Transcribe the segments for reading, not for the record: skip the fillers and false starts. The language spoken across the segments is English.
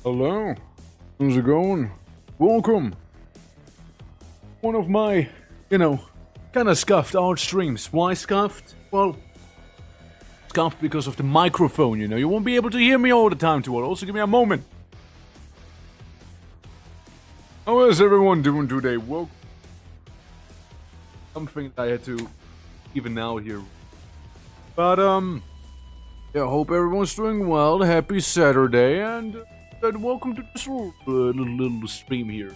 Hello, how's it going? Welcome. One of my, kind of scuffed art streams. Why scuffed? Well, scuffed because of the microphone, You won't be able to hear me all the time, too. Also, give me a moment. How is everyone doing today? Well, something I had to even out here. But, yeah, hope everyone's doing well. Happy Saturday, and welcome to this little stream here.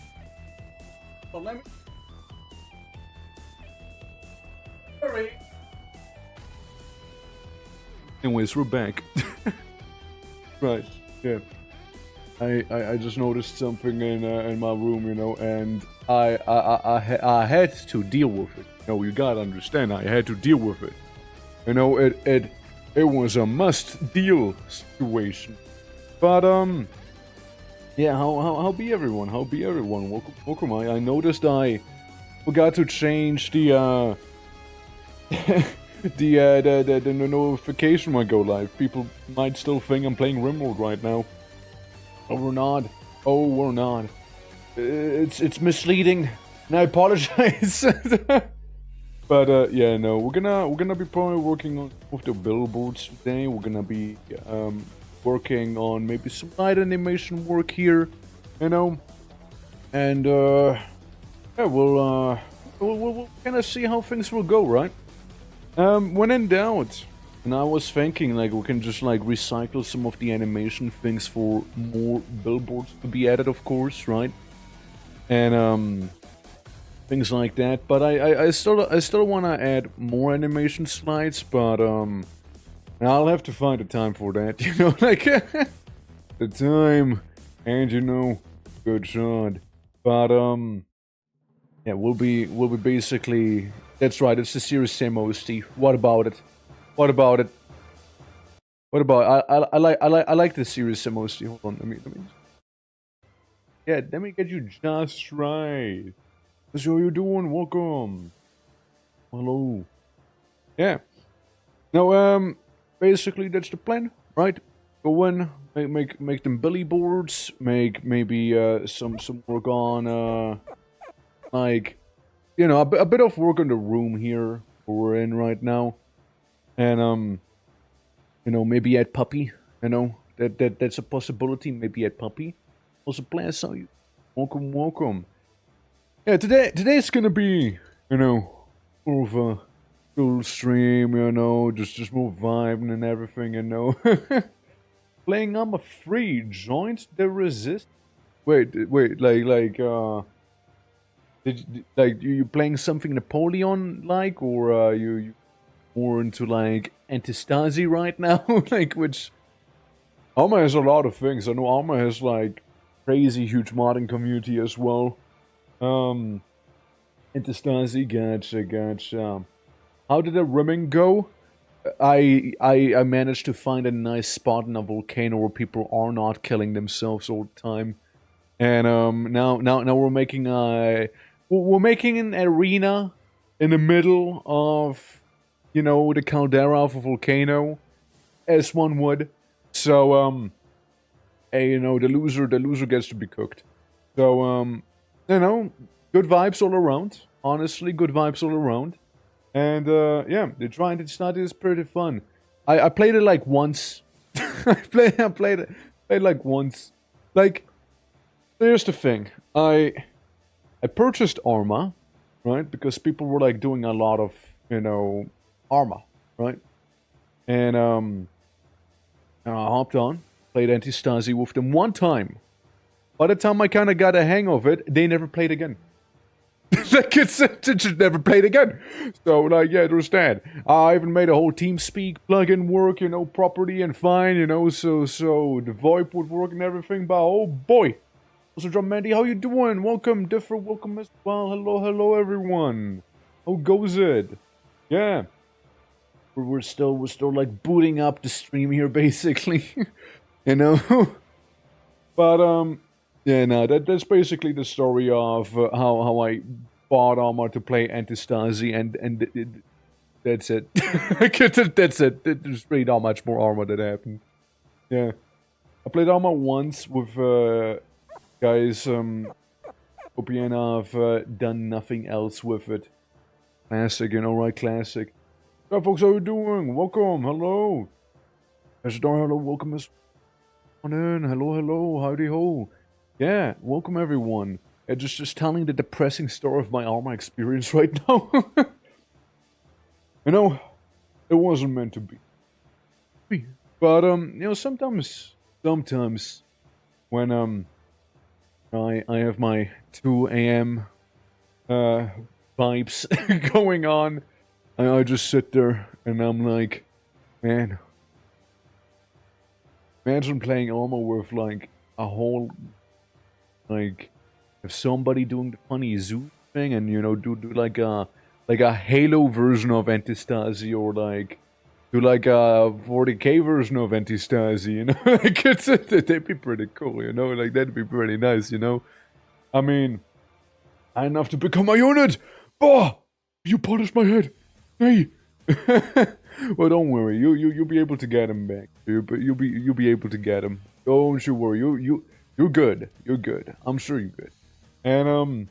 Well, let me... Sorry. Anyways, we're back. Right, yeah. I just noticed something in my room, and I had to deal with it. You gotta understand, I had to deal with it. It was a must-deal situation. But, yeah, how be everyone? How be everyone? Welcome. I noticed I forgot to change the the notification when I go live. People might still think I'm playing RIMWORLD right now. Oh, we're not. Oh, we're not. It's misleading, and I apologize. But yeah, no, we're gonna be probably working on with the billboards today. We're gonna be working on maybe some light animation work here, and yeah, we'll kind of see how things will go, right? When in doubt, and I was thinking like we can just like recycle some of the animation things for more billboards to be added, of course, right? And things like that. But I still want to add more animation slides, but I'll have to find the time for that, like the time, and good shot. But yeah, we'll be basically. That's right. It's the Series Samo, Steve. What about it? What about it? What about I like the Series Samo, Steve. Hold on, let me. Yeah, let me get you just right. So how you doing? Welcome. Hello. Yeah. Now, basically that's the plan, right? Go in, make them billboards, make maybe some work on like a bit of work on the room here we're in right now, and maybe add puppy. That's a possibility. Maybe add puppy. Also, plan so you welcome. Yeah, today's gonna be, more of a cool stream, just more vibing and everything, Playing I'm a free joint the resist. Wait, did you playing something Napoleon like, or are you more into like Antistasi right now? Like, which Arma has a lot of things. I know Arma has like crazy huge modding community as well. Antistasi, gotcha. How did the rimming go? I managed to find a nice spot in a volcano where people are not killing themselves all the time, and now we're making an arena in the middle of the caldera of a volcano, as one would. So hey, the loser gets to be cooked. So good vibes all around. Honestly, good vibes all around. And yeah, the Giant Study is pretty fun. I played it like once. I played it like once. Like, here's the thing. I purchased Arma, right? Because people were like doing a lot of Arma, right? And I hopped on, played Antistasi with them one time. By the time I kind of got a hang of it, they never played again. Like, it just never played again. So, like, yeah, there's that. I even made a whole TeamSpeak plugin work, properly and fine, so the VoIP would work and everything, but oh boy. Also, John Mandy, how you doing? Welcome, Differ, welcome as well. Hello, everyone. How goes it? Yeah. We're still like booting up the stream here, basically. But, yeah, no, that's basically the story of how I bought Arma to play Antistasi, and that's it. That's it. There's really not much more Arma that happened. Yeah. I played Arma once with guys. Hope you have done nothing else with it. Classic, you know, right? Classic. Yeah, folks, how you doing? Welcome. Hello. Hello. Welcome on in. Hello. Hello. Howdy ho. Yeah. Welcome everyone. Just telling the depressing story of my Arma experience right now. You know, it wasn't meant to be. But you know, sometimes when I have my 2 a.m. Vibes going on, I just sit there and I'm like, man, imagine playing Arma with like a whole, like, if somebody doing the funny zoo thing and, you know, do like a Halo version of Antistasi, or like do like a 40k version of Antistasi, you know? Like, that'd be pretty cool, you know? Like, that'd be pretty nice, you know? I mean, I enough to become a unit! Oh! You polished my head! Hey! Well, don't worry, you'll be able to get him back. You'll be able to get him. Don't you worry, you're good. You're good. I'm sure you're good. And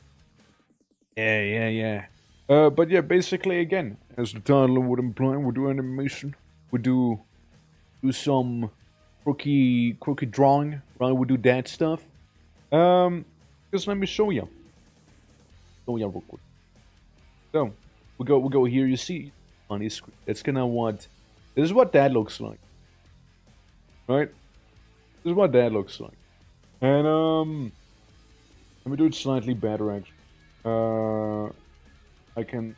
yeah. But yeah, basically, again, as the title would imply, we do animation, we do some quirky drawing, right? We do that stuff. Just let me show you. Real quick. So we go here. You see on his screen. That's kind of what. This is what that looks like, right? This is what that looks like. And let me do it slightly better, actually. I can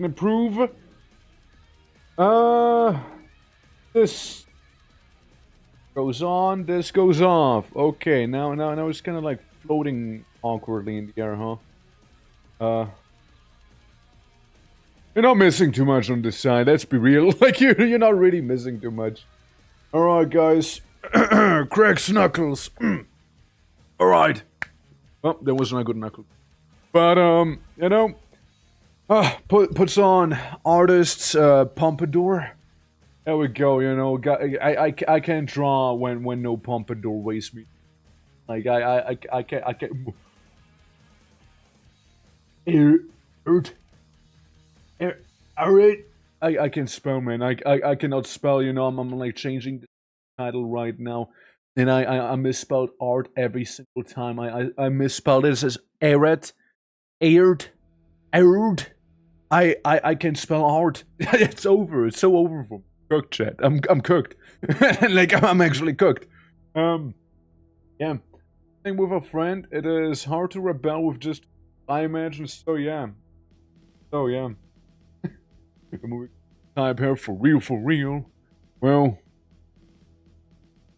improve. This goes on. This goes off. Okay, now it's kind of like floating awkwardly in the air, huh? You're not missing too much on this side. Let's be real. Like, you're not really missing too much. All right, guys. Cracks knuckles. All right. Oh, that wasn't a good knuckle. But you know, puts on artists pompadour. There we go. You know, I can't draw when no pompadour weighs me. Like I can't. Alright. I can spell, man. I cannot spell. You know, I'm like changing the title right now, and I misspelled art every single time. I misspelled it as aired. I can spell art. It's over. It's so over for me. Cooked, chat. I'm cooked. Like, I'm actually cooked. Yeah. Thing with a friend, it is hard to rebel with just, I imagine. So yeah. Type here for real. Well,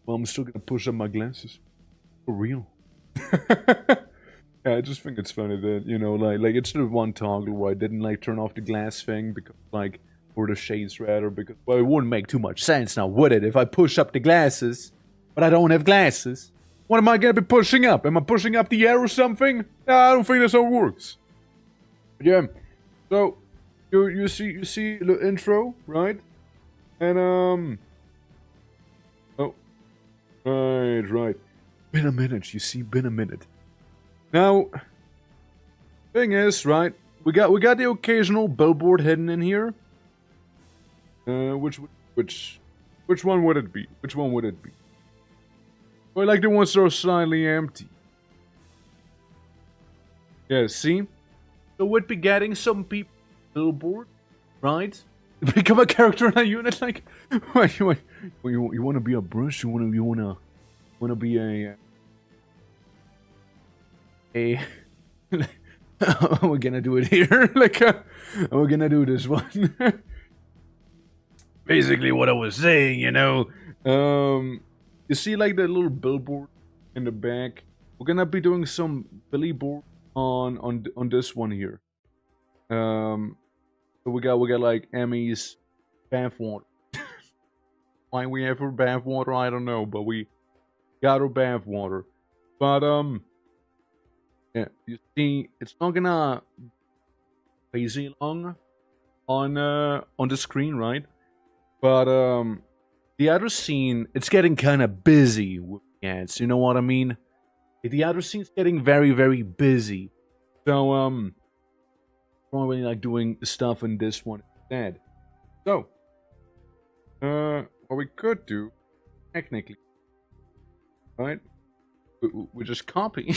I'm still gonna push up my glasses. For real. Yeah, I just think it's funny that, you know, like it's the one toggle where I didn't like turn off the glass thing because, like, or the shades rather, because, well, it wouldn't make too much sense now, would it? If I push up the glasses, but I don't have glasses, what am I gonna be pushing up? Am I pushing up the air or something? No, I don't think that's how it works. But yeah, so you see the intro, right? And oh, right. Been a minute, you see, been a minute. Now, thing is, right? We got the occasional billboard hidden in here. Which one would it be? Which one would it be? Well, like the ones that are slightly empty. Yeah, see? So we'd be getting some people billboard, right? Become a character in a unit, like, you want to be a brush? You wanna be a we're gonna do it here. Like, we're gonna do this one. Basically, what I was saying, you know, you see, like, the little billboard in the back. We're gonna be doing some billboard on this one here. So we got like Emmy's bathwater. Why we have her bathwater, I don't know, but we got her bathwater. But yeah, you see, it's not gonna crazy long on the screen, right? But the other scene, it's getting kind of busy with ads. You know what I mean? The other scene's getting very, very busy. So, probably like doing stuff in this one instead. So, what we could do, technically, right? We just copy,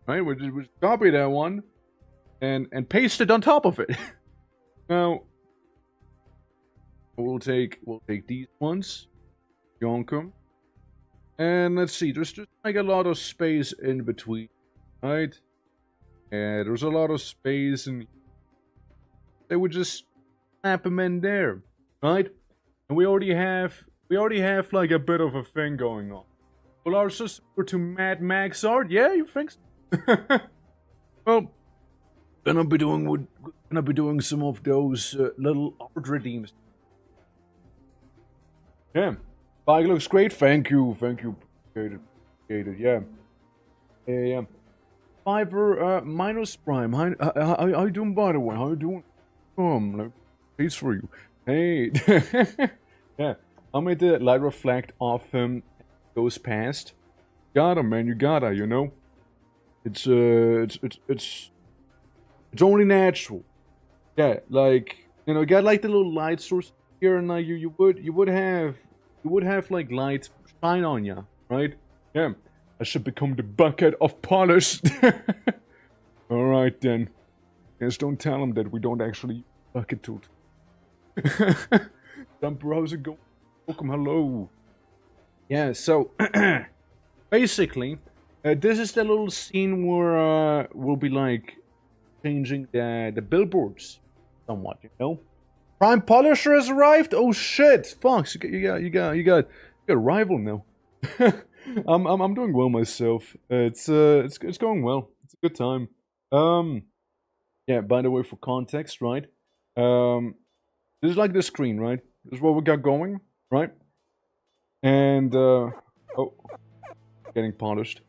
right? We just copy that one, and paste it on top of it. Now, we'll take these ones, jonk them, and let's see. There's just like a lot of space in between, right? Yeah, there's a lot of space, and they would just snap them in there, right? And we already have like a bit of a thing going on. Well, our sister to Mad Max art, yeah, you think so? Well, gonna be doing some of those little art redeems. Yeah, bike looks great. Thank you, appreciate it. Yeah. Fiverr minus Prime. How you doing, by the way? How you doing? Like, peace for you. Hey. Yeah, I made the light reflect off him. Goes past. Gotta, man, you gotta, you know. It's only natural. Yeah, like, you know, you got like the little light source here, and like you would have like light shine on you, right? Yeah, I should become the bucket of polish. All right then. Yes, don't tell him that we don't actually use bucket tool. Dumper, how's it going? Welcome, hello. Yeah, so basically, this is the little scene where we'll be like changing the billboards somewhat, you know. Prime Polisher has arrived. Oh shit, Fox, you got a rival now. I'm doing well myself. It's going well. It's a good time. Yeah. By the way, for context, right? This is like the screen, right? This is what we got going, right? And oh, getting polished.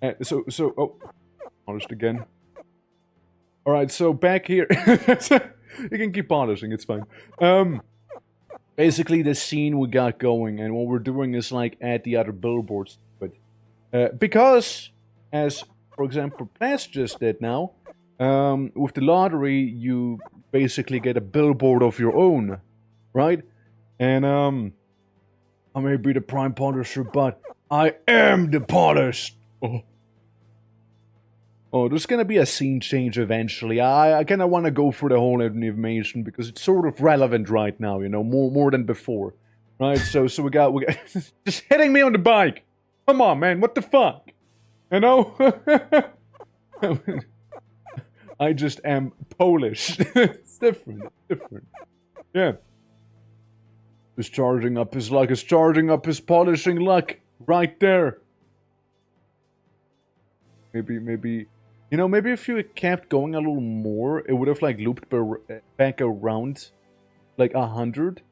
Oh, polished again. All right, so back here, you can keep polishing. It's fine. Basically, the scene we got going, and what we're doing is like add the other billboards, but because, as for example, Plaz just did now, with the lottery, you basically get a billboard of your own, right? And I may be the prime polisher, but I am the polished. Oh, there's gonna be a scene change eventually. I kind of want to go for the whole animation because it's sort of relevant right now, you know, more than before, right? So we got just hitting me on the bike. Come on, man, what the fuck, you know? I just am Polish. It's different, yeah. Is charging up his luck, is charging up his polishing luck right there. Maybe, you know, maybe if you kept going a little more, it would have like looped back around like 100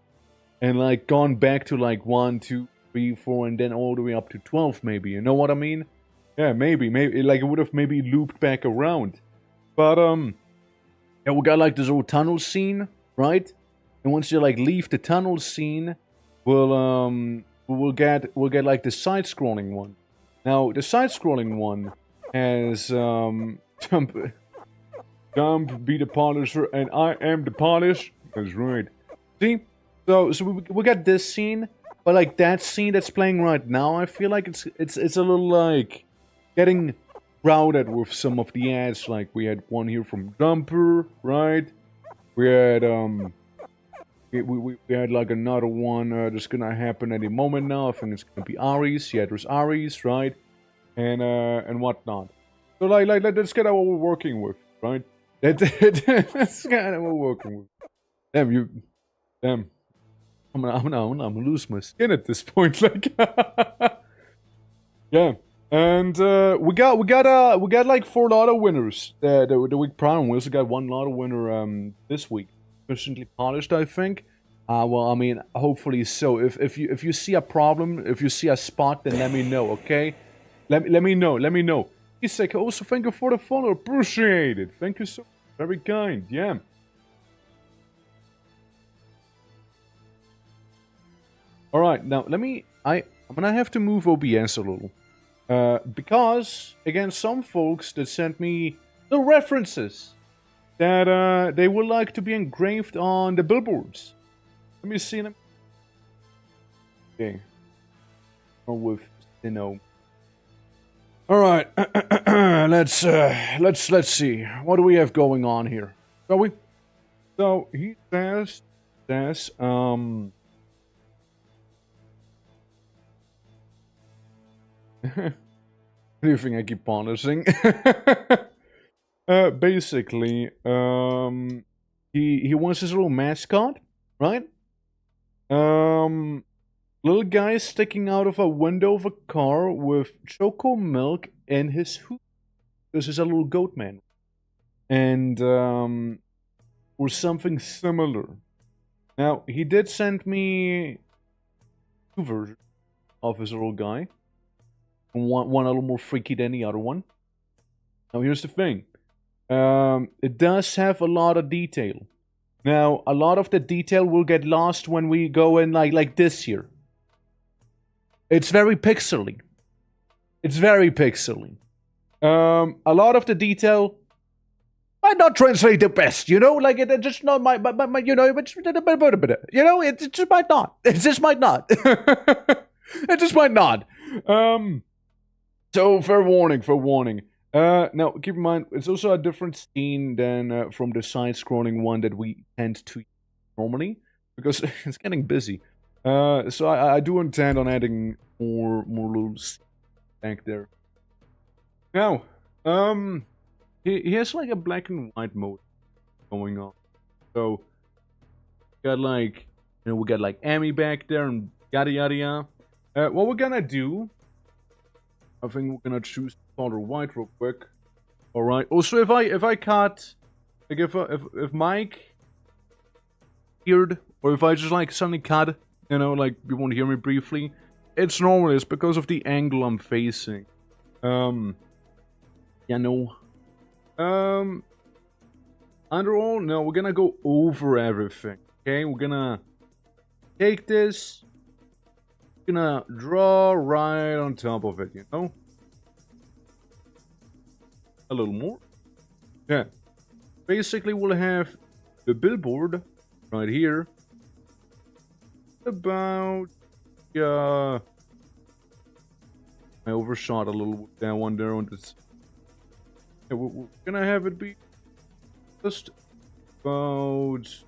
and like gone back to like 1, 2, 3, 4 and then all the way up to 12 maybe, you know what I mean? Yeah, maybe, like it would have maybe looped back around. But, yeah, we got like this old tunnel scene, right? And once you like leave the tunnel scene, we'll get like the side-scrolling one. Now the side-scrolling one has Dump be the polisher and I am the polish. That's right. See, so we got this scene, but like that scene that's playing right now, I feel like it's a little like getting crowded with some of the ads. Like we had one here from Dumper, right? We had we had like another one that's gonna happen any moment now. I think it's gonna be Aries. Yeah, there's Aries, right? And whatnot. So like let's get what we're working with, right? That's kind of what we're working with. Damn. I'm gonna lose my skin at this point. Like, yeah. And we got like 4 lotto winners the week prior. We also got 1 lotto winner this week. Sufficiently polished, I think. Well, I mean, hopefully so. If you see a problem, if you see a spot, then let me know, okay? Let me know. He's like, also thank you for the follow, appreciate it. Thank you so much. Very kind, yeah. All right, now I'm gonna have to move OBS a little. Because, again, some folks that sent me the references that they would like to be engraved on the billboards. Let me see them. Okay. Or with, you know. All right, let's see. What do we have going on here? Shall we? So he says, what do you think I keep punishing? Basically, he wants his little mascot, right? Little guy sticking out of a window of a car with choco milk in his hoop. This is a little goat man. And, or something similar. Now, he did send me 2 versions of his little guy. One a little more freaky than the other one. Now, here's the thing. It does have a lot of detail. Now, a lot of the detail will get lost when we go in like this here. It's very pixely. It's very pixely. A lot of the detail might not translate the best, you know? Like, it just not my you know, you know, it just might not. It just might not. It just might not. So, fair warning. Now, keep in mind, it's also a different scene than from the side-scrolling one that we tend to use normally, because it's getting busy. So I do intend on adding more little back there. Now, he has like a black and white mode going on. So, got like, you know, we got like Amy back there and yada yada yada. What we're gonna do, I think we're gonna choose color white real quick. All right. Also, if I cut, like if Mike appeared, or if I just like suddenly cut, you know, like you won't hear me briefly, it's normal. It's because of the angle I'm facing. Yeah, no. Under all, no, we're gonna go over everything. Okay, we're gonna take this. Gonna draw right on top of it, you know. A little more. Yeah. Basically, we'll have the billboard right here. About, I overshot a little with that one there on this. Yeah, we're gonna have it be just about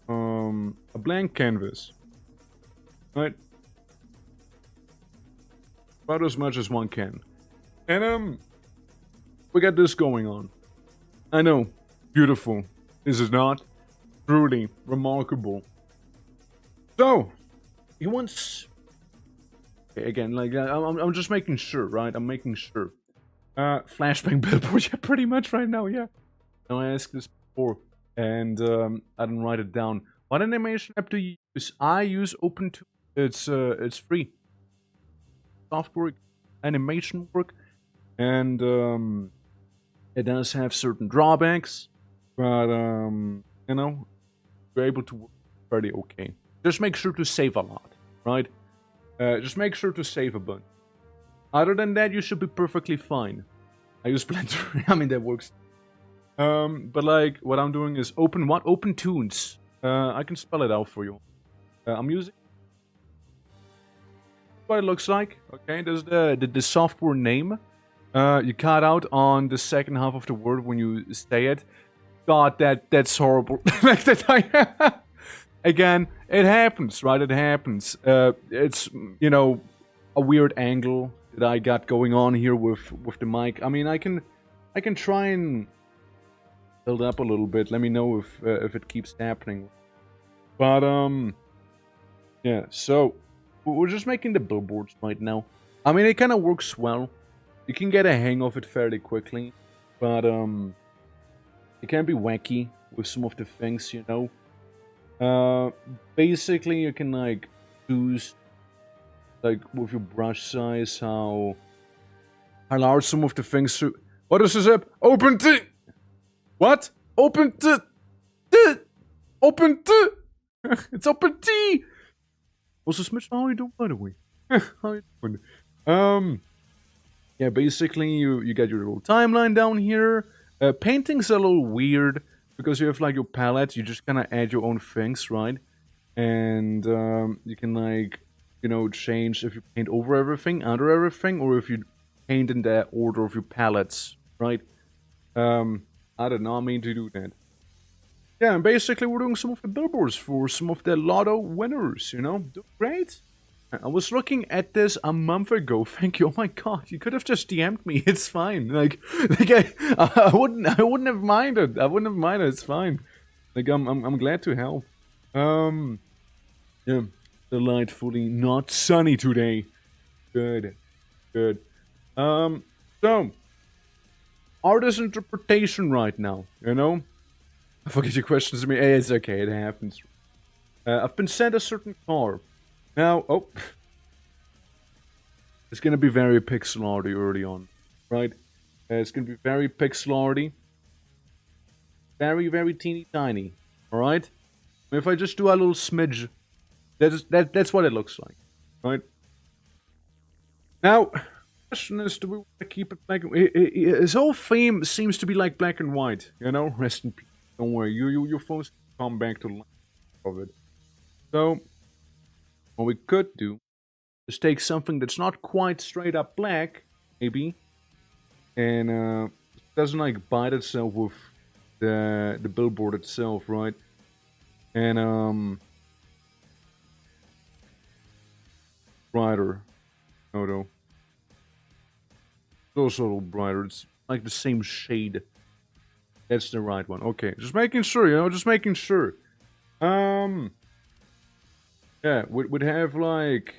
a blank canvas, right? About as much as one can, and we got this going on. I know, beautiful, is it not? Truly remarkable. So, he wants. Again, like I'm just making sure, right? I'm making sure. Flashbang billboard, yeah, pretty much right now, yeah. Now I asked this before, and I didn't write it down. What animation app do you use? I use OpenTool. It's free. Software, animation work, and it does have certain drawbacks, but you know, you're able to work pretty okay. Just make sure to save a lot, right? Just make sure to save a bunch. Other than that, you should be perfectly fine. I use Blender. I mean, that works. But like, what I'm doing is OpenTunes. I can spell it out for you. I'm using what it looks like. Okay, there's the software name. You cut out on the second half of the word when you say it. God, that's horrible. Like that. Again, it happens, right? It happens. It's, you know, a weird angle that I got going on here with the mic. I mean, I can try and build up a little bit. Let me know if it keeps happening. But yeah. So we're just making the billboards right now. I mean, it kind of works well. You can get a hang of it fairly quickly, but it can be wacky with some of the things, you know. Basically, you can like choose, like with your brush size, how large some of the things to. What is this app? Open to. What? Open to. Open to. It's open to. Also, Smith, how are you doing, by the way? How you doing? Yeah, basically, you get your little timeline down here. Painting's a little weird because you have like your palette. You just kind of add your own things, right? And you can like, change if you paint over everything, under everything, or if you paint in the order of your palettes, right? I did not mean to do that. Yeah, and basically we're doing some of the billboards for some of the lotto winners, doing great. I was looking at this a month ago. Thank you. Oh my god, you could have just DM'd me. It's fine. Like I wouldn't have minded. I wouldn't have minded. It's fine. Like I'm glad to help. Yeah, delightfully not sunny today. Good, good. So artist interpretation right now. Forget your questions to me. Hey, it's okay. It happens. I've been sent a certain car. Now, it's gonna be very pixel arty early on, right? It's gonna be very pixel arty. Very, very teeny tiny. Alright? If I just do a little smidge, that's what it looks like. Right? Now, the question is, do we want to keep it black? His whole theme seems to be like black and white, Rest in peace. Don't worry, your phones come back to life of it. So, what we could do is take something that's not quite straight up black, maybe, and it doesn't like bite itself with the billboard itself, right? And brighter. No. It's also a little brighter. It's like the same shade. That's the right one. Okay, just making sure, just making sure. Yeah, we'd have like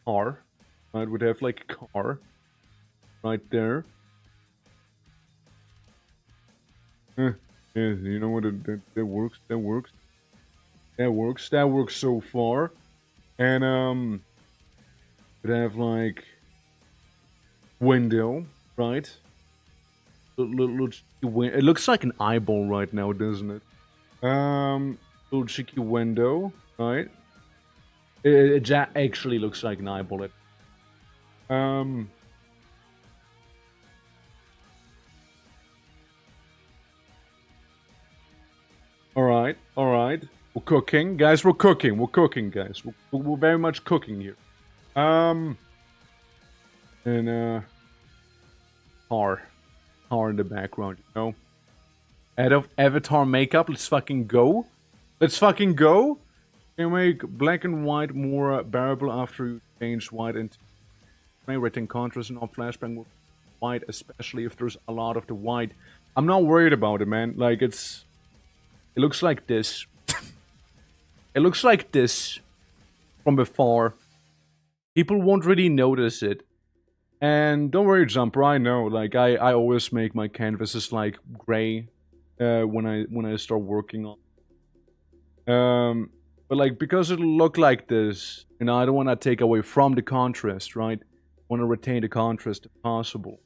car, right? We'd have like car right there. Yeah, you know what? That works. That works. That works. That works so far. And we'd have like window, right? It looks like an eyeball right now, doesn't it? Little cheeky window, right? It actually looks like an eyeball. All right. We're cooking, guys. We're cooking, guys. We're very much cooking here. And car in the background, Avatar makeup. Let's fucking go. Can you make black and white more bearable after you change white into retain contrast and not flashbang with white, especially if there's a lot of the white. I'm not worried about it, man. Like it looks like this. It looks like this from afar. People won't really notice it. And don't worry, Jumper, I know. Like I always make my canvases like gray when I start working on. But like because it'll look like this, I don't want to take away from the contrast, right? I want to retain the contrast if possible.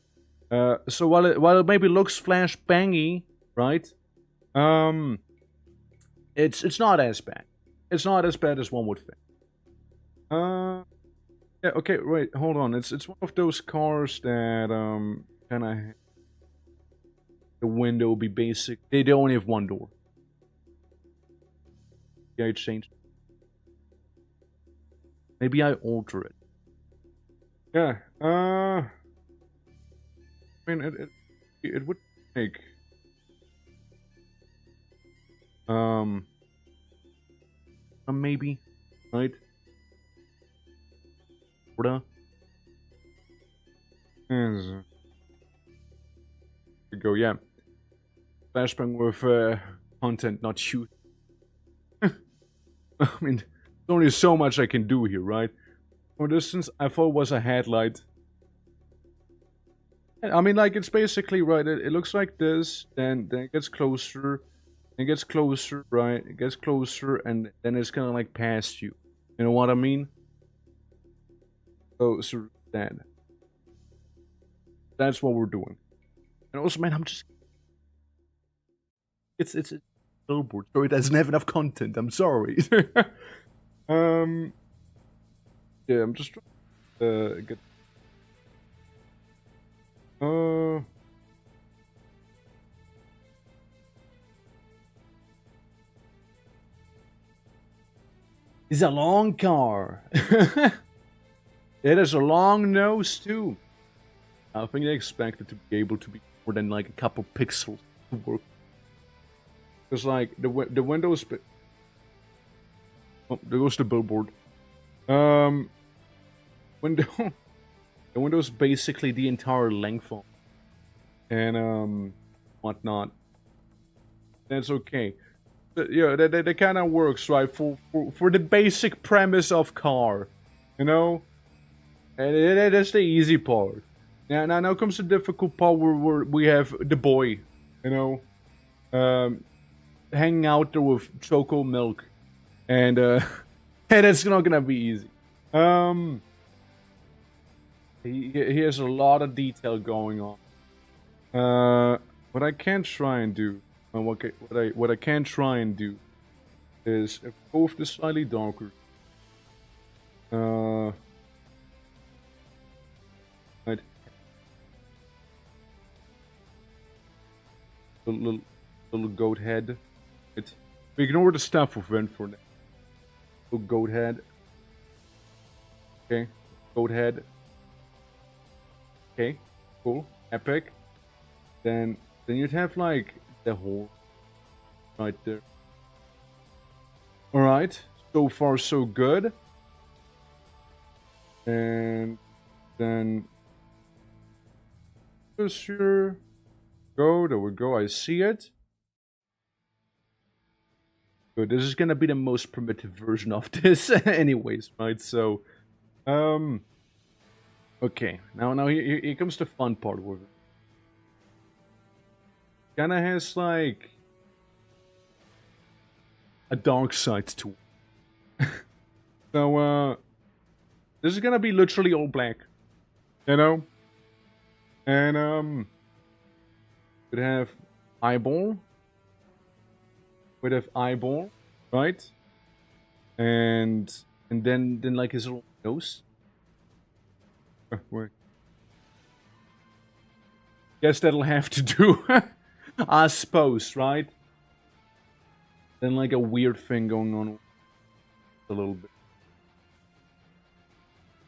So while it maybe looks flash bangy, right? It's not as bad. It's not as bad as one would think. Yeah, okay, wait, hold on. It's one of those cars that kind of the window will be basic. They only have one door. Yeah, I changed. Maybe I alter it. Yeah. I mean, it would make maybe, right? There we go, yeah. Flashbang with content, not shoot. I mean, there's only so much I can do here, right? For distance, I thought it was a headlight. I mean, like, it's basically, right, it looks like this, then it gets closer, it gets closer, right? It gets closer, and then it's kind of like past you. You know what I mean? So that's what we're doing. And also, man, I'm just... It's a billboard, so it doesn't have enough content, I'm sorry. Yeah, I'm just trying to get. It's a long car. It has a long nose too. I think they expect it to be able to be more than like a couple pixels to work. Because like the windows. Oh, there goes the billboard. Window. The window's basically the entire length of, and whatnot. That's okay. Yeah, that kind of works, right? For the basic premise of car, you know, and that's the easy part. Now comes the difficult part where we have the boy, you know, hanging out there with choco milk, and and it's not gonna be easy. He has a lot of detail going on. What I can try and do, what I can try and do, is go with the slightly darker. Right. Little goat head. We ignore the stuff of vent for now. Little goat head. Okay, goat head. Okay, cool, epic. Then you'd have like the hole right there. All right, so far so good. And then just here, go. There we go. I see it. Good. This is gonna be the most primitive version of this, anyways, right? So, okay. Now here comes the fun part with it. Kinda has like a dark side to it. So this is gonna be literally all black, you know, and we'd have eyeball, right, and then like his little nose. Wait. Guess that'll have to do. I suppose, right? Then like a weird thing going on a little bit.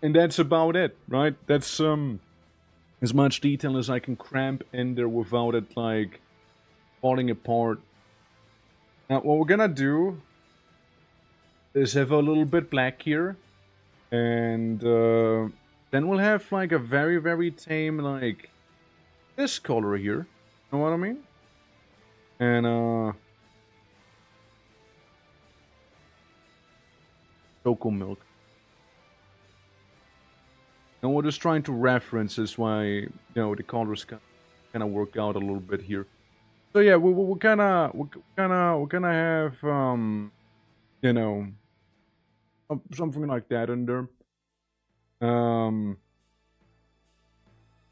And that's about it, right? That's as much detail as I can cram in there without it like falling apart. Now what we're gonna do is have a little bit black here, and then we'll have like a very, very tame like this color here. Know what I mean? And choco milk. And we're just trying to reference is why, you know, the colors kind of work out a little bit here. So yeah, we're gonna have you know, something like that in there.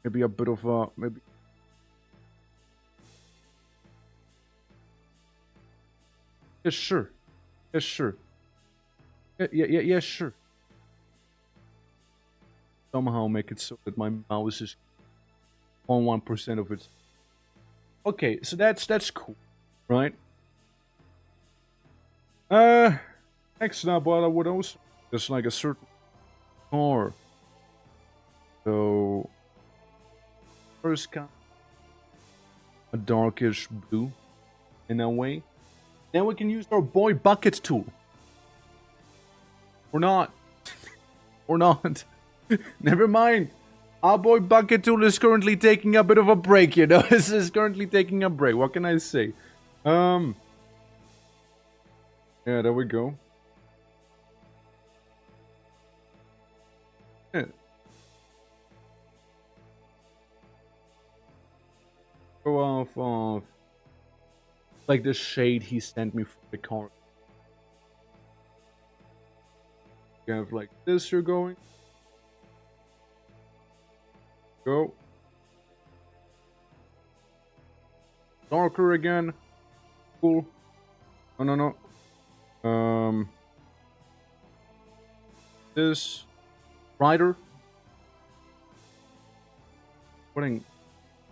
Maybe a bit of maybe. Yes, sure. Yes, sure. Yeah, sure. Somehow make it so that my mouse is on 1% of it. Okay, so that's cool, right? Next up, what I would also just like a certain car. So first kind a darkish blue in a way. Then we can use our boy bucket tool. Or not. Or not. Never mind. Our boy bucket tool is currently taking a bit of a break, you know. This is currently taking a break. What can I say? Yeah, there we go. Yeah. Go off of like the shade he sent me for the car. You have like this you're going. Go. Darker again. Cool. No. this brighter. Putting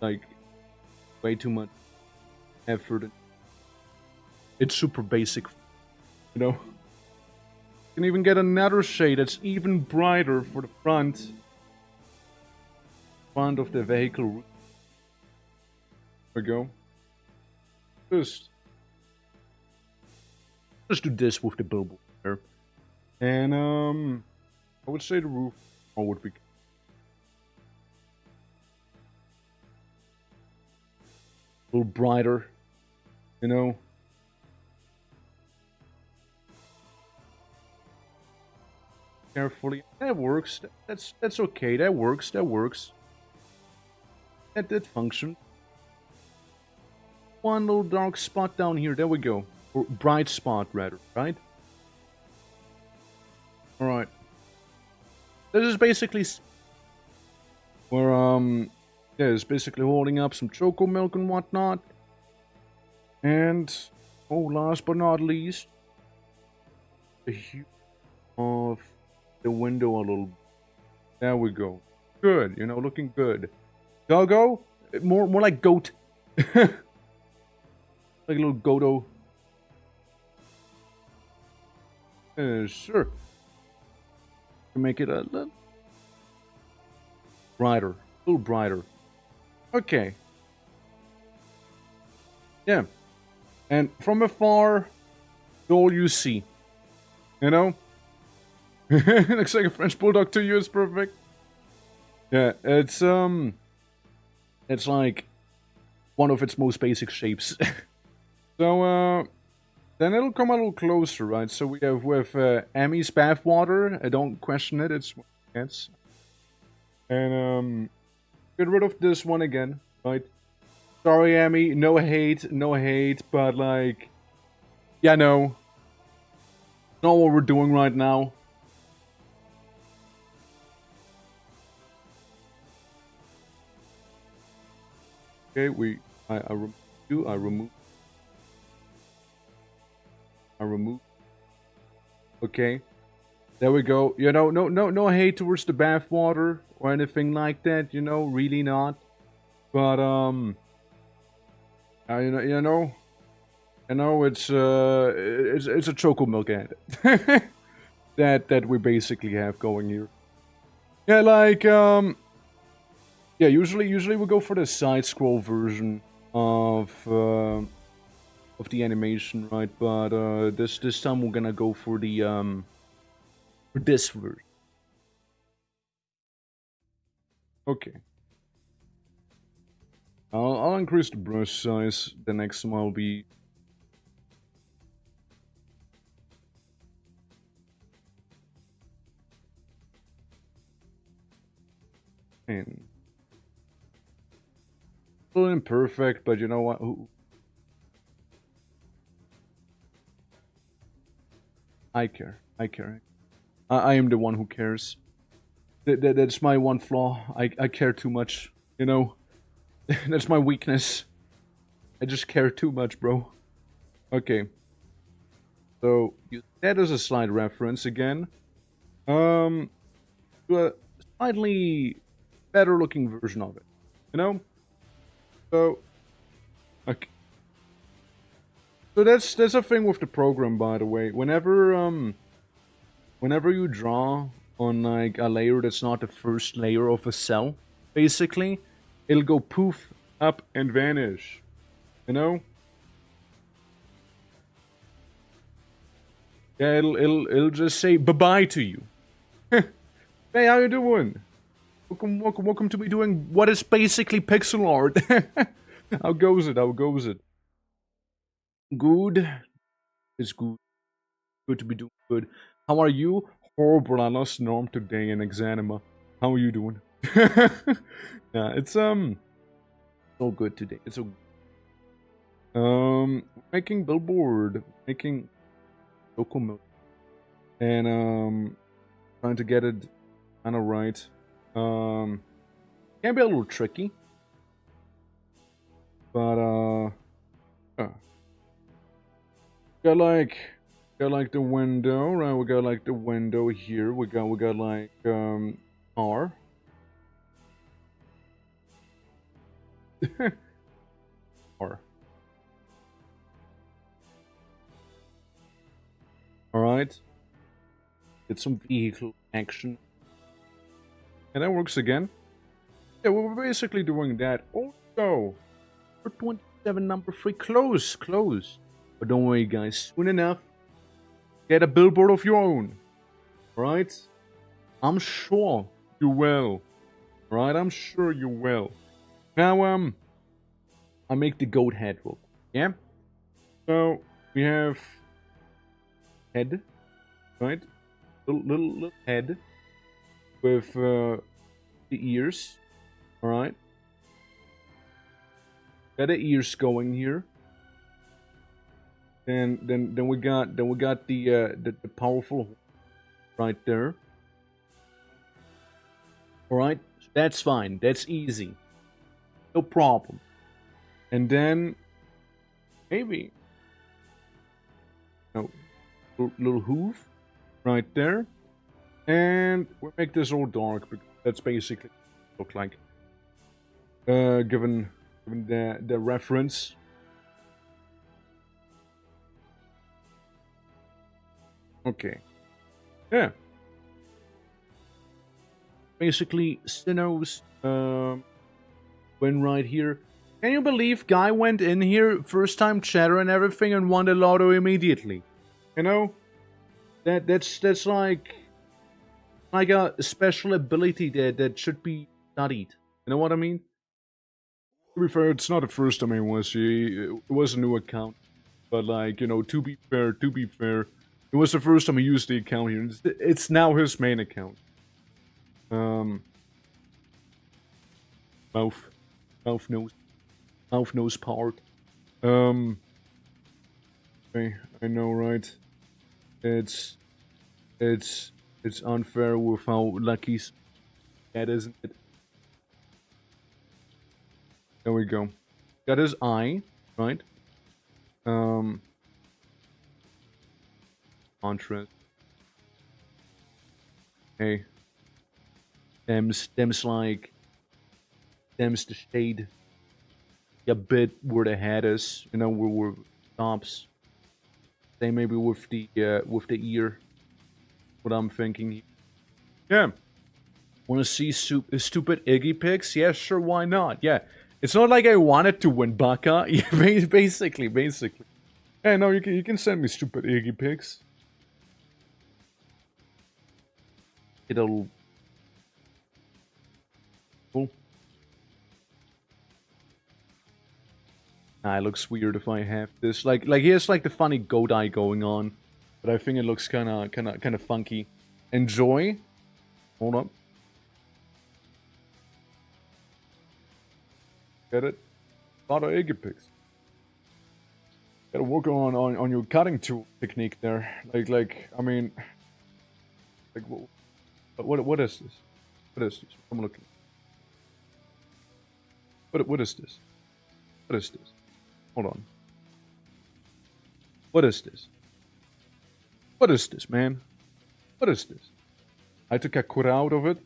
like way too much effort. It's super basic, you know. You can even get another shade that's even brighter for the front of the vehicle. There we go. Just do this with the billboard there. And I would say the roof would be a little brighter, you know. Carefully. That works. That's okay. That works. That works. That did function. One little dark spot down here. There we go. Or bright spot, rather. Right? Alright. This is basically where, yeah, it's basically holding up some choco milk and whatnot. And, oh, last but not least, the hue of the window a little. There we go. Good, you know, looking good. Doggo? More like goat. Like a little goato. Sure. Make it a little brighter. A little brighter. Okay. Yeah. And from afar, all you see. You know? Looks like a French bulldog to you. It's perfect. Yeah, it's like one of its most basic shapes. So then it'll come a little closer, right? So we have with Emmy's bathwater. I don't question it. It's what it gets. And get rid of this one again, right? Sorry, Emmy. No hate, but like, yeah, no. Not what we're doing right now. Okay, I remove. Okay, there we go. You know, no hate towards the bathwater or anything like that. You know, really not. But you know, it's a choco milk ad that we basically have going here. Yeah, like yeah, usually we go for the side scroll version of the animation, right? But this time we're gonna go for the for this version. Okay. I'll increase the brush size. The next time I'll be in. A little imperfect, but you know what? Ooh. I care. I am the one who cares. That's my one flaw. I care too much. You know, that's my weakness. I just care too much, bro. Okay. So that is a slight reference again. To a slightly better looking version of it. You know. So, okay. So that's a thing with the program, by the way. Whenever you draw on like a layer that's not the first layer of a cell, basically, it'll go poof up and vanish. You know? Yeah, it'll just say bye-bye to you. Hey, how you doing? Welcome to me doing what is basically pixel art. How goes it? Good. It's good. Good to be doing good. How are you? Horrible. I lost Norm today in Exanima. How are you doing? Yeah, it's all good today. It's making billboard, making local milk, and trying to get it kind of right. Can be a little tricky, but got got like the window, right? We got like the window here. We got like car. Car. All right. Get some vehicle action. And that works again. Yeah, we're basically doing that. Also, for 27 number 3, close. But don't worry, guys. Soon enough, get a billboard of your own. Alright? I'm sure you will. Alright? I'm sure you will. Now, I make the goat head rope. Yeah? So, we have head. Right? Little head. With, the ears. Alright? Got the ears going here. And then we got the powerful right there. Alright? That's fine. That's easy. No problem. And then maybe little hoof right there. And we'll make this all dark because that's basically what it look like. Given the reference. Okay. Yeah. Basically, Sinnoh's win right here. Can you believe Guy went in here, first time chatter and everything, and won the lotto immediately? You know? That's like a special ability that should be studied. You know what I mean? To be fair, it's not the first time it was a new account. But like, you know, to be fair, it was the first time he used the account here. It's now his main account. Mouth nose part. Okay, I know, right? It's unfair with how Lucky's that, isn't it? There we go. Got his eye, right? Contrast. Hey. Them's the shade. A bit where the head is, you know, where stops. Same maybe with the ear. What I'm thinking. Yeah. Wanna see stupid Iggy pics? Yeah, sure, why not? Yeah. It's not like I wanted to win Baka. Yeah, basically. Yeah, no, you can send me stupid Iggy pics. It'll... Cool. Nah, it looks weird if I have this. Like here's like the funny goat eye going on. But I think it looks kinda funky. Enjoy. Hold up. Get it? A lot of Iggy pics. Gotta work on your cutting tool technique there. Like I mean, like what is this? What is this? I'm looking. What is this? What is this? Hold on. What is this? What is this, man? What is this? I took a Kura out of it.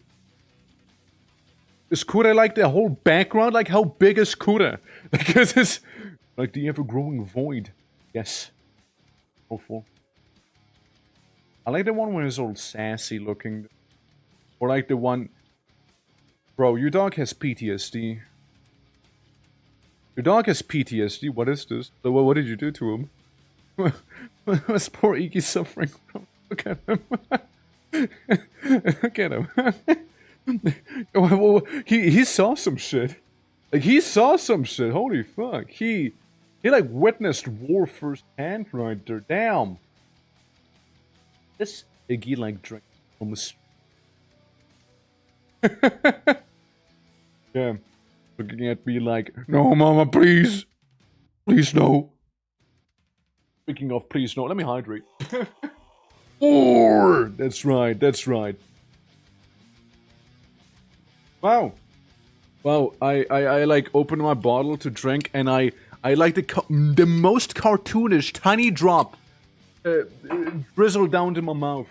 Is Kura like the whole background? Like how big is Kura? Because it's like the ever-growing void. Yes. Hopeful. I like the one when it's all sassy looking. Or like the one... Bro, your dog has PTSD. Your dog has PTSD. What is this? What did you do to him? What's poor Iggy suffering from? Look at him. Look at him. He saw some shit. Like, he saw some shit. Holy fuck. He like witnessed war firsthand right there. Damn. This Iggy like drink almost. Yeah. Looking at me like, no, mama, please. Please, no. Speaking of please, no, let me hydrate. Or that's right. Wow. Wow, I like opened my bottle to drink and I like the most cartoonish tiny drop drizzle down to my mouth.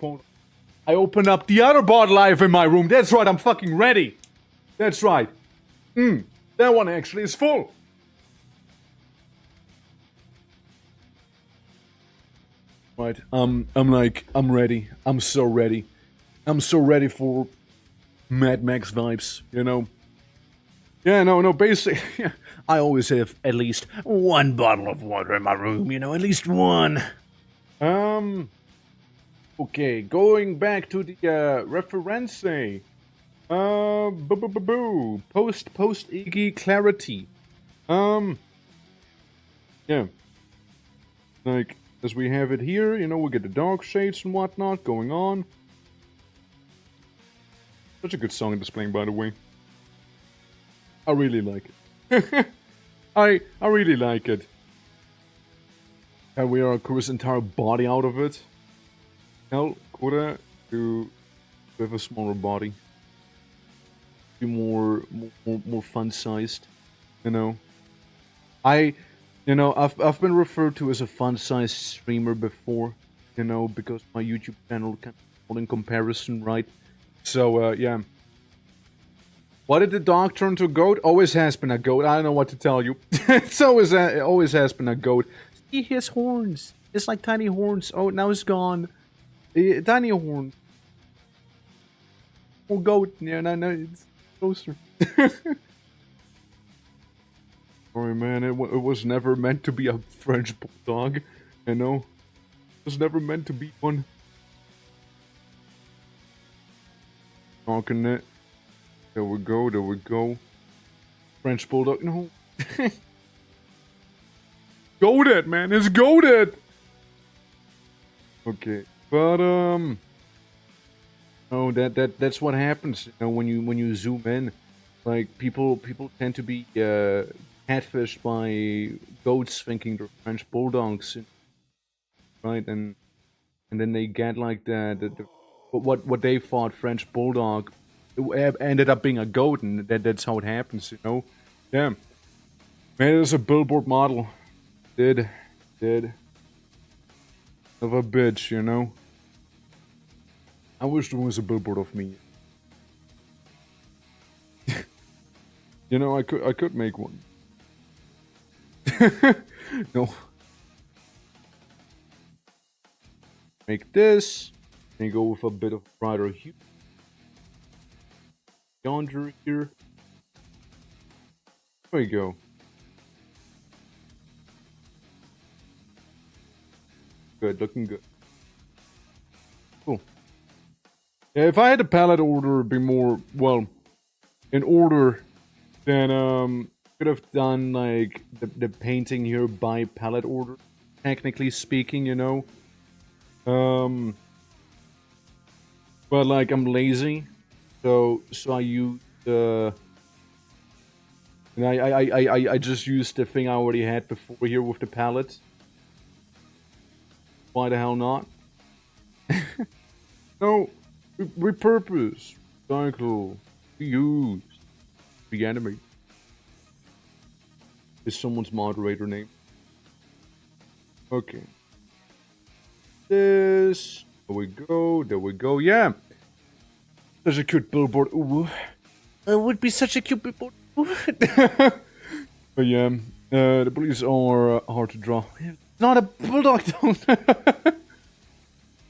I open up the other bottle I have in my room. That's right, I'm fucking ready. That's right. That one actually is full. Right, I'm ready. I'm so ready. I'm so ready for Mad Max vibes, you know? Yeah, no, basically, I always have at least one bottle of water in my room, you know, at least one. Okay, going back to the, reference. Post ENG clarity. Yeah. Like, as we have it here, you know, we get the dark shades and whatnot going on. Such a good song displaying, by the way. I really like it. I really like it. And we are, of course, entire body out of it. Hell, Kura to have a smaller body. Be more fun-sized, you know. I've been referred to as a fun-sized streamer before, you know, because my YouTube channel can all in comparison, right? So, yeah. Why did the dog turn to a goat? Always has been a goat. I don't know what to tell you. It always has been a goat. See his horns. It's like tiny horns. Oh, now it's gone. Tiny horn. Oh, goat. Yeah, no, it's closer. Sorry, man. It was never meant to be a French bulldog. You know? It was never meant to be one. Talking it. There we go. French bulldog, no. Goated, man, it's goated! Okay, but, oh, that's what happens, you know, when you zoom in. Like, people tend to be, catfished by goats thinking they're French bulldogs. Right, and then they get, like, what they thought French bulldog ended up being a goat, and that's how it happens, you know? Yeah. Made it as a billboard model. Did. Of a bitch, you know? I wish there was a billboard of me. You know, I could make one. No. Make this, and go with a bit of brighter hue. Yonder here. There we go. Good, looking good. Cool. Yeah, if I had a palette order, it'd be more, well, in order, then, could have done, like, the painting here by palette order, technically speaking, you know? But, like, I'm lazy. So I used and I just used the thing I already had before here with the palette. Why the hell not? No, repurpose, recycle, reuse, reanimate. Is someone's moderator name? Okay. This. There we go. Yeah. Such a cute billboard. Ooh. It would be such a cute billboard. But yeah, the police are hard to draw. Not a bulldog, though.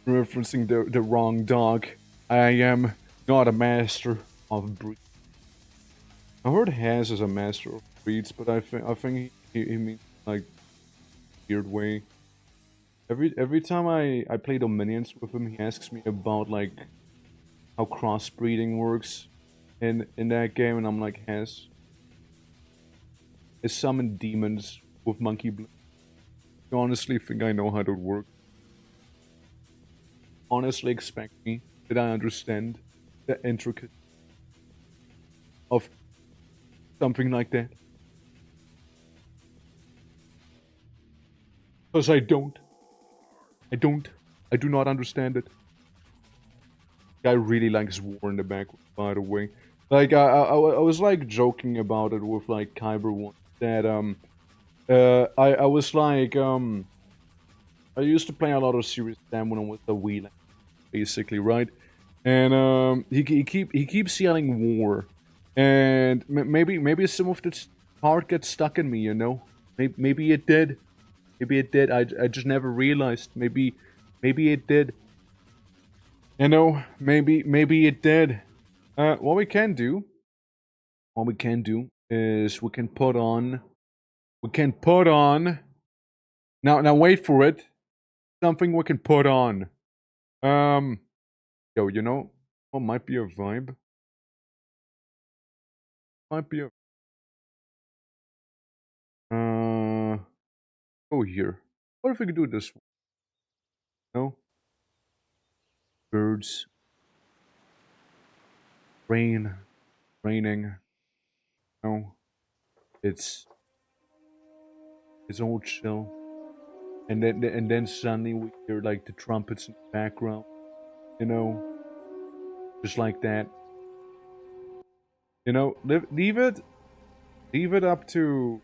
Referencing the wrong dog. I am not a master of breeds. I heard Has is a master of breeds, but I think he means like weird way. Every time I play Dominions with him, he asks me about like how crossbreeding works in that game, and I'm like, Has. I summon demons with monkey blood. I honestly think I know how to work. Honestly expect me that I understand the intricate of something like that. Because I don't. I do not understand it. I really likes war in the back, by the way. Like, I was, like, joking about it with, like, Kyber once. That, I was like, I used to play a lot of Serious Sam when I was a wee lad, basically, right? And he keeps yelling war, and maybe some of this part gets stuck in me, you know. Maybe it did. Maybe it did. I just never realized. Maybe it did. You know, maybe it did. What we can do is we can put on now wait for it. Something we can put on. Yo, you know what might be a vibe? Might be a go here. What if we could do this one? No? Birds. Rain. Raining. No. It's all chill. And then suddenly we hear like the trumpets in the background. You know? Just like that. You know, leave it up to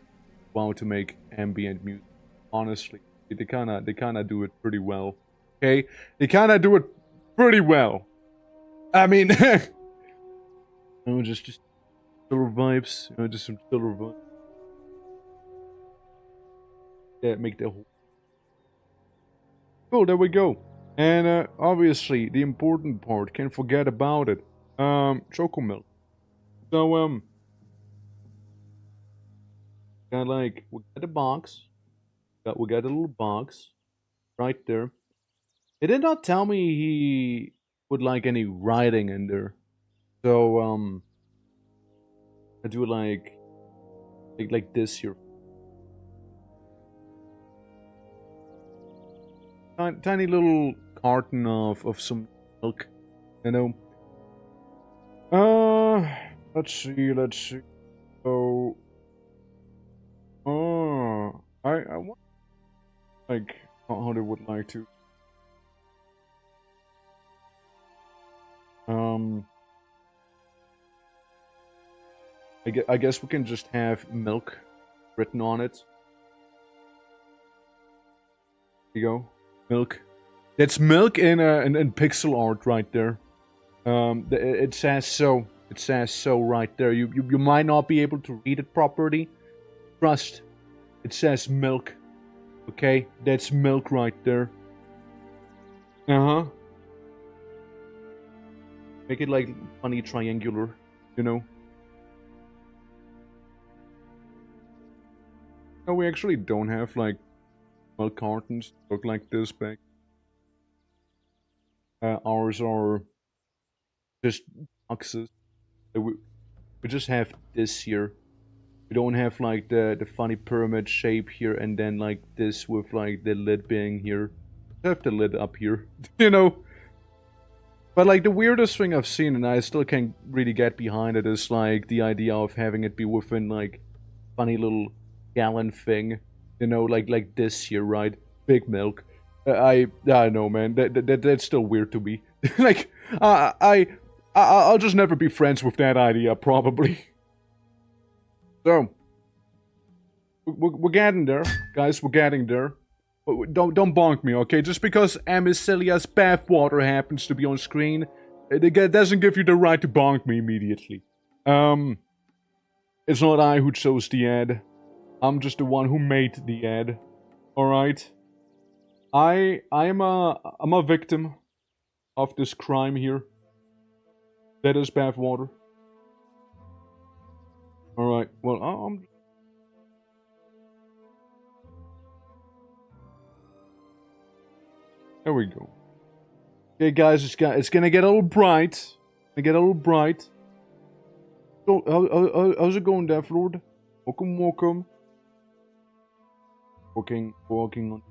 WoW to make ambient music. Honestly. They kinda do it pretty well. Okay? They kinda do it pretty well. I mean just chiller vibes, you know, just some chiller vibes. Yeah, make the whole. Cool, there we go. And obviously the important part, can't forget about it. Choco milk. So got like we got a box. We got a little box right there. It did not tell me he put like any writing in there. So I do like this here. Tiny little carton of some milk, you know. Let's see. So, I want like how they would like to. I guess we can just have milk written on it. There you go, milk. That's milk in pixel art right there. It says so. It says so right there. You might not be able to read it properly. Trust. It says milk. Okay, that's milk right there. Make it like funny triangular, you know. No, we actually don't have like milk cartons look like this back. Ours are just boxes. We just have this here. We don't have like the funny pyramid shape here and then like this with like the lid being here. We have the lid up here, you know. But like the weirdest thing I've seen, and I still can't really get behind it, is like the idea of having it be within like funny little gallon thing, you know, like this here, right? Big milk. I don't know, man. That's still weird to me. Like I'll just never be friends with that idea, probably. So we're getting there, guys. We're getting there. But don't bonk me, okay? Just because Amicilia's bathwater happens to be on screen, it doesn't give you the right to bonk me immediately. It's not I who chose the ad. I'm just the one who made the ad. All right. I'm a victim of this crime here. That is bathwater. All right. Well, I'm. There we go. Okay, guys, it's gonna get a little bright. So, how's it going, Death Lord? Welcome. Walking on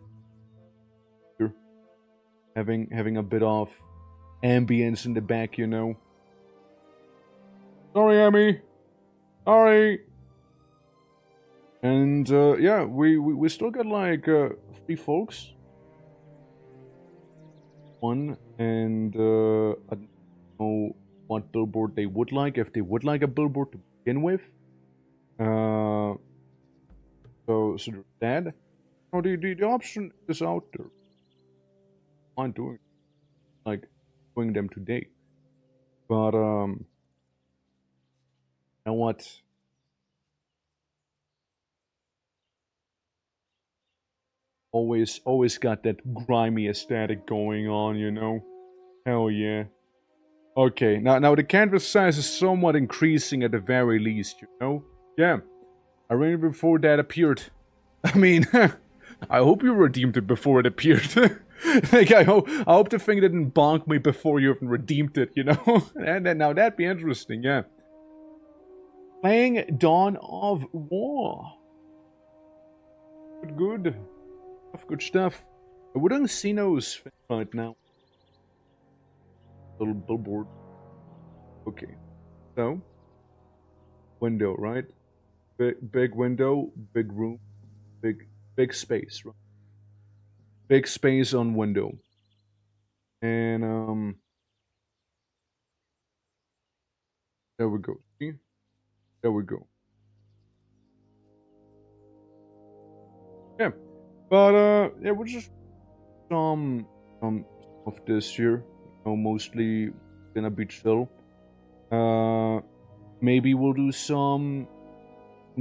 here. Having a bit of ambience in the back, you know. Sorry, Emmy. Sorry. And yeah, we still got like 3 folks. One, and I don't know what billboard they would like, if they would like a billboard to begin with. So there's that. Oh, the option is out there. mind doing, like, doing them today. But, you know what? Always got that grimy aesthetic going on, you know? Hell yeah. Okay, now the canvas size is somewhat increasing at the very least, you know? Yeah, I remember before that appeared. I mean, I hope you redeemed it before it appeared. Like, I hope the thing didn't bonk me before you even redeemed it, you know? And then, now that'd be interesting, yeah. Playing Dawn of War. Good. Good stuff. I wouldn't see those right now. Little billboard. Okay. So, window, right? Big window, big room, big space, right? Big space on window. And there we go. See? There we go. Yeah. But yeah, we're just some of this here. You know, mostly gonna be chill. Maybe we'll do some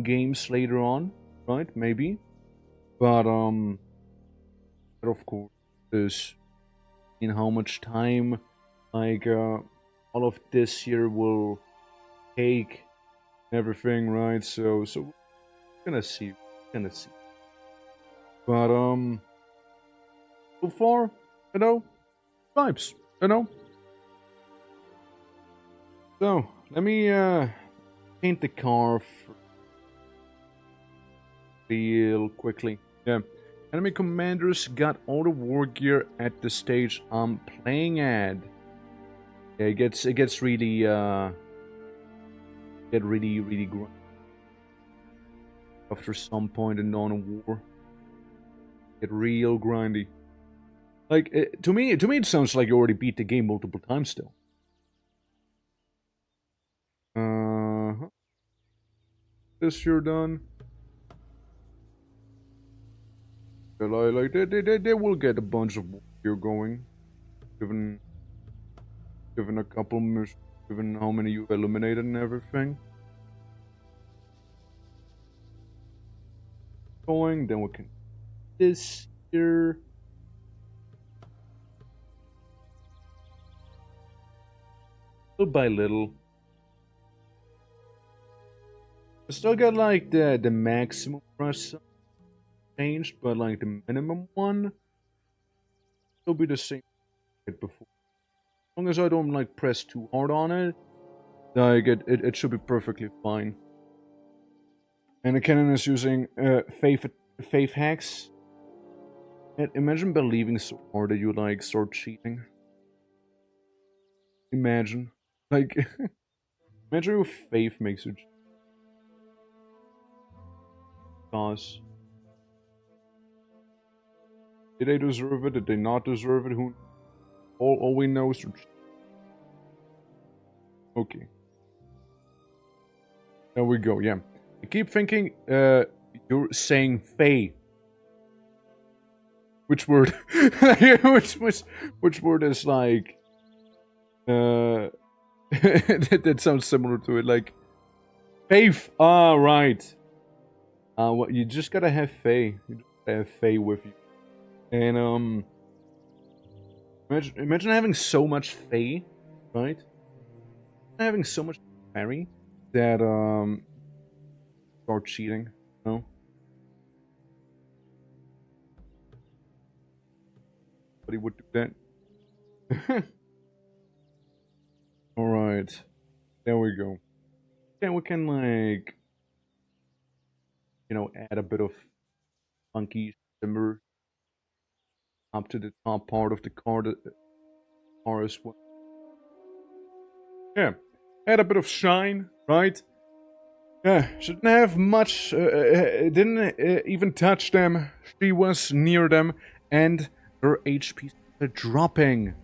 games later on, right? Maybe. But of course is in how much time like all of this here will take everything, right? So we're gonna see. Gonna see. But so far, you know, vibes, you know. So let me paint the car real quickly. Yeah. Enemy commanders got all the war gear at the stage I'm playing at. Yeah, it gets really really grumpy after some point in Dawn of War. Get real grindy. Like to me it sounds like you already beat the game multiple times still. This you're done. Like they will get a bunch of gear going, given a couple missions, given how many you've eliminated and everything. Going, then we can this here. Little by little. I still got like the maximum rush changed, but like the minimum one still be the same as before. As long as I don't like press too hard on it, like it should be perfectly fine. And the cannon is using faith hacks. Imagine believing so hard that you like start cheating. Imagine, like, imagine if faith makes you. Cause did they deserve it? Did they not deserve it? Who? All we know is. Okay. There we go. Yeah. I keep thinking. You're saying Faye. Which word? which word is like? That sounds similar to it. Like faith. Ah, right. What you just gotta have Faye. You just gotta have Faye with you. And imagine having so much Faye, right? Having so much Mary that start cheating, you know? But he would do that. Alright. There we go. Yeah, we can like add a bit of funky shimmer up to the top part of the car as well. Yeah, add a bit of shine, right? Yeah, shouldn't have much, didn't even touch them. She was near them, and her HP started dropping.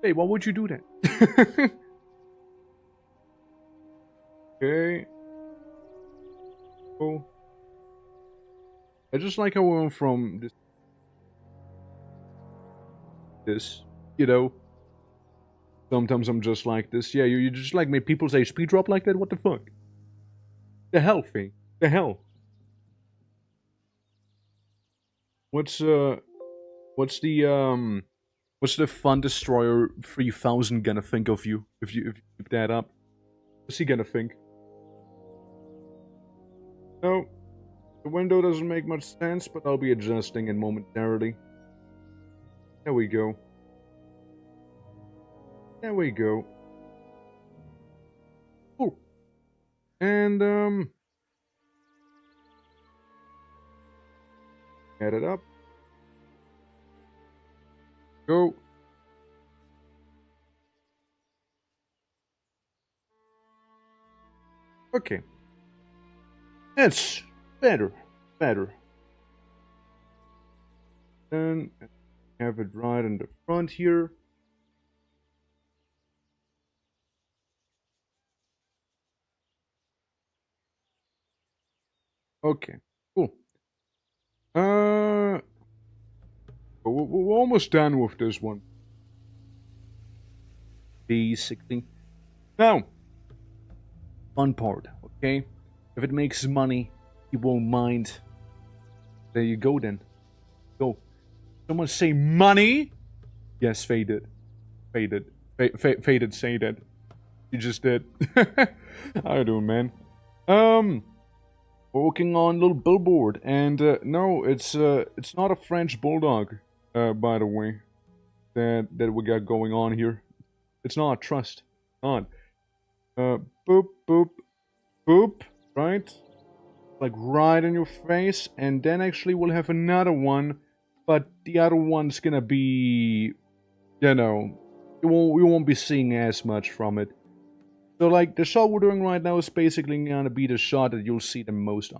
Hey, why would you do that? Okay. Oh. I just like how we went from this, you know. Sometimes I'm just like this. Yeah, you just like made people's HP drop like that? What the fuck? The hell, thing. The hell. What's what's the Fun Destroyer 3000 gonna think of you if you keep that up? What's he gonna think? No, the window doesn't make much sense, but I'll be adjusting it momentarily. There we go. There we go. Oh, and add it up. Go. Okay. That's better. Better. Then have it right in the front here. Okay. Cool. We're almost done with this one. Basically. Now, fun part, okay? If it makes money, you won't mind. There you go then. Go. Someone say money? Yes, faded. Faded. Faded say that. You just did. How you doing, man? Working on a little billboard, and no, it's not a French bulldog, by the way, that we got going on here. It's not. Trust. Not. Boop boop boop. Right, like right in your face, and then actually we'll have another one, but the other one's gonna be, you know, we won't be seeing as much from it. So, like, the shot we're doing right now is basically gonna be the shot that you'll see the most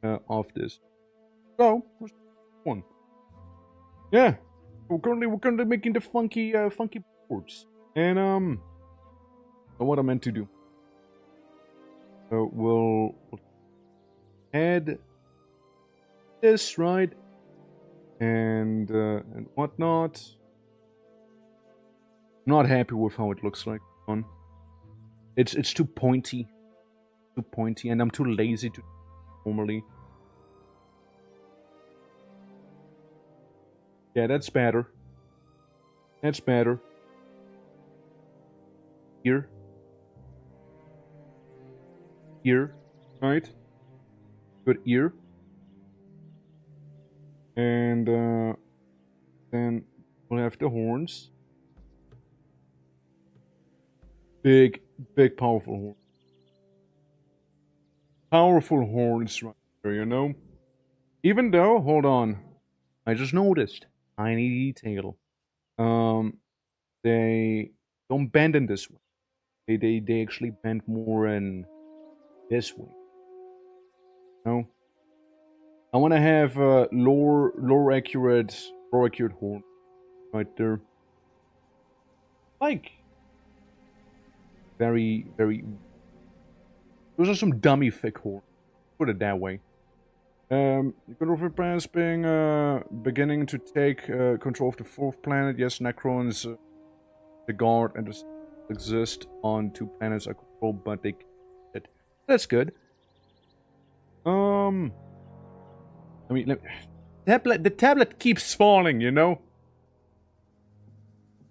of this. So, one. Yeah, we're currently making the funky boards, and what I meant to do. So we'll add this right, and whatnot. I'm not happy with how it looks like on. It's too pointy, and I'm too lazy to normally. Yeah, that's better. That's better. Here. Here, right? Good ear. And then we'll have the horns. Big, powerful horns. Powerful horns right there, you know? Even though, hold on, I just noticed, tiny detail. They don't bend in this way. They actually bend more in this way. No? I want to have lower accurate horn right there. Like, very. Those are some dummy thick horns. Put it that way. Control of the planets being beginning to take control of the fourth planet. Yes, Necrons, the guard, and the exist on 2 planets I control, but they can't. That's good. I mean, the tablet keeps falling, you know?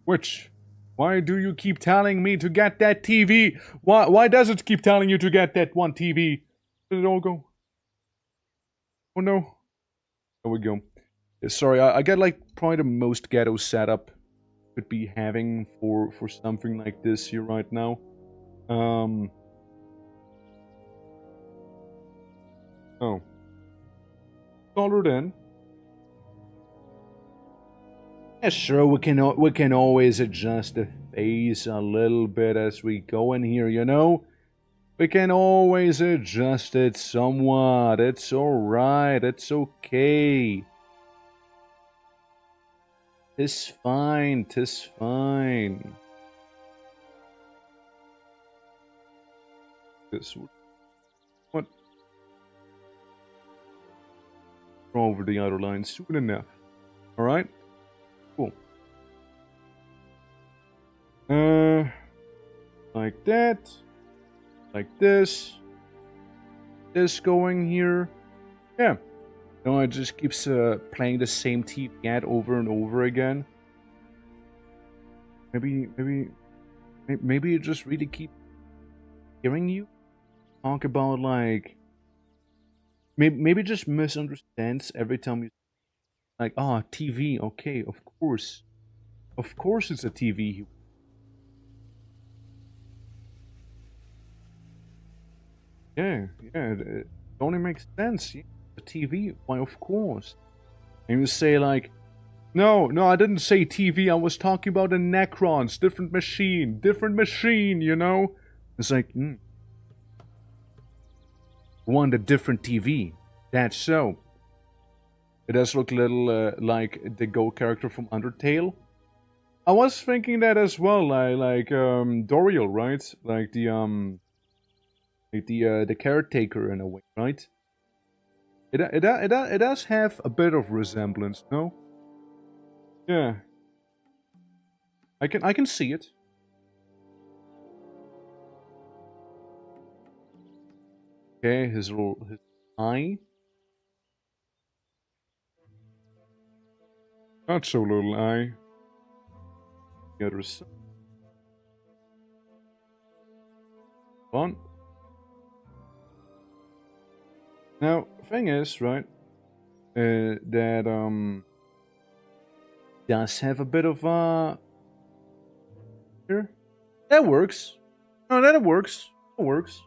Which? Why do you keep telling me to get that TV? Why does it keep telling you to get that one TV? Did it all go? Oh no. There we go. Yeah, sorry, I get like probably the most ghetto setup could be having for something like this here right now. Oh. Colored in. Yeah, sure, we can always adjust the face a little bit as we go in here, you know? We can always adjust it somewhat. It's alright, it's okay. Tis fine, tis fine. This what? over the other line soon enough. Alright? Cool. Like that. Like this. This going here. Yeah. No, it just keeps playing the same TV ad over and over again. Maybe it just really keep hearing you talk about, like, maybe just misunderstands every time you, like, ah, TV, okay, of course it's a TV. Yeah, it only makes sense. Yeah, the TV, why, of course. And you say, like, no, I didn't say TV, I was talking about the Necrons, different machine, you know? It's like, want a different TV. That's so. It does look a little like the Go character from Undertale. I was thinking that as well, like Doriel, right? Like the caretaker in a way, right? It does have a bit of resemblance, no? Yeah. I can see it. Okay, his eye. Not so little eye. The other side. On. Now, thing is, right, that does have a bit of here. That works. No, that works. That works.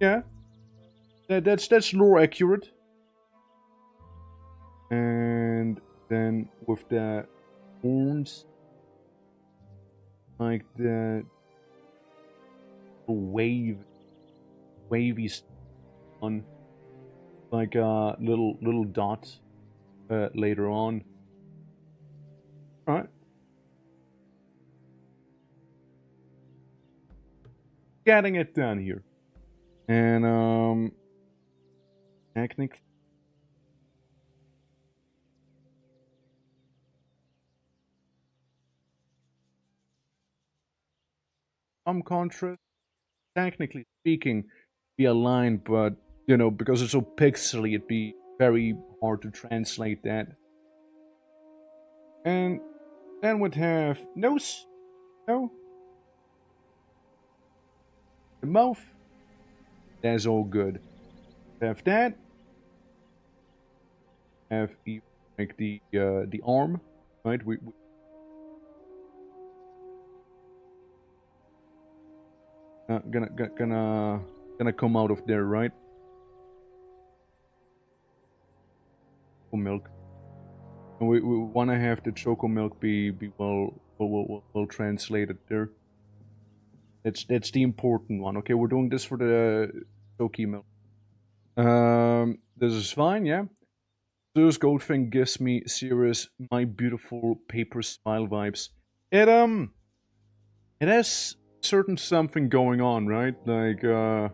Yeah. That's lore accurate. And then with the horns, like the wavy on, like a little dot later on. All right. Getting it done here. And technically some contrast, technically speaking, be aligned, but you know, because it's so pixely, it'd be very hard to translate that. And then we'd have nose, no, the mouth. That's all good. Have that. Have like the arm, right? We gonna come out of there, right? Milk. And we want to have the choco milk be well translated there. That's the important one. Okay, we're doing this for the choky milk. This is fine, yeah. This gold thing gives me serious My Beautiful Paper Smile vibes. It has certain something going on, right? Like yeah,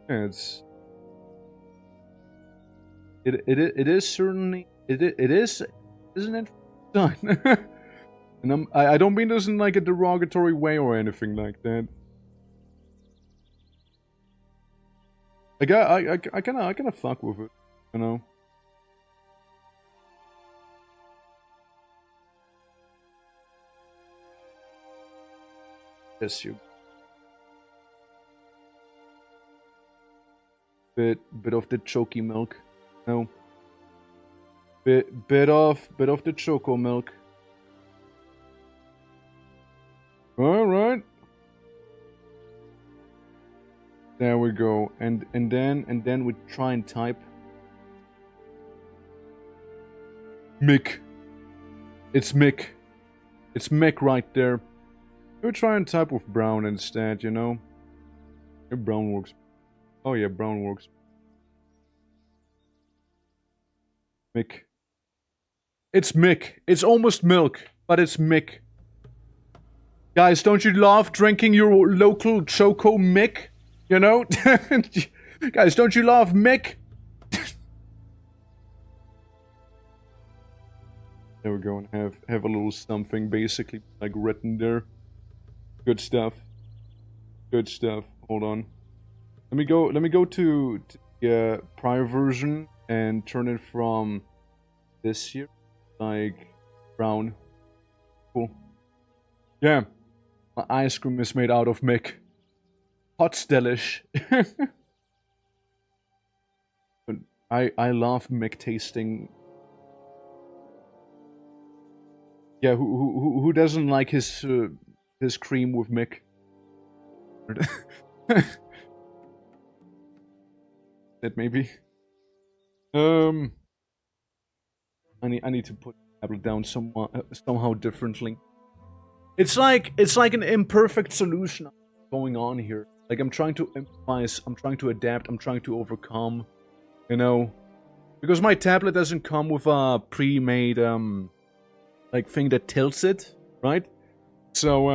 it is certainly it is, isn't it? Done. And I don't mean this in like a derogatory way or anything like that. Like I kinda fuck with it, you know. Yes, you. Bit of the choky milk, no. Bit of the choco milk. All right. There we go, and then we try and type Mick. It's Mick. It's Mick right there. We try and type with brown instead, you know. If brown works. Oh yeah, brown works. Mick. It's Mick. It's almost milk, but it's Mick. Guys, don't you love drinking your local choco Mick? You know? Guys, don't you love Mick? There we go, and have a little something basically like written there. Good stuff. Good stuff. Hold on. Let me go to the prior version and turn it from this here, like brown. Cool. Yeah. My ice cream is made out of Mick. Hot's delish. I love Mick tasting. Yeah, who doesn't like his cream with Mick? That maybe. I need to put the tablet down somehow differently. It's like an imperfect solution going on here. Like I'm trying to improvise, I'm trying to adapt, I'm trying to overcome, you know, because my tablet doesn't come with a pre-made like thing that tilts it, right? So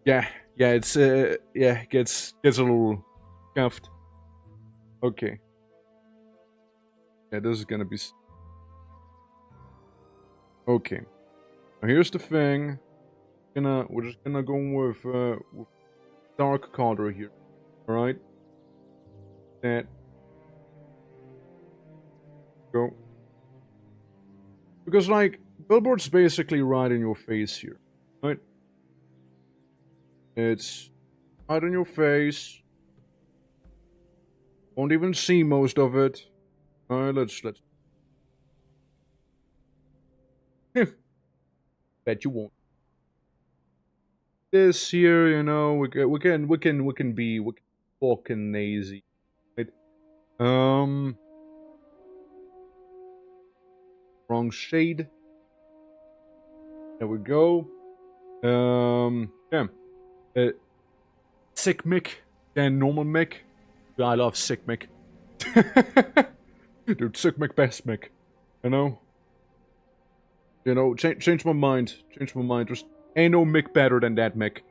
yeah, it's yeah, gets a little scuffed. Okay. Yeah, this is gonna be okay. Now here's the thing. We're just gonna go with dark color here. Alright? That. Go. Because like billboard's basically right in your face here. Right? It's right in your face. Won't even see most of it. Alright, let's bet you won't. This here, you know, we can be fucking lazy, right? Wrong shade. There we go. Yeah. Sick Mick, then normal Mick. I love sick Mick. Dude, sick Mick, best Mick. You know. Change my mind. Change my mind. Just ain't no Mick better than that Mick.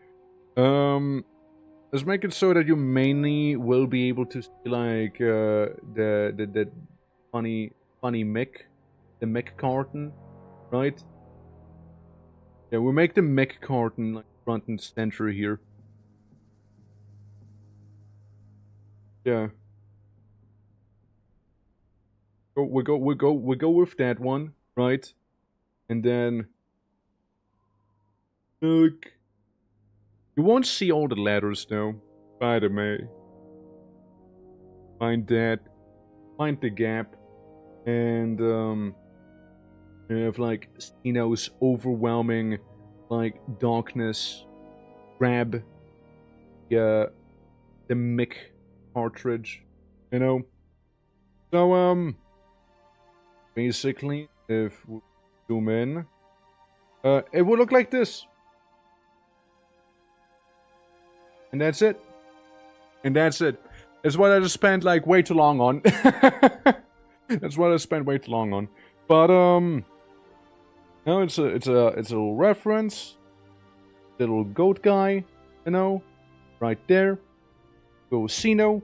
Let's make it so that you mainly will be able to see like the funny Mick, the Mick carton, right? Yeah, we'll make the Mick carton like front and center here. Yeah. We go with that one, right? And then look. You won't see all the letters though. By the way. Find that. Find the gap. And you have like Sino's overwhelming like darkness. Grab the Mick cartridge. You know? So basically if we zoom in, it will look like this. And that's it. And that's it. That's what I just spent like way too long on. That's what I spent way too long on. But no, it's a little reference. Little goat guy, you know, right there. Go Sino.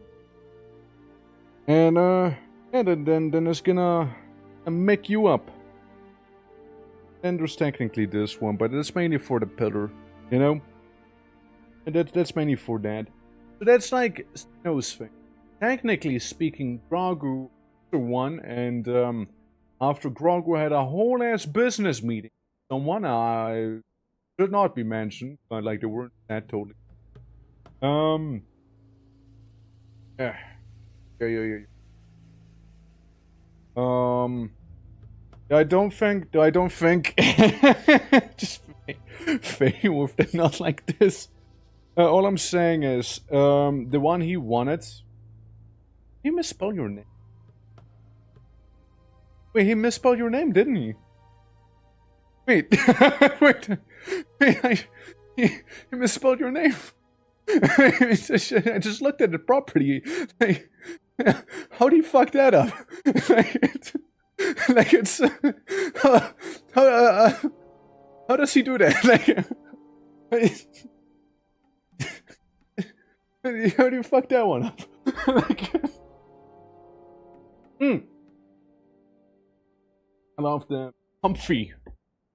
And yeah, then it's gonna make you up. And there's technically this one, but it's mainly for the pillar, you know? And that's mainly for that. So that's like Sino's thing. Technically speaking, Grogu won, and after Grogu had a whole ass business meeting, someone I should not be mentioned, but like they weren't that totally. Yeah. I don't think just fading with the not like this. All I'm saying is, the one he wanted. He misspelled your name. Wait, he misspelled your name, didn't he? Wait, wait, he misspelled your name. I just looked at the property. Like, how do you fuck that up? Like it's how does he do that? Like, how do you fuck that one up? Like, I love the comfy.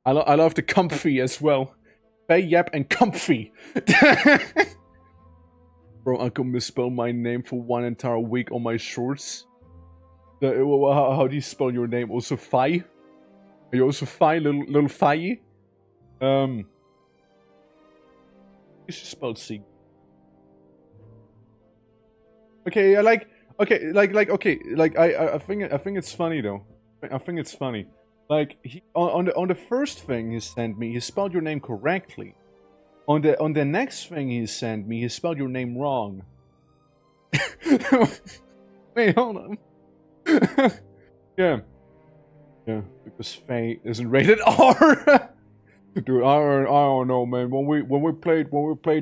I love the comfy as well. Fey, yep, and comfy. Bro, I could misspell my name for 1 entire week on my shorts. How do you spell your name? Also, Fai? Are you also Fai, little Fai? You should spell C. Okay, I think it's funny though. I think it's funny. Like on the first thing he sent me, he spelled your name correctly. On the next thing he sent me, he spelled your name wrong. Wait, hold on. Yeah, because Faye isn't rated R. Dude, I don't know, man. When we played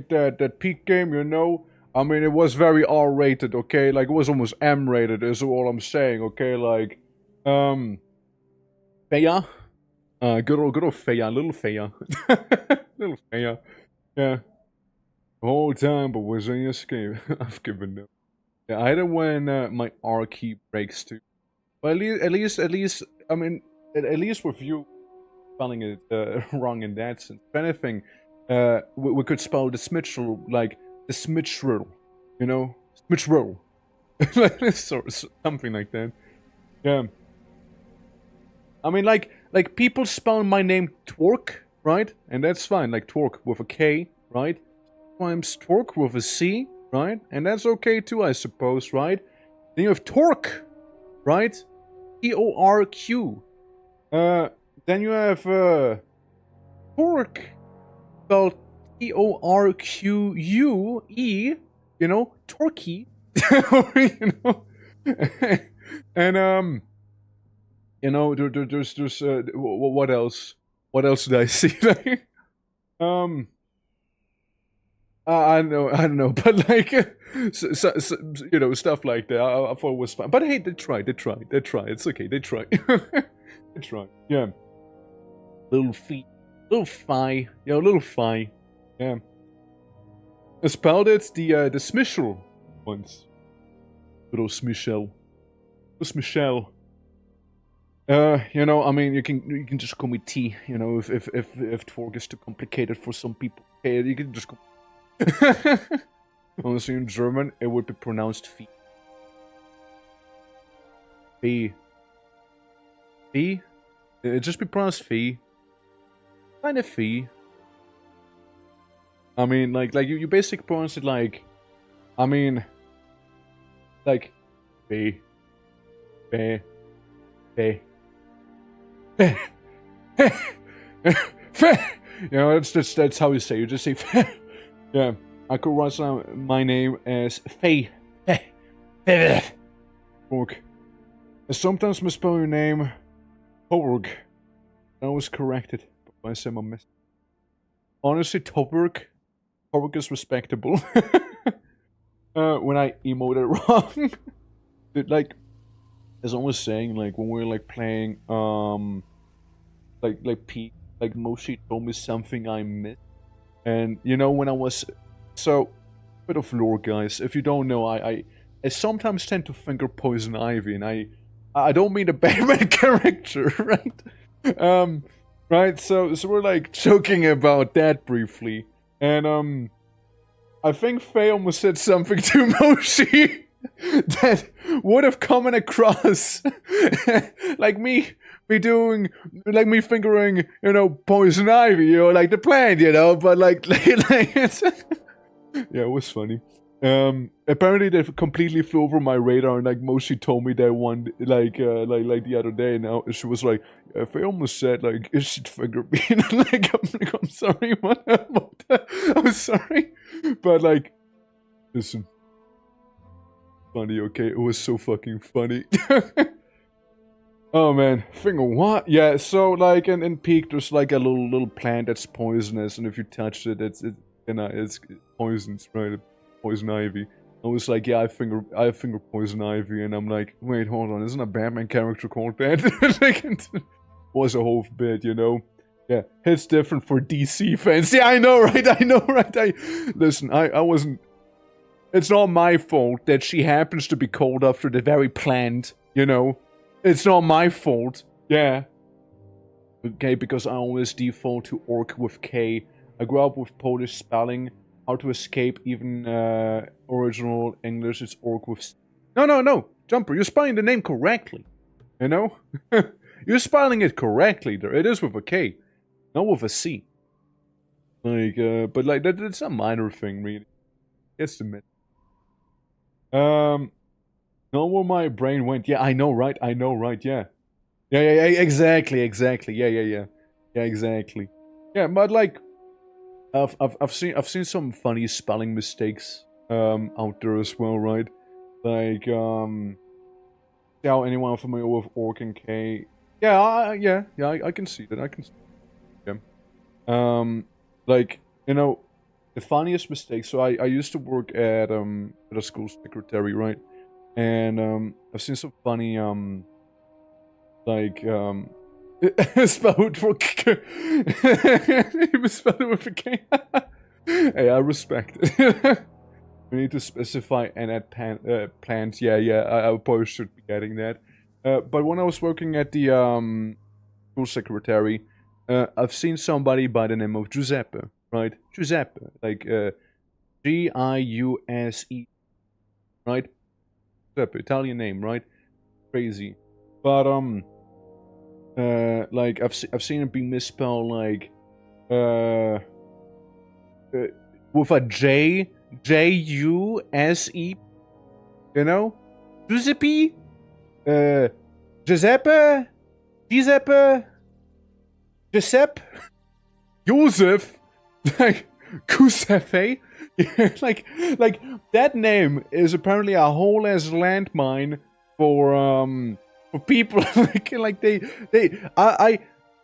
that peak game, you know, I mean, it was very R-rated, okay? Like, it was almost M-rated, is all I'm saying, okay? Like, Feya? Good old Feya, little Feya. Little Feya. Yeah. The whole time, but was in escape. I've given up. Yeah, either when my R key breaks too. But at least, I mean, at least with you spelling it wrong in that sense. If anything, we could spell the Smitchell like the Smitchell, you know, Smitchell, like this or something like that. Yeah. I mean, like people spell my name Twerk, right? And that's fine, like Twerk with a K, right? Sometimes Twerk with a C, right? And that's okay too, I suppose, right? Then you have Torque, right? T-O-R-Q. Then you have Torque, spelled T-O-R-Q-U-E, you know, Torquey, you know, and you know, there's what else? What else did I see? Like, I don't know, but like, so, you know, stuff like that. I thought it was fun. But hey, they tried. It's okay, they tried. They tried. Yeah. Little Fi, little Fi. Yeah. I spelled it the Smichel once. Little Smichel. Smichel. You know, I mean, you can just call me T. You know, if Twerk is too complicated for some people, okay, you can just call. Honestly, in German, it would be pronounced Fi. Fi. Fi? It'd just be pronounced Fi. Kind of Fi. I mean, like you basically pronounce it like, I mean, like, Fi. Fi. Fi. You know, that's how you say. You just say. Yeah, I could write my name as Faye. Torg. I sometimes misspell your name, Torg. I was corrected by some mess. Honestly, Torg is respectable. When I emoted wrong, dude, like, as I was saying, like when we were like playing, like Pete, like Moshi told me something I missed. And you know, when I was so bit of lore, guys. If you don't know, I sometimes tend to finger Poison Ivy, and I don't mean a Batman character, right? Right. So we're like joking about that briefly, and I think Faye almost said something to Moshi that would have come across like me doing, like me fingering, you know, Poison Ivy, you know, like the plant, you know, but like it's yeah, it was funny. Apparently they completely flew over my radar, and like Moshi told me that one, like the other day. Now she was like, if I almost said like, it should finger me, like I'm sorry, what? I'm sorry, but like, listen, funny, okay? It was so fucking funny. Oh man, finger what? Yeah, so like in Peak, there's like a little plant that's poisonous, and if you touch it, it's poisons, right? Poison Ivy. I was like, yeah, I finger Poison Ivy, and I'm like, wait, hold on, isn't a Batman character called that? Like, it was a whole bit, you know? Yeah, it's different for DC fans. Yeah, I know, right? Listen, I wasn't. It's not my fault that she happens to be called after the very plant, you know? It's not my fault. Yeah. Okay, because I always default to orc with K. I grew up with Polish spelling. How to escape even original English is orc with C. No, no, no! Jumper, you're spelling the name correctly. You know? You're spelling it correctly there. It is with a K, not with a C. Like, but like, that's a minor thing, really. It's the mid. Not where my brain went. Yeah, I know, right? I know, right? Yeah. Yeah, exactly, exactly. Yeah, exactly. Yeah, but like, I've seen some funny spelling mistakes out there as well, right? Like, yeah, anyone familiar with Orc and K? Yeah, I can see that. I can see that. Yeah. Like, you know, the funniest mistake. So I used to work at a school secretary, right? And I've seen some funny like spelled for he was spelled with a K. Hey, I respect it. We need to specify and add plants. Yeah, I probably should be getting that. But when I was working at the school secretary, I've seen somebody by the name of Giuseppe, right? Giuseppe, like Giuse, right? Giuseppe, Italian name, right? Crazy, but like I've seen it be misspelled like with a Juse, you know, Giuseppe, Giuseppe, Giuseppe, Giuseppe, Joseph, like Giuseppe, like that name is apparently a whole ass landmine for people like I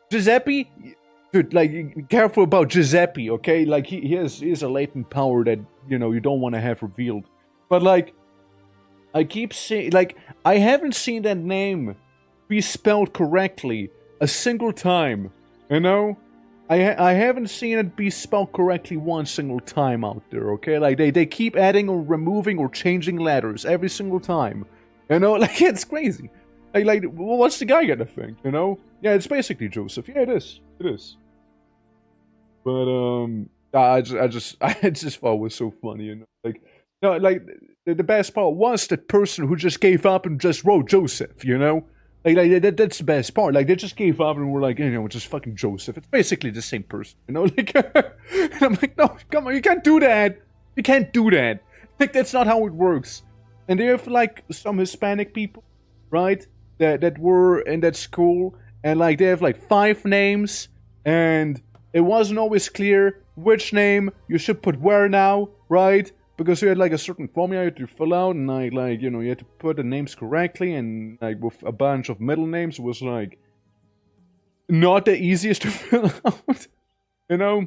Giuseppe, dude, like be careful about Giuseppe, okay? Like he has a latent power that you know you don't want to have revealed. But like I keep saying, like I haven't seen that name be spelled correctly a single time, you know. I haven't seen it be spelled correctly one single time out there, okay? Like they keep adding or removing or changing letters every single time, you know. Like it's crazy. Like what's the guy gonna think, you know? Yeah, it's basically Joseph. Yeah, it is. It is. But I just thought it was so funny, you know. Like, no, like the best part was that person who just gave up and just wrote Joseph, you know. That's the best part. Like they just gave up and were like, you know, just fucking Joseph. It's basically the same person, you know. Like, and I'm like, no, come on, you can't do that. You can't do that. Like that's not how it works. And they have like some Hispanic people, right? That were in that school, and like they have like 5 names, and it wasn't always clear which name you should put where now, right? Because you had like a certain formula you had to fill out, and like you know you had to put the names correctly, and like with a bunch of middle names it was like not the easiest to fill out, you know.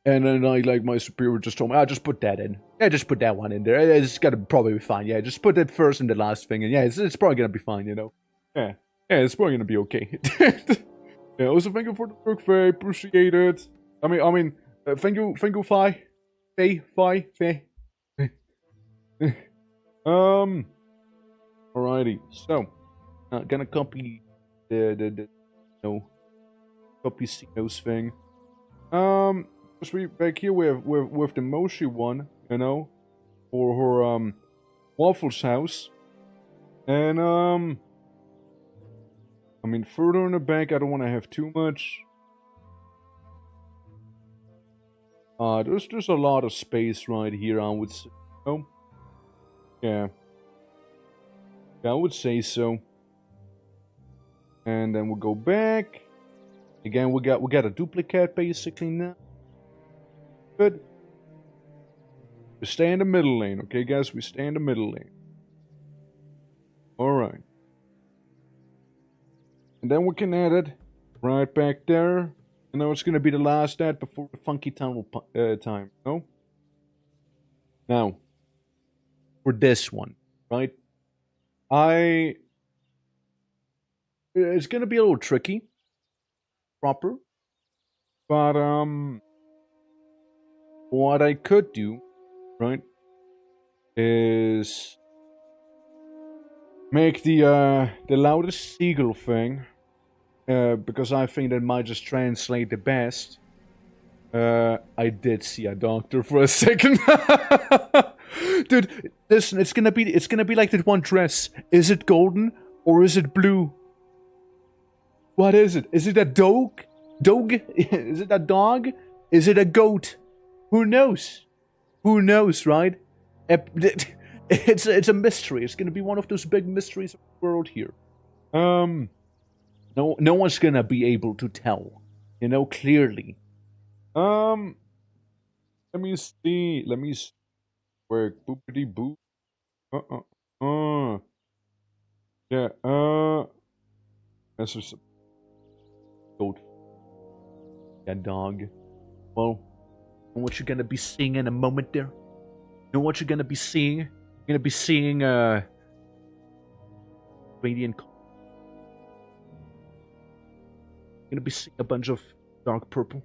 And then like my superior just told me, just put that in. Yeah, just put that one in there. It's gonna probably be fine. Yeah, just put it first and the last thing, and yeah, it's probably gonna be fine, you know. Yeah, it's probably gonna be okay. Yeah, also thank you for the work, Faye. Appreciate it. I mean, thank you, Faye, Faye. Alrighty. So, gonna copy the copy Cino's thing. Back here with the Moshi one, you know, for her Waffles house, and I mean further in the back I don't want to have too much. There's a lot of space right here, I would say. Oh, yeah, I would say so. And then we'll go back again. We got a duplicate basically now. Good. We stay in the middle lane, okay, guys? We stay in the middle lane. Alright. And then we can add it right back there. And now it's going to be the last ad before the funky tunnel time, no? Now, for this one, right? It's going to be a little tricky. Proper. But, what I could do, right, is make the loudest seagull thing because I think that might just translate the best. I did see a doctor for a second. Dude, listen, it's gonna be like that one dress. Is it golden or is it blue? What is it? Is it a dog? Dog? Is it a dog? Is it a goat? Who knows? Who knows, right? It's a mystery. It's gonna be one of those big mysteries of the world here. No one's gonna be able to tell, you know, clearly. Let me see. Let me see. Where boopity boop. Yeah. That's just a goat. Yeah, dog. Well, know what you're gonna be seeing in a moment there? Know what you're gonna be seeing? You're gonna be seeing radiant. You're gonna be seeing a bunch of dark purple.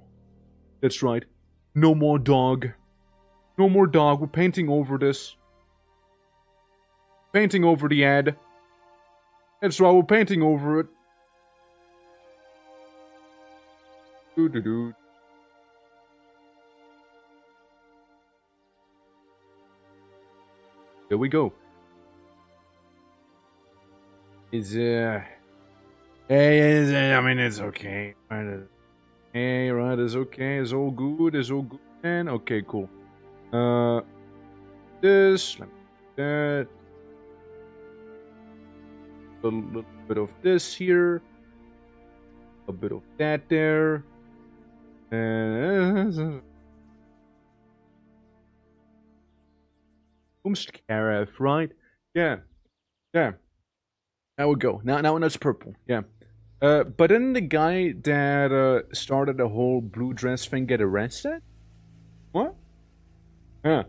That's right. No more dog. No more dog. We're painting over this. Painting over the ad. That's right, we're painting over it. Doo-doo-doo. There we go. I mean, it's okay. Hey, right, it's okay. It's all good. It's all good, man. Okay, cool. This, that. A little bit of this here. A bit of that there. And Kareth, right? Yeah. Yeah. There we go. Now it's purple. Yeah. But didn't the guy that started the whole blue dress thing get arrested? What? Yeah.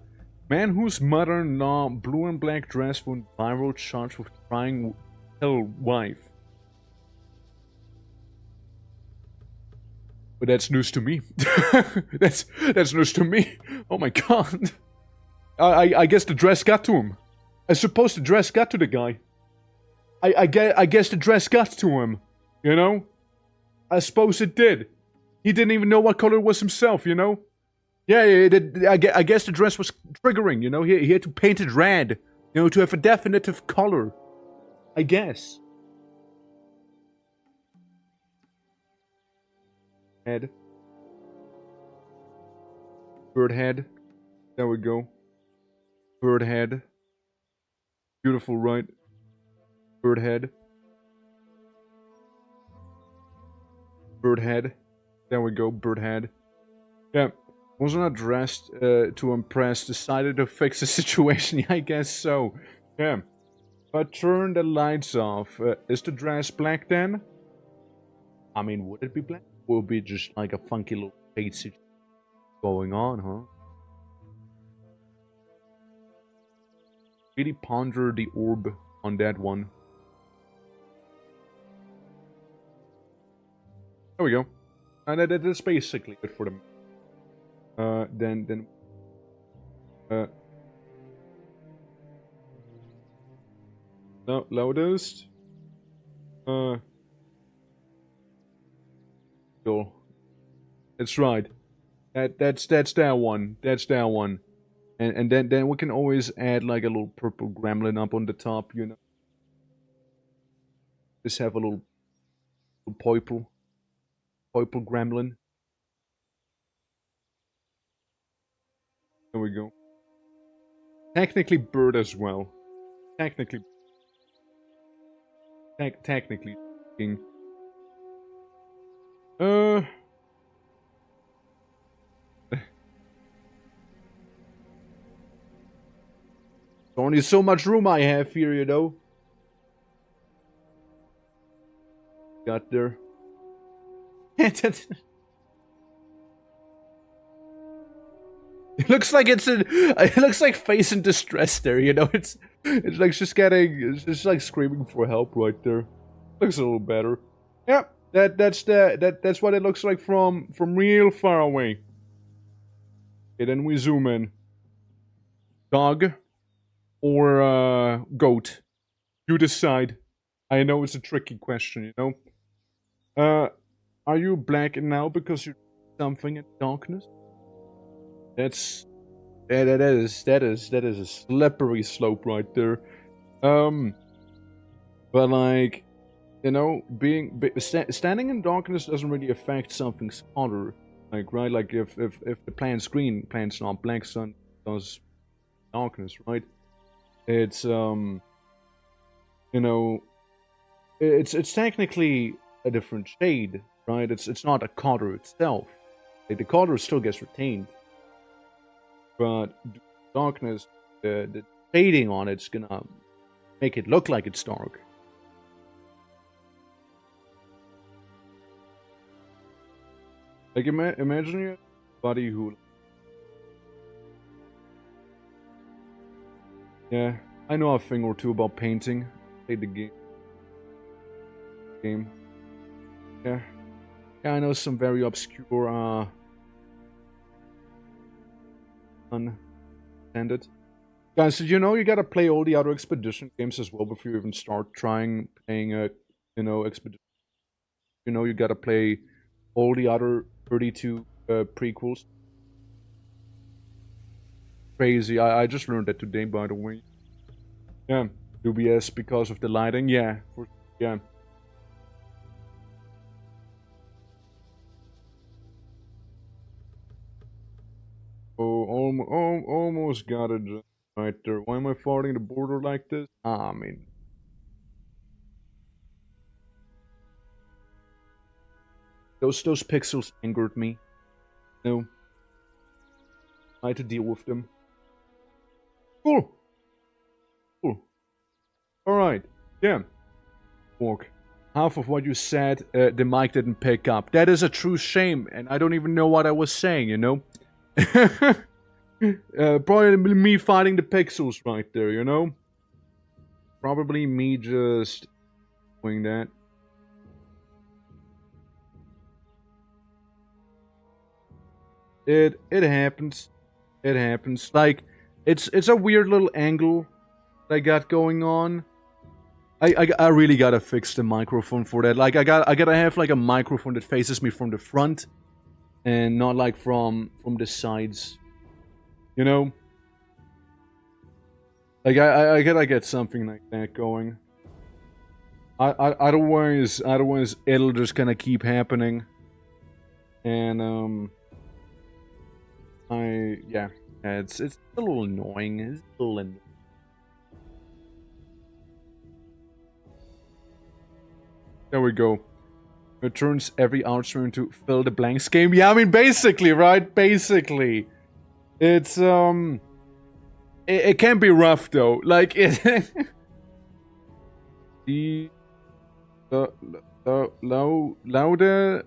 Man whose mother-in-law blue and black dress went viral, charged with trying kill wife. But that's news to me. that's news to me. Oh my god. I guess the dress got to him. I suppose the dress got to the guy. I guess the dress got to him. You know? I suppose it did. He didn't even know what color it was himself, you know? Yeah, I guess the dress was triggering, you know? He had to paint it red, you know, to have a definitive color. I guess. Head. Bird head. There we go. Bird head. Beautiful, right? Bird head. Bird head. There we go, bird head. Yeah. Was not dressed to impress. Decided to fix the situation. Yeah, I guess so. Yeah. But turn the lights off. Is the dress black then? I mean, would it be black? Or would it be just like a funky little shade situation going on, huh? Really ponder the orb on that one. There we go. And that's basically it for them. Then no, loudest. Cool. That's right. That's that one. That's that one. And then we can always add like a little purple gremlin up on the top, you know. Just have a little purple gremlin. There we go. Technically bird as well. Technically speaking. There's only so much room I have here, you know. Got there. It looks like it looks like face in distress there, you know. It's like it's just like screaming for help right there. Looks a little better. Yeah, that's what it looks like from real far away. Okay, then we zoom in. Dog or goat? You decide. I know it's a tricky question, you know. Uh, are you black now because you're something in darkness? That's that is a slippery slope right there. Um, but like, you know, standing in darkness doesn't really affect something's color. Like, right? Like, if the plant's green, plant's not black, sun does darkness, right? It's you know, it's technically a different shade, right? It's not a color itself. Like, the color still gets retained, but darkness, the shading on it's gonna make it look like it's dark. Like, imagine you have somebody who, yeah, I know a thing or two about painting. Played the game. Yeah, yeah, I know some very obscure, unintended. Guys, did you know you gotta play all the other expedition games as well before you even start playing a, expedition? You know you gotta play all the other 32 prequels. Crazy. I just learned that today, by the way. Yeah, UBS because of the lighting. Yeah, yeah. Oh, almost got it just right there. Why am I farting the border like this? I mean, those pixels angered me. No, I had to deal with them. Cool. Cool. All right. Yeah. Walk. Half of what you said, the mic didn't pick up. That is a true shame, and I don't even know what I was saying, you know? Probably me fighting the pixels right there, you know? Probably me just doing that. It happens. It happens. Like, it's a weird little angle I got going on. I really gotta fix the microphone for that. Like, I gotta have like a microphone that faces me from the front and not like from the sides. You know? Like, I gotta get something like that going. Otherwise it'll just kind of keep happening. And yeah, it's a little annoying. It's a little annoying. There we go. It turns every outstream into fill the blanks game. Yeah, I mean, basically, right? Basically, it's it can be rough though. Like it, the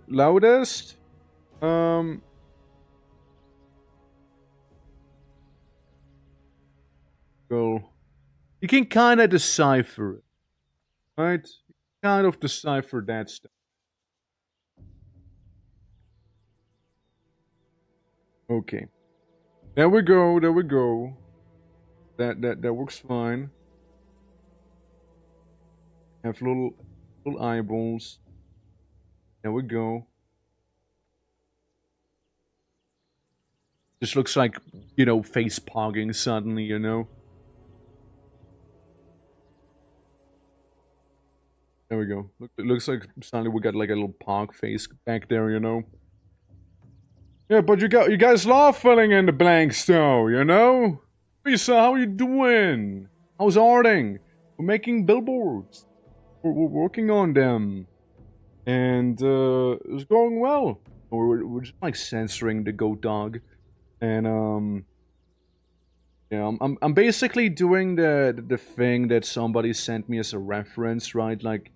loudest go. You can kind of decipher it, right? Kind of decipher that stuff. Okay. There we go, there we go. That works fine. Have little eyeballs. There we go. Just looks like, face pogging suddenly, you know? There we go. It looks like suddenly we got like a little pog face back there, you know? Yeah, but you guys love filling in the blanks though, you know? Lisa, how you doing? How's arting? We're making billboards. We're working on them. And it's going well. We're just like censoring the goat dog. And yeah, I'm basically doing the thing that somebody sent me as a reference, right? Like,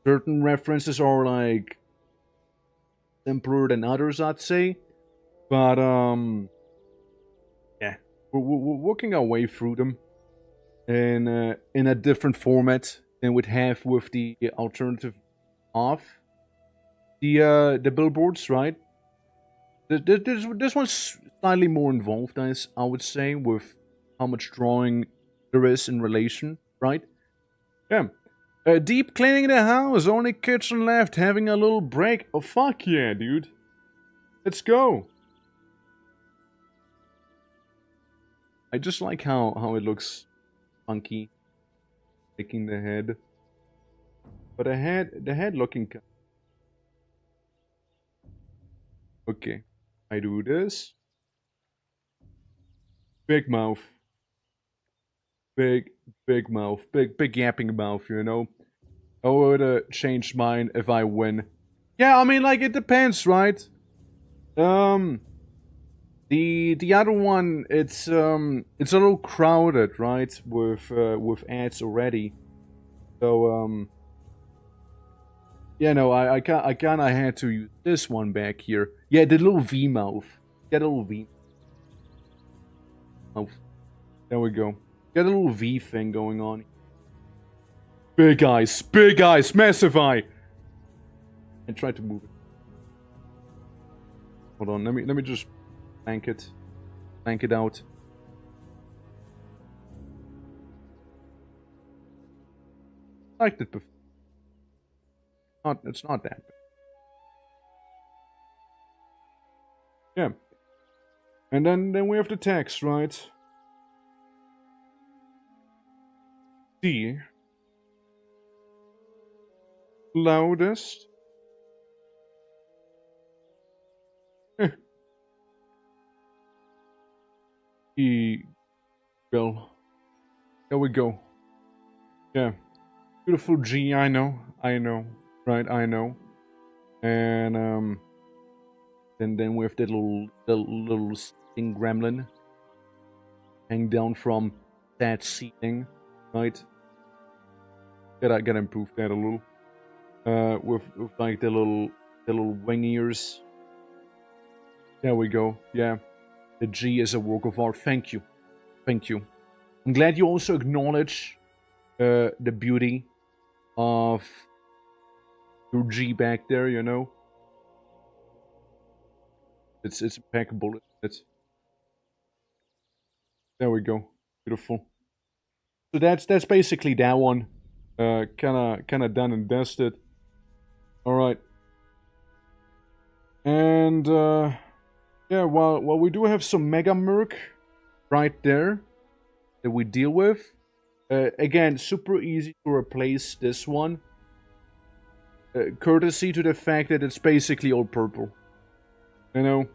certain references are like simpler than others, I'd say. But yeah, we're working our way through them in a different format than we'd have with the alternative of the billboards, right? This one's slightly more involved, I would say, with how much drawing there is in relation, right? Yeah. Deep cleaning the house, only kitchen left, having a little break. Oh, fuck yeah, dude. Let's go. I just like how it looks funky. Taking the head. But the head looking... Okay. I do this. Big mouth. Big mouth. Big yapping mouth, you know? I would change mine if I win. Yeah, I mean, like, it depends, right? The other one, it's a little crowded, right? With ads already. So, yeah, no, I kinda had to use this one back here. Yeah, the little V mouth. Get a little V mouth. There we go. Get a little V thing going on. Big eyes, massive eye. And try to move it. Hold on, let me just blank it out. I liked it before. It's not that bad. Yeah. And then we have the text, right? D. Loudest. E. Well. There we go. Yeah. Beautiful G, I know. Right, I know. And then we have that little sting gremlin hang down from that ceiling, right? Gotta improve that a little. With like the little wing ears. There we go. Yeah, the G is a work of art. Thank you. I'm glad you also acknowledge the beauty of your G back there. You know, it's impeccable. There we go. Beautiful. So that's basically that one. Kinda done and dusted. All right. And yeah, well, we do have some Mega Merc right there that we deal with. Again, super easy to replace this one. Courtesy to the fact that it's basically all purple. You know?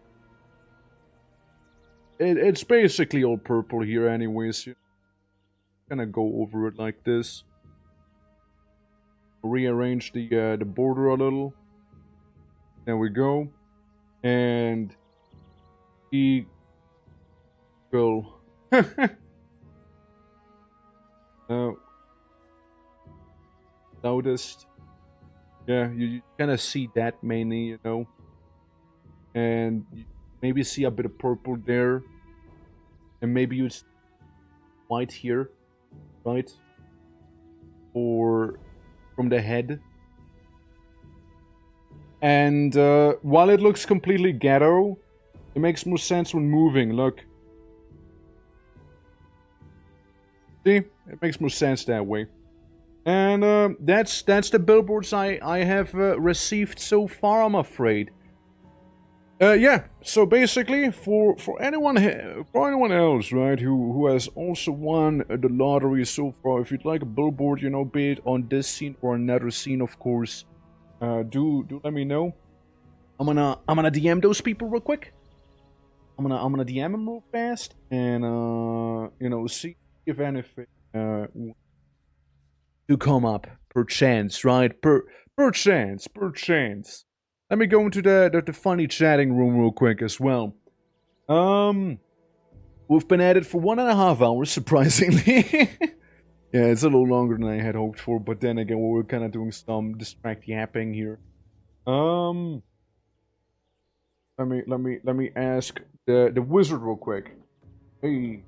It's basically all purple here anyways. Gonna go over it like this. Rearrange the border a little. There we go. And eagle. Loudest. Yeah, you kind of see that mainly, you know. And you maybe see a bit of purple there. And maybe you see white here, right? Or from the head. And while it looks completely ghetto, it makes more sense when moving. Look. See? It makes more sense that way. And that's the billboards I have received so far, I'm afraid. Yeah, so basically, for anyone else, right, who has also won the lottery so far, if you'd like a billboard, you know, be it on this scene or another scene, of course, do let me know. I'm gonna DM those people real quick. I'm gonna DM them real fast and you know, see if anything to come up per chance, right? Per chance. Let me go into the funny chatting room real quick as well. We've been at it for 1.5 hours, surprisingly. Yeah, it's a little longer than I had hoped for, but then again, we were kind of doing some distract yapping here. Let me ask the wizard real quick. Hey.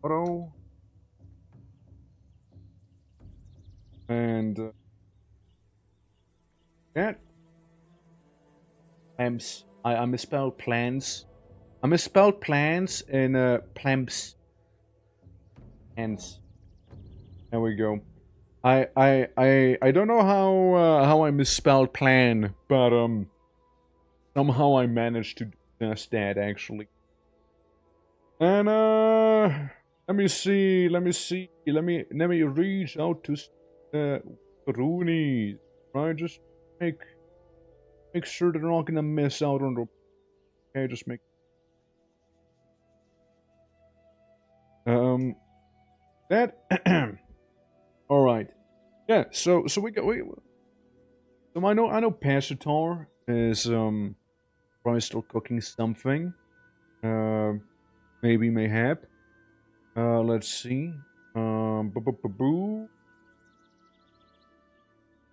Auto. And that. Amps. I misspelled plans. I misspelled plans in plamps. Ants. There we go. I don't know how I misspelled plan, but somehow I managed to do just that actually. And let me see, let me reach out to Rooney, right? Just make sure they're not gonna miss out on the. Okay, just make. That. All right. Yeah. So we got we. So I know Pastor is probably still cooking something. Maybe mayhap. Let's see. Boo.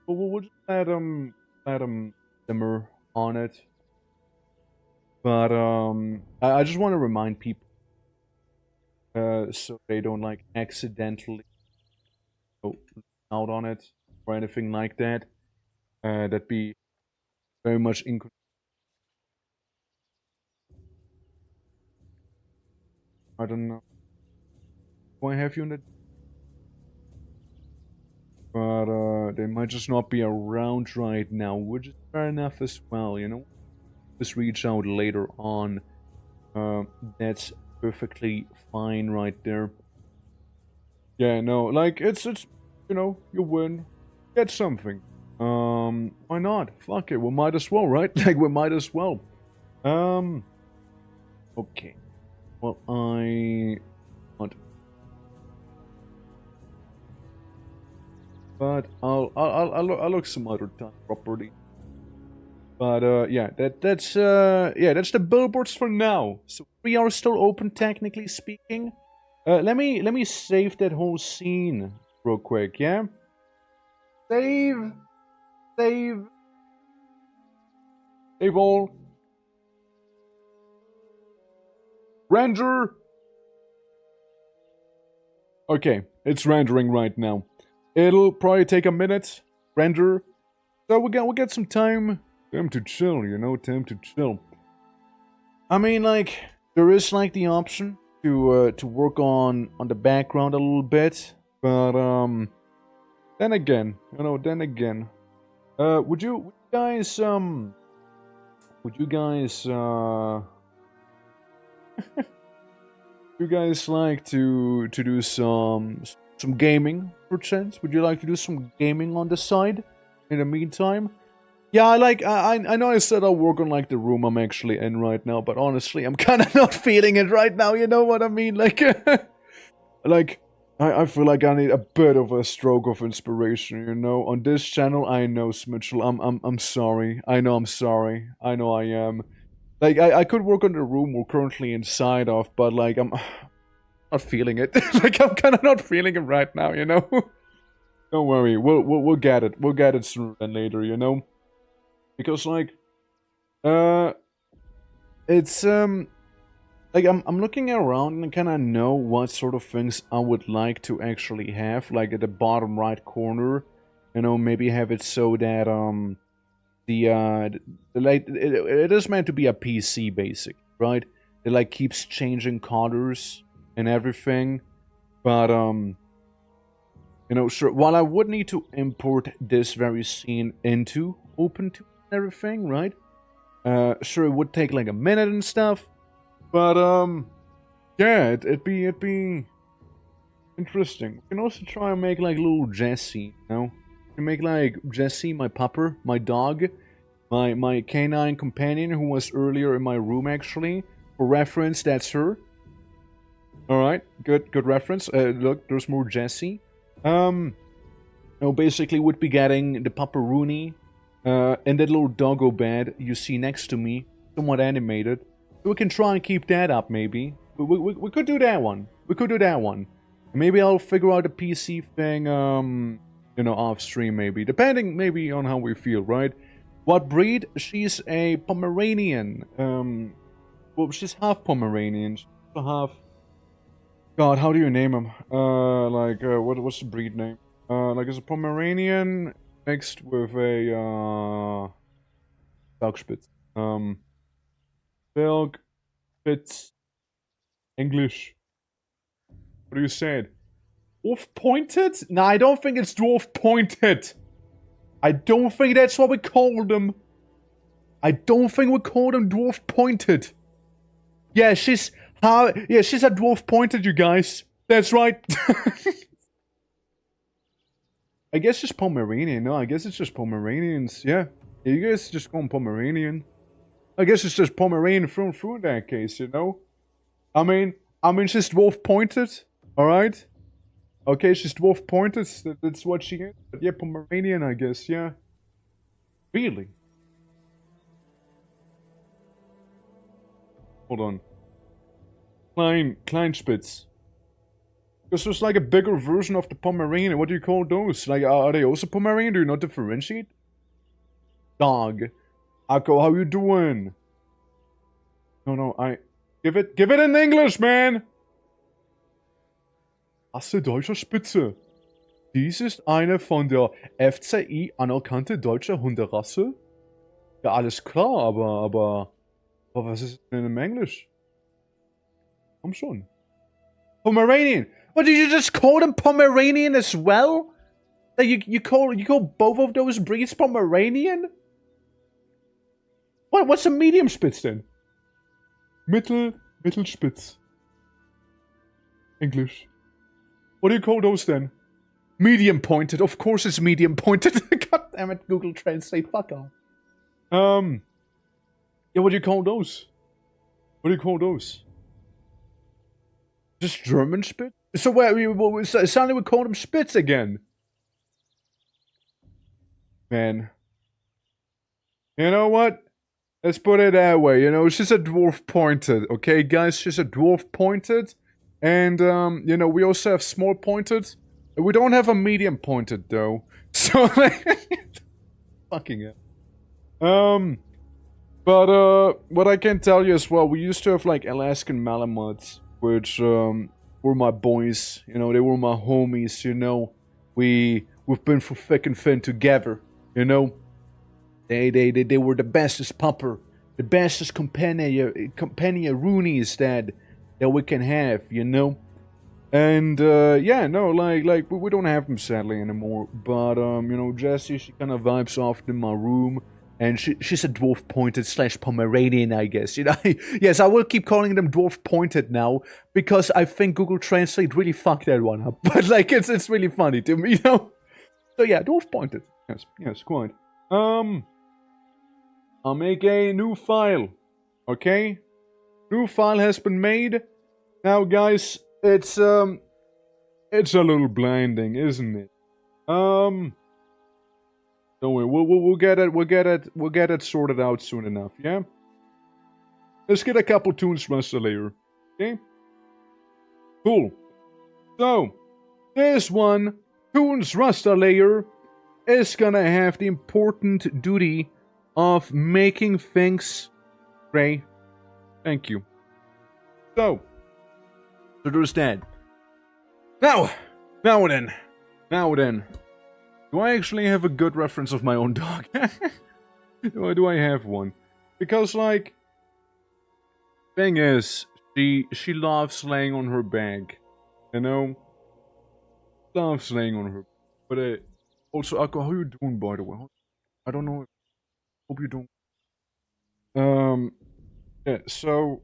We'll just let him simmer on it. But I just want to remind people, so they don't like accidentally go out on it or anything like that. That'd be very much inconvenient. I don't know. Do I have you in the? But they might just not be around right now, which is fair enough as well. You know, just reach out later on. That's perfectly fine right there. Yeah, no, like it's you know, you win, get something. Why not? Fuck it, we might as well, right? Like we might as well. Okay. Well, I want, but I'll look some other time properly. But yeah, that's the billboards for now. So we are still open, technically speaking. Let me save that whole scene real quick, yeah? Save all. Render. Okay, it's rendering right now. It'll probably take a minute. Render. So we'll get some time. Time to chill, you know, time to chill. I mean, like, there is like the option to work on the background a little bit, but then again, you know, would you guys you guys like to do some gaming perchance? Would you like to do some gaming on the side in the meantime? Yeah, I know I said I'll work on like the room I'm actually in right now, but honestly, I'm kind of not feeling it right now. You know what I mean? Like, like I feel like I need a bit of a stroke of inspiration. You know, on this channel, I know Smitchell. I'm sorry. I know I'm sorry. I know I am. Like I could work on the room we're currently inside of, but like I'm not feeling it. Like I'm kind of not feeling it right now. You know. Don't worry. We'll get it. We'll get it sooner than later. You know. Because like it's like I'm looking around and kind of know what sort of things I would like to actually have, like at the bottom right corner, you know, maybe have it so that like it is meant to be a PC basic, right? It like keeps changing colors and everything, but you know, sure, while I would need to import this very scene into OpenTune and everything, right? Sure, it would take like a minute and stuff, but yeah, it'd be interesting. We can also try and make like little Jessie, you know? We can make like Jessie, my pupper, my dog, my canine companion who was earlier in my room actually. For reference, that's her. Alright, good reference. Look, there's more Jessie. No, basically would be getting the pupperoonie and that little doggo bed you see next to me, somewhat animated. We can try and keep that up, maybe. We could do that one. We could do that one. Maybe I'll figure out a PC thing, you know, off stream, maybe. Depending, maybe, on how we feel, right? What breed? She's a Pomeranian. Well, she's half Pomeranian. She's half... God, how do you name him? What's the breed name? Like, it's a Pomeranian mixed with a, Bergspitz. Belg, Spitz, English. What do you say? Dwarf pointed? No, I don't think it's dwarf pointed. I don't think that's what we call them. I don't think we call them dwarf pointed. Yeah, she's a dwarf pointed, you guys. That's right. I guess it's Pomeranian. No, I guess it's just Pomeranians. Yeah. You guys just call them Pomeranian. I guess it's just Pomeranian through in that case, you know? I mean, she's dwarf pointed. Alright? Okay, she's dwarf pointed. That's what she is. But yeah, Pomeranian, I guess, yeah. Really? Hold on. Kleinspitz. Because there's like a bigger version of the Pomeranian. What do you call those? Like, are they also Pomeranian? Do you not differentiate? Dog. Akko, how you doing? No, give it in English, man! Rasse deutscher Spitze. Dies ist eine von der FCI anerkannte deutsche Hunderasse. Ja, alles klar, aber was ist denn im Englisch? Komm schon. Pomeranian. What, did you just call them Pomeranian as well? Like you call both of those breeds Pomeranian? What's a medium Spitz then? Mittelspitz. English. What do you call those then? Medium pointed. Of course it's medium pointed. God damn it, Google Translate, fuck off. Yeah, what do you call those? What do you call those? Just German Spitz? So suddenly we call them Spitz again. Man. You know what? Let's put it that way, you know, she's a dwarf pointed, okay guys? She's a dwarf pointed. And, you know, we also have small pointed. We don't have a medium pointed, though. So, fucking hell. But, what I can tell you as well, we used to have, like, Alaskan Malamuts, which, were my boys. You know, they were my homies, you know. We've been through thick and thin together, you know. They were the bestest pupper, the bestest compania roonies that we can have, you know. And yeah, no, like we don't have them sadly anymore. But you know, Jessie, she kind of vibes off in my room, and she's a dwarf pointed / Pomeranian, I guess. You know, yes, I will keep calling them dwarf pointed now because I think Google Translate really fucked that one up. But like, it's really funny to me, you know. So yeah, dwarf pointed. Yes, quite. I'll make a new file. Okay? New file has been made. Now guys, it's a little blinding, isn't it? Don't worry, we'll get it sorted out soon enough, yeah? Let's get a couple tunes raster layer. Okay? Cool. So, this one, tunes raster layer, is gonna have the important duty of making things gray. Thank you. So there's that. Now then. Do I actually have a good reference of my own dog? do I have one? Because, like, thing is, she loves laying on her back. You know? Loves laying on her. But, also, Akko, how you doing, by the way? I don't know. Hope you're doing. Yeah, so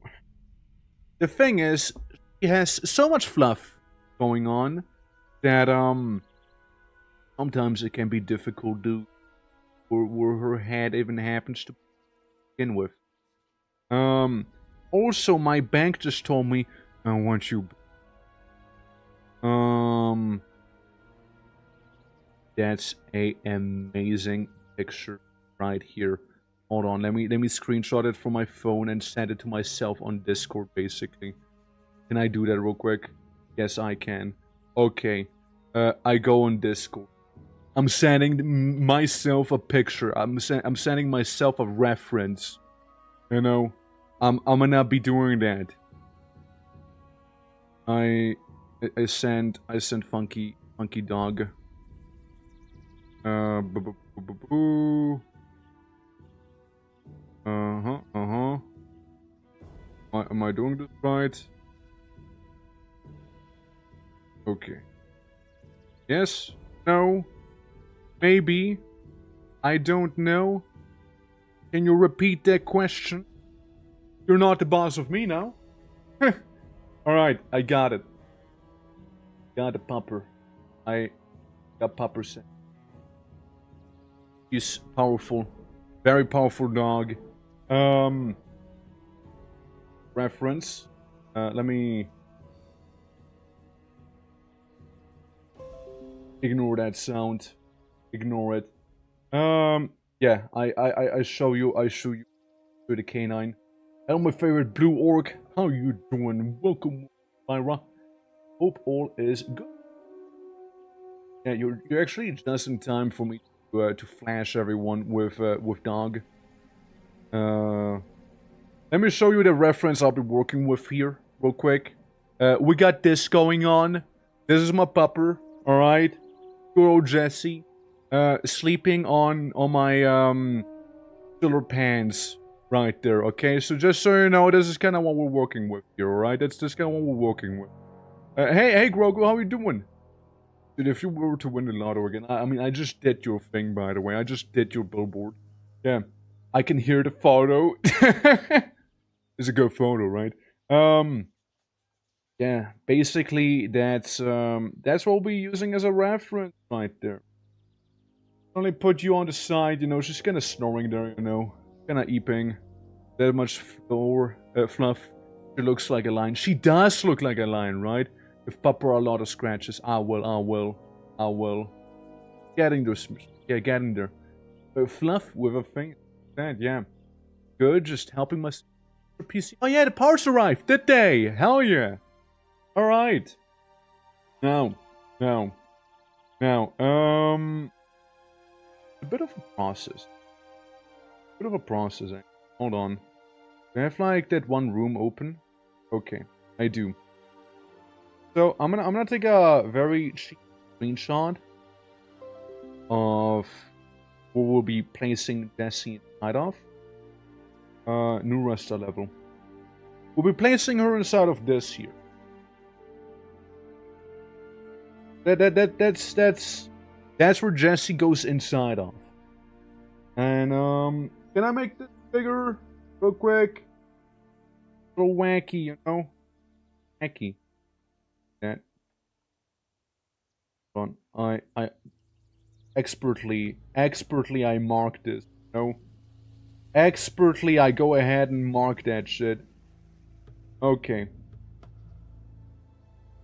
the thing is, she has so much fluff going on that sometimes it can be difficult to where her head even happens to begin with. Also my bank just told me I want you. That's a amazing picture right here. Hold on, let me screenshot it from my phone and send it to myself on Discord, basically. Can I do that real quick? Yes, I can. Okay. I go on Discord. I'm sending myself a picture. I'm sending myself a reference. You know? I'm gonna be doing that. I sent funky dog. Am I doing this right? Okay. Yes? No? Maybe? I don't know? Can you repeat that question? You're not the boss of me now? Alright, I got it. Got a pupper. I got pupper set. He's powerful. Very powerful dog. Reference. Let me ignore that sound. Ignore it. Yeah, I show you to the canine. Hello, my favorite blue orc. How you doing? Welcome, Myra. Hope all is good. Yeah, you're actually just in time for me to flash everyone with dog. Let me show you the reference I'll be working with here, real quick. We got this going on. This is my pupper, alright? Good old Jesse. Sleeping on my filler pants right there, okay? So just so you know, this is kind of what we're working with here, alright? That's just kind of what we're working with. Hey, Grogu, how you doing? Dude, if you were to win the lotto again, I mean, I just did your thing, by the way. I just did your billboard. Yeah, I can hear the photo. It's a good photo, right? Yeah, basically, that's what we'll be using as a reference right there. Only put you on the side, you know, she's kind of snoring there, you know. Kind of eeping. That much fluff. She looks like a lion. She does look like a lion, right? If Papa a lot of scratches, I will. Getting those, yeah, getting there. Fluff with a thing. That, yeah. Good, just helping my PC. Oh yeah, the parts arrived, did they? Hell yeah. Alright. Now. A bit of a process. Hold on. Do I have like that one room open? Okay, I do. So I'm gonna take a very cheap screenshot of where we'll be placing Jessie inside of. New Rasta level. We'll be placing her inside of this here. That's where Jessie goes inside of. And can I make this bigger real quick? A little wacky, you know? Wacky. That. Hold on. I expertly I mark this, you know? Expertly I go ahead and mark that shit. Okay.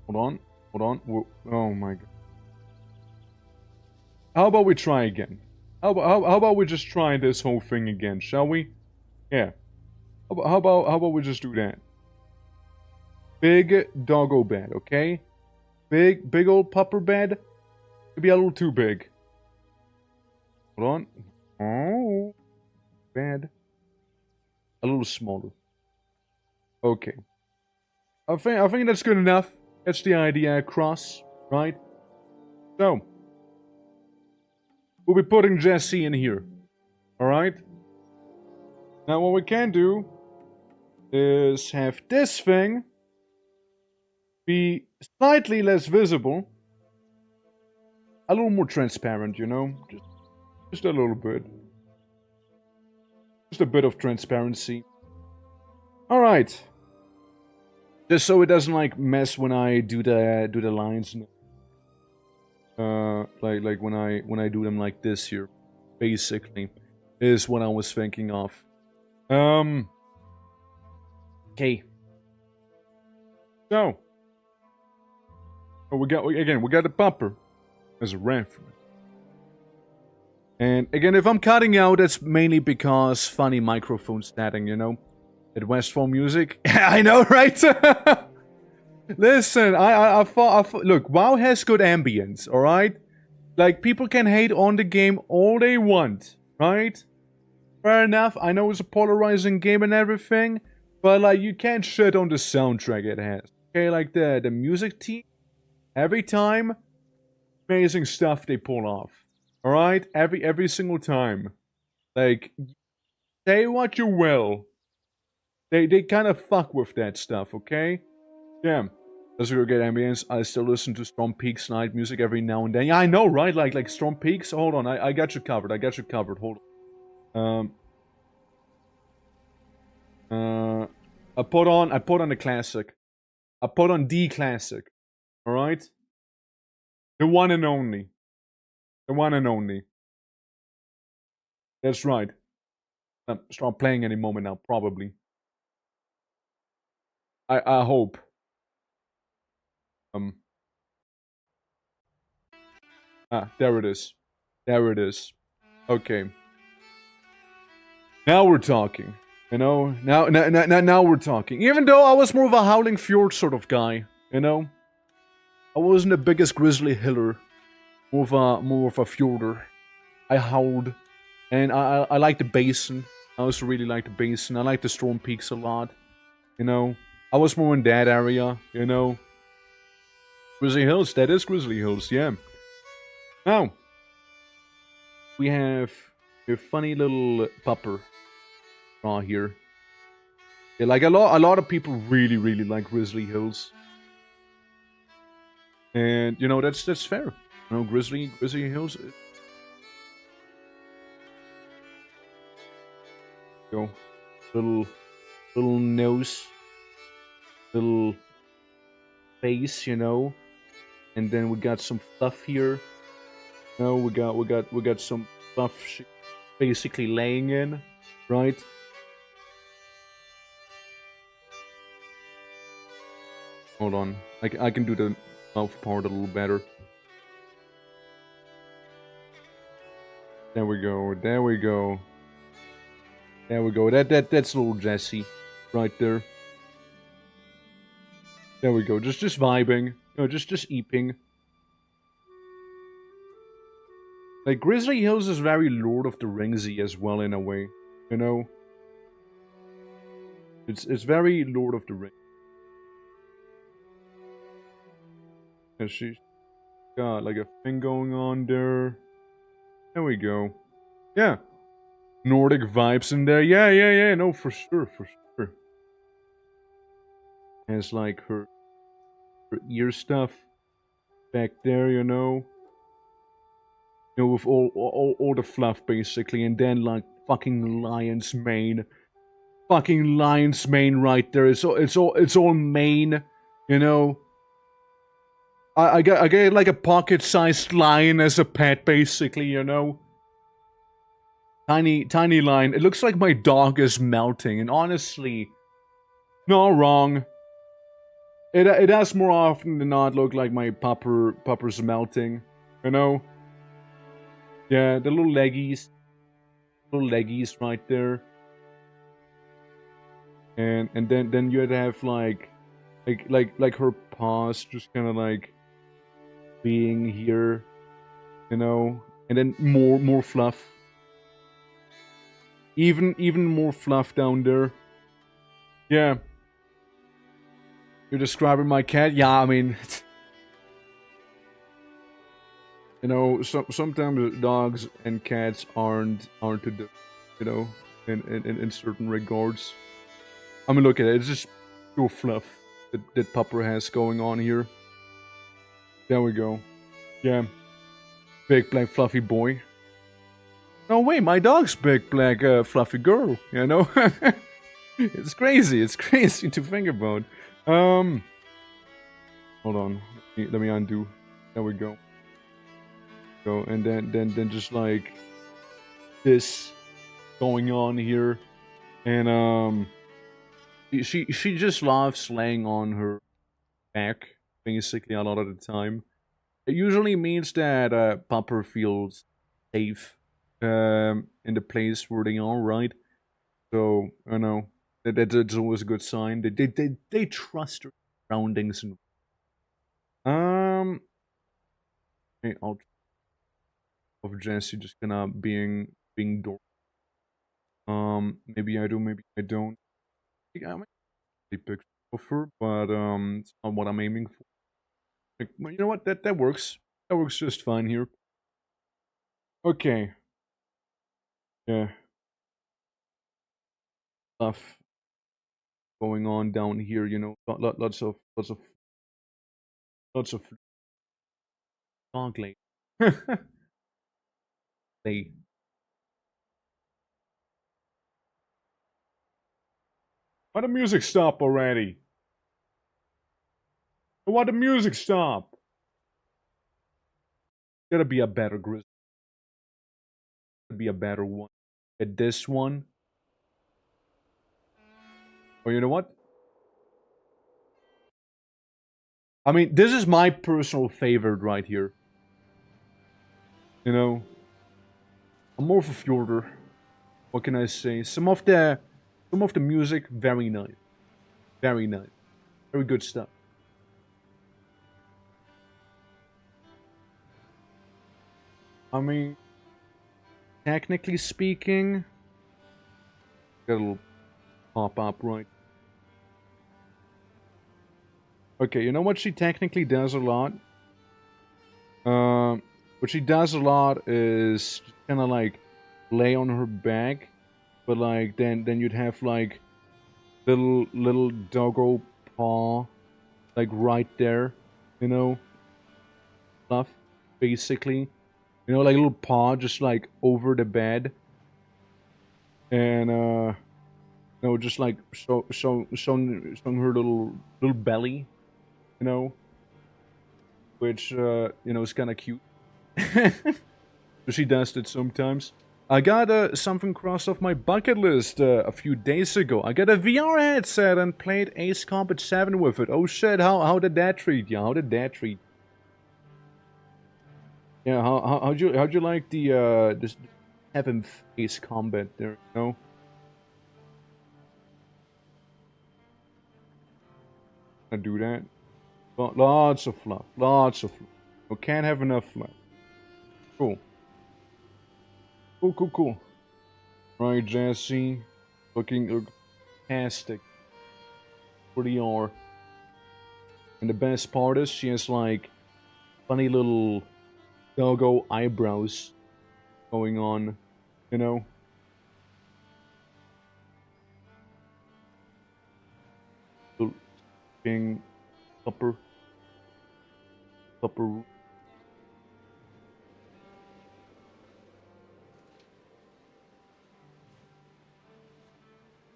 Hold on. Oh my god. How about we try again? How about we just try this whole thing again, shall we? Yeah. How about we just do that? Big doggo bed, okay? Big old pupper bed. Could be a little too big. Hold on. Oh, bed. A little smaller. Okay. I think that's good enough. That's the idea across, right? So, we'll be putting Jessie in here. Alright? Now what we can do is have this thing be slightly less visible. A little more transparent, you know? Just a little bit. Just a bit of transparency. Alright. Just so it doesn't like mess when I do the lines. Like when I do them like this here, basically, is what I was thinking of. Okay. So, we got the bumper as a reference. And again, if I'm cutting out, that's mainly because funny microphone statting, you know, at Westfall Music. I know, right? Listen, I thought, look, WoW has good ambience, alright? Like, people can hate on the game all they want, right? Fair enough, I know it's a polarizing game and everything, but, like, you can't shit on the soundtrack it has. Okay, like, the music team, every time, amazing stuff they pull off. Alright? Every single time. Like, say what you will. They kind of fuck with that stuff, okay? Yeah. Does it get ambience? I still listen to Storm Peaks night music every now and then. Yeah, I know, right? Like Storm Peaks. Hold on, I got you covered. I got you covered. Hold on. I put on the classic. I put on the classic. All right. The one and only. The one and only. That's right. Start playing any moment now, probably. I hope. Um. There it is. There it is. Okay. Now we're talking. You know, now we're talking. Even though I was more of a Howling Fjord sort of guy, you know, I wasn't the biggest grizzly hiller, more of a fjorder. I howled, and I like the basin. I also really like the basin. I like the Storm Peaks a lot. You know, I was more in that area. You know, Grizzly Hills. That is Grizzly Hills. Yeah. Now we have a funny little pupper here. Yeah, like a lot of people really like Grizzly Hills, and you know that's fair. You know, Grizzly Hills. Go, little nose, little face, you know, and then we got some fluff here. You know, we got some fluff basically laying in, right? Hold on, I can do the mouth part a little better. There we go. There we go. There we go. That's little Jesse, right there. There we go. Just vibing. You know, just eeping. Like Grizzly Hills is very Lord of the Ringsy as well in a way. You know, it's very Lord of the Rings. And she's got like a thing going on there. There we go. Yeah. Nordic vibes in there. Yeah. No, for sure. Has like her ear stuff back there, you know. You know, with all the fluff basically, and then like fucking lion's mane. Fucking lion's mane right there. It's all mane, you know. I get like a pocket-sized lion as a pet, basically, you know. Tiny lion. It looks like my dog is melting, and honestly, no wrong. It does more often than not look like my pupper's melting, you know. Yeah, the little leggies right there, and then you'd have like her paws just kind of like being here, you know, and then more fluff. Even more fluff down there. Yeah. You're describing my cat? Yeah, I mean, you know, sometimes dogs and cats aren't the, you know, in certain regards. I mean, look at it. It's just pure fluff that Pupper has going on here. There we go. Yeah. Big black fluffy boy. No way, my dog's big black fluffy girl, you know? It's crazy to think about. Hold on. Let me undo. There we go. And then just like this going on here. And she just loves laying on her back basically a lot of the time. It usually means that Pupper feels safe in the place where they are, right? So, I know that's always a good sign. They trust their surroundings. And okay, I'll of Jesse just gonna being dork. Maybe I do, maybe I don't. I might pick offer, but it's not what I'm aiming for. Like, well, you know what? That works. That works just fine here. Okay. Yeah. Stuff. going on down here, you know, lots of fog late. Late. Why the music stop already? Why the music stop? Gotta be a better grizzly. Gotta be a better one. Get this one. Or you know what? I mean, this is my personal favorite right here. You know, I'm more of a fjorder. What can I say? Some of the music, very nice. Very nice. Very good stuff. I mean, technically speaking, got a little pop up, right? Okay, you know what she technically does a lot? What she does a lot is kind of like lay on her back, but like then you'd have like little doggo paw, like right there, you know, stuff, basically, you know, like a little paw just like over the bed, and no, just like showing her little belly, you know, which you know is kind of cute. She does it sometimes. I got something crossed off my bucket list a few days ago. I got a VR headset and played Ace Combat 7 with it. Oh shit, how did that treat you? How did that treat? Yeah, how'd you like the this 7th Ace Combat there, you know? I do that. Lots of fluff. Lots of fluff. We can't have enough fluff. Cool. Cool. Right, Jesse. Looking fantastic. Pretty are. And the best part is she has like funny little doggo eyebrows going on, you know? Little king upper.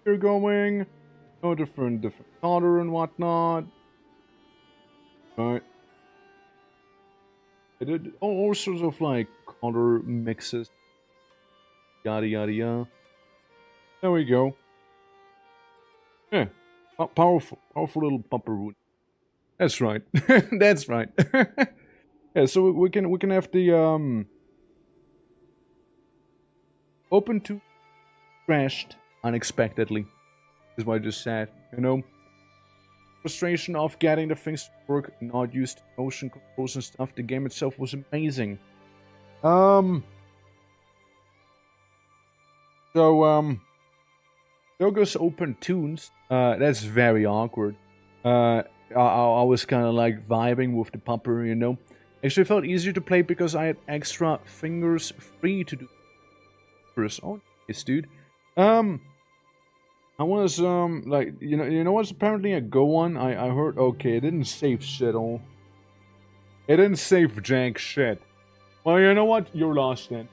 You're going. No different color and whatnot. Right. I did all sorts of like color mixes. Yada yada yada. There we go. Yeah. Powerful little pupperwood. That's right. That's right. Yeah, so we can have the open to crashed unexpectedly. Is what I just said, you know? Frustration of getting the things to work, not used to motion controls and stuff. The game itself was amazing. Doggo's open tunes. That's very awkward. I was kind of like vibing with the pupper, you know. Actually, it felt easier to play because I had extra fingers free to do. Oh, nice, dude. I was like you know what's apparently a go one. I heard. Okay, it didn't save shit all. It didn't save jack shit. Well, you know what? You're lost then.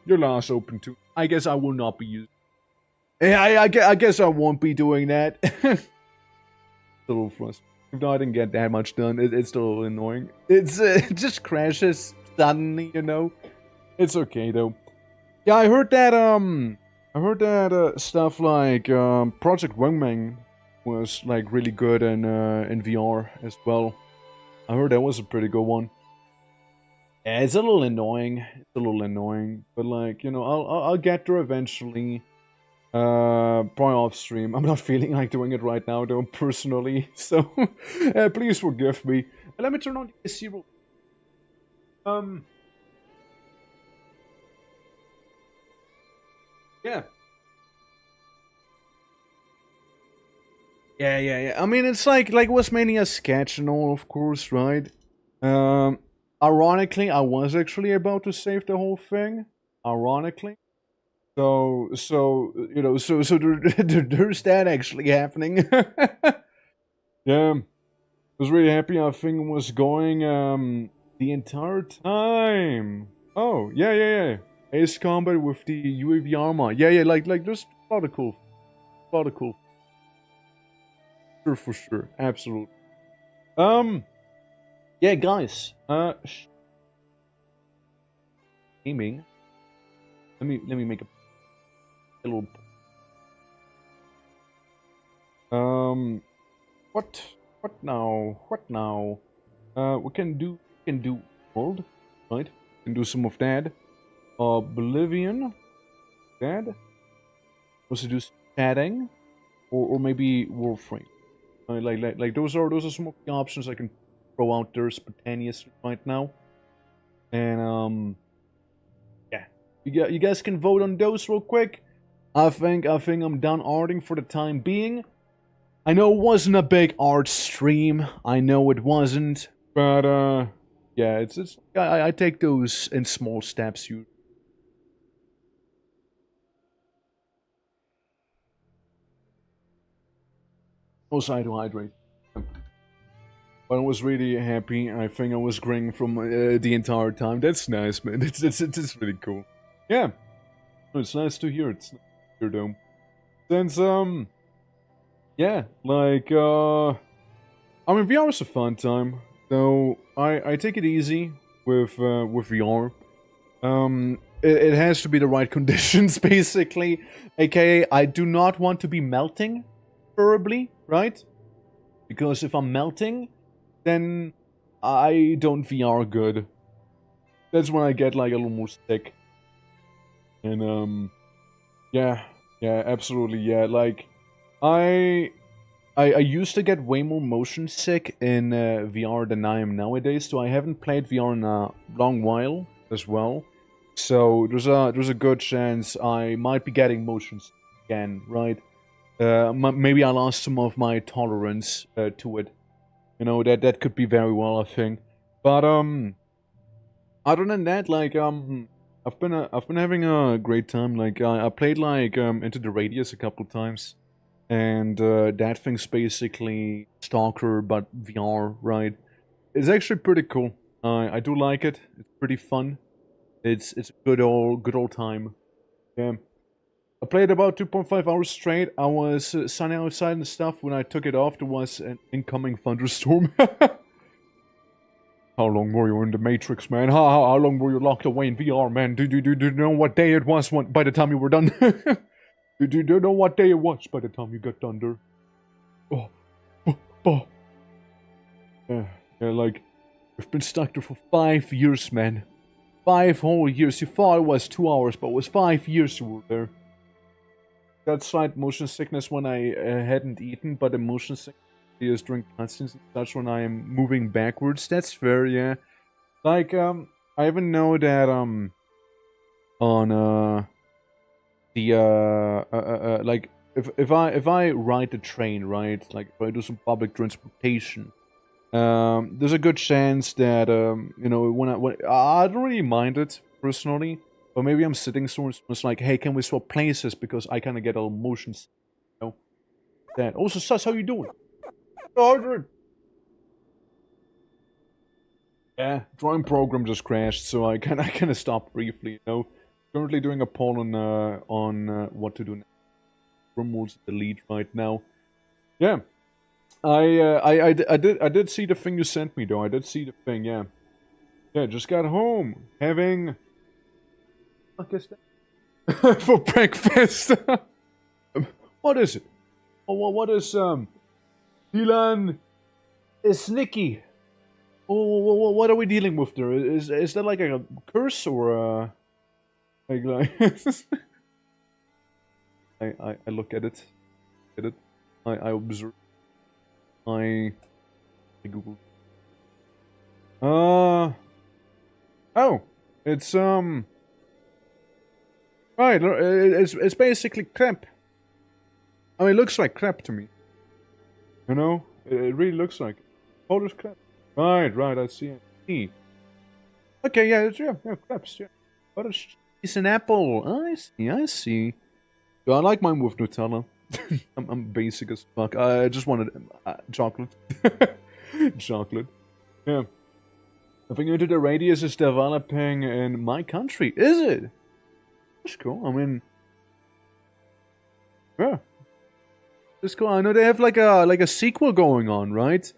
You're lost. Open to. I guess I will not be using. Yeah, I guess I won't be doing that. A little frustrating. Even though I didn't get that much done, it's still a little annoying. It just crashes suddenly, you know. It's okay though. Yeah, I heard that stuff like Project Wingman was like really good in VR as well. I heard that was a pretty good one. Yeah, it's a little annoying. It's a little annoying, but like you know, I'll get there eventually. Probably off stream. I'm not feeling like doing it right now though, personally. So please forgive me. Let me turn on the AC roll. Yeah. Yeah. I mean, it's like it was mainly a sketch and all, of course, right? Ironically, I was actually about to save the whole thing. Ironically. So you know, so there's that actually happening. Yeah, I was really happy how thing was going the entire time. Oh yeah. Ace Combat with the UAV armor. Yeah, like there's a lot of cool, sure, for sure, absolutely. Yeah, guys. Gaming. Let me make a little. What now? What now? We can do world, right? We can do some of that. Oblivion, that. Also do chatting, or maybe Warframe. Like those are some of the options I can throw out there spontaneously right now. And yeah, you guys can vote on those real quick. I think I'm done arting for the time being. I know it wasn't a big art stream. I know it wasn't, but yeah, it's I take those in small steps. You also I had to hydrate. But I was really happy. I think I was grinning from the entire time. That's nice, man. It's really cool. Yeah, it's nice to hear. It's nice to hear, though. Since yeah, like I mean, VR is a fun time. So I take it easy with VR. It has to be the right conditions, basically. AKA, I do not want to be melting, preferably, right? Because if I'm melting, then I don't VR good. That's when I get like a little more sick. And yeah, absolutely, yeah. Like, I used to get way more motion sick in VR than I am nowadays, so I haven't played VR in a long while as well. So there's a good chance I might be getting motion sick again, right? Maybe I lost some of my tolerance to it. You know, that could be very well a thing. But other than that, like I've been having a great time. Like I played like Into the Radius a couple times. And that thing's basically Stalker, but VR, right? It's actually pretty cool. I do like it. It's pretty fun. It's a good old time. Yeah. I played about 2.5 hours straight. I was sunny outside and stuff. When I took it off, there was an incoming thunderstorm. How long were you in the Matrix, man? How long were you locked away in VR, man? Do you know what day it was by the time you were done? Do you know what day it was by the time you got done there? Oh. Yeah, like, we've been stuck there for 5 years, man. 5 whole years. You thought it was 2 hours, but it was 5 years you were there. Got slight motion sickness when I hadn't eaten, but the motion sickness is during cutscenes and such when I am moving backwards. That's fair, yeah. Like, I even know that, on, the, like, if I ride the train, right, like, if I do some public transportation, there's a good chance that, you know, when I don't really mind it, personally, but maybe I'm sitting somewhere, it's like, hey, can we swap places, because I kind of get a little motion sick, you know, that. Also, Sus, how you doing? Order. Yeah, drawing program just crashed, so I kind of stopped briefly, you know. Currently doing a poll on what to do next. RIMWORLD's the lead right now. Yeah. I did see the thing you sent me, though. I did see the thing, yeah. Yeah, just got home. Having... What is that? For breakfast. What is it? What is, Dylan... It's Nicky. What are we dealing with there? Is that like a curse or like I look at it, I observe, I Google. Oh, it's right. It's basically crap. I mean, it looks like crap to me. You know, it really looks like Polish crap. Right, I see. Okay, yeah, crepes, yeah. What is He's an apple. I see, I see. Yeah, I like mine with Nutella. I'm basic as fuck. I just wanted chocolate. Chocolate. Yeah. I think Into the Radius is developing in my country. Is it? That's cool. I mean, yeah. That's cool. I know they have like a sequel going on, right?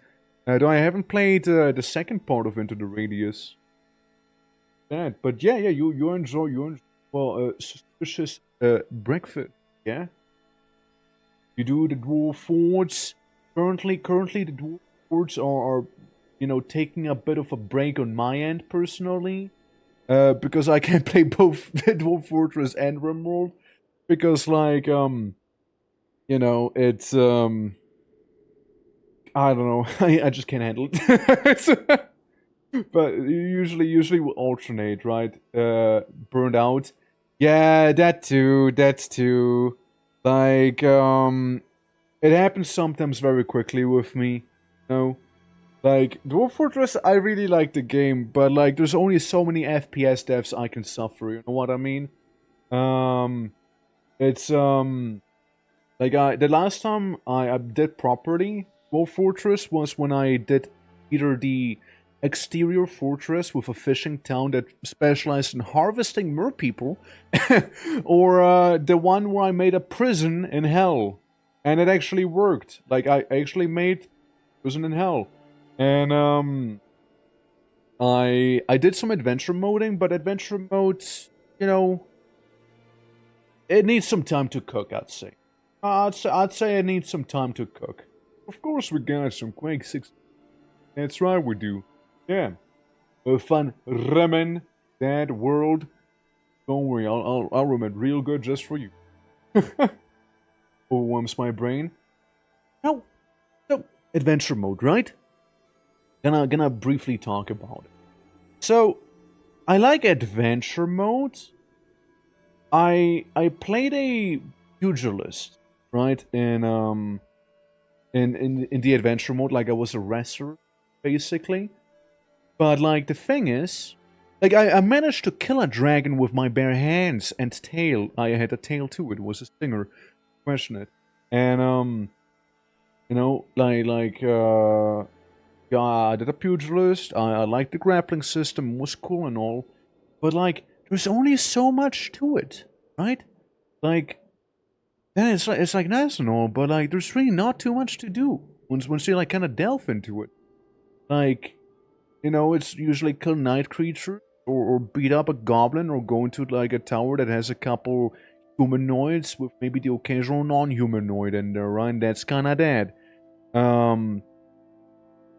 Though I haven't played the second part of Into the Radius. That, but yeah, you enjoy well, suspicious breakfast, yeah. You do the dwarf forts. Currently the dwarf forts are you know, taking a bit of a break on my end personally, because I can't play both Dwarf Fortress and RimWorld, because like you know, it's I don't know, I just can't handle it. But usually we alternate, right? Burned out. Yeah, that too. Like it happens sometimes very quickly with me, you know. Like, Dwarf Fortress, I really like the game, but like, there's only so many FPS deaths I can suffer, you know what I mean? It's, like, the last time I did properly Dwarf Fortress was when I did either the exterior fortress with a fishing town that specialized in harvesting mer people, or the one where I made a prison in hell, and it actually worked. Like, I actually made prison in hell. And I did some adventure moding, but adventure modes, you know, it needs some time to cook, I'd say. I'd say it needs some time to cook. Of course we got some Quake 6. That's right, we do. Yeah. Fun ramen, that world. Don't worry, I'll rum it real good just for you. Overwhelms my brain. No. So, adventure mode, right? Gonna briefly talk about it. So, I like adventure mode. I played a pugilist, right? In the adventure mode, like I was a wrestler, basically. But like the thing is, like I managed to kill a dragon with my bare hands and tail. I had a tail too. It was a stinger. Question it. And you know, yeah, I did a pugilist. I liked the grappling system. It was cool and all. But, like, there's only so much to it, right? Like, then it's like nice and all, but, like, there's really not too much to do once you, like, kind of delve into it. Like, you know, it's usually kill night creatures, or beat up a goblin, or go into, like, a tower that has a couple humanoids with maybe the occasional non-humanoid in there, right? That's kind of dead.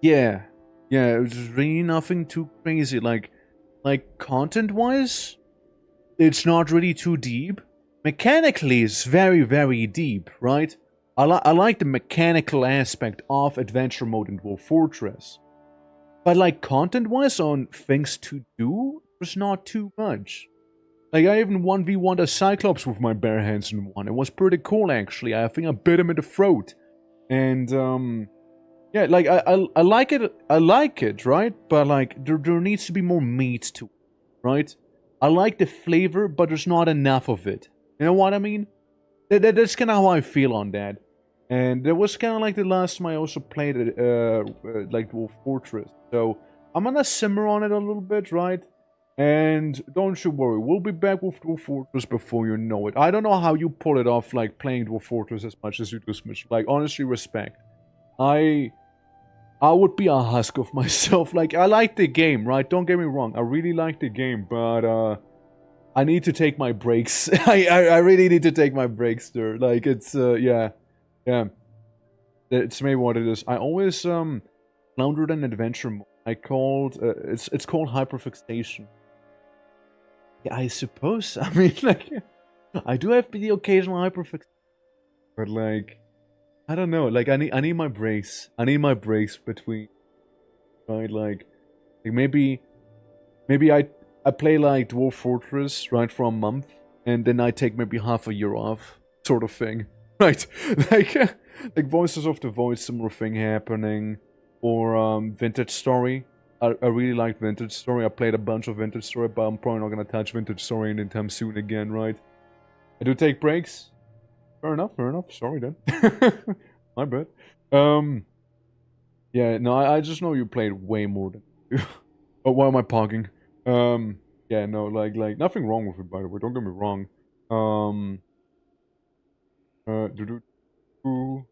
Yeah, it was really nothing too crazy. Like content-wise, it's not really too deep. Mechanically, it's very, very deep, right? I like the mechanical aspect of adventure mode in Dwarf Fortress. But like content-wise on things to do, there's not too much. Like I even 1v1'd a Cyclops with my bare hands in one. It was pretty cool actually. I think I bit him in the throat. And yeah, like I like it, right? But like there needs to be more meat to it, right? I like the flavor, but there's not enough of it. You know what I mean? That's kind of how I feel on that. And that was kind of like the last time I also played it, like Dwarf Fortress. So I'm gonna simmer on it a little bit, right? And don't you worry, we'll be back with Dwarf Fortress before you know it. I don't know how you pull it off, like playing Dwarf Fortress as much as you do Smash. Like honestly, respect. I would be a husk of myself. Like, I like the game, right? Don't get me wrong. I really like the game, but, I need to take my breaks. I really need to take my breaks there. Like, it's, yeah. It's maybe what it is. I always, floundered in adventure mode. I called, it's called hyperfixation. Yeah, I suppose. I mean, like, I do have the occasional hyperfixation. But, like, I don't know, like I need my breaks. I need my breaks between, right? Like maybe I play like Dwarf Fortress, right, for a month, and then I take maybe half a year off, sort of thing, right? Like Voices of the Void, similar thing happening, or Vintage Story, I really like Vintage Story. I played a bunch of Vintage Story, but I'm probably not gonna touch Vintage Story anytime soon again, right? I do take breaks. Fair enough, fair enough. Sorry then. My bad. Yeah, no, I just know you played way more than you. Oh, why am I pogging? Yeah, no, like nothing wrong with it, by the way. Don't get me wrong. Do do do.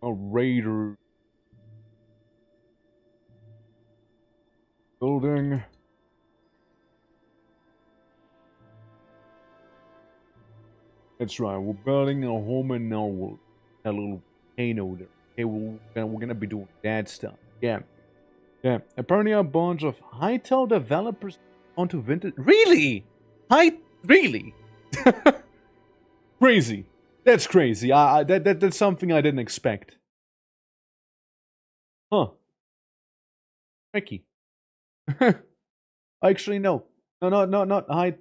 A raider building. That's right. We're building a home in our world. A little volcano there. Okay, we're gonna be doing that stuff. Yeah. Yeah. Apparently a bunch of Hightail developers onto Vintage. Really? Really? Crazy. That's crazy. That's something I didn't expect. Huh. Tricky. Actually, no. No, not High.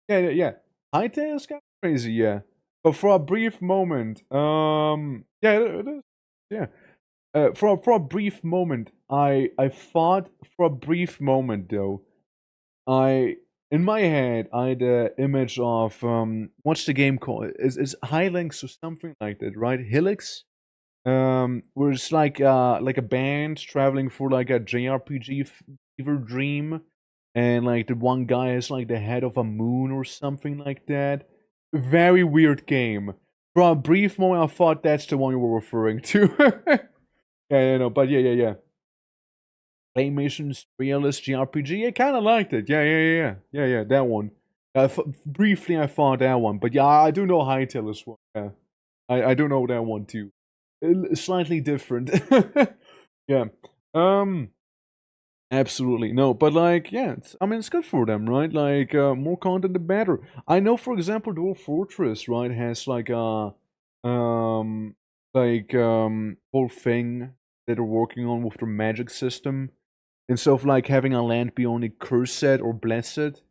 Yeah. Hightail is kind of crazy, yeah. But for a brief moment, yeah, it is. Yeah. For a brief moment, I thought for a brief moment though, in my head I had the image of what's the game called? Is Highlinks or something like that, right? Helix? Where it's like a band traveling for like a JRPG fever dream, and like the one guy is like the head of a moon or something like that. Very weird game. For a brief moment, I thought that's the one you were referring to. Yeah, no, but yeah. Claymation's realist JRPG. I kind of liked it. Yeah. That one. Briefly, I thought that one, but yeah, I do know Hytale as well. Yeah, I do know that one too. Slightly different. Yeah. Absolutely no, but like, yeah, I mean, it's good for them, right? Like, more content the better. I know, for example, Dwarf Fortress, right, has like a whole thing that they're working on with their magic system. Instead of like having a land be only cursed or blessed,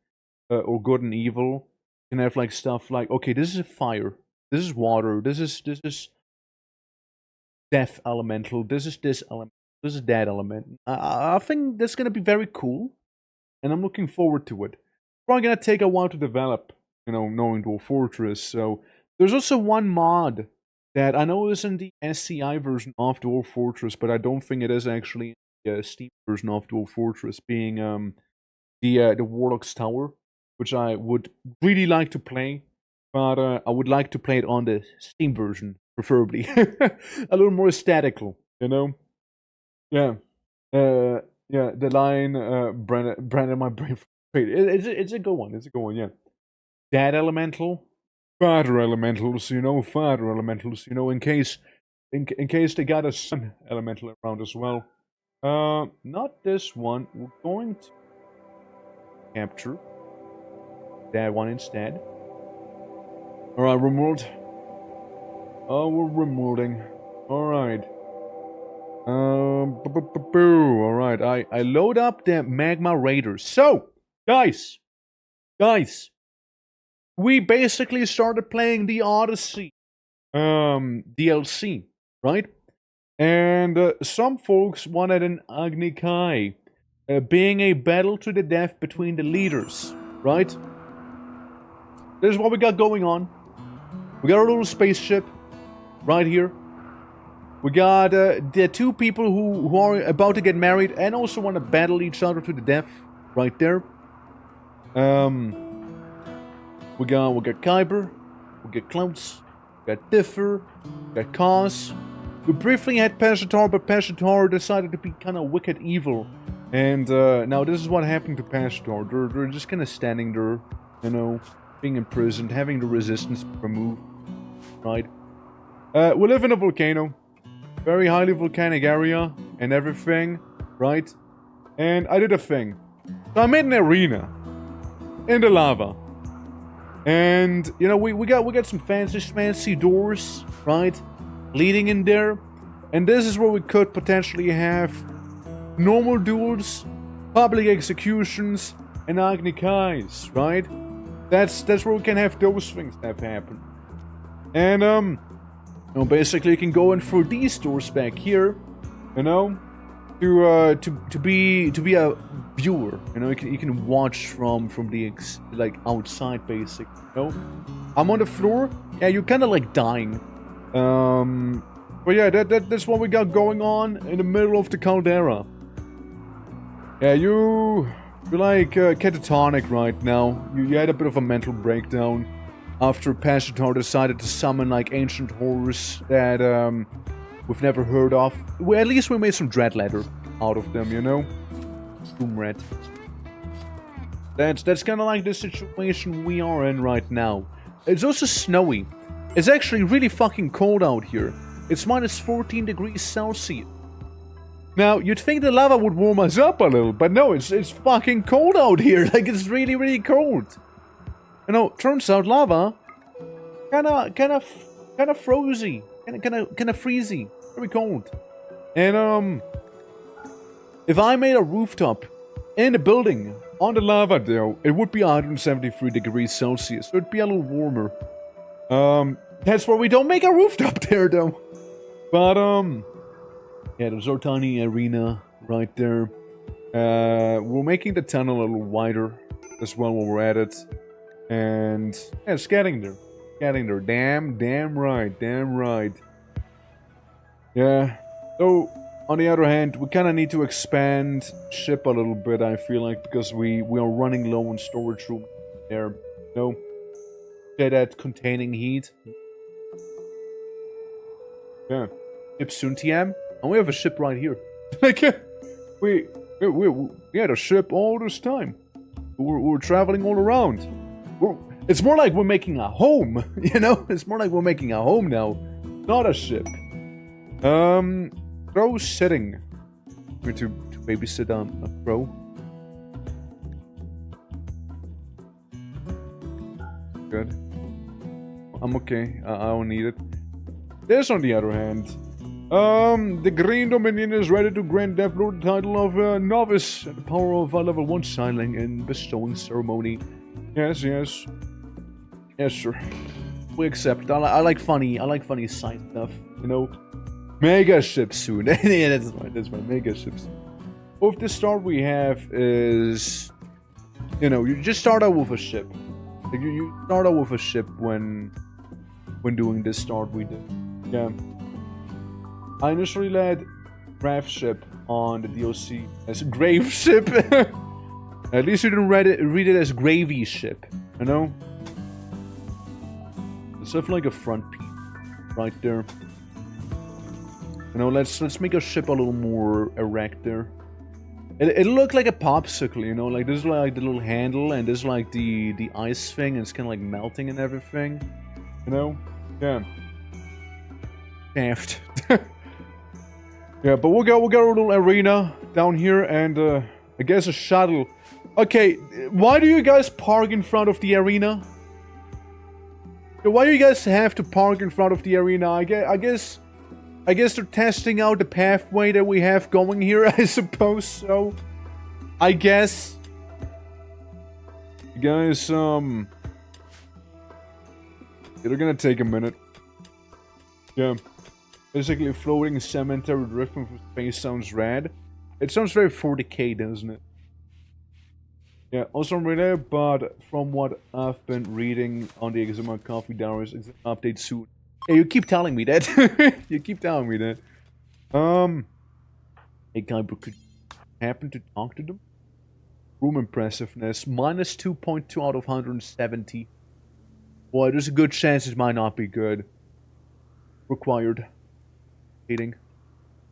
or good and evil, you can have like stuff like, okay, this is fire, this is water, this is death elemental, this is this element, this is that element. I think that's gonna be very cool, and I'm looking forward to it. Probably gonna take a while to develop, you know, knowing Dwarf Fortress. So there's also one mod that I know is in the SCI version of Dwarf Fortress, but I don't think it is actually the Steam version of Dwarf Fortress, being the Warlock's Tower, which I would really like to play, but I would like to play it on the Steam version, preferably. A little more aesthetical, you know? Yeah. Yeah, the line, Brandon, my brain. It's a good one. It's a good one, yeah. Dad elemental, father elementals, father elementals, in case they got a son elemental around as well. Not this one. We're going to capture that one instead. Alright, RIMWORLD. Oh, we're RIMWORLDing. Alright. Alright, I load up the Magma Raiders. So, guys, we basically started playing the Odyssey DLC, right? And some folks wanted an Agni Kai, being a battle to the death between the leaders, right? This is what we got going on. We got our little spaceship right here. We got the two people who are about to get married and also want to battle each other to the death right there. We got Kyber, we got Clouds, we got Differ, we got Kaz. We briefly had Peshatar, but Peshatar decided to be kind of wicked evil. And now this is what happened to Peshatar. They're just kind of standing there, being imprisoned, having the resistance removed, right? We live in a volcano. Very highly volcanic area and everything, right? And I did a thing. So I made an arena in the lava. And, we got some fancy doors, right? Leading in there. And this is where we could potentially have normal duels, public executions, and Agni Kais, right? That's where we can have those things that happen. And, You know, basically you can go in through these doors back here, you know, to be a viewer. You know, you can watch from the like outside, basically. You know, I'm on the floor. Yeah, you're kind of like dying. But yeah, that's what we got going on in the middle of the caldera. Yeah, you're like catatonic right now. You had a bit of a mental breakdown after Passatar decided to summon like ancient horrors that we've never heard of. Well, at least we made some dread leather out of them, you know? Doom red. That's kind of like the situation we are in right now. It's also snowy. It's actually really fucking cold out here. It's minus 14 degrees Celsius. Now, you'd think the lava would warm us up a little, but no, it's fucking cold out here. Like, it's really, really cold. You know, turns out lava kind of frozy, kind of freezy, very cold. And if I made a rooftop in a building on the lava, though, it would be 173 degrees Celsius, so it'd be a little warmer. That's why we don't make a rooftop there, though. But yeah, there's our tiny arena right there. We're making the tunnel a little wider as well while we're at it. And yeah, it's getting there. Getting there. Damn right. Yeah. So, on the other hand, we kind of need to expand ship a little bit, I feel like, because we are running low on storage room there. No. Say that containing heat. Yeah. Ship soon, TM. And we have a ship right here. Like, we had a ship all this time. We're traveling all around. It's more like we're making a home, you know? It's more like we're making a home now, not a ship. Crow sitting. I'm going to babysit on a crow. Good. I'm okay. I don't need it. This, on the other hand, the Green Dominion is ready to grant Deathlord the title of Novice and the power of a level 1 signing and bestowing ceremony. Yes, sir. We accept. I like funny side stuff, you know. Mega ship soon. Yeah, that's right. Mega ships. With the start we have is, you know, you just start out with a ship. Like you start out with a ship when doing this start we did. Yeah. I initially led Grave Ship on the DLC as Grave Ship. At least you didn't read it as Gravy Ship, you know? It's sort of like a front piece right there. You know, let's make our ship a little more erect there. It'll look like a popsicle, you know? Like, this is like the little handle, and this is like the ice thing, and it's kind of like melting and everything. You know? Yeah. Shaft. Yeah, but we'll get a little arena down here, and I guess a shuttle. Okay, why do you guys park in front of the arena? Why do you guys have to park in front of the arena? I guess they're testing out the pathway that we have going here, I suppose so. I guess. You guys, they're gonna take a minute. Yeah. Basically, a floating cemetery drifting from space sounds rad. It sounds very 40k, doesn't it? Yeah, also really, but from what I've been reading on the Exuma Coffee Diaries, it's an update soon. Yeah, you keep telling me that. You keep telling me that. Hey, Kyber, could you happen to talk to them? Room impressiveness, minus 2.2 out of 170. Boy, there's a good chance it might not be good. Required. Hating.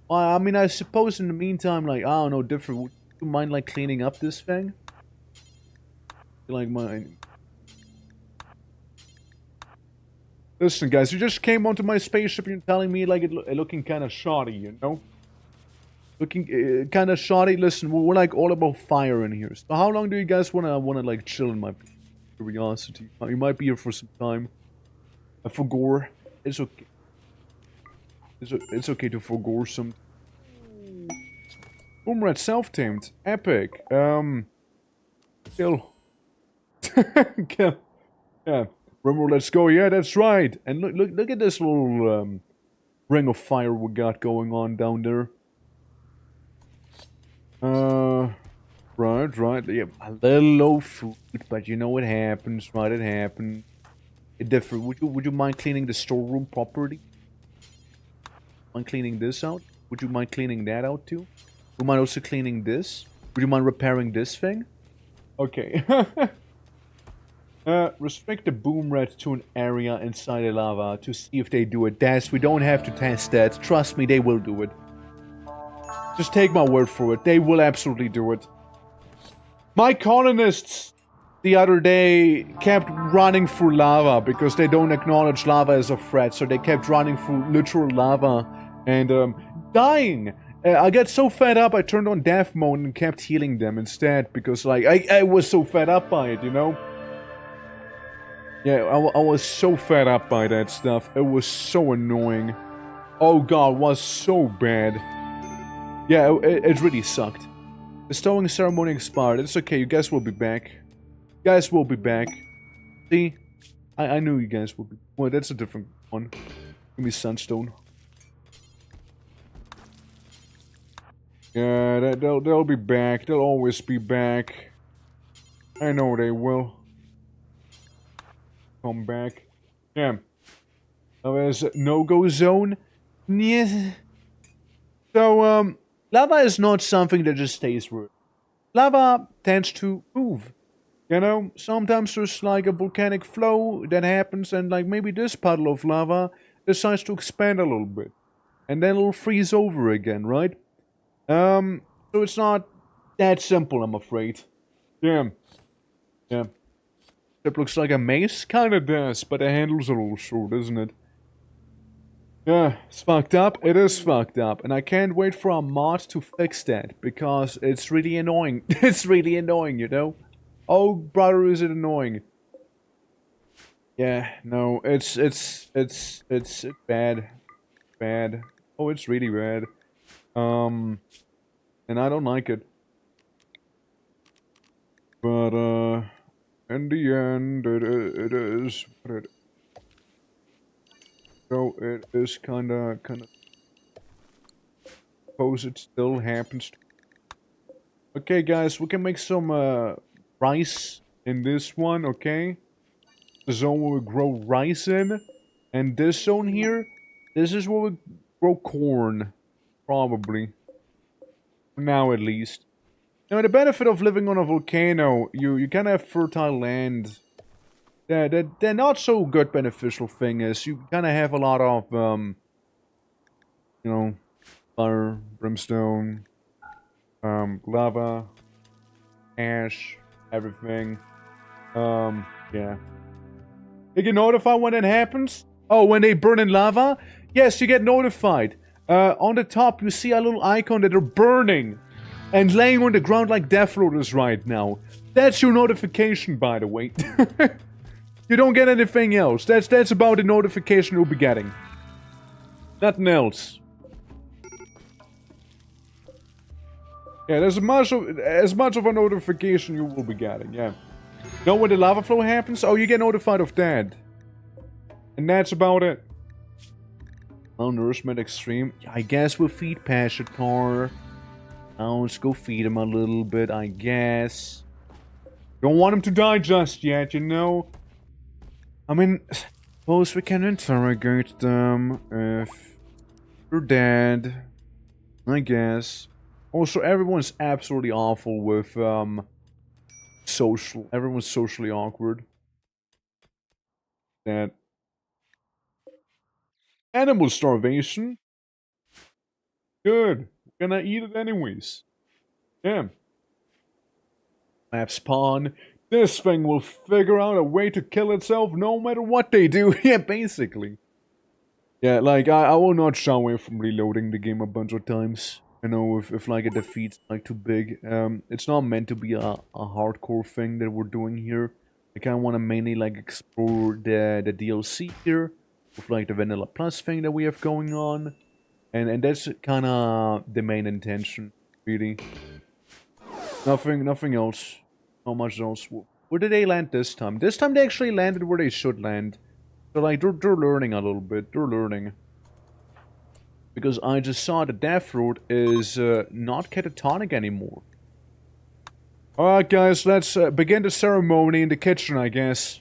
Well, I mean, I suppose in the meantime, like, I don't know, different. Would you mind, like, cleaning up this thing? Like, mine. Listen, guys, you just came onto my spaceship and you're telling me, like, it looking kind of shoddy, you know? Looking kind of shoddy. Listen, we're, like, all about fire in here. So how long do you guys wanna like, chill in my curiosity? You might be here for some time. For gore. It's okay. It's okay to forgo some. Boomrat self-tamed. Epic. Kill. Kill. Yeah. Remember, let's go. Yeah, that's right. And look at this little ring of fire we got going on down there. Right. Yeah, a little low food, but you know what happens, right? It happens. It differs. Would you mind cleaning the storeroom properly? Mind cleaning this out? Would you mind cleaning that out too? Would you mind also cleaning this? Would you mind repairing this thing? Okay. Restrict the boom rats to an area inside the lava to see if they do it. That's, we don't have to test that. Trust me, they will do it. Just take my word for it. They will absolutely do it. My colonists the other day kept running through lava because they don't acknowledge lava as a threat. So they kept running through literal lava and dying. I got so fed up I turned on death mode and kept healing them instead because like I was so fed up by it, you know? Yeah, I was so fed up by that stuff. It was so annoying. Oh god, it was so bad. Yeah, it really sucked. The stowing ceremony expired. It's okay, you guys will be back. You guys will be back. See? I knew you guys would be... Well, that's a different one. Give me sunstone. Yeah, they'll be back. They'll always be back. I know they will. Come back. Yeah. Now there's a no-go zone. Yeah. So, lava is not something that just stays where. Lava tends to move. You know, sometimes there's like a volcanic flow that happens and like maybe this puddle of lava decides to expand a little bit. And then it'll freeze over again, right? So it's not that simple, I'm afraid. Yeah. Yeah. It looks like a mace? Kinda does, but the handle's a little short, isn't it? Yeah, it's fucked up. It is fucked up. And I can't wait for a mod to fix that, because it's really annoying. It's really annoying, you know? Oh, brother, is it annoying. Yeah, no, it's bad. Bad. Oh, it's really bad. And I don't like it. But, in the end, it is what it... So it is kinda... Suppose it still happens. Okay, guys, we can make some, rice in this one, okay? The zone where we grow rice in. And this zone here, this is where we grow corn. Probably. For now, at least. Now, the benefit of living on a volcano, you kind of have fertile land. The not so good beneficial thing is you kind of have a lot of, you know, fire, brimstone, lava, ash, everything. Yeah. You get notified when it happens? Oh, when they burn in lava? Yes, you get notified. On the top, you see a little icon that they're burning. And laying on the ground like death rollers right now. That's your notification, by the way. You don't get anything else. That's about the notification you'll be getting. Nothing else. Yeah, there's as much of a notification you will be getting, yeah. Know when the lava flow happens? Oh, you get notified of that. And that's about it. Malnourishment extreme. I guess we'll feed Pashatar. Now let's go feed him a little bit, I guess. Don't want him to die just yet, you know? I mean, suppose we can interrogate them if they're dead. I guess. Also, everyone's absolutely awful with, social. Everyone's socially awkward. That. Animal starvation? Good. We're gonna eat it anyways. Yeah. Map spawn. This thing will figure out a way to kill itself no matter what they do. Yeah, basically. Yeah, like, I will not shy away from reloading the game a bunch of times. You know, if like, a defeat's, like, too big. It's not meant to be a hardcore thing that we're doing here. I kinda wanna mainly, like, explore the DLC here. With, like, the Vanilla Plus thing that we have going on. And that's kinda the main intention, really. Nothing else. Not much else. Where did they land this time? This time they actually landed where they should land. So, like, they're learning a little bit. They're learning. Because I just saw the Death Road is not catatonic anymore. Alright guys, let's begin the ceremony in the kitchen, I guess.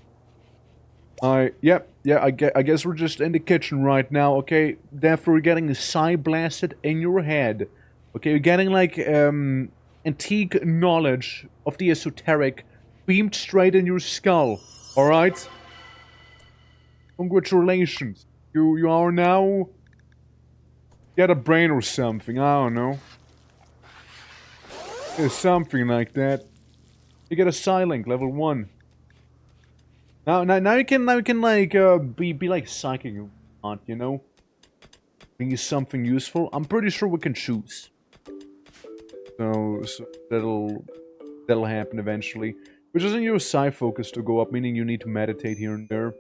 I guess we're just in the kitchen right now, okay? Death Road, you're getting psi blasted in your head. Okay, you're getting like antique knowledge of the esoteric beamed straight in your skull. Alright? Congratulations. You are now... Get a brain or something, I don't know. It's something like that. You get a Psylink, level 1. Now you can like be like psychic, you know? Being something useful. I'm pretty sure we can choose. So that'll happen eventually. Which doesn't use psi focus to go up, meaning you need to meditate here and there.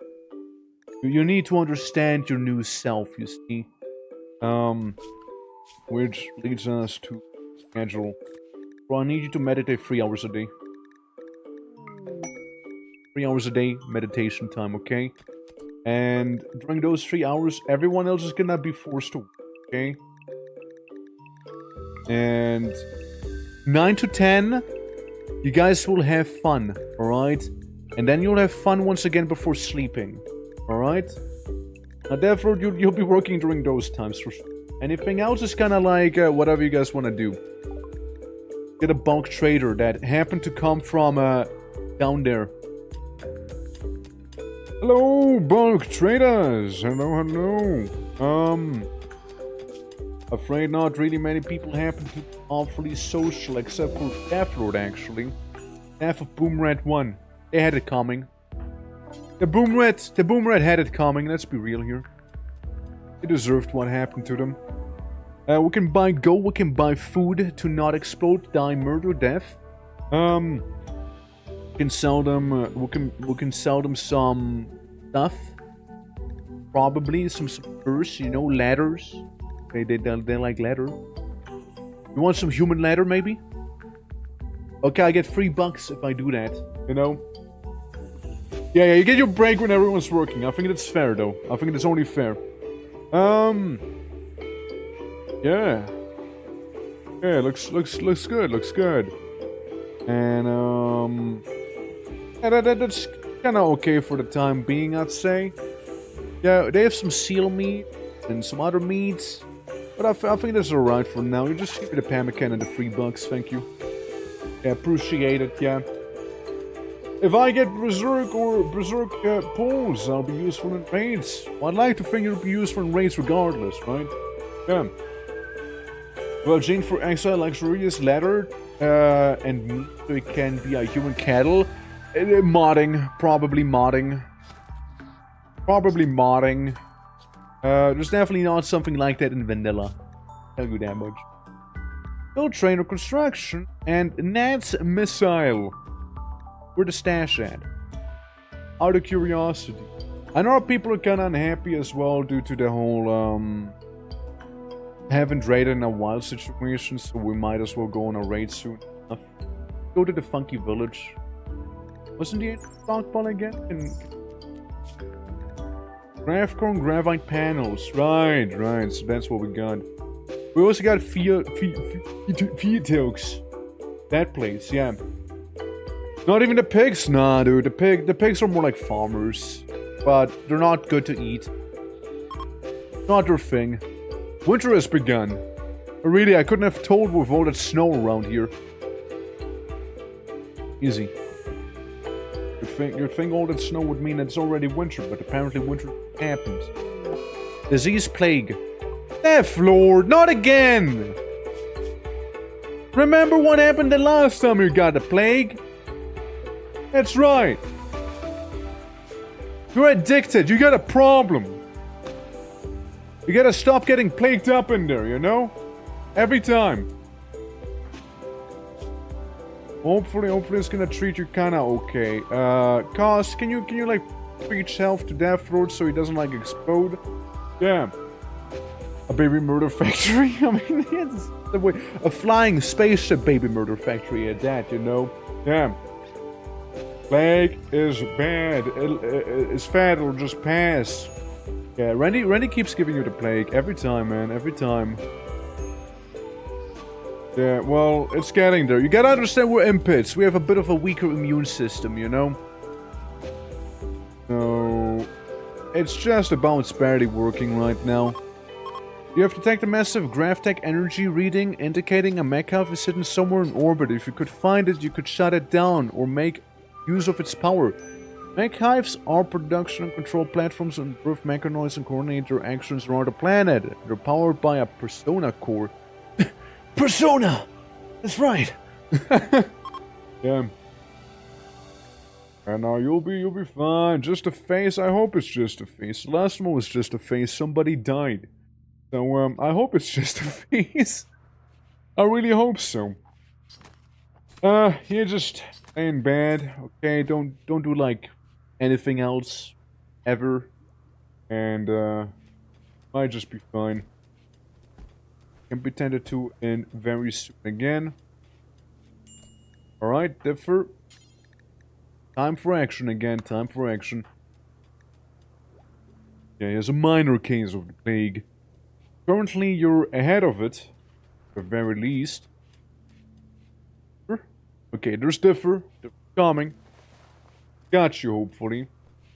You need to understand your new self, you see. Which leads us to schedule. Bro, I need you to meditate 3 hours a day. 3 hours a day meditation time, okay? And during those 3 hours, everyone else is gonna be forced to work, okay? And 9 to 10, you guys will have fun, alright? And then you'll have fun once again before sleeping, alright? Now, therefore, you'll be working during those times for sure. Anything else is kind of like whatever you guys want to do. Get a bulk trader that happened to come from down there. Hello, bulk traders. Hello. Afraid not really many people happen to be awfully social, except for Death Road, actually. Half of Boom Red 1. They had it coming. The Boom Red had it coming, let's be real here. They deserved what happened to them. We can buy gold, we can buy food to not explode, die, murder, death. We can sell them, we can sell them some stuff. Probably some furs, you know, ladders. They like leather. You want some human leather, maybe? Okay, I get $3 if I do that, you know? Yeah, you get your break when everyone's working. I think that's fair, though. I think that's only fair. Yeah. Yeah, looks good. And, yeah, that's kind of okay for the time being, I'd say. Yeah, they have some seal meat and some other meats. But I think that's alright for now. You just give me the pemmican and the $3, thank you. Yeah, appreciate it, yeah. If I get Berserk pulls, I'll be useful in raids. Well, I'd like to think it'll be useful in raids regardless, right? Yeah. Well, Jane for exile, luxurious leather, and meat, so it can be a human cattle. Modding, probably modding. There's definitely not something like that in vanilla. Tell you that much. Build trainer construction and Nat's missile. Where the stash at? Out of curiosity. I know people are kinda unhappy as well due to the whole haven't raided in a while situation, so we might as well go on a raid soon enough. Go to the funky village. Wasn't the stockpile again? Gravcorn gravite panels. Right, so that's what we got. We also got Fiatilks. That place, yeah. Not even the pigs? Nah, dude. The pigs are more like farmers. But they're not good to eat. Not their thing. Winter has begun. Really, I couldn't have told with all that snow around here. Easy. You'd think all that snow would mean it's already winter, but apparently winter happened. Disease plague. Death Lord, not again! Remember what happened the last time you got the plague? That's right. You're addicted, you got a problem. You gotta stop getting plagued up in there, you know? Every time. Hopefully it's gonna treat you kinda okay. Cos, can you like preach health to Death Road so he doesn't like explode? Yeah. A baby murder factory? I mean, it's the way. A flying spaceship baby murder factory at that, you know? Yeah. Plague is bad. It's fat, it'll just pass. Yeah, Randy keeps giving you the plague. Every time, man. Every time. Yeah, well, it's getting there. You gotta understand we're impits. We have a bit of a weaker immune system, you know? So... it's just about barely working right now. You have detected a massive GravTech energy reading indicating a mech hive is sitting somewhere in orbit. If you could find it, you could shut it down or make use of its power. Mech hives are production and control platforms and improve mechanoids and coordinate their actions around the planet. They're powered by a persona core. Persona! That's right! Yeah. And now you'll be fine. Just a face. I hope it's just a face. The last one was just a face. Somebody died. So, I hope it's just a face. I really hope so. You're just ain't bad. Okay, don't do like anything else ever. And might just be fine. Can be tended to in very soon again. Alright, differ. Time for action again, time for action. Yeah, here's a minor case of the plague. Currently, you're ahead of it, at the very least. Okay, there's differ. Differ coming. Got you, hopefully.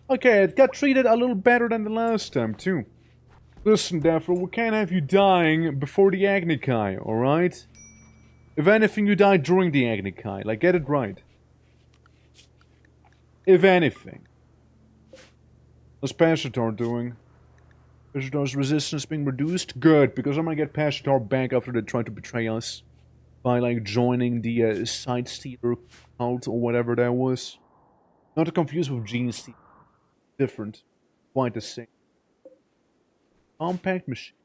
Okay, it got treated a little better than the last time, too. Listen, Differ, we can't have you dying before the Agnikai, alright? If anything, you die during the Agnikai. Like, get it right. If anything. How's Pashatar doing? Pashatar's resistance being reduced? Good, because I'm gonna get Pashatar back after they tried to betray us. By, like, joining the Side Stealer cult or whatever that was. Not to confuse with Gene Stealer. Different. Quite the same. Compact machine.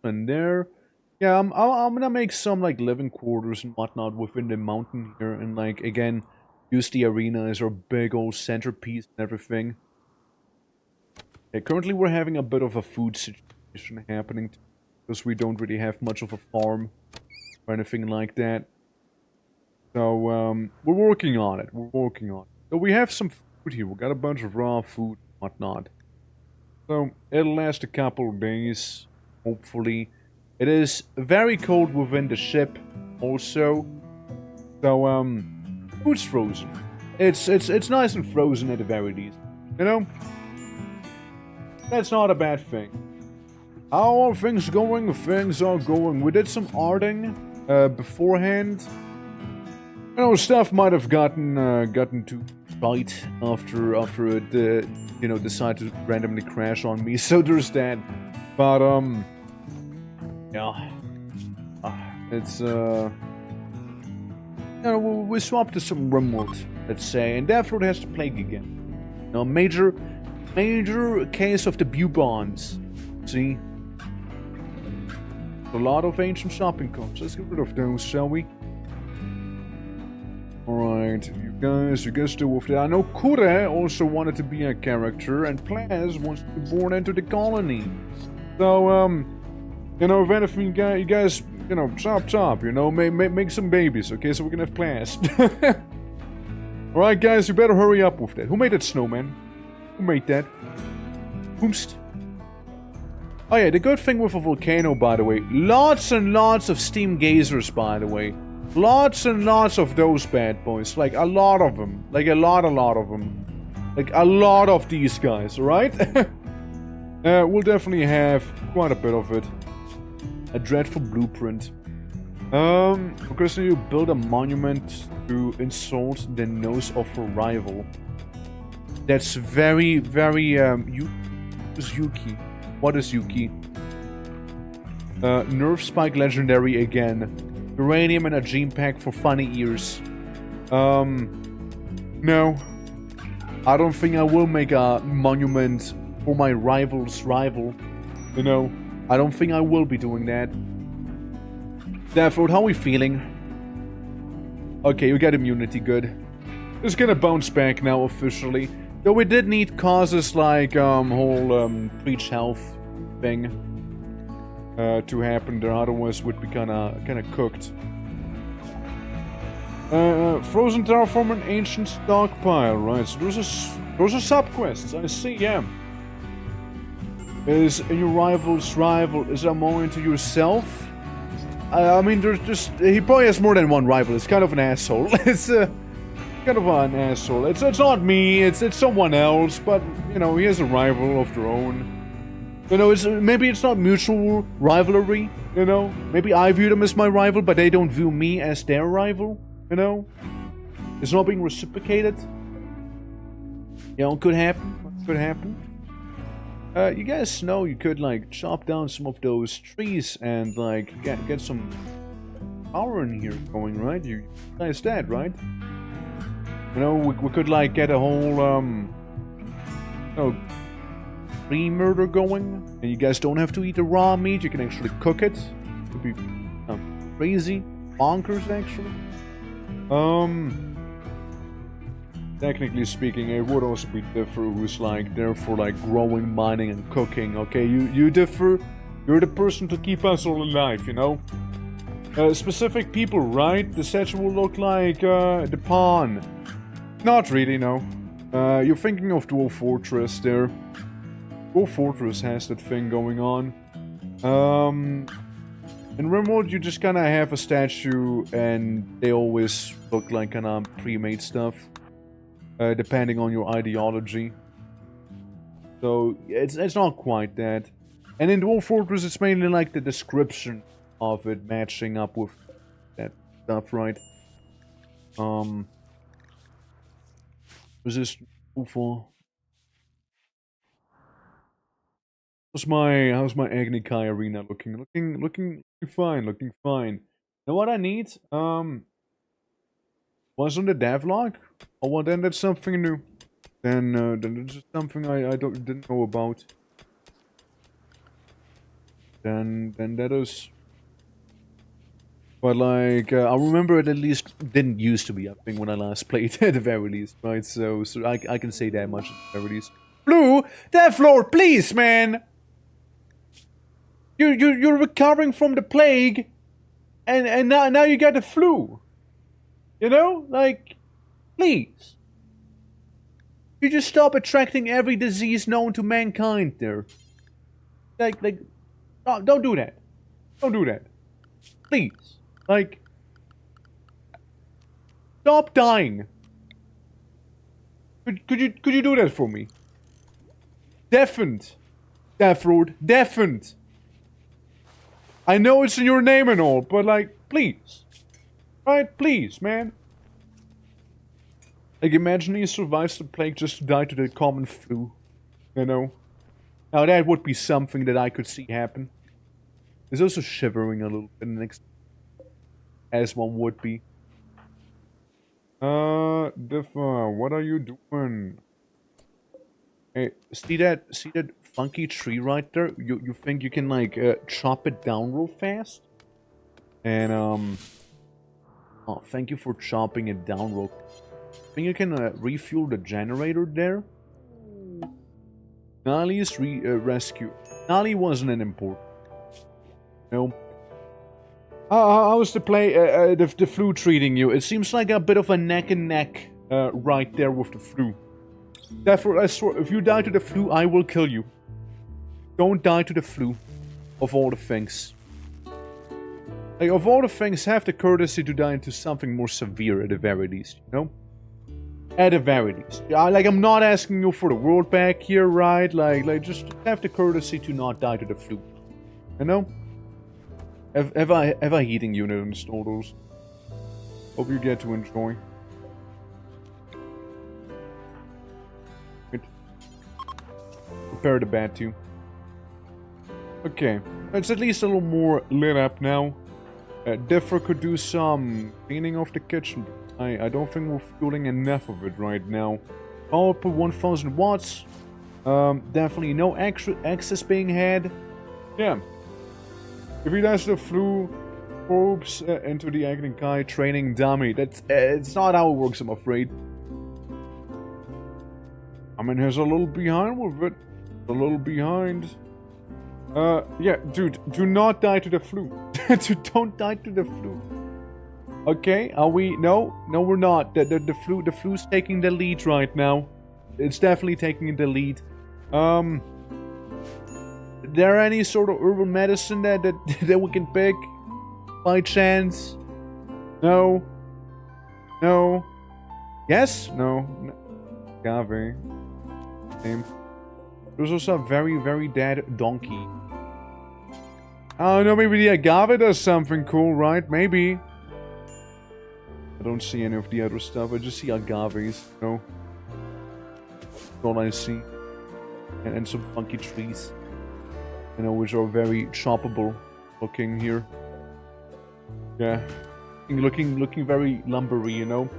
And there. Yeah, I'm gonna make some, like, living quarters and whatnot within the mountain here. And, like, again, use the arena as our big old centerpiece and everything. Yeah, currently we're having a bit of a food situation happening. Because we don't really have much of a farm. Or anything like that. So, we're working on it. We're working on it. So we have some food here. We got a bunch of raw food and whatnot. So, it'll last a couple of days. Hopefully. It is very cold within the ship. Also. So, food's frozen. It's nice and frozen at the very least. You know? That's not a bad thing. How are things going? Things are going. We did some arting beforehand. You know, stuff might have gotten too tight after it, you know, decided to randomly crash on me. So there's that. But yeah, it's you know, we swapped to some RIMWORLD, let's say, and therefore it has to plague again. You know, major case of the bubons. See. A lot of ancient shopping carts. Let's get rid of those, shall we? Alright, you guys deal with that. I know Kure also wanted to be a character, and Plaz wants to be born into the colony. So, you know, if anything, you guys, you know, chop, you know, make some babies, okay? So we can have Plaz. Alright, guys, you better hurry up with that. Who made that snowman? Who made that? Whomst? Oh yeah, the good thing with a volcano, by the way, lots and lots of steam geysers, by the way. Lots and lots of those bad boys. Like, a lot of them. Like, a lot of them. Like, a lot of these guys, alright? We'll definitely have quite a bit of it. A dreadful blueprint. Because you build a monument to insult the nose of a rival. That's very, very, who's Yuki? What is Yuki? Nerve Spike Legendary again. Uranium and a gene pack for funny ears. No. I don't think I will make a monument for my rival's rival. You know, I don't think I will be doing that. Therefore, how are we feeling? Okay, you get immunity, good. It's gonna bounce back now officially. Though we did need causes like whole bleach health thing to happen there, otherwise would be kinda cooked. Frozen terraform and ancient stockpile, right? So those are sub quests. I see, yeah. Is your rival's rival, is that more into yourself? I mean, there's just, he probably has more than one rival. It's kind of an asshole. It's kind of an asshole. It's not me, it's someone else, but, you know, he has a rival of their own. You know, maybe it's not mutual rivalry, you know? Maybe I view them as my rival, but they don't view me as their rival, you know? It's not being reciprocated. You know, could happen. Could happen. You guys know you could, like, chop down some of those trees and, like, get some power in here going, right? You guys that, right? You know, we could, like, get a whole, you know, tree murder going. And you guys don't have to eat the raw meat. You can actually cook it. It would be crazy. Bonkers, actually. Technically speaking, it would also be Differ who's like there for like growing, mining, and cooking. Okay, you Differ, you're the person to keep us all alive, you know. Specific people, right? The statue will look like the pawn. Not really, no. You're thinking of Dwarf Fortress there. Dwarf Fortress has that thing going on. In RIMWORLD, you just kind of have a statue, and they always look like kind of pre-made stuff. Depending on your ideology. So, it's not quite that. And in Dwarf Fortress, it's mainly like the description of it matching up with that stuff, right? Was this for? How's my Agni Kai arena looking? Looking fine, looking fine. Now what I need, was on the devlog? Oh, well, then that's something new. Then it's just something I didn't know about. Then that is. But like, I remember it at least didn't used to be a thing when I last played at the very least, right? So I can say that much at the very least. Blue, that floor, please, man. You're recovering from the plague, and now you got the flu. You know, like, please. You just stop attracting every disease known to mankind there. Like, oh, don't do that. Don't do that. Please. Like, stop dying. Could you do that for me? Deafened. Deafroad. Deafened. I know it's in your name and all, but like, please. Right, please, man. Like, imagine he survives the plague just to die to the common flu. You know? Now that would be something that I could see happen. He's also shivering a little bit next, as one would be. Differ, what are you doing? Hey, see that funky tree right there? You think you can like chop it down real fast? And oh, thank you for chopping it down real fast. Think you can refuel the generator there? Nali's rescue. Nali wasn't an important. No. How's the flu treating you? It seems like a bit of a neck and neck right there with the flu. Therefore, I swear, if you die to the flu, I will kill you. Don't die to the flu. Of all the things. Like, of all the things, have the courtesy to die into something more severe at the very least, you know? At the very least. Like, I'm not asking you for the world back here, right? Like just have the courtesy to not die to the flu. You know? Have I heating unit installed those? Hope you get to enjoy. Good. Prepare the bed too. Okay. It's at least a little more lit up now. Differ could do some cleaning of the kitchen. I don't think we're fueling enough of it right now. Power per 1000 watts. Definitely no extra excess being had. Yeah. If he does the flu probes into the Agni Kai training dummy, that's it's not how it works, I'm afraid. I mean, he's a little behind with it. A little behind. Yeah, dude, do not die to the flu. Don't die to the flu. Okay, are we? No, we're not. The flu's taking the lead right now. It's definitely taking the lead. there any sort of herbal medicine that that we can pick by chance? No. No. Yes? No. Agave. Same. There's also a very, very dead donkey. Oh no, maybe the agave does something cool, right? Maybe. I don't see any of the other stuff. I just see agaves. No. That's all I see. And some funky trees. You know, which are very choppable looking here. Yeah. Looking very lumbery, you know.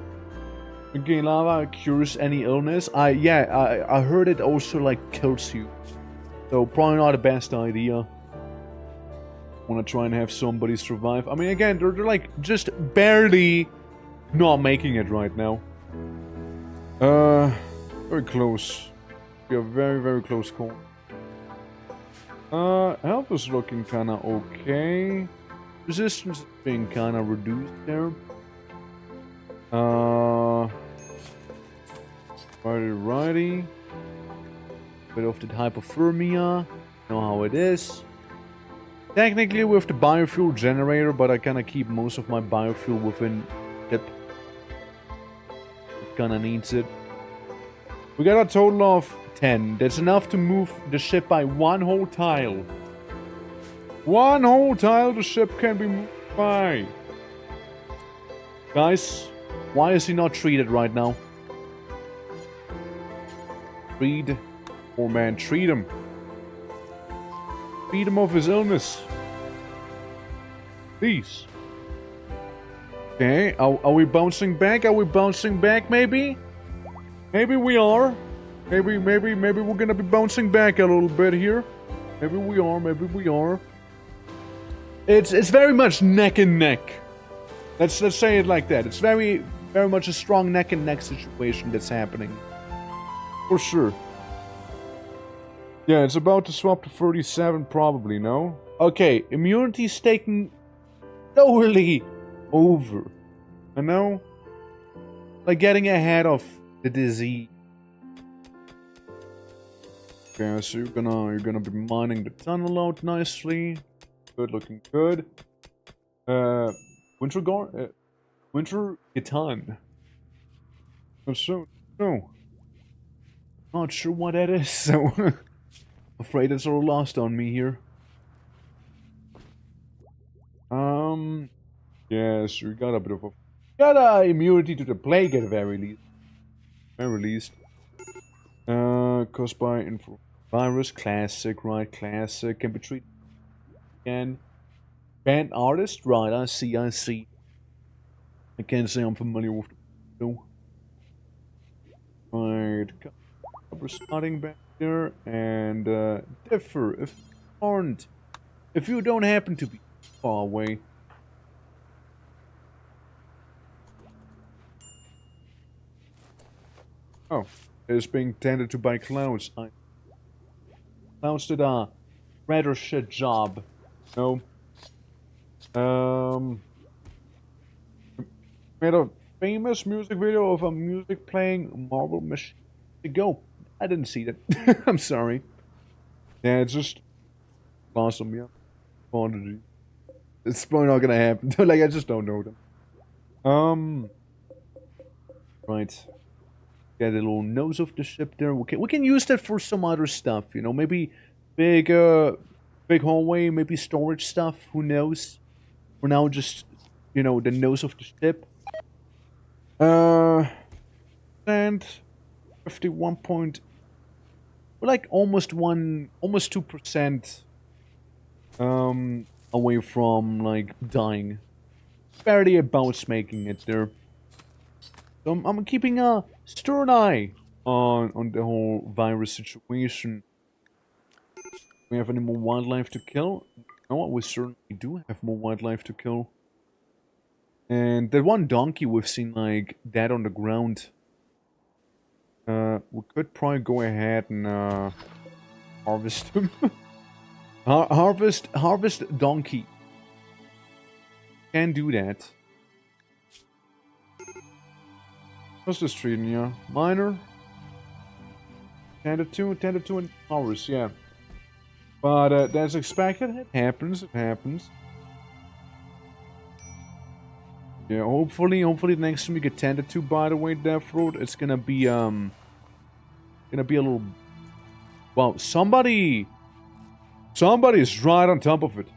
Okay, lava cures any illness. I heard it also like kills you. So probably not the best idea. Want to try and have somebody survive. I mean, again, they're like just barely not making it right now. Very close. We are very, very close call. Health is looking kind of okay. Resistance is being kind of reduced there. Righty. Bit of the hypothermia. Know how it is. Technically with the biofuel generator, but I kind of keep most of my biofuel within it. It kind of needs it. We got a total of 10. That's enough to move the ship by one whole tile. One whole tile the ship can be moved by. Guys, why is he not treated right now? Treat. Poor man, treat him. Treat him of his illness. Please. Okay, are we bouncing back? Are we bouncing back maybe? Maybe we are. Maybe we're gonna be bouncing back a little bit here. Maybe we are, maybe we are. It's very much neck and neck. Let's say it like that. It's very much a strong neck and neck situation that's happening. For sure. Yeah, it's about to swap to 37 probably, no? Okay, immunity's taking slowly over. I know? Like getting ahead of the disease. Okay, so you're gonna be mining the tunnel out nicely. Good, looking good. Winter Gitan. So, no. Not sure what that is, so afraid it's all lost on me here. Yes, we got a bit of a... Got a immunity to the plague at the very least. Caused by virus, classic, right, classic. Can be treated again. Band artist, right, I see. I can't say I'm familiar with the... No. Right, we're starting back there, and differ if you don't happen to be far away. Oh, it's being tended to by clouds. Clouds did a rather shit job. No. Made a famous music video of a music playing Marble Machine to go. I didn't see that. I'm sorry. Yeah, it's just awesome, yeah. Quantity. It's probably not gonna happen. Like, I just don't know them. Right. Get a little nose of the ship there. We can use that for some other stuff, you know, maybe big hallway, maybe storage stuff, who knows? For now, just, you know, the nose of the ship. And 51 point... We're like almost 2% away from, like, dying. Barely about making it there. So I'm keeping a stern eye on the whole virus situation. Do we have any more wildlife to kill? No, we certainly do have more wildlife to kill. And that one donkey we've seen, like, dead on the ground. We could probably go ahead and harvest him. harvest donkey. Can do that. What's this treating you? Minor? Tended to and hours, yeah. But that's expected. It happens. It happens. Yeah, hopefully the next time you get tended to, by the way, Death Road, it's gonna be a little... Well, somebody's right on top of it.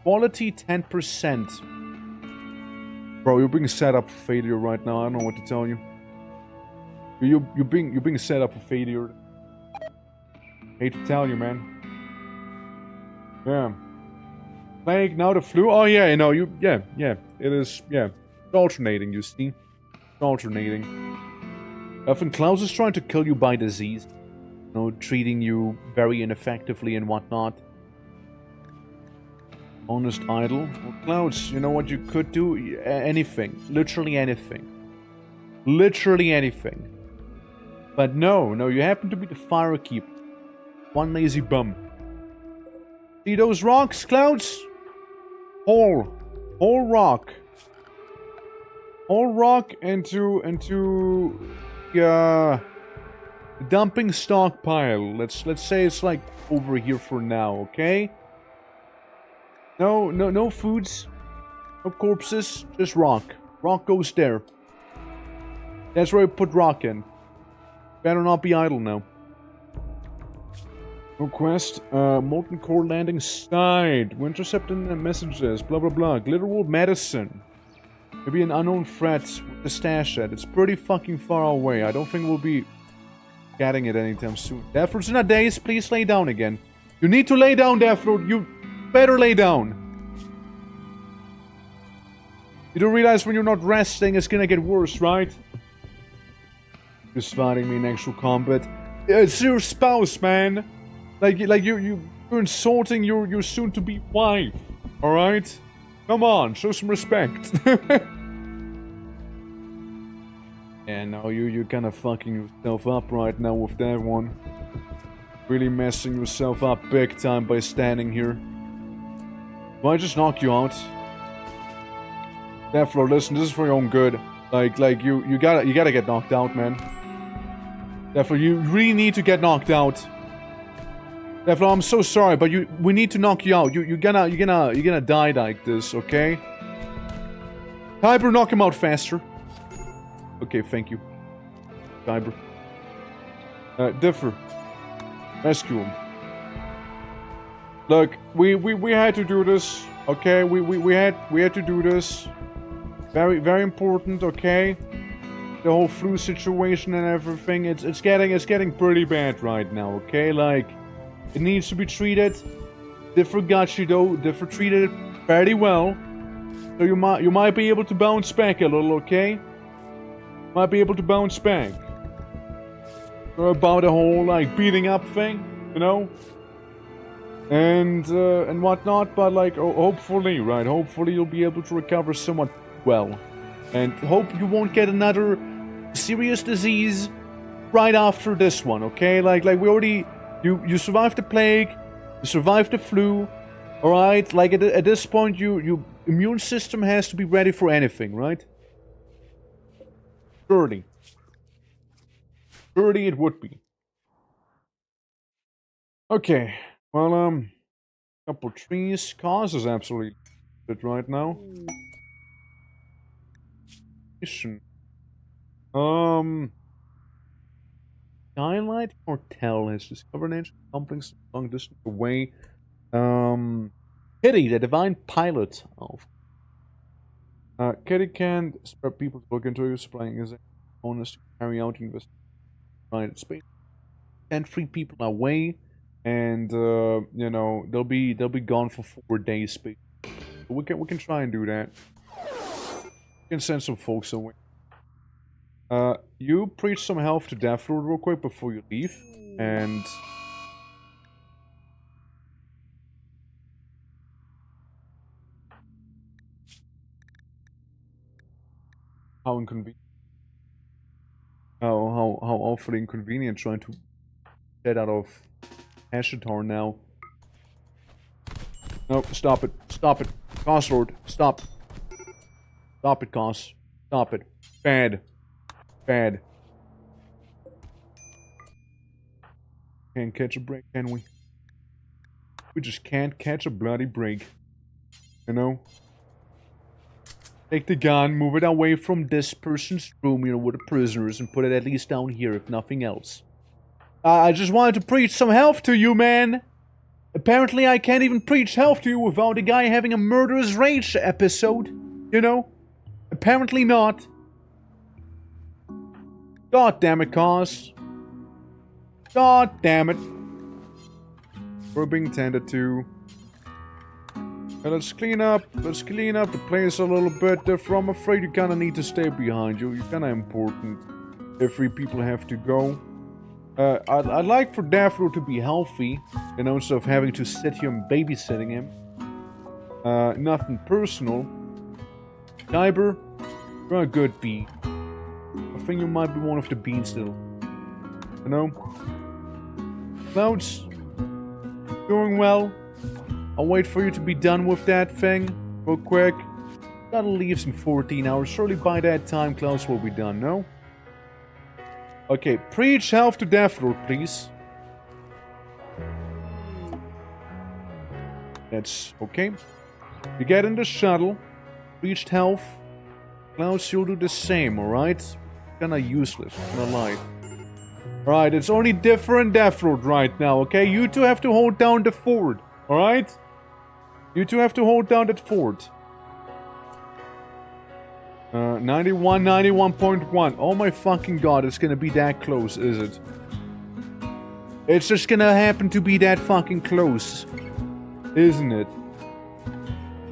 Quality 10%. Bro, you're being set up for failure right now. I don't know what to tell you. You're being set up for failure. Hate to tell you, man. Yeah. Plague, now the flu. Oh yeah, yeah, it is, yeah. It's alternating, you see. It's alternating. Often Klaus is trying to kill you by disease. You know, treating you very ineffectively and whatnot. Honest idol. Well, Klaus, you know what you could do? Anything. Literally anything. Literally anything. But no, you happen to be the fire keeper. One lazy bum. See those rocks, Clouds? Whole rock. Whole rock into the dumping stockpile. Let's say it's like over here for now, okay? No foods, no corpses, just rock. Rock goes there. That's where I put rock in. Better not be idle now. Request, molten core landing site. We're intercepting messages, blah blah blah. Glitterwood medicine. Maybe an unknown threat with the stash at. It's pretty fucking far away. I don't think we'll be getting it anytime soon. Deathroot's in a daze, please lay down again. You need to lay down, Deathroot. You better lay down. You do realize when you're not resting, it's gonna get worse, right? Just fighting me in actual combat. It's your spouse, man. Like you're insulting your soon-to-be wife. All right, come on, show some respect. And now you're kind of fucking yourself up right now with that one. Really messing yourself up big time by standing here. Will I just knock you out? Deathflow, listen, this is for your own good. Like you gotta get knocked out, man. Deathflow, you really need to get knocked out. Deathflow, I'm so sorry, but we need to knock you out. You're gonna die like this, okay? Kyber, knock him out faster. Okay, thank you. Kyber. Differ. Rescue him. Look, we had to do this, okay? We had to do this. Very important, okay? The whole flu situation and everything, it's getting pretty bad right now, okay? Like, it needs to be treated. Differ got you though. Differ treated it fairly well. So you might be able to bounce back a little, okay? Might be able to bounce back. So about the whole like beating up thing, you know? And whatnot, but like hopefully, right? Hopefully you'll be able to recover somewhat well. And hope you won't get another serious disease right after this one, okay? Like we already... You survived the plague, you survived the flu, alright? Like at this point, your immune system has to be ready for anything, right? 30. 30 it would be. Okay, well, couple trees. Cause is absolutely good right now. Skylight Cartel has discovered an ancient complex long distance away. Kitty, the divine pilot of. Kitty can't spare people to look into it, supplying his owners to carry out investigation. Right, space. Send 3 people away, and you know they'll be gone for 4 days. Space. We can try and do that. We can send some folks away. You preach some health to Deathroot real quick before you leave, and... How inconvenient. How awfully inconvenient trying to get out of Ashetar now. No, stop it. Stop it. Goss Lord, stop. Stop it, Goss. Stop it. Bad. Bad. Can't catch a break, can we? We just can't catch a bloody break. You know? Take the gun, move it away from this person's room, you know, with the prisoners, and put it at least down here, if nothing else. I just wanted to preach some health to you, man! Apparently I can't even preach health to you without a guy having a murderous rage episode. You know? Apparently not. God damn it, cause. God damn it. We're being tended to. Let's clean up the place a little bit. I'm afraid you kinda need to stay behind you. You're kinda important. If 3 people have to go. I'd like for Daphne to be healthy, you know, instead of having to sit here and babysitting him. Nothing personal. Kyber, you're a good bee. I think you might be one of the bees still. You know? Clouds, doing well. I'll wait for you to be done with that thing, real quick. That'll leave in 14 hours. Surely by that time, Clouds will be done, no? Okay, preach health to Daphne, please. That's okay. You get in the shuttle. Preached health. Clouds, you'll do the same, alright? Kinda useless, I'm not lie. Alright, it's only different Daphne right now, okay? You two have to hold down the fort, alright? You two have to hold down that fort. 91, 91.1. Oh my fucking god, it's gonna be that close, is it? It's just gonna happen to be that fucking close. Isn't it?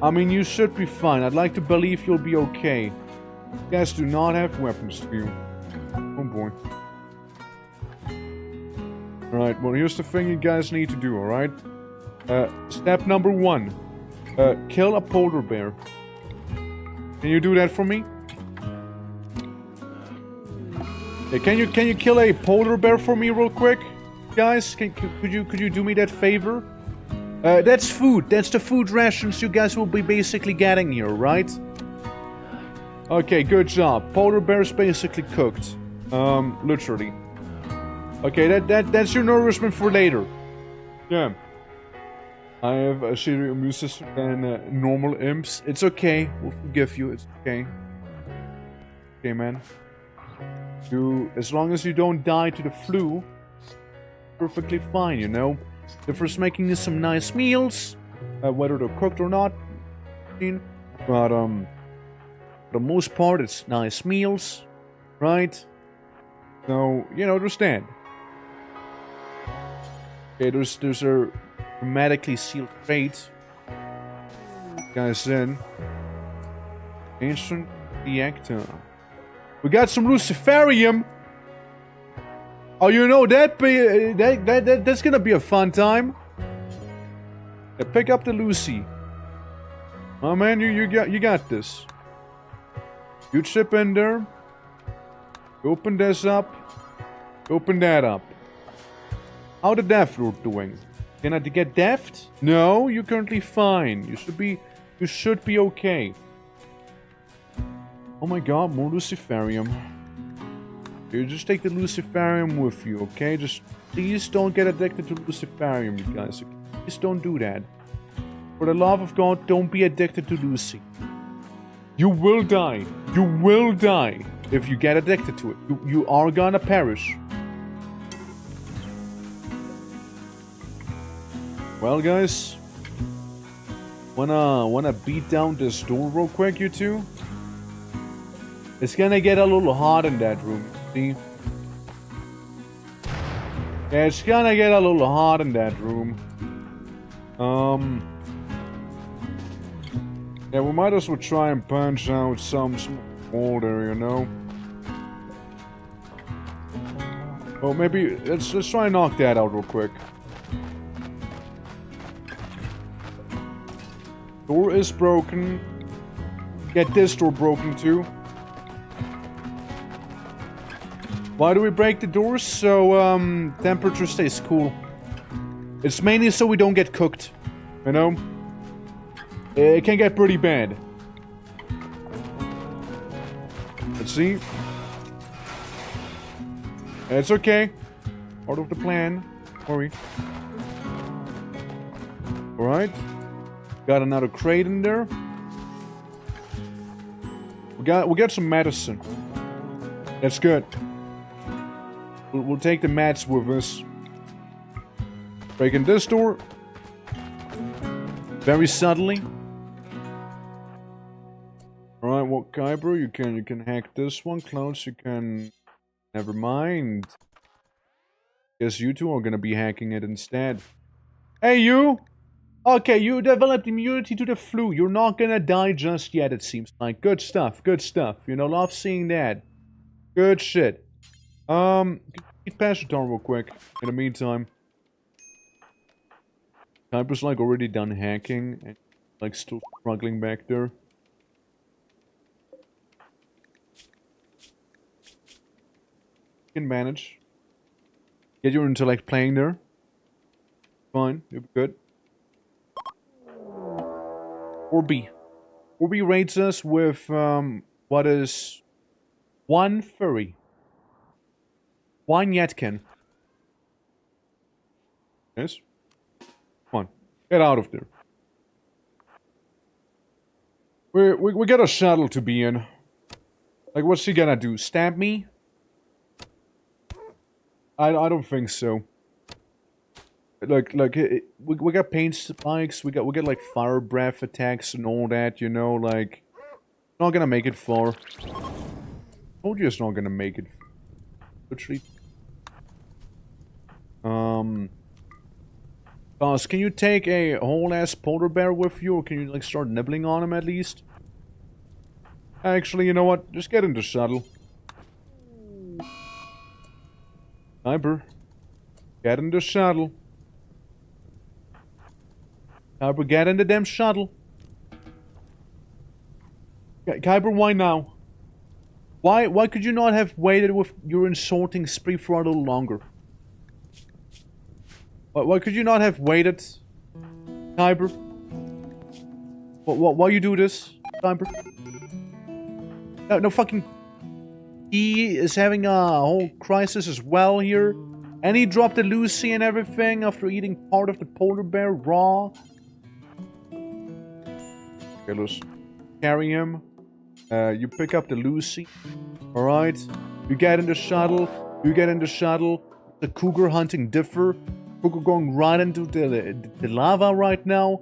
I mean, you should be fine. I'd like to believe you'll be okay. You guys do not have weapons to you. Oh boy. Alright, well here's the thing you guys need to do, alright? Step number 1. Kill a polar bear. Can you do that for me? Hey, can you kill a polar bear for me real quick? Guys, could you do me that favor? That's food. That's the food rations you guys will be basically getting here, right? Okay, good job. Polar bear's basically cooked. Literally. Okay, that's your nourishment for later. Yeah. I have a shittier immune system than normal imps. It's okay. We'll forgive you. It's okay. Okay, man. As long as you don't die to the flu, perfectly fine, you know? If we're making you some nice meals, whether they're cooked or not, but for the most part, it's nice meals, right? So, you know, understand. Okay, there's a hermetically sealed crate. Guys in. Ancient reactor. We got some luciferium. Oh, you know that's gonna be a fun time. Yeah, pick up the Lucy. Oh man, you got this. You chip in there. Open this up. Open that up. How the death root doing? Can I get deft? No, you're currently fine. You should be okay. Oh my god, more luciferium. You just take the luciferium with you, okay? Just please don't get addicted to luciferium, you guys. Please don't do that. For the love of God, don't be addicted to Lucy. You will die. You will die if you get addicted to it. You are gonna perish. Well, guys, wanna beat down this door real quick, you two? It's gonna get a little hot in that room, see? Yeah, it's gonna get a little hot in that room. Yeah, we might as well try and punch out some water, you know? Oh, maybe, let's try and knock that out real quick. Door is broken. Get this door broken too. Why do we break the doors? So, temperature stays cool. It's mainly so we don't get cooked. You know? It can get pretty bad. Let's see. It's okay. Part of the plan. Don't worry. Alright. Got another crate in there. We got some medicine. That's good. We'll take the mats with us. Breaking this door. Very subtly. Alright, well, Kyber, you can hack this one. Close, you can... Never mind. Guess you two are gonna be hacking it instead. Hey, you! Okay, you developed immunity to the flu. You're not gonna die just yet, it seems like. Good stuff, good stuff. You know, love seeing that. Good shit. Get past your turn real quick. In the meantime. Kyber's like already done hacking and like still struggling back there. You can manage. Get your intellect playing there. Fine, you're good. Orby. Orby rates us with what is one furry. One Yetkin. Yes? Come on. Get out of there. We got a shuttle to be in. Like, what's she gonna do? Stab me? I don't think so. Like we got paint spikes, we got like fire breath attacks and all that, you know, like not gonna make it far. Told you it's not gonna make it. Literally. Boss, can you take a whole ass polar bear with you, or can you like start nibbling on him at least? Actually, you know what? Just get in the shuttle. Kyber. Get in the shuttle. Kyber, get in the damn shuttle. Kyber, why now? Why could you not have waited with your insulting spree for a little longer? Why could you not have waited? Kyber? Why you do this, Kyber? No fucking... He is having a whole crisis as well here. And he dropped the Lucy and everything after eating part of the polar bear raw. Okay, let's carry him. You pick up the Lucy. Alright. You get in the shuttle. You get in the shuttle. The cougar hunting differ. Cougar going right into the lava right now.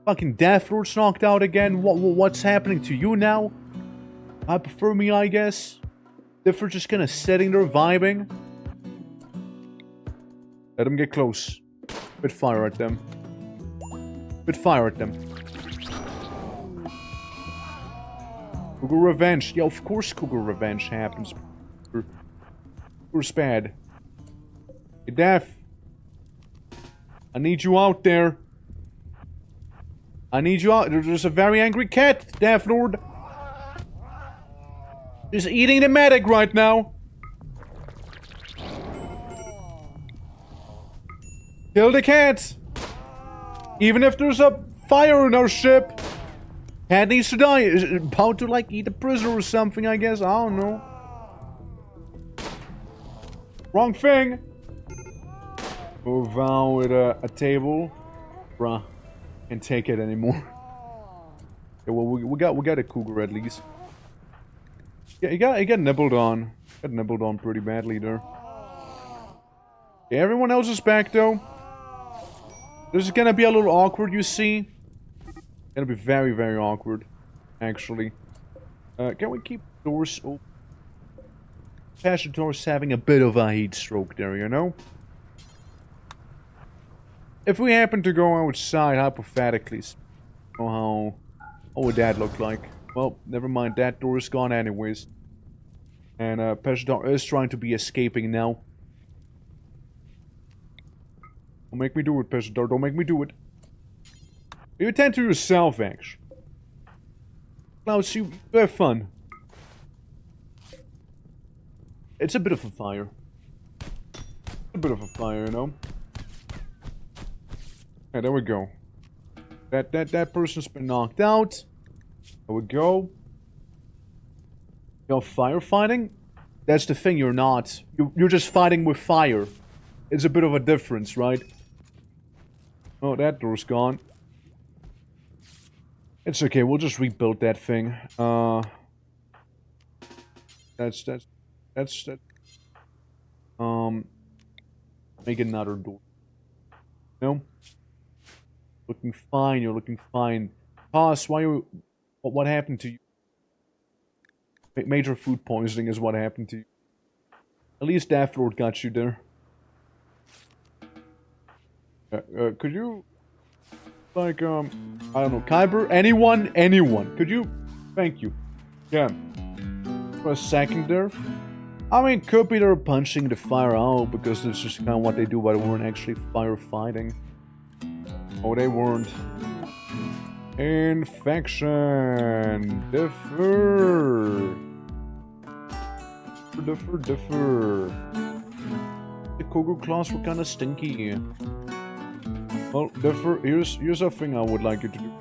Fucking Death Lord's knocked out again. What's happening to you now? I prefer me, I guess. Differ just kind of sitting there vibing. Let them get close. Spit fire at them. Spit fire at them. Cougar revenge. Yeah, of course Cougar revenge happens. Cougar's bad. Hey, Death. I need you out there. I need you out. There's a very angry cat, Death Lord. He's eating the medic right now. Kill the cat. Even if there's a fire in our ship. Cat needs to die. Is it about to like eat a prisoner or something, I guess. I don't know. Wrong thing. Move on with a table. Bruh. Can't take it anymore. Yeah, well, we got a cougar at least. Yeah, he got nibbled on. Got nibbled on pretty badly there. Yeah, everyone else is back though. This is gonna be a little awkward, you see. Gonna be very, very awkward, actually. Can we keep doors open? Passage's having a bit of a heat stroke there, you know? If we happen to go outside, hypothetically, how would that look like? Well, never mind, that door is gone anyways. And Peshdar is trying to be escaping now. Don't make me do it, Peshdar, don't make me do it. You attend to yourself, actually. Klaus, you have fun. It's a bit of a fire. A bit of a fire, you know? Yeah, there we go. That person's been knocked out. There we go. You're firefighting? That's the thing, you're not. You're just fighting with fire. It's a bit of a difference, right? Oh, that door's gone. It's okay, we'll just rebuild that thing. That's make another door. No? Looking fine, you're looking fine. Toss, why you... What happened to you? Major food poisoning is what happened to you. At least Death Lord got you there. Could you... Like, I don't know, Kyber? Anyone? Could you... Thank you. Yeah. For a second there. I mean, could be they're punching the fire out, because it's just kind of what they do, but they weren't actually firefighting. Oh, they weren't. Infection. Differ. The Kogu claws were kind of stinky. Well, Differ, here's a thing I would like you to do.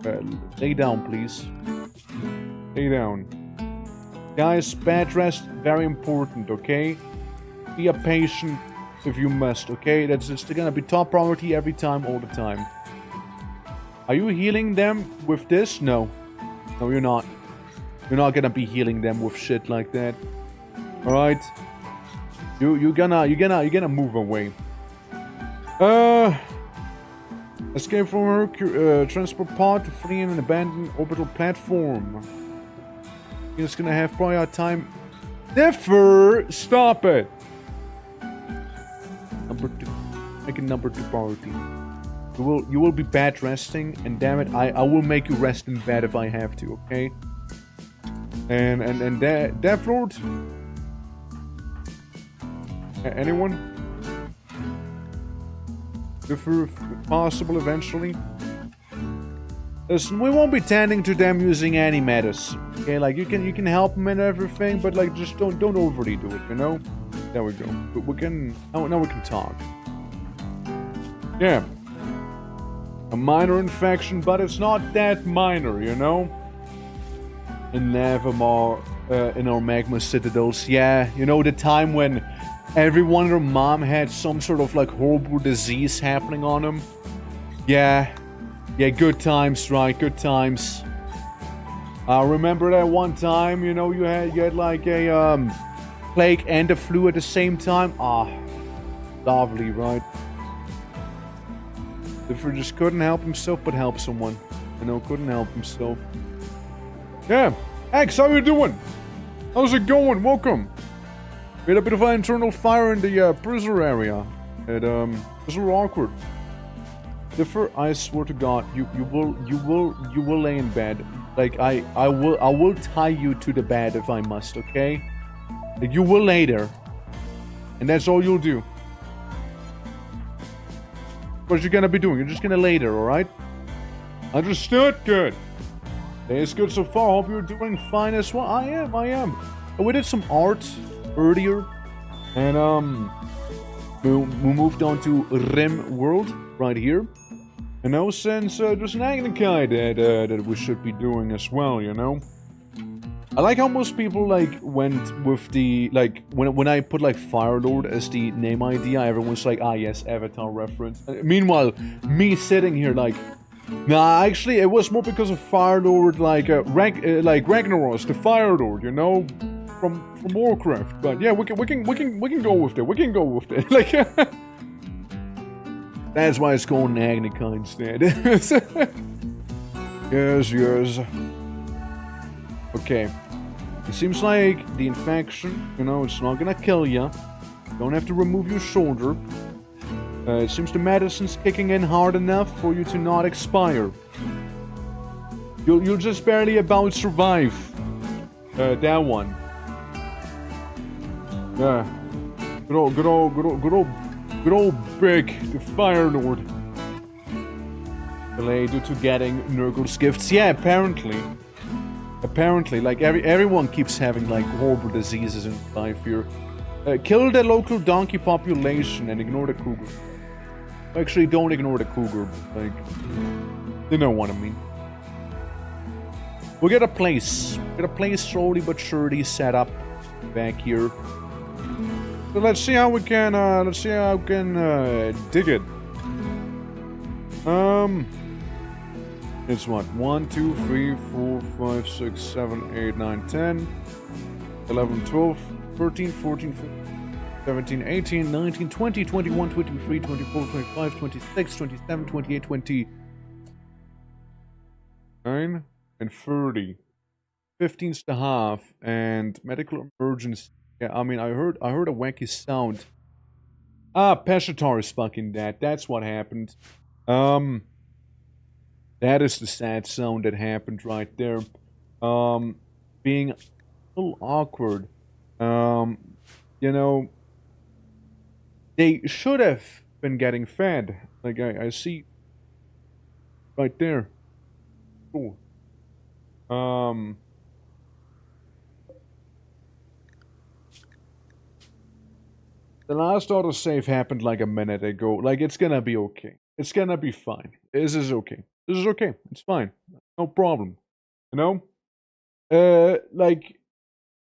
Lay down, please. Lay down. Guys, bed rest, very important, okay? Be a patient if you must, okay? That's just gonna be top priority every time, all the time. Are you healing them with this? No. No, you're not. You're not gonna be healing them with shit like that. Alright? You're gonna move away. Escape from her transport pod to flee an abandoned orbital platform. You're just gonna have prior time. Differ! Stop it! Number 2. Make it number 2 priority. You will be bed resting, and damn it, I will make you rest in bed if I have to, okay? And Death Lord? Anyone? If possible, eventually. Listen, we won't be tending to them using any metas. Okay, like you can help them and everything, but like just don't overly do it, you know? There we go. But we can now we can talk. Yeah. A minor infection, but it's not that minor, you know? In Nevermore, in our magma citadels, yeah, you know the time when everyone and their mom had some sort of like horrible disease happening on them? Yeah, good times, right? Good times. I remember that one time, you know, you had like a plague and a flu at the same time. Ah, lovely, right? If he just couldn't help himself, but help someone, you know, couldn't help himself. Yeah, X, how you doing? How's it going? Welcome. We had a bit of an internal fire in the prisoner area. It was a little awkward. Differ, I swear to God, you will lay in bed. Like I will tie you to the bed if I must, okay? Like, you will lay there. And that's all you'll do. What you're gonna be doing? You're just gonna lay there, alright? Understood? Good. Day is good so far. Hope you're doing fine as well. I am. We did some art earlier, and we moved on to RIMWORLD right here. You know, since there's an Agnicai that we should be doing as well, you know. I like how most people like went with the like when I put like Firelord as the name idea, everyone's like, ah yes, Avatar reference. Meanwhile, me sitting here like, nah, actually it was more because of Firelord, like Ragnaros, the Firelord, you know. From Warcraft, but yeah, we can go with it. We can go with it. Like that's why it's called Agnica instead. Yes. Okay. It seems like the infection, you know, it's not gonna kill you. Don't have to remove your shoulder. It seems the medicine's kicking in hard enough for you to not expire. You'll just barely about survive. That one. Yeah. Good old Big, the Fire Lord. Delay due to getting Nurgle's gifts. Yeah, apparently. Apparently, like everyone keeps having like horrible diseases in life here. Kill the local donkey population and ignore the cougar. Actually, don't ignore the cougar. Like, you know what I mean. We'll get a place. Get a place slowly but surely set up back here. So let's see how we can. Dig it. It's what? 1, 2, 3, 4, 5, 6, 7, 8, 9, 10, 11, 12, 13, 14, 15, 17, 18, 19, 20, 21, 23, 24, 25, 26, 27, 28, 29, and 30. 15's the half, and medical emergency. Yeah, I mean, I heard a wacky sound. Ah, Peshatar is fucking dead. That's what happened. That is the sad sound that happened right there. Being a little awkward. You know, they should have been getting fed. Like, I see right there. Cool. The last autosave happened like a minute ago. Like, it's gonna be okay. It's gonna be fine. This is okay. This is okay. It's fine. No problem. You know? Like,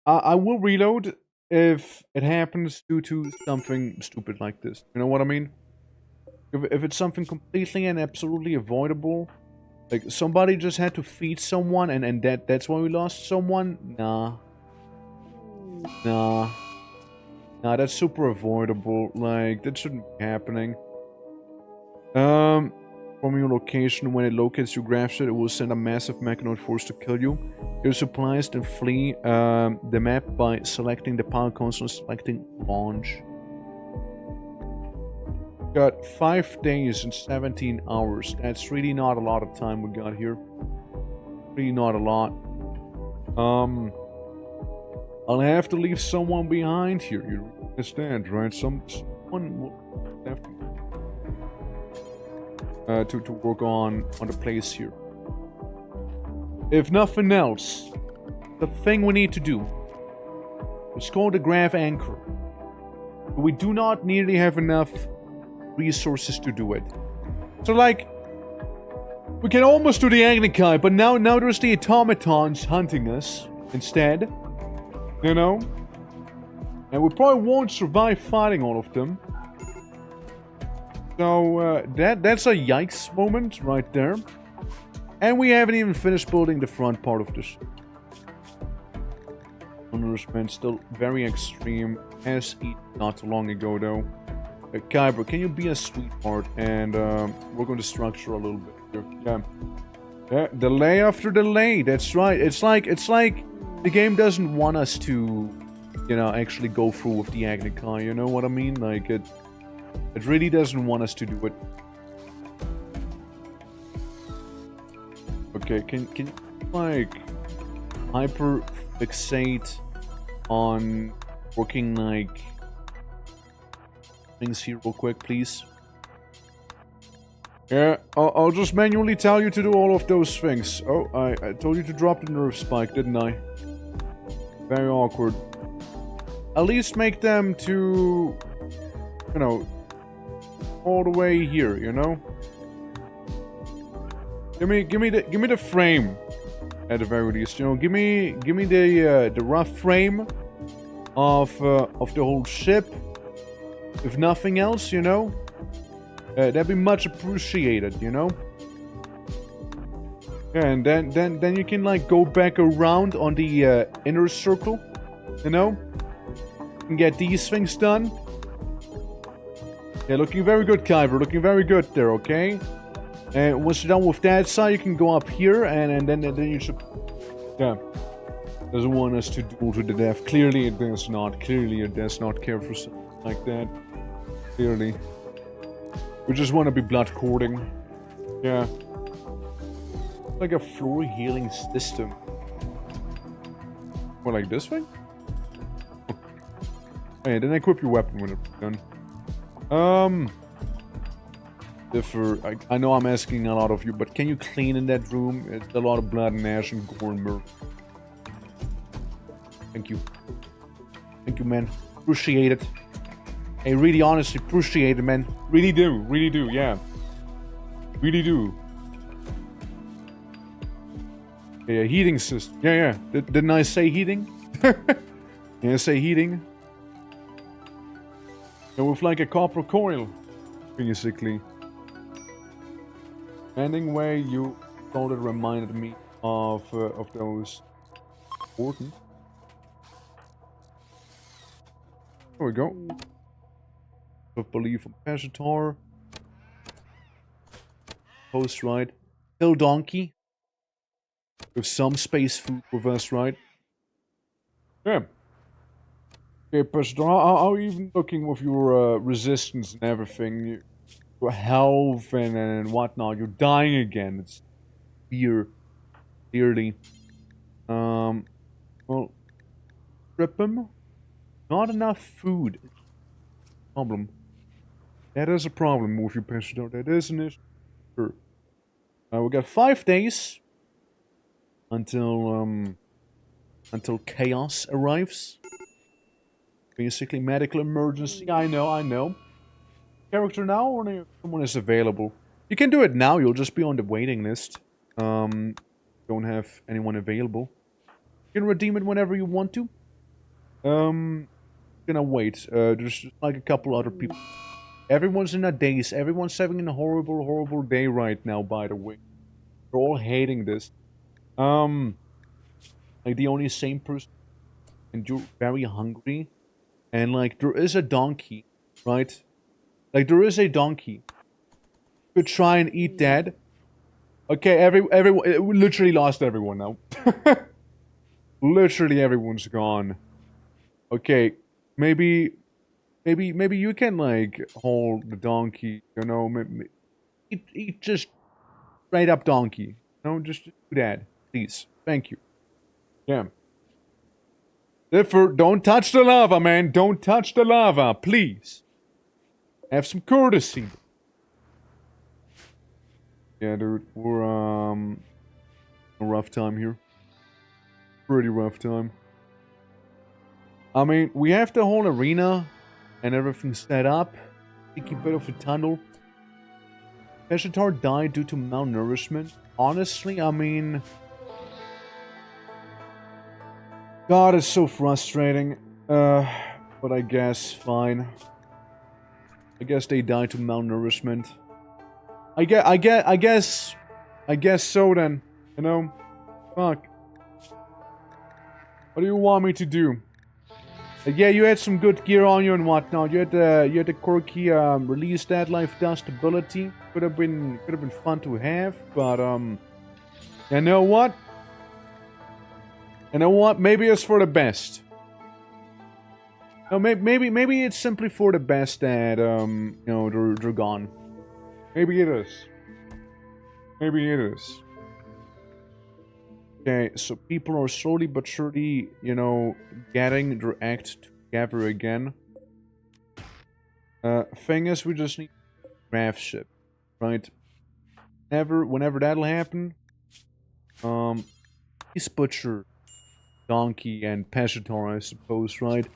I will reload if it happens due to something stupid like this. You know what I mean? If it's something completely and absolutely avoidable, like somebody just had to feed someone and that's why we lost someone, nah. Nah, that's super avoidable. Like, that shouldn't be happening. From your location, when it locates your graph set, it will send a massive mechanoid force to kill you. Your supplies then flee the map by selecting the power console and selecting launch. Got 5 days and 17 hours. That's really not a lot of time we got here. Really not a lot. I'll have to leave someone behind here. You understand, right? Someone will have to work on the place here. If nothing else, the thing we need to do is call the grav anchor. We do not nearly have enough resources to do it. So, like, we can almost do the Agnikai, but now there's the automatons hunting us instead. You know? And we probably won't survive fighting all of them. So, that's a yikes moment right there. And we haven't even finished building the front part of the ship. Nourishment still very extreme. Has eaten not too long ago though. Kyber, can you be a sweetheart and work on the structure a little bit here? Yeah. Delay after delay. That's right. It's like the game doesn't want us to, you know, actually go through with the Agnikai. You know what I mean? Like it really doesn't want us to do it. Okay, can you like hyper fixate on working like things here real quick, please? Yeah, I'll just manually tell you to do all of those things. Oh, I told you to drop the nerve spike, didn't I? Very awkward. At least make them to, you know, all the way here, you know? Give me the frame at the very least, you know. Give me the rough frame of the whole ship. If nothing else, you know, that'd be much appreciated, you know. Yeah, and then you can like go back around on the inner circle, you know, and get these things done. Yeah, looking very good, Kyber. Looking very good there. Okay. And once you're done with that side, you can go up here, and then you should. Yeah. Doesn't want us to duel to the death. Clearly it does not. Clearly it does not care for something like that. Clearly. We just want to be blood courting. Yeah. Like a floor healing system. What, like this thing? Hey, then equip your weapon when it's done. I know I'm asking a lot of you, but can you clean in that room? It's a lot of blood and ash and gore and murder. Thank you. Thank you, man. Appreciate it. Hey, really honestly appreciate it, man. Really do, yeah. Really do. Yeah, heating system. Yeah. Didn't I say heating? Yeah, I say heating. Yeah, with like a copper coil, basically. Anyway, you sort of reminded me of those important. There we go. I believe on Peshatar. Post right. Hill Donkey. With some space food with us, right? Yeah. Okay, Peshatar, how are you even looking with your resistance and everything? Your health and whatnot. You're dying again. It's fear. Clearly. Well, strip him. Not enough food. Problem. That is a problem with your Peshatar. That is an issue. Sure. We got 5 days until chaos arrives. Basically, medical emergency. I know. Character now, or someone is available. You can do it now. You'll just be on the waiting list. Don't have anyone available. You can redeem it whenever you want to. Gonna wait. There's like a couple other people. Everyone's in a daze. Everyone's having a horrible, horrible day right now. By the way, they're all hating this. Like the only sane person, and you're very hungry, and like there is a donkey, right? Like there is a donkey. You could try and eat that. Okay, everyone, we literally lost everyone now. Literally everyone's gone. Okay, maybe you can like hold the donkey. You know, maybe, eat just straight up donkey. No, just do that, please. Thank you. Yeah. Therefore, don't touch the lava, man. Don't touch the lava, please. Have some courtesy. Yeah, dude, we're a rough time here. Pretty rough time. I mean, we have the whole arena and everything set up. Sticky bit of a tunnel. Peshatar died due to malnourishment. Honestly, I mean, God, it's so frustrating. But I guess fine. I guess they died to malnourishment. I guess so then. You know, fuck. What do you want me to do? Yeah, you had some good gear on you and whatnot. You had the quirky release that life dust ability. Could have been fun to have, but you know what? You know what? Maybe it's for the best. No, maybe it's simply for the best that you know they're gone. Maybe it is. Maybe it is. Okay, so people are slowly but surely, you know, getting their act together again. Thing is, we just need craft ship, right? Whenever that'll happen, Beast Butcher, Donkey, and Peshatar, I suppose, right?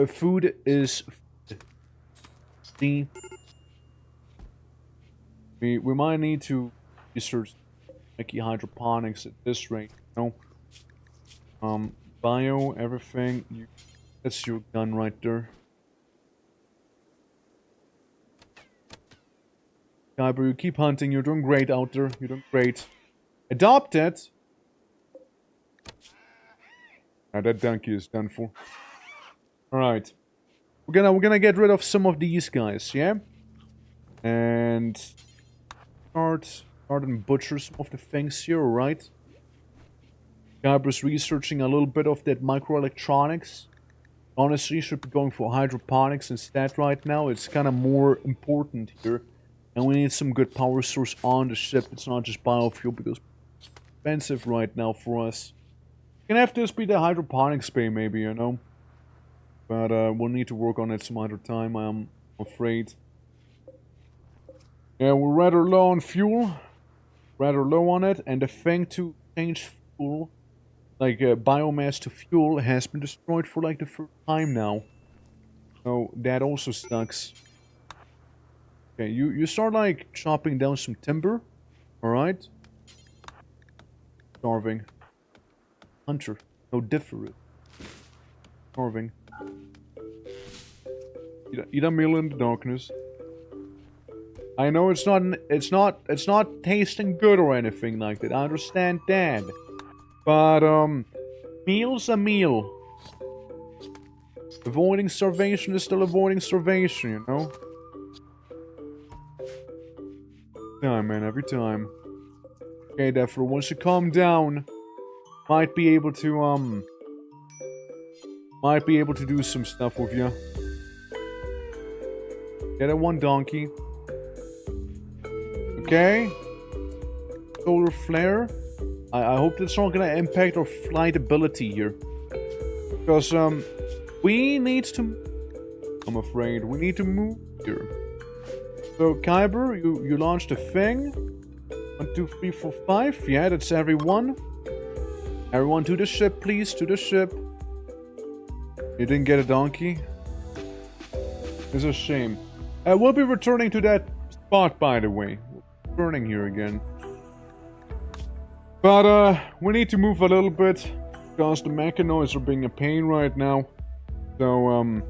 Food is the. We might need to research Mickey hydroponics at this rate, you know. Bio, everything. That's your gun right there. Kyber, you keep hunting. You're doing great out there. You're doing great. Adopt it. Now that donkey is done for. All right, we're gonna get rid of some of these guys, yeah, and start and butcher some of the things here, right? Kyber's researching a little bit of that microelectronics. Honestly, should be going for hydroponics instead right now. It's kind of more important here. And we need some good power source on the ship. It's not just biofuel because it's expensive right now for us. Can have this be the hydroponics bay maybe, you know? But we'll need to work on it some other time, I'm afraid. Yeah, we're rather low on fuel. Rather low on it. And the thing to change fuel, like biomass to fuel, has been destroyed for like the first time now. So that also sucks. Okay, you start like chopping down some timber. Alright? Starving. Hunter. No different. Starving. Eat a meal in the darkness. I know it's not tasting good or anything like that. I understand that. But, meal's a meal. Avoiding starvation is still avoiding starvation, you know? Time, man, every time. Okay, therefore, once you calm down, might be able to do some stuff with you. Get a one donkey. Okay. Solar flare. I hope that's not gonna impact our flight ability here. Because, we need to... I'm afraid. We need to move here. So, Kyber, you launched a thing. 1, 2, 3, 4, 5. Yeah, that's everyone. Everyone to the ship, please. To the ship. You didn't get a donkey? It's a shame. We'll be returning to that spot, by the way. Returning here again. But, we need to move a little bit. Because the mechanoids are being a pain right now. So,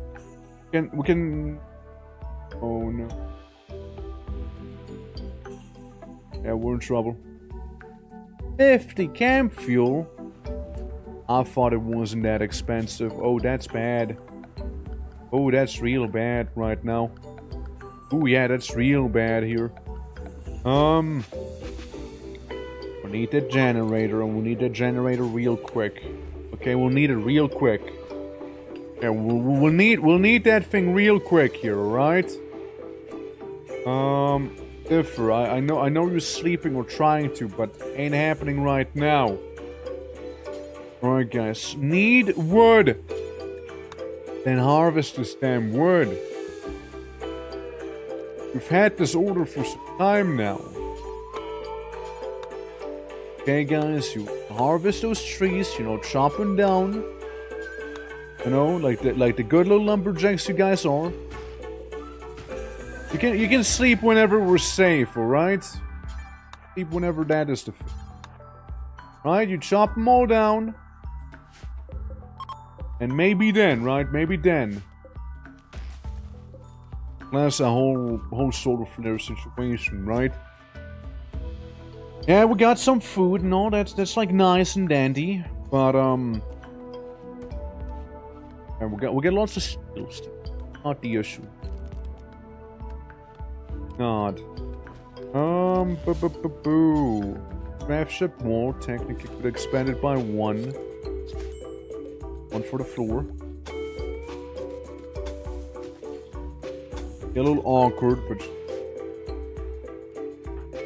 we can... Oh, no. Yeah, we're in trouble. 50 camp fuel? I thought it wasn't that expensive. Oh, that's bad. Oh, that's real bad right now. Oh, yeah, that's real bad here. We need that generator, and we need that generator real quick. Okay, we'll need it real quick. Yeah, we'll need that thing real quick here, alright? Differ. I know you're sleeping or trying to, but ain't happening right now. Alright, guys. Need wood. Then harvest this damn wood. We've had this order for some time now. Okay, guys, you harvest those trees, you know, chop them down. You know, like the good little lumberjacks you guys are. You can sleep whenever we're safe, alright? Sleep whenever that is the fit. Right, you chop them all down. And maybe then, right? Maybe then. That's a whole solar flare situation, right? Yeah, we got some food and all that's like nice and dandy. But and we get lots of steel stuff. Not the issue. God. Boo. Craft ship wall technically could expand it by 1. 1 for the floor. Get a little awkward, but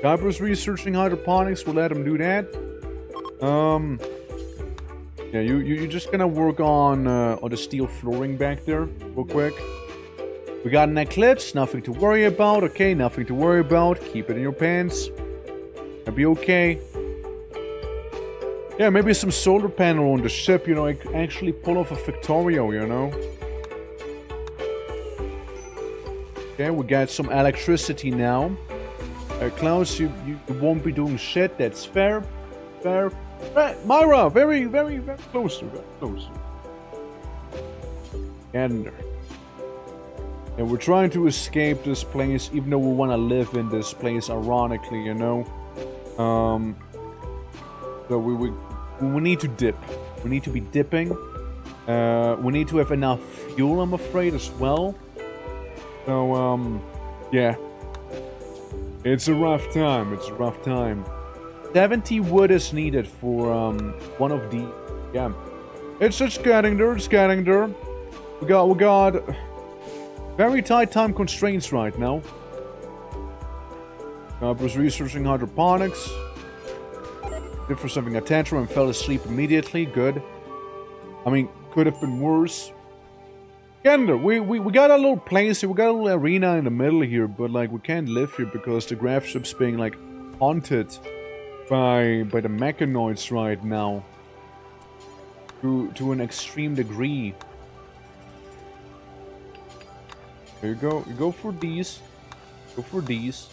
Kyber's researching hydroponics. We'll let him do that. Yeah, you're just gonna work on the steel flooring back there real quick. We got an eclipse, nothing to worry about. Okay, nothing to worry about. Keep it in your pants. That'll be okay. Yeah, maybe some solar panel on the ship, you know, actually pull off a Victorio, you know. Okay, we got some electricity now. Klaus, you won't be doing shit, that's fair. Fair. Myra, very, very, very close. Very close. And we're trying to escape this place, even though we want to live in this place, ironically, you know. So we need to dip. We need to be dipping. We need to have enough fuel, I'm afraid, as well. So, yeah. It's a rough time. It's a rough time. 70 wood is needed for, one of the... Yeah. It's getting there. It's getting there. We got... Very tight time constraints right now. I was researching hydroponics. Did for something a tantrum and fell asleep immediately. Good. I mean, could have been worse. Gander, we got a little place here. We got a little arena in the middle here, but like we can't live here because the graph ship's being like haunted by the mechanoids right now. To an extreme degree. There you go. You go for these. Go for these.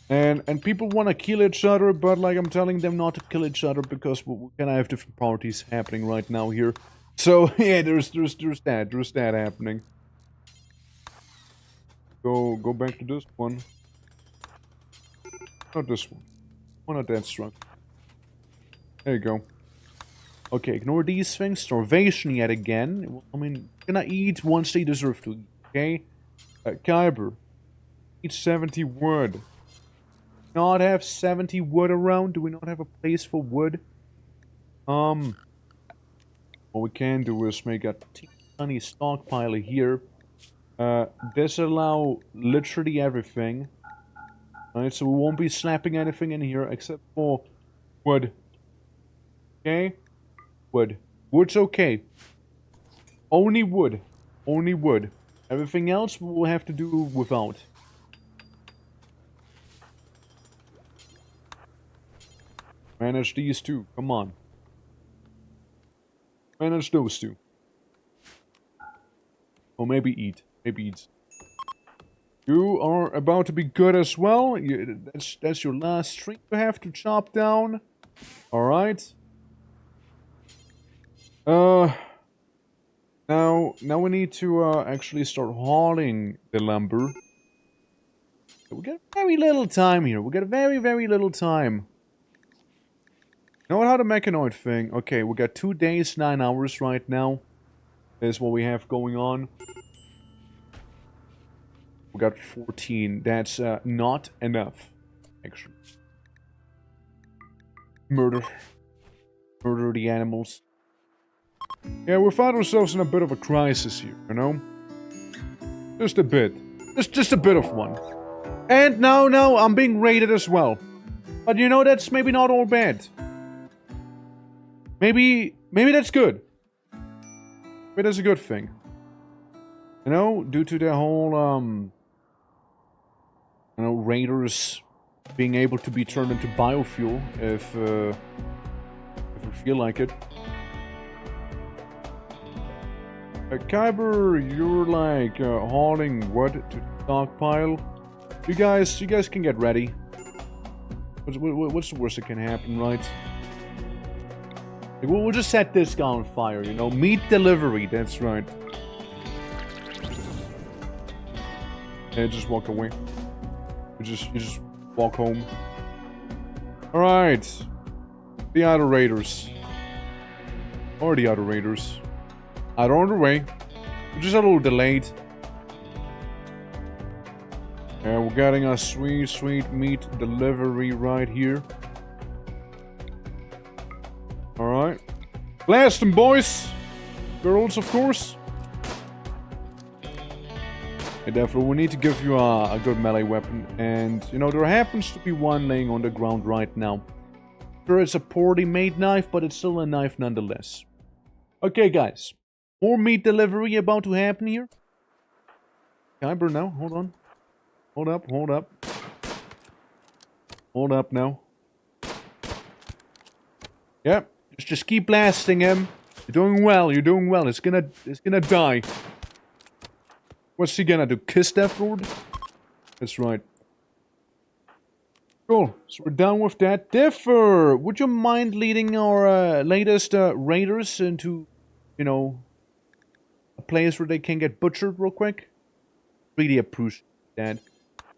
And people want to kill each other, but like I'm telling them not to kill each other because we kind of have different parties happening right now here. So yeah, there's that happening. Go back to this one. Not this one. One of that struck. There you go. Okay, ignore these things. Starvation yet again. I mean, gonna eat once they deserve to eat, okay? Kyber. Eat 70 wood. Not have 70 wood around? Do we not have a place for wood? What we can do is make a tiny stockpile here. Disallow literally everything. Alright, so we won't be slapping anything in here except for wood. Okay? Wood. Wood's okay. Only wood. Only wood. Everything else we will have to do without. Manage these two. Come on. Manage those two. Or maybe eat. Maybe eat. You are about to be good as well. That's your last tree you have to chop down. Alright. Now we need to actually start hauling the lumber. We got very little time here. We got very little time. You know how the mechanoid thing? Okay, we got 2 days, 9 hours right now. Is what we have going on. We got 14. That's not enough, actually. Murder the animals. Yeah, we found ourselves in a bit of a crisis here, you know? Just a bit. Just a bit of one. And now I'm being raided as well. But you know, that's maybe not all bad. Maybe that's good. Maybe that's a good thing. You know, due to the whole, you know, raiders being able to be turned into biofuel if we feel like it. Kyber, you're like hauling wood to stockpile. You guys can get ready. What's the worst that can happen, right? Like, we'll just set this guy on fire, you know? Meat delivery, that's right. Yeah, just walk away. You just walk home. Alright. The other raiders. Or the other raiders. Are on the way. We're just a little delayed. Yeah, we're getting a sweet meat delivery right here. Alright. Blast them, boys! Girls, of course. And therefore, we need to give you a good melee weapon. And, you know, there happens to be one laying on the ground right now. Sure, it's a poorly made knife, but it's still a knife nonetheless. Okay, guys. More meat delivery about to happen here. Kyber now, hold on. Hold up. Hold up now. Yep, just keep blasting him. You're doing well, It's gonna die. What's he gonna do? Kiss Death Lord? That's right. Cool, so we're done with that. Differ! Would you mind leading our latest raiders into, you know, a place where they can get butchered real quick? Really appreciate that.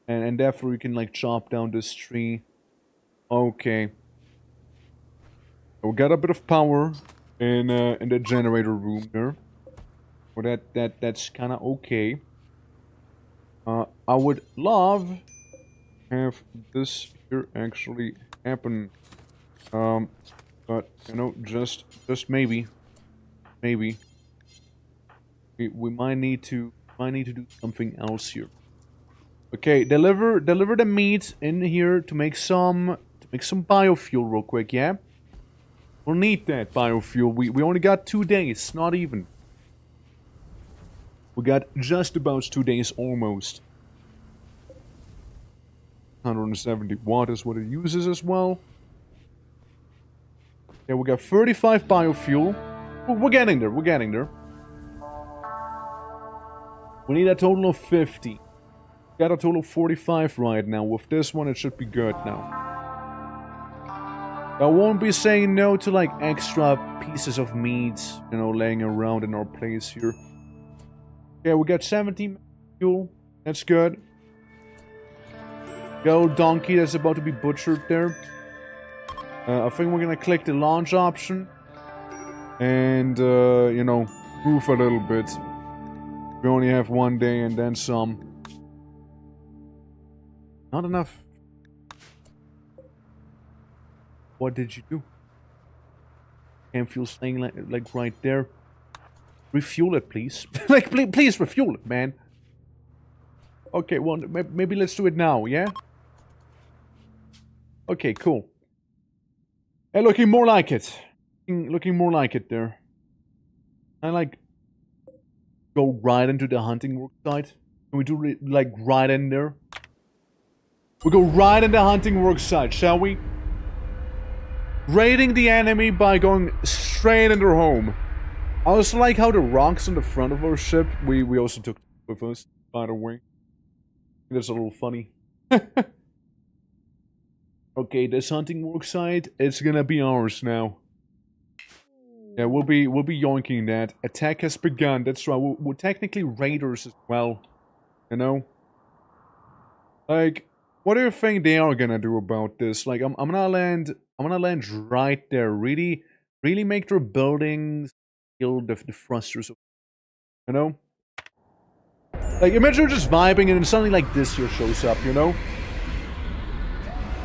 And therefore we can like chop down this tree. Okay. We got a bit of power in the generator room there. Well, that's kind of okay. I would love have this here actually happen. But you know, just maybe. We might need to do something else here. Okay, deliver the meat in here to make some biofuel real quick, yeah? We'll need that biofuel. We only got 2 days, not even. We got just about 2 days almost. 170 watt is what it uses as well. Yeah, we got 35 biofuel. We're getting there, We need a total of 50. Got a total of 45 right now. With this one, it should be good now. I won't be saying no to like extra pieces of meat, you know, laying around in our place here. Yeah, we got 17 fuel. That's good. Go donkey that's about to be butchered there. I think we're gonna click the launch option. And, you know, move a little bit. We only have 1 day and then some. Not enough. What did you do? Can't feel staying like right there. Refuel it, please. Like, please refuel it, man. Okay, well, maybe let's do it now, yeah? Okay, cool. Hey, looking more like it. Looking more like it there. I like go right into the hunting work site. Can we do like right in there? We go right in the hunting work site, shall we? Raiding the enemy by going straight in their home. I also like how the rocks on the front of our ship, we also took with us, by the way. That's a little funny. Okay, this hunting work site, it's gonna be ours now. Yeah, we'll be yoinking that. Attack has begun. That's right. We're technically raiders as well. You know? Like, what do you think they are gonna do about this? Like, I'm gonna land right there. Really make their buildings feel the thrusters of, you know? Like, imagine you're just vibing and then something like this here shows up, you know?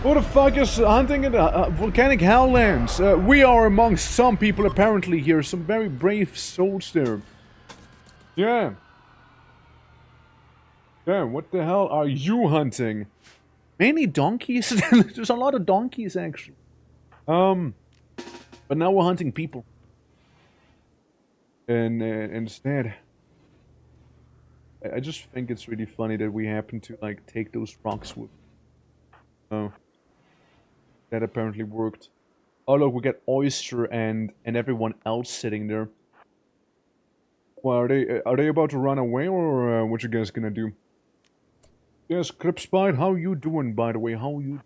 Who the fuck is hunting in the volcanic helllands? We are amongst some people apparently here. Some very brave souls there. Yeah. Yeah, what the hell are you hunting? Mainly donkeys? There's a lot of donkeys actually. But now we're hunting people. And instead... I just think it's really funny that we happen to, like, take those rocks with... Oh. That apparently worked. Oh look, we got Oyster and everyone else sitting there. Well, are they about to run away, or what you guys gonna do? Yes, Cripspite, how you doing, by the way? How you...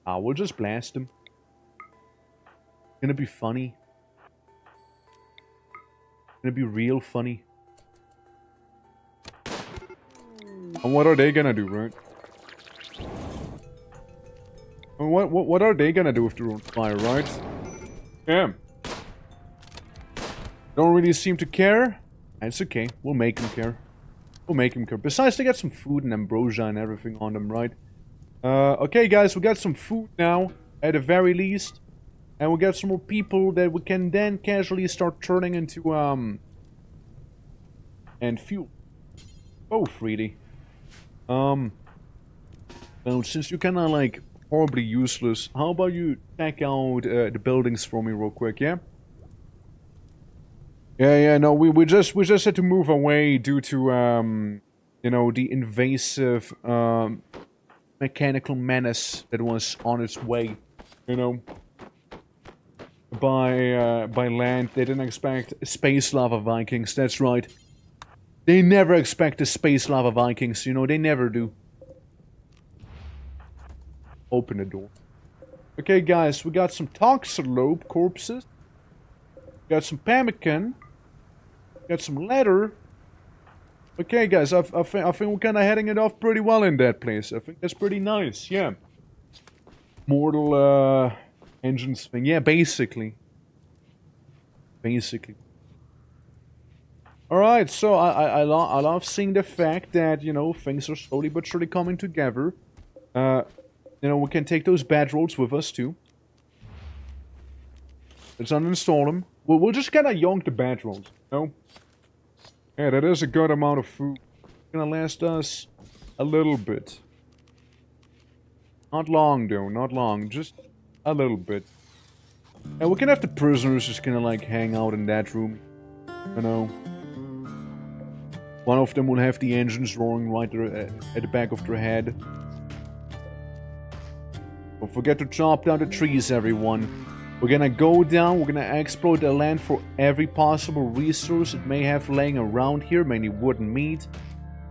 Ah, we'll just blast them. Gonna be funny. Gonna be real funny. And what are they gonna do, right? What are they gonna do if they're on fire, right? Yeah. Don't really seem to care. It's okay. We'll make them care. We'll make them care. Besides, they got some food and ambrosia and everything on them, right? Okay, guys, we got some food now, at the very least. And we got some more people that we can then casually start turning into, and fuel. Both, really. Well, since you're kinda, like, horribly useless, how about you check out, the buildings for me real quick, yeah? Yeah, no, we just had to move away due to, you know, the invasive, mechanical menace that was on its way, you know? By land. They didn't expect space lava Vikings, that's right. They never expect the space lava Vikings, you know, they never do. Open the door. Okay, guys, we got some Toxalope corpses. Got some pemmican. Got some leather. Okay, guys, I think we're kind of heading it off pretty well in that place. I think that's pretty nice, yeah. Mortal, engines thing. Yeah, basically. Basically. Alright, so I love seeing the fact that, you know, things are slowly but surely coming together. You know, we can take those bad roads with us, too. Let's uninstall them. We'll just kind of yonk the bad roads, you know? Yeah, that is a good amount of food. It's gonna last us a little bit. Not long, though. Not long. Just a little bit. And we can have the prisoners just gonna, like, hang out in that room. You know? One of them will have the engines roaring right there at the back of their head. Don't forget to chop down the trees, everyone. We're gonna go down, we're gonna explore the land for every possible resource it may have laying around here, mainly wood and meat.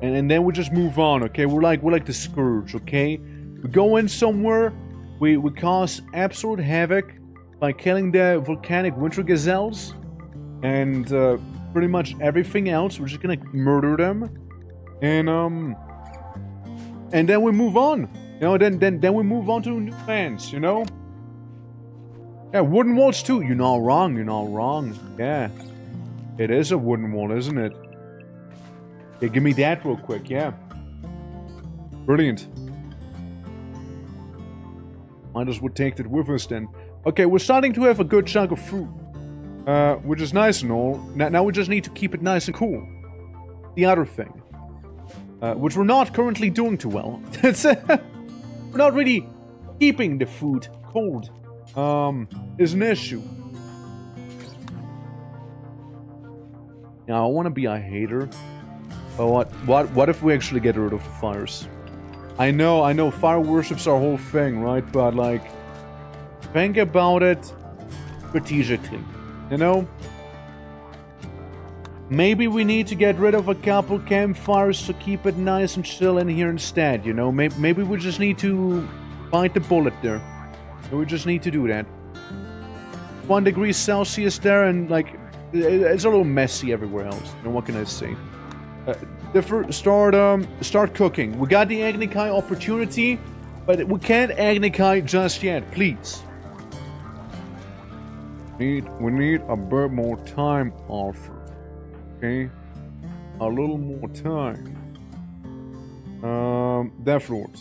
And then we just move on, okay? We're like the Scourge, okay? We go in somewhere, we cause absolute havoc by killing the volcanic winter gazelles. And pretty much everything else. We're just gonna murder them. And then we move on. You know, then we move on to new lands, you know? Yeah, wooden walls too. You're not wrong, you're not wrong. Yeah. It is a wooden wall, isn't it? Yeah, give me that real quick, yeah. Brilliant. Might as well take that with us then. Okay, we're starting to have a good chunk of food. Which is nice and all. Now we just need to keep it nice and cool. The other thing. Which we're not currently doing too well. We're not really keeping the food cold. Is an issue. Now, I want to be a hater. But what if we actually get rid of the fires? I know, fire worship's our whole thing, right? But, like, think about it strategically, you know? Maybe we need to get rid of a couple campfires to keep it nice and chill in here instead, you know? Maybe we just need to bite the bullet there. We just need to do that. 1 degree Celsius there, and, like, it's a little messy everywhere else. You know, what can I say? Start cooking. We got the Agnikai opportunity, but we can't Agnikai just yet, please. We need a bit more time, Arthur. Okay? A little more time. Death Lord.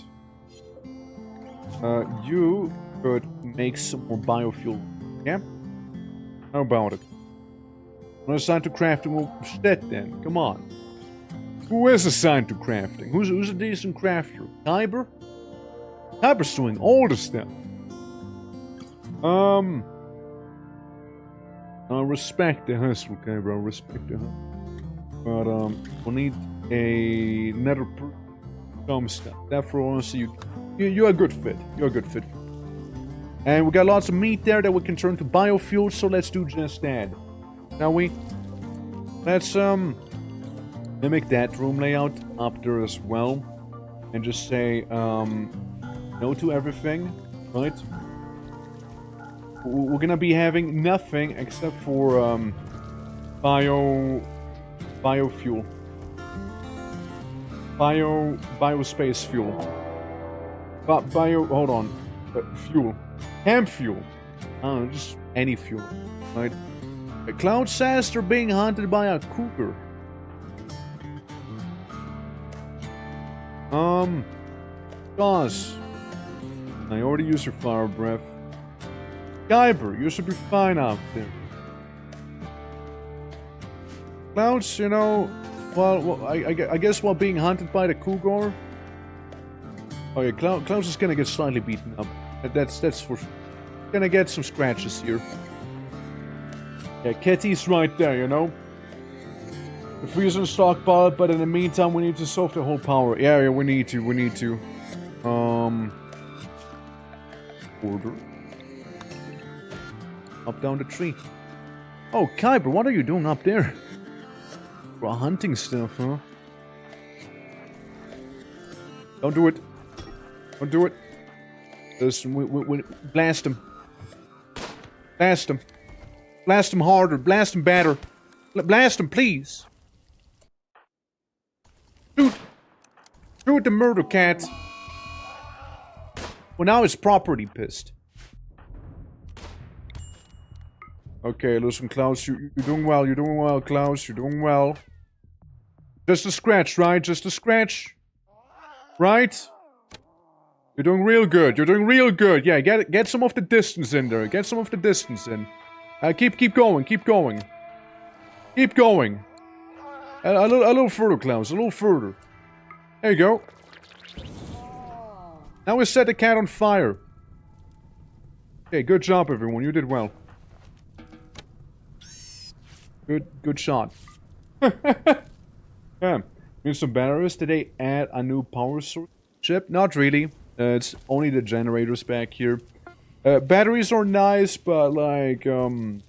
You could make some more biofuel. Yeah? How about it? When assigned to crafting, well, shit then. Come on. Who is assigned to crafting? Who's a decent crafter? Kyber? Kyber's doing all the stuff. I respect the hustle, Kyber. I respect the hustle. But, we'll need a nether some stuff. Therefore, honestly, you're a good fit. You're a good fit. And we got lots of meat there that we can turn to biofuel, so let's do just that. Shall we? Let's, mimic that room layout up there as well. And just say, no to everything, right? We're gonna be having nothing except for, biofuel. Biospace fuel. Hold on. Fuel. Camp fuel. I don't know, just any fuel, right? The Cloud says they're being hunted by a cougar. Gosh. I already used your fire breath. Kyber, you should be fine out there. Clouds, you know, well I guess while being hunted by the cougar. Oh yeah, Clouds is gonna get slightly beaten up. That's for gonna get some scratches here. Yeah, Kitty's right there, you know. The freeze on stockpile, but in the meantime we need to solve the whole power. Yeah, we need to. Order. Up down the tree. Oh, Kyber, what are you doing up there? For hunting stuff, huh? Don't do it. Don't do it. Listen, we blast him. Blast him. Blast him harder. Blast him better. Blast him, please. Shoot. Shoot the murder cat. Well, now it's property pissed. Okay, listen, Klaus, you're doing well. You're doing well, Klaus. You're doing well. Just a scratch, right? Just a scratch. Right? You're doing real good. You're doing real good. Yeah, get some of the distance in there. Get some of the distance in. Keep going. Keep going. Keep going. A little further, Klaus. A little further. There you go. Now we set the cat on fire. Okay, good job, everyone. You did well. Good shot. Yeah. Need some batteries. Did they add a new power source chip? Not really. It's only the generators back here. Batteries are nice, but like, one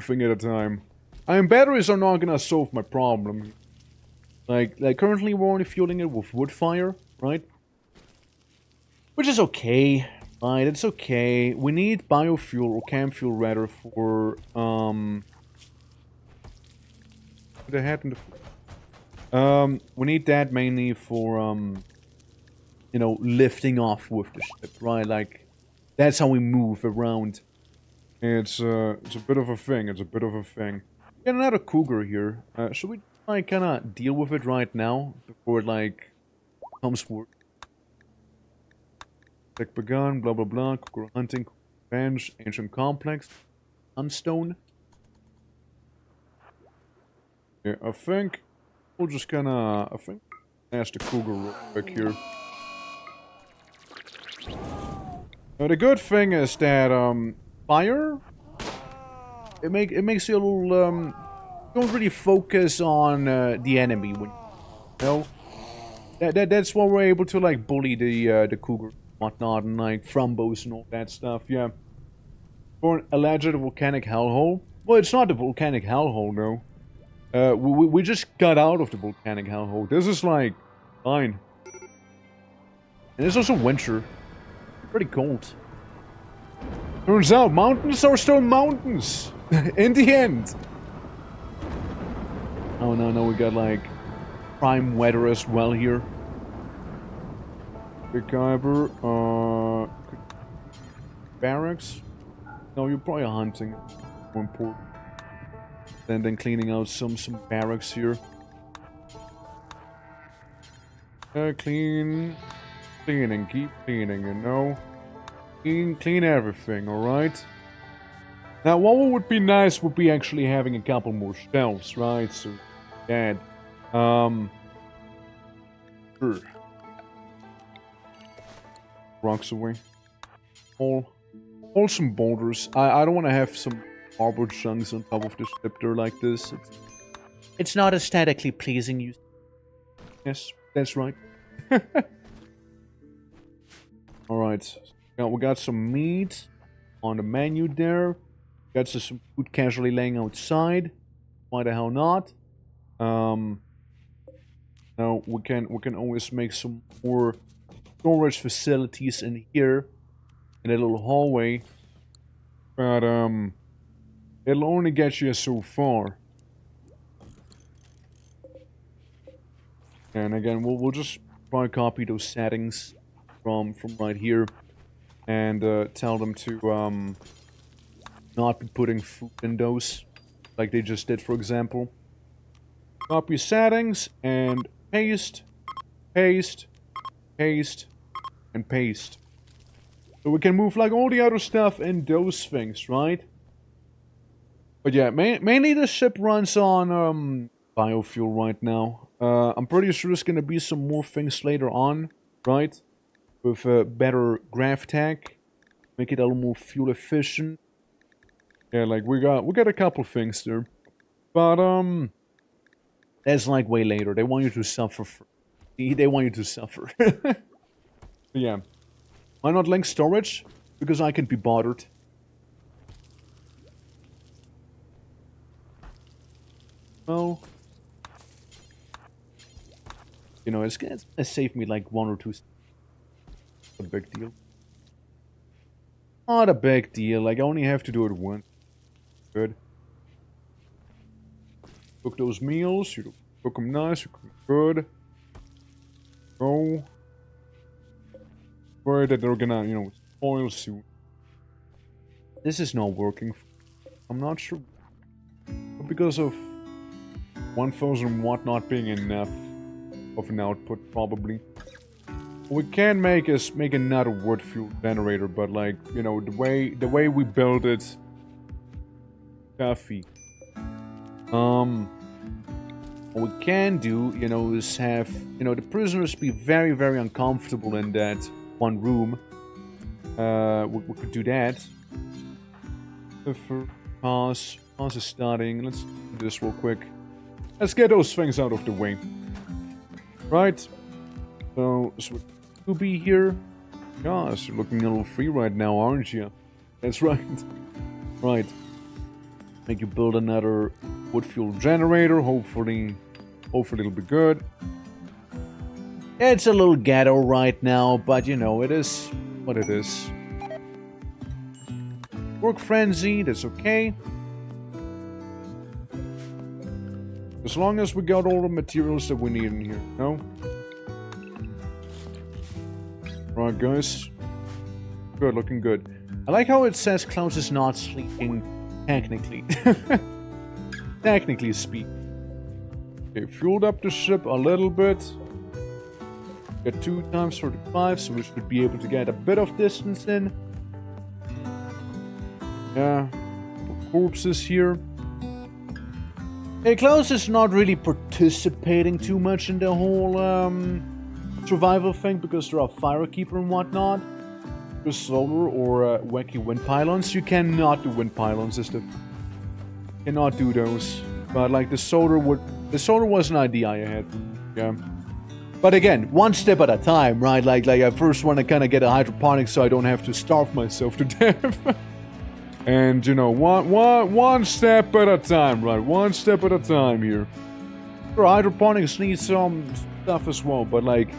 thing at a time. I mean, batteries are not gonna solve my problem. Like currently we're only fueling it with wood fire, right? Which is okay. Right, it's okay. We need biofuel, or camp fuel rather, for, the head and the... we need that mainly for, you know, lifting off with the ship, right? Like, that's how we move around. It's a bit of a thing. It's a bit of a thing. Get another cougar here. Should we, like, kind of deal with it right now before it, like, comes work? Tech begun, blah blah blah. Cougar hunting, bench, ancient complex, sunstone. Yeah, I think we'll just kind of. I think ask the cougar real quick here. Now, the good thing is that fire. It makes you a little you don't really focus on the enemy when you know. That's why we're able to like bully the cougar. Whatnot and like thrombos and all that stuff, yeah. For an alleged volcanic hellhole. Well, it's not the volcanic hellhole, though. We just got out of the volcanic hellhole. This is like fine. And it's also winter. Pretty cold. Turns out mountains are still mountains. In the end. Oh no, we got like prime weather as well here. Big Kyber, barracks? No, you're probably hunting. More important. Then cleaning out some barracks here. Cleaning, keep cleaning, you know? Clean everything, alright? Now, what would be nice would be actually having a couple more shelves, right? So, that, sure. Rocks away. All some boulders. I don't want to have some marble chunks on top of the ship there like this. It's not aesthetically pleasing. You. Yes, that's right. All right. Now we got some meat on the menu there. Got some food casually laying outside. Why the hell not? Now we can always make some more storage facilities in here, in a little hallway, but it'll only get you so far. And again, we'll just try to copy those settings from right here, and tell them to not be putting food in those, like they just did, for example. Copy settings and paste, paste, paste, and paste. So we can move like all the other stuff in those things, right? But yeah, mainly the ship runs on biofuel right now. I'm pretty sure there's gonna be some more things later on, right? With better graph tech, make it a little more fuel efficient. Yeah, like we got a couple things there, but that's like way later. They want you to suffer. They want you to suffer. Yeah. Why not link storage? Because I can be bothered. Well, you know, it's gonna save me like 1 or 2. Not a big deal. Not a big deal. Like I only have to do it once. Good. Cook those meals. You cook them nice. You cook them good. Go. Worry that they're gonna, you know, spoil soon. This is not working. I'm not sure. But because of 1,000 watt not being enough of an output, probably. What we can make is make another wood fuel generator, but like, you know, the way we build it, coffee. What we can do, you know, is have, you know, the prisoners be very, very uncomfortable in that one room. We could do that. Pause is starting. Let's do this real quick. Let's get those things out of the way. Right. So to be here. Gosh, you're looking a little free right now, aren't you? That's right. Right. Make you build another wood fuel generator. Hopefully it'll be good. It's a little ghetto right now, but you know, it is what it is. Work frenzy, that's okay. As long as we got all the materials that we need in here, no? Right, guys. Good, looking good. I like how it says Klaus is not sleeping, technically. Technically speaking. Okay, fueled up the ship a little bit. Get 2 times 35, so we should be able to get a bit of distance in. Yeah. Corpses here. Hey, Klaus is not really participating too much in the whole survival thing because there are Firekeeper and whatnot. There's solar or wacky wind pylons. You cannot do wind pylons, sister. Cannot do those. But like the solar was an idea I had. Yeah. But again, one step at a time, right? Like I first want to kind of get a hydroponic so I don't have to starve myself to death. And, you know, one step at a time, right? One step at a time here. Sure, hydroponics needs some stuff as well, but, like,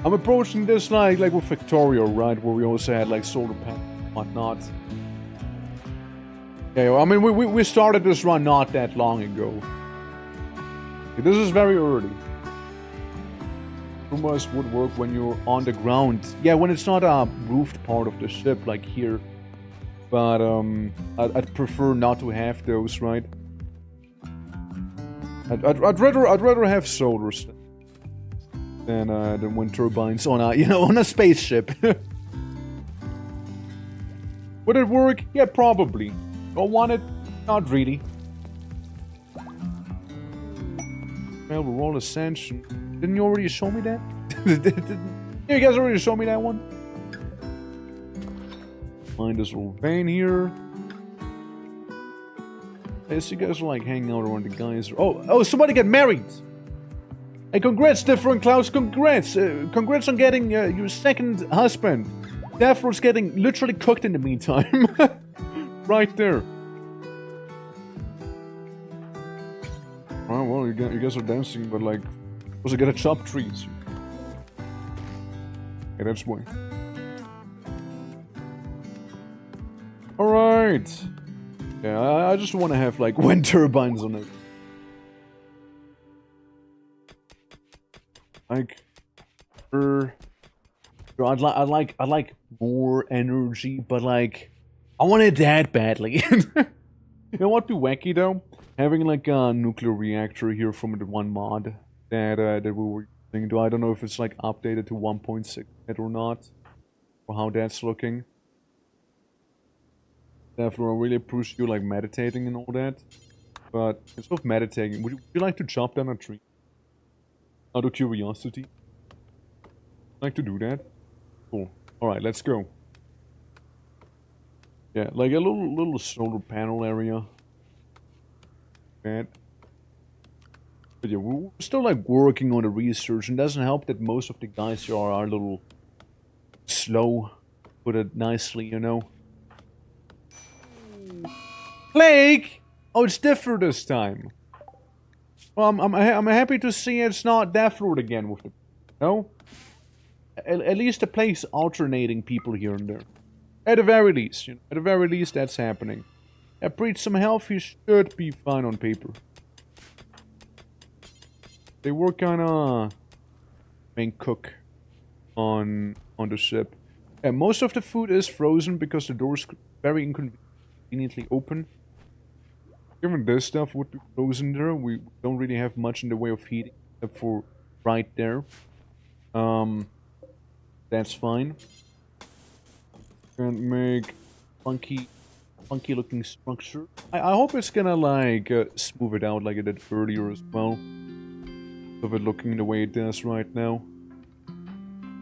I'm approaching this, like with Victoria, right? Where we also had, like, solar panels and whatnot. Yeah, I mean, we started this run not that long ago. This is very early. Rumors would work when you're on the ground. Yeah, when it's not a roofed part of the ship, like here. But I'd prefer not to have those, right? I'd rather have solar stuff than wind turbines on a on a spaceship. Would it work? Yeah, probably. Do I want it? Not really. Well, we're all Ascension. Didn't you already show me that? Yeah, you guys already showed me that one. Find this little vein here. Hey, so you guys are like hanging out around the guys. Oh, somebody get married! Hey, congrats, different Klaus, congrats! Congrats on getting your second husband. Daphro's getting literally cooked in the meantime. Right there. Oh, well, you guys are dancing, but like, also gotta chop trees. Okay, that's why. Alright. Yeah, I just want to have like wind turbines on it. Like, I'd like more energy, but like, I want it that badly. You know what would be wacky though? Having like a nuclear reactor here from the one mod that we were using. I don't know if it's like updated to 1.6 yet or not, or how that's looking. Therefore, I really appreciate you like meditating and all that. But instead of meditating, would you like to chop down a tree? Out of curiosity? Like to do that? Cool. Alright, let's go. Yeah, like a little solar panel area. Bad. But yeah, we're still like working on the research, and it doesn't help that most of the guys here are a little slow, put it nicely, you know. Plague! Oh, it's different this time. Well, I'm happy to see it's not Deathroot again with the... No? At least the plague's alternating people here and there. At the very least, you know. At the very least, that's happening. Breed some health, you should be fine on paper. They were kinda... main cook on the ship. Yeah, most of the food is frozen because the door's very inconveniently open. Given this stuff would be frozen there, we don't really have much in the way of heating, except for right there. That's fine. Can make funky looking structure. I hope it's gonna like smooth it out like it did earlier as well. Of it looking the way it does right now.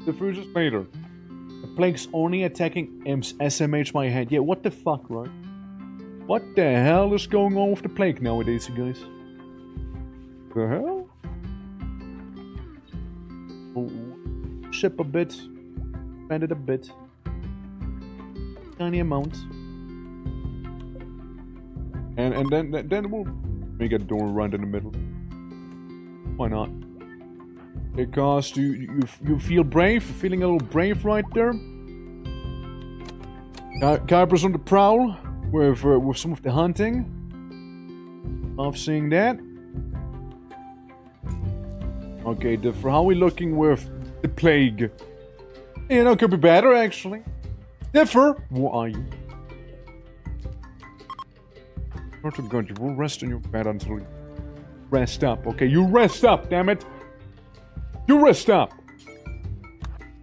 The future's later. The plague's only attacking imps SMH my head. Yeah, what the fuck, right? What the hell is going on with the plague nowadays, you guys? The hell? Oh, ship a bit. Spend it a bit. Tiny amount. And then we'll make a door right in the middle. Why not? Because you feel brave? Feeling a little brave right there? Kuiper's on the prowl with some of the hunting. Love seeing that. Okay, differ. How are we looking with the plague? You know, could be better, actually. Differ! Who are you? Swear to God, you will rest in your bed until you rest up. Okay, you rest up, damn it! You rest up!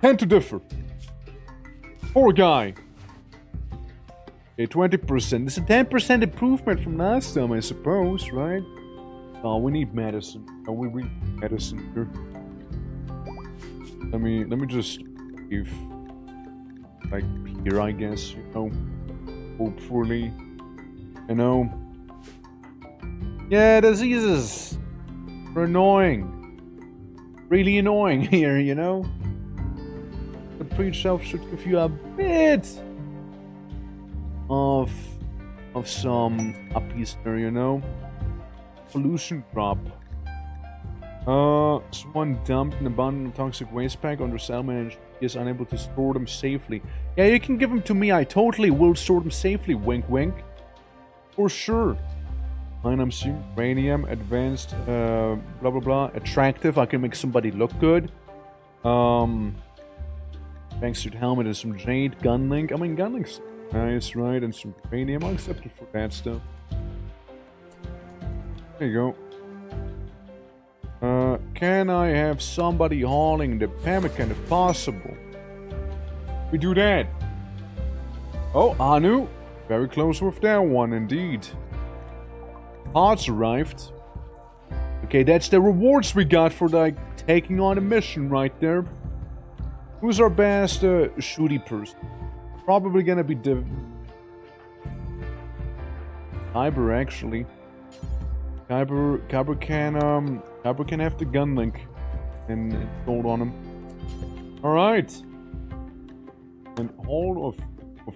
10 to differ. Poor guy. Okay, 20%. This is a 10% improvement from last time, I suppose, right? Oh, we need medicine. Oh, we need medicine here. Let me just leave, like, here, I guess, you know. Hopefully. You know. Yeah, diseases are annoying. Really annoying here, you know. The pre-shelf should give you a bit of some uppies there, you know. Pollution drop. Someone dumped an abundant toxic waste pack under salmon and is unable to store them safely. Yeah, you can give them to me. I totally will store them safely. Wink, wink. For sure. Fine, I'm seeing uranium, advanced, blah blah blah, attractive. I can make somebody look good. Thanks to the helmet and some jade, gunlink. I mean, gunlink's nice, right? And some uranium. I'll accept it for that stuff. There you go. Can I have somebody hauling the pemmican if possible? We do that. Oh, Anu. Very close with that one, indeed. Parts arrived. Okay, that's the rewards we got for, like, taking on a mission right there. Who's our best shooty person? Probably gonna be Kyber, actually. Kyber can have the gun link and installed on him. Alright. And all of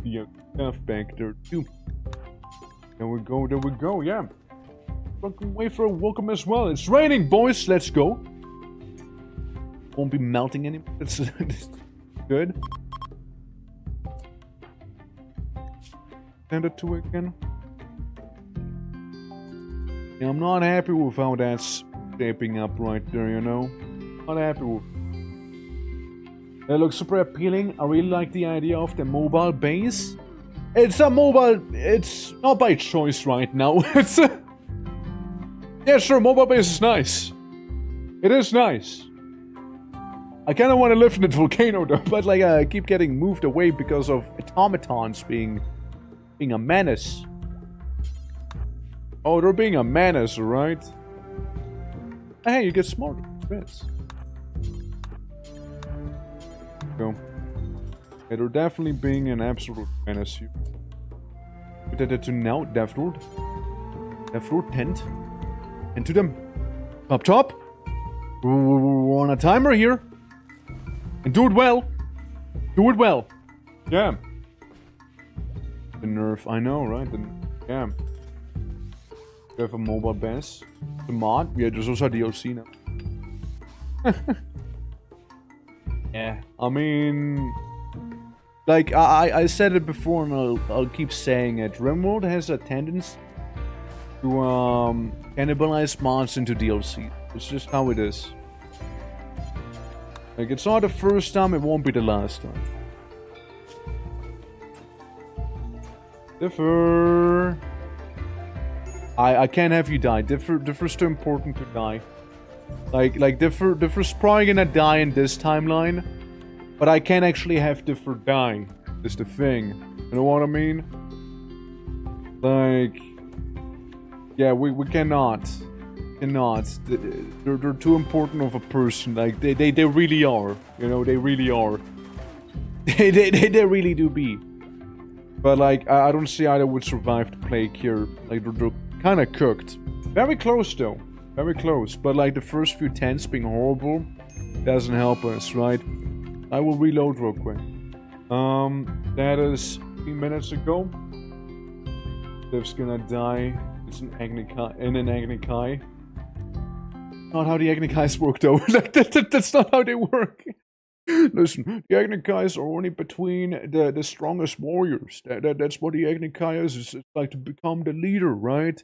the stuff back there too. There we go, yeah. Fucking wait for a welcome as well. It's raining, boys, let's go. Won't be melting anymore. That's good. Send it to again. Yeah, I'm not happy with how that's shaping up right there, you know. Not happy with. It looks super appealing. I really like the idea of the mobile base. It's a mobile. It's not by choice right now. It's a. Yeah, sure, mobile base is nice. It is nice. I kind of want to live in the volcano though, but like I keep getting moved away because of automatons being a menace. Oh, they're being a menace, right? Hey, you get smarter. Yes. Go. Yeah, they're definitely being an absolute menace here. Put that to now, Death Lord. Death Lord, tent. And to them. Up top. We're on a timer here. And do it well. Do it well. Yeah. The nerf, I know, right? Yeah. We have a mobile base. The mod. Yeah, there's also a DLC now. Yeah. I mean... Like, I said it before and I'll keep saying it. RIMWORLD has a tendency to cannibalize mods into DLC. It's just how it is. Like, it's not the first time, it won't be the last time. Differ. I can't have you die. Differ's too important to die. Like Differ's probably gonna die in this timeline. But I can't actually have Differ die. Is the thing. You know what I mean? Like... Yeah, we cannot. They're too important of a person. Like, they really are. You know, they really are. they really do be. But, like, I don't see how they would survive the plague here. Like, they're kind of cooked. Very close, though. Very close. But, like, the first few tents being horrible doesn't help us, right? I will reload real quick. That is 15 minutes ago. Liv's gonna die. It's an Agnikai. Not how the Agnikais work, though. That's not how they work. Listen, the Agnikais are only between the strongest warriors. That's what the Agnikai is. It's like to become the leader, right?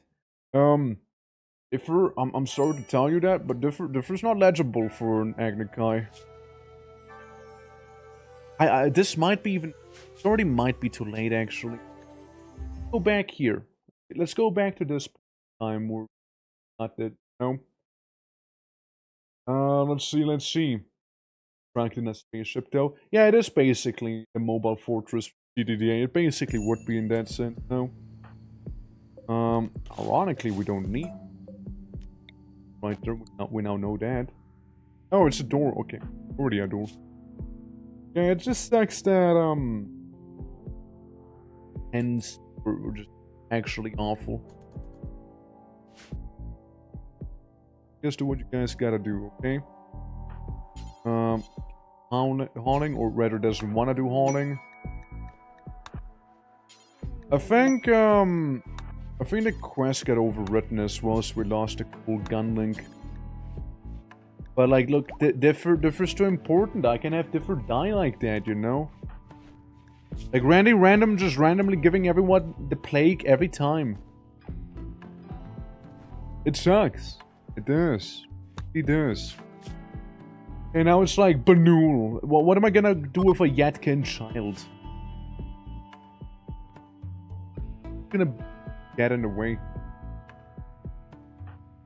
Differ, I'm sorry to tell you that, but differ's not legible for an Agnikai. This might be even... It already might be too late, actually. Go back here. Let's go back to this time where... Not that, no. Let's see. Franklin a spaceship, though. Yeah, it is basically a mobile fortress DDDA. It basically would be in that sense, no. Ironically, we don't need... Right there, we now know that. Oh, it's a door, okay. Already a door. Yeah, it just sucks that, hence, we're just actually awful. Just do what you guys gotta do, okay? Hauling, or rather doesn't want to do hauling. I think the quest got overwritten as well, so we lost a cool gun link. But like, look, differ's too important. I can have differ die like that, you know? Like just randomly giving everyone the plague every time. It sucks. It does. It does. And now it's like, Banul. Well, what am I gonna do with a Yatkin child? I'm gonna get in the way.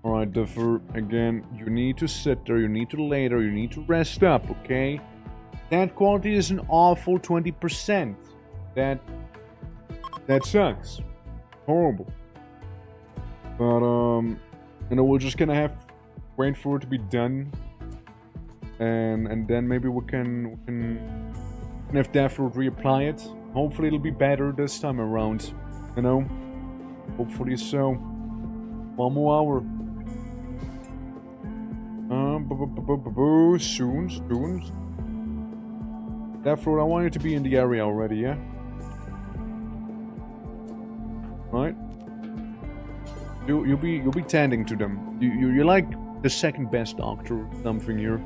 Alright, Differ, again, you need to sit there, you need to lay there, you need to rest up, okay? That quality is an awful 20%. That sucks. Horrible. But, you know, we're just gonna have to wait for it to be done. And then maybe we can have Dafford reapply it. Hopefully it'll be better this time around. You know? Hopefully so. One more hour. Soon. Dafford, I want you to be in the area already, yeah? Right? You'll be tending to them. You're like the second best doctor or something here.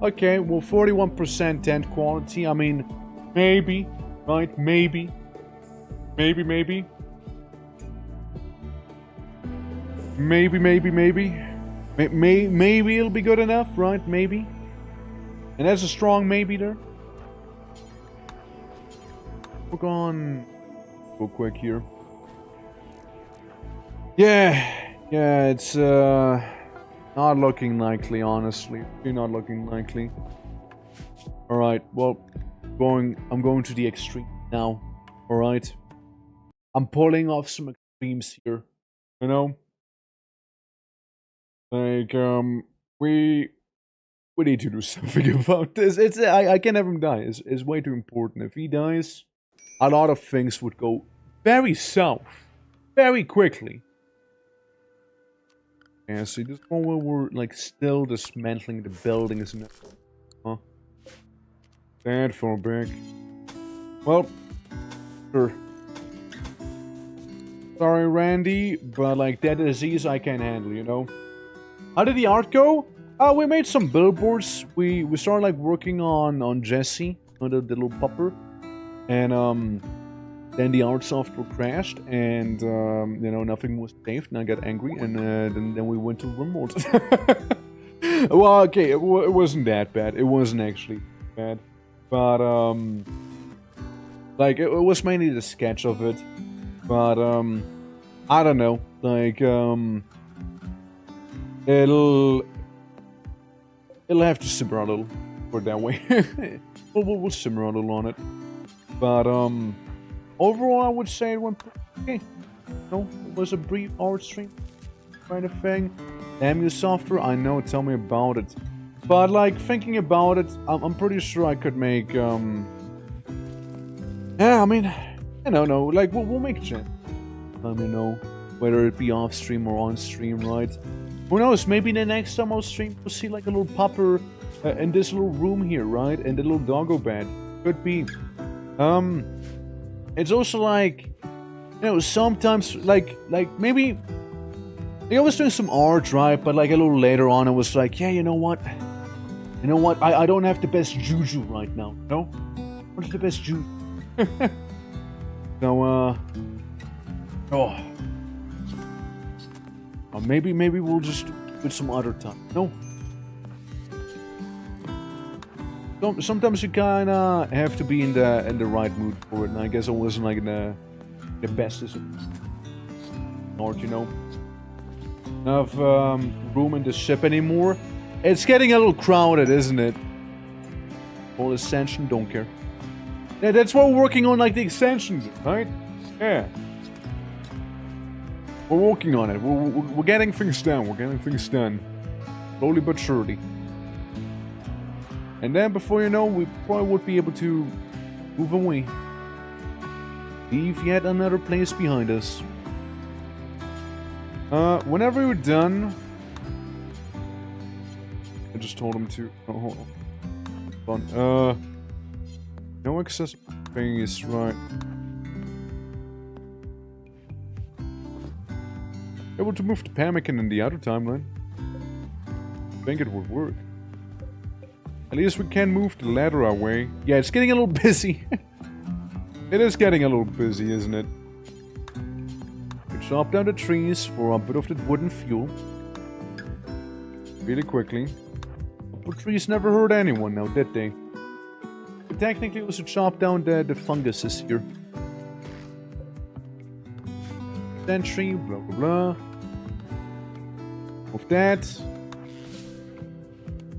Okay, well, 41% tent quality. I mean, maybe, right? Maybe. Maybe it'll be good enough, right? Maybe. And that's a strong maybe there. We're going go quick here. Yeah, it's not looking likely, honestly. Not looking likely. Alright, well, I'm going to the extreme now. Alright. I'm pulling off some extremes here. You know? Like, we need to do something about this. I can't have him die. It's way too important. If he dies, a lot of things would go very south. Very quickly. Yeah, see, this one where we're, like, still dismantling the buildings and everything. Huh? That far back. Well, sure. Sorry, Randy, but, like, that disease I can't handle, you know? How did the art go? We made some billboards. We started, like, working on Jesse, the little pupper. And, then the art software crashed, and, you know, nothing was saved, and I got angry, and then we went to RIMWORLD. Well, okay, it wasn't that bad. It wasn't actually bad. But, like, it was mainly the sketch of it. But, I don't know. Like, it'll have to simmer a little, put it that way. we'll simmer a little on it. But, overall, I would say it went pretty okay. You know, it was a brief art stream kind of thing. Damn you, software, I know, tell me about it. But, like, thinking about it, I'm pretty sure I could make, yeah, I mean, I don't know, like, we'll make a chance. You know, whether it be off-stream or on-stream, right? Who knows, maybe the next time I'll stream, we'll see, like, a little pupper in this little room here, right? And the little doggo bed. Could be. It's also like, you know, sometimes, like maybe, I was doing some art, right? But like a little later on, it was like, yeah, you know what? I don't have the best juju right now, you know? What's the best juju? So, oh. Or maybe we'll just do it some other time. No. Sometimes you kinda have to be in the right mood for it, and I guess I wasn't like in the bestest north, you know. Enough room in the ship anymore. It's getting a little crowded, isn't it? All ascension, don't care. Yeah, that's why we're working on like the extensions, right? Yeah. We're working on it. We're getting things done. We're getting things done. Slowly but surely. And then before you know, we probably would be able to move away. Leave yet another place behind us. Whenever you're done... I just told him to... Oh, hold on. No access space, right. Able to move the Pemmican in the other timeline. I think it would work. At least we can move the ladder away. Yeah, it's getting a little busy. It is getting a little busy, isn't it? We chop down the trees for a bit of the wooden fuel. Really quickly. But trees never hurt anyone now, did they? We technically also chop down the funguses here. Sentry, blah blah blah. With that.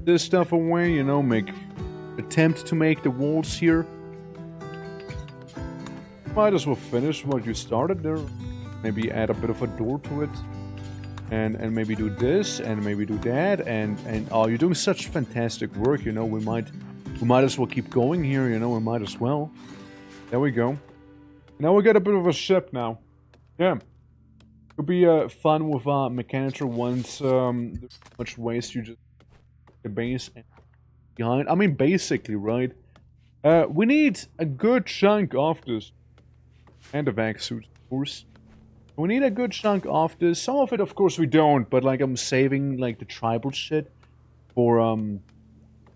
This stuff away, you know, attempt to make the walls here. Might as well finish what you started there. Maybe add a bit of a door to it. And maybe do this, and maybe do that, and oh, you're doing such fantastic work, you know, we might as well keep going here, you know, we might as well. There we go. Now we got a bit of a ship now. Yeah. Could be fun with mechanical once there's much waste you just the base and behind. I mean, basically, right? We need a good chunk of this. And a vac suit, of course. We need a good chunk of this. Some of it, of course, we don't. But, like, I'm saving, like, the tribal shit for, you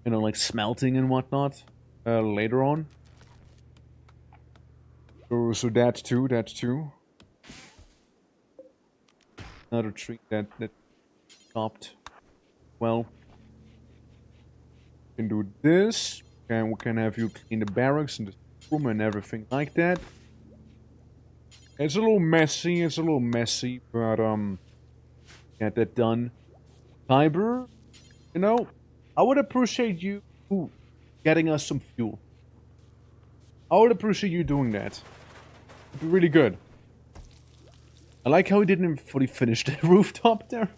know, like, smelting and whatnot later on. So that's two, Another tree that stopped. Well, we can do this, and we can have you clean the barracks and the room and everything like that. It's a little messy, but get that done. Tiber, you know, I would appreciate you getting us some fuel. I would appreciate you doing that. It'd be really good. I like how he didn't fully finish the rooftop there.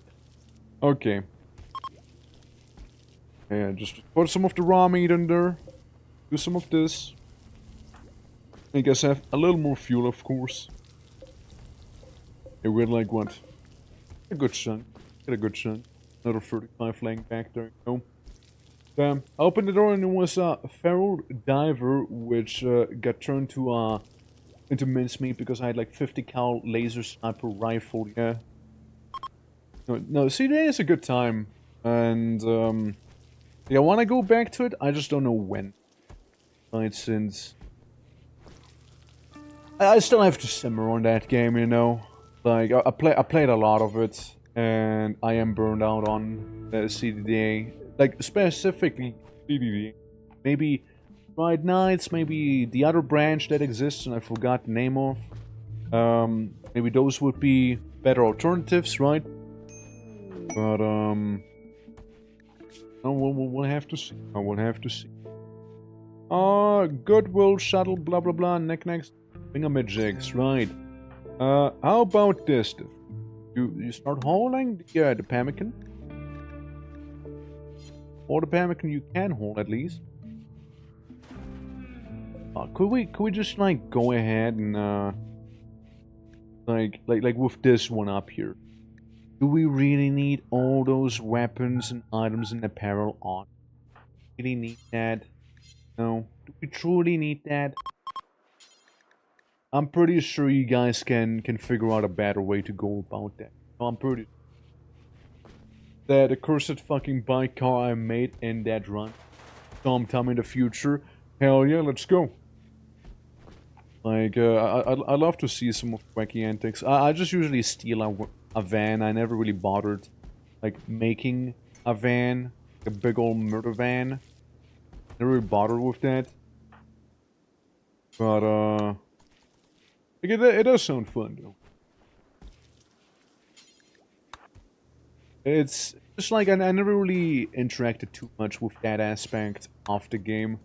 Okay. Yeah, just put some of the raw meat in there. Do some of this. I guess have a little more fuel, of course. Yeah, we're like what? A good chunk. Get a good chunk. Another 35 laying back there. You know. I opened the door and there was a feral diver which got turned to into mincemeat because I had like 50 cal laser sniper rifle. Yeah. No, see, today is a good time, and yeah, I want to go back to it. I just don't know when. Right, since I still have to simmer on that game, you know. Like I played a lot of it, and I am burned out on CDDA. Like specifically CDDA. Maybe Friday Nights, maybe the other branch that exists and I forgot the name of. Maybe those would be better alternatives, right? But no, we'll have to see. I will have to see. Goodwill shuttle, blah blah blah, knickknacks, thingamajigs, right? How about this? You start hauling the pemmican, or the pemmican you can haul at least. Could we just like go ahead and like with this one up here? Do we really need all those weapons and items and apparel on? Really need that? No. Do we truly need that? I'm pretty sure you guys can figure out a better way to go about that. I'm pretty that accursed fucking bike car I made in that run sometime in the future. Hell yeah, let's go. Like, I'd love to see some of wacky antics. I just usually steal a van. I never really bothered, like, making a van, a big old murder van. Never really bothered with that. But, like, it does sound fun, though. It's just like, I never really interacted too much with that aspect of the game.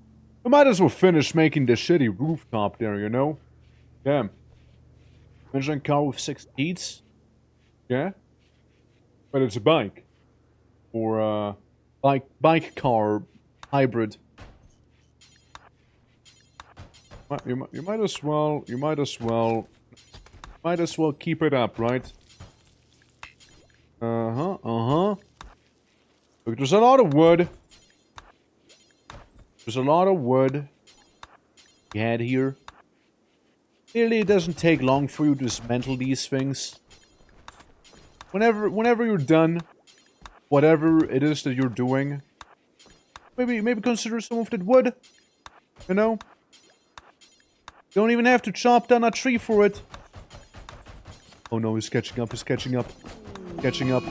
I might as well finish making the shitty rooftop there, you know? Yeah. Imagine a car with 6 seats. Yeah? But it's a bike. Or, bike car hybrid. You might as well keep it up, right? Look, there's a lot of wood. There's a lot of wood we had here. Clearly, it doesn't take long for you to dismantle these things. Whenever you're done, whatever it is that you're doing, maybe consider some of that wood. You know, you don't even have to chop down a tree for it. Oh no, he's catching up. He's catching up. Catching up.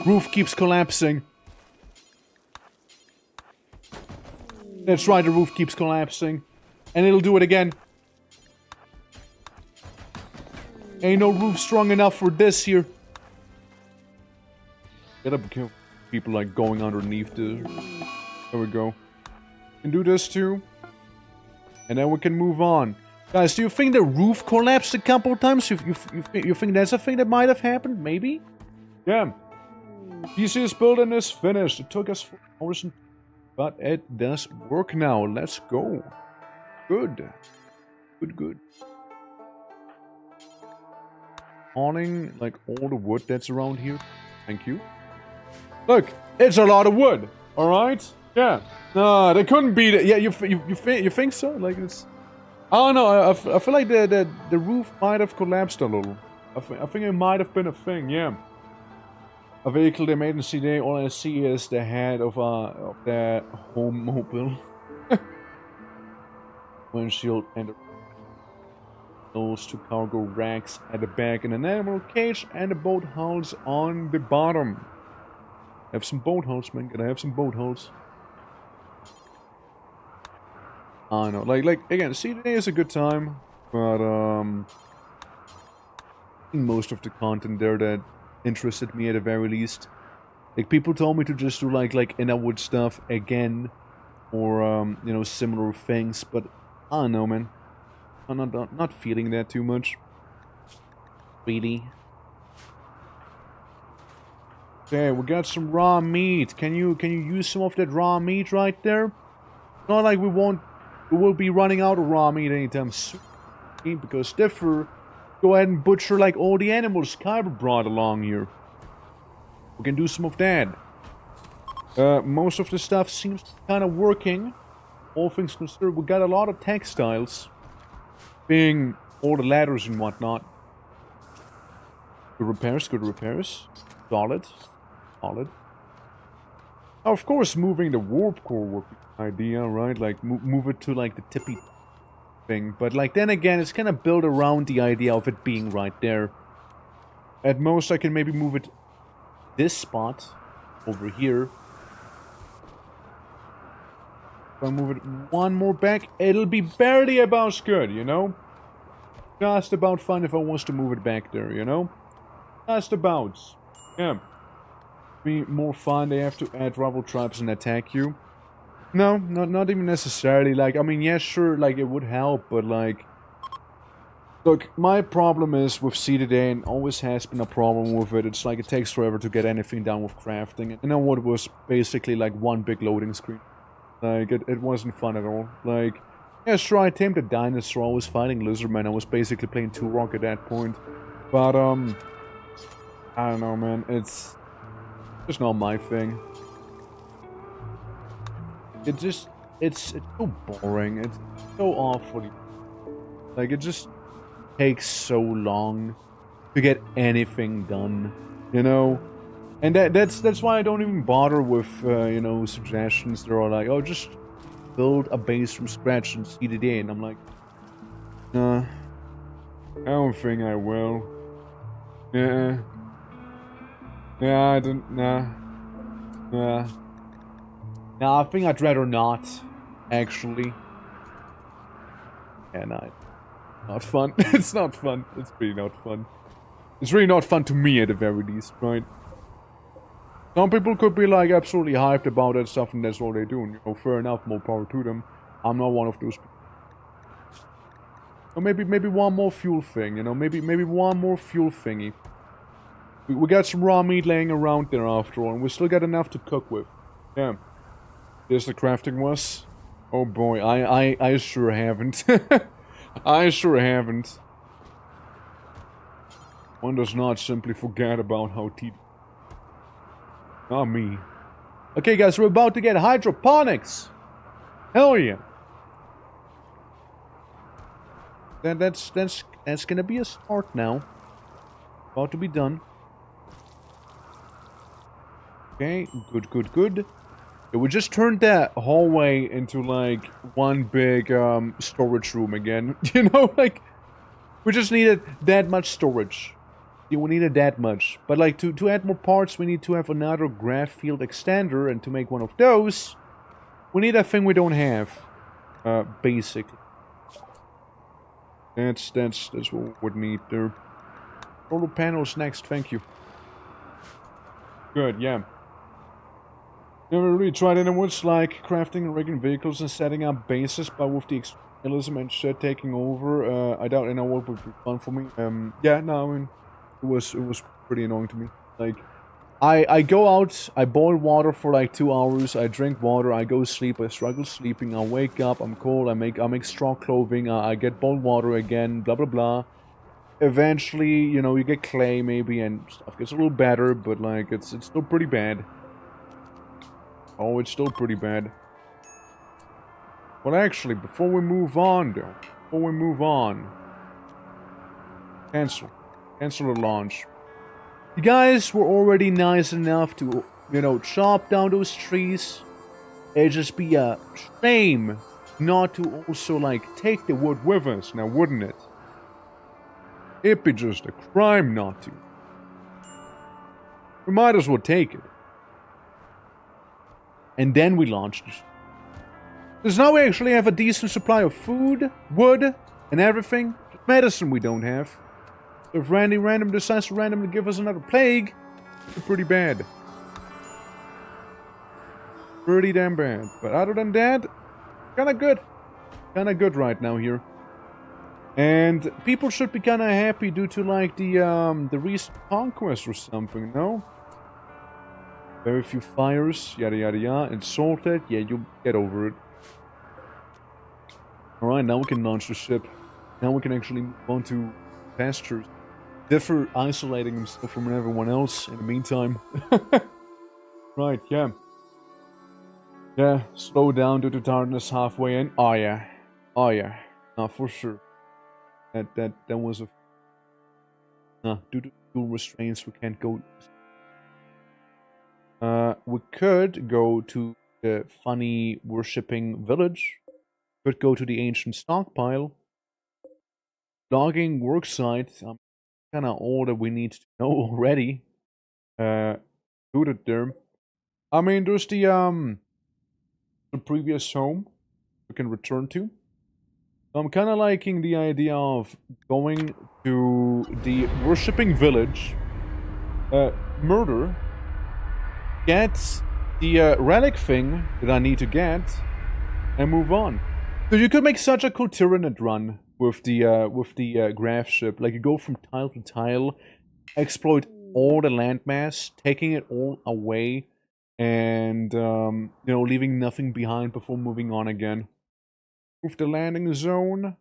Roof keeps collapsing. That's right, the roof keeps collapsing. And it'll do it again. Ain't no roof strong enough for this here. Gotta be careful. People like going underneath the... There we go. Can do this too. And then we can move on. Guys, do you think the roof collapsed a couple times? You think that's a thing that might have happened? Maybe? Yeah. PC's building is finished. It took us 4 hours, but it does work now. Let's go. Good. Good. Awning, like, all the wood that's around here. Thank you. Look, it's a lot of wood. Alright? Yeah. No, they couldn't beat it. Yeah, you think so? Like, it's... I don't know, I feel like the roof might have collapsed a little. I think it might have been a thing, yeah. A vehicle they made in CD, all I see is the head of their home mobile. Windshield and those 2 cargo racks at the back and an animal cage and the boat house on the bottom. Have some boat holes, man. Gotta have some boat holes. I know, like again, today is a good time, but most of the content there that interested me at the very least. Like, people told me to just do like Innerwood stuff again, or you know, similar things, but I don't know, man. I'm not feeling that too much. Really. Okay, we got some raw meat. Can you use some of that raw meat right there? Not like we will be running out of raw meat anytime soon. Because Stiffer, go ahead and butcher like all the animals Kyber brought along here. We can do some of that. Most of the stuff seems kind of working. All things considered, we got a lot of textiles. Being all the ladders and whatnot. Good repairs. Solid. Now, of course, moving the warp core would be an idea, right? Like, move it to, like, the tippy thing. But, like, then again, it's kind of built around the idea of it being right there. At most, I can maybe move it this spot over here. If I move it one more back, it'll be barely about good, you know? Just about fine if I want to move it back there, you know? Just about. Yeah. Be more fun, they have to add rival tribes and attack you. No, not even necessarily. Like, I mean, yeah, sure, like, it would help, but, like... Look, my problem is with C-Today, and always has been a problem with it. It's like, it takes forever to get anything done with crafting. And then what was basically, like, one big loading screen. Like, it wasn't fun at all. Like, yeah, sure, I tamed a dinosaur, I was fighting lizardmen, I was basically playing Turok at that point. But, I don't know, man, it's not my thing. It's so boring, it's so awful. Like, it just takes so long to get anything done, you know? And that's why I don't even bother with, you know, suggestions. They're all like, oh, just build a base from scratch and see the day. And I'm like, nah, I don't think I will. Yeah. Yeah, I don't... Nah. Yeah. Nah, I think I'd rather not, actually. Yeah, nah. Not fun. It's not fun. It's really not fun. It's really not fun to me, at the very least, right? Some people could be, like, absolutely hyped about that stuff, and that's all they do. And, you know, fair enough, more power to them. I'm not one of those people. Or maybe one more fuel thing, you know? Maybe one more fuel thingy. We got some raw meat laying around there, after all, and we still got enough to cook with. Yeah. There's the crafting was. Oh boy, I sure haven't. I sure haven't. One does not simply forget about how tedious. Not me. Okay, guys, we're about to get hydroponics. Hell yeah. That's gonna be a start now. About to be done. Okay, good. Yeah, we just turned that hallway into, like, one big, storage room again. You know, like, we just needed that much storage. Yeah, we needed that much. But, like, to add more parts, we need to have another graph field extender, and to make one of those, we need a thing we don't have. Basically. That's what we would need there. Solar panels next, thank you. Good, yeah. Never really tried anyone's like crafting and rigging vehicles and setting up bases, but with the extremism and shit taking over, I doubt anyone would be fun for me. Yeah, no, I mean, it was pretty annoying to me. Like, I go out, I boil water for like 2 hours, I drink water, I go sleep, I struggle sleeping, I wake up, I'm cold, I make straw clothing, I get boiled water again, blah blah blah. Eventually, you know, you get clay maybe, and stuff gets a little better, but like, it's still pretty bad. Oh, it's still pretty bad. But actually, before we move on, though, cancel the launch. You guys were already nice enough to, you know, chop down those trees. It'd just be a shame not to also, like, take the wood with us, now wouldn't it? It'd be just a crime not to. We might as well take it. And then we launched it. Because now we actually have a decent supply of food, wood, and everything. Medicine we don't have. So if Randy Random decides to randomly give us another plague, it's pretty bad. Pretty damn bad. But other than that, kinda good. Kinda good right now here. And people should be kinda happy due to like the recent conquest or something, no? Very few fires, yada yada yada. Insulted, yeah, you'll get over it. Alright, now we can launch the ship. Now we can actually move on to pastures. Differ isolating himself from everyone else in the meantime. Right, yeah. Yeah, slow down due to tiredness halfway in. Oh yeah. Oh yeah. For sure. That was a... due to fuel restraints we can't go... we could go to the funny worshipping village. Could go to the ancient stockpile. Logging worksite. Kind of all that we need to know already. Included there. I mean, there's the previous home we can return to. I'm kind of liking the idea of going to the worshipping village. Murder. Get the relic thing that I need to get, and move on. So you could make such a cool Tyranid run with the graph ship. Like you go from tile to tile, exploit all the landmass, taking it all away, and you know, leaving nothing behind before moving on again. Move the landing zone.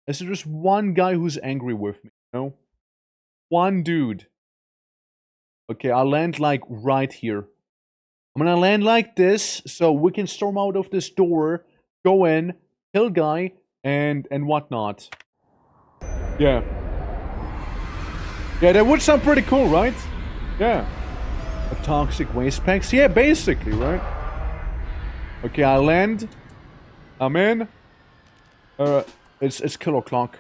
Is there just one guy who's angry with me? You know, one dude. Okay, I'll land like right here. I'm gonna land like this, so we can storm out of this door, go in, kill guy, and whatnot. Yeah. Yeah, that would sound pretty cool, right? Yeah. A toxic waste packs? Yeah, basically, right? Okay, I land. I'm in. It's kill o'clock.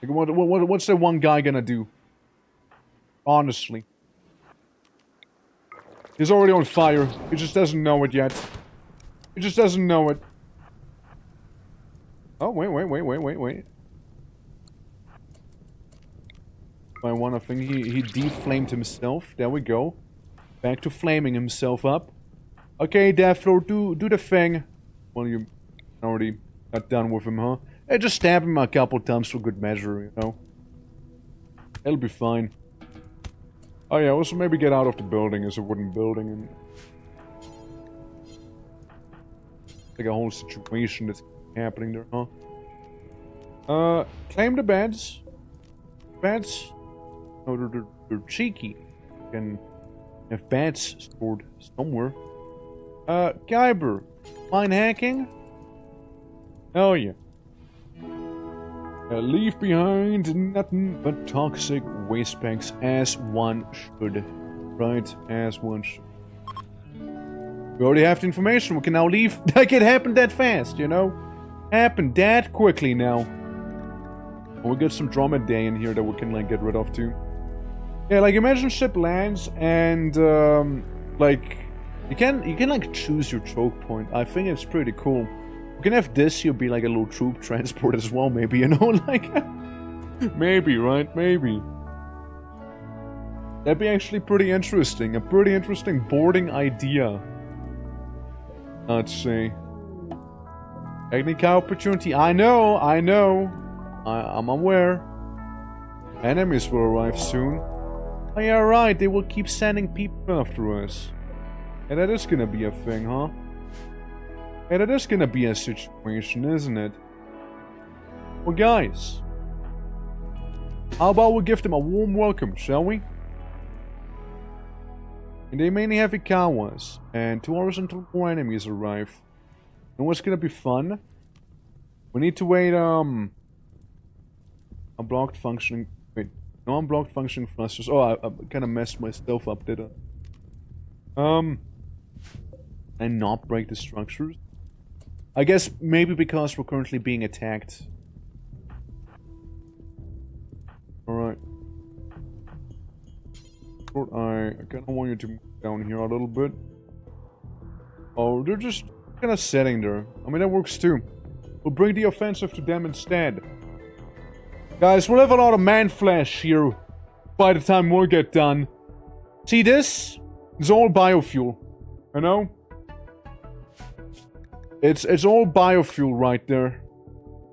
Like, what's that one guy gonna do? Honestly. He's already on fire. He just doesn't know it yet. He just doesn't know it. Oh, wait. I think he deflamed himself. There we go. Back to flaming himself up. Okay, Deathlord, do the thing. Well, you already got done with him, huh? Hey, just stab him a couple times for good measure, you know? It'll be fine. Oh yeah, also maybe get out of the building. It's a wooden building and... like a whole situation that's happening there, huh? Claim the beds. Beds? Oh, they're cheeky. You can have beds stored somewhere. Kyber. Mine hacking? Oh yeah. Leave behind nothing but toxic waste bags, as one should. Right, as one should. We already have the information, we can now leave. Like it happened that fast, you know? Happened that quickly now. We got some Dromedary in here that we can, like, get rid of too. Yeah, like, imagine ship lands and, like... You can, like, choose your choke point. I think it's pretty cool. You can have this here be like a little troop transport as well, maybe, you know, like... maybe, right? Maybe. That'd be actually pretty interesting. A pretty interesting boarding idea. Let's see. Technical opportunity. I know. I'm aware. Enemies will arrive soon. Oh yeah, right. They will keep sending people after us. And that is gonna be a thing, huh? Hey, that is gonna be a situation, isn't it? Well, guys. How about we give them a warm welcome, shall we? And they mainly have Ikawas. And 2 hours until more enemies arrive. And what's gonna be fun? We need to wait, unblocked functioning... Wait. No unblocked functioning thrusters. Oh, I kinda messed myself up, did I? And not break the structures? I guess maybe because we're currently being attacked. Alright. I kinda want you to move down here a little bit. Oh, they're just kinda sitting there. I mean, that works too. We'll bring the offensive to them instead. Guys, we'll have a lot of man-flesh here by the time we'll get done. See this? It's all biofuel. You know? It's all biofuel right there.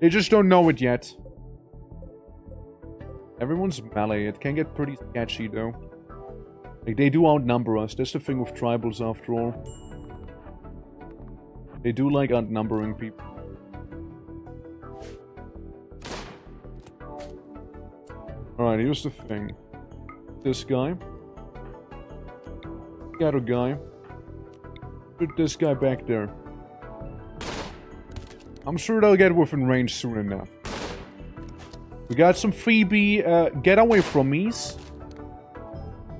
They just don't know it yet. Everyone's melee. It can get pretty sketchy though. Like, they do outnumber us. That's the thing with tribals after all. They do like outnumbering people. Alright, here's the thing. This guy. The other guy. Put this guy back there. I'm sure they'll get within range soon enough. We got some freebie, get away from me's.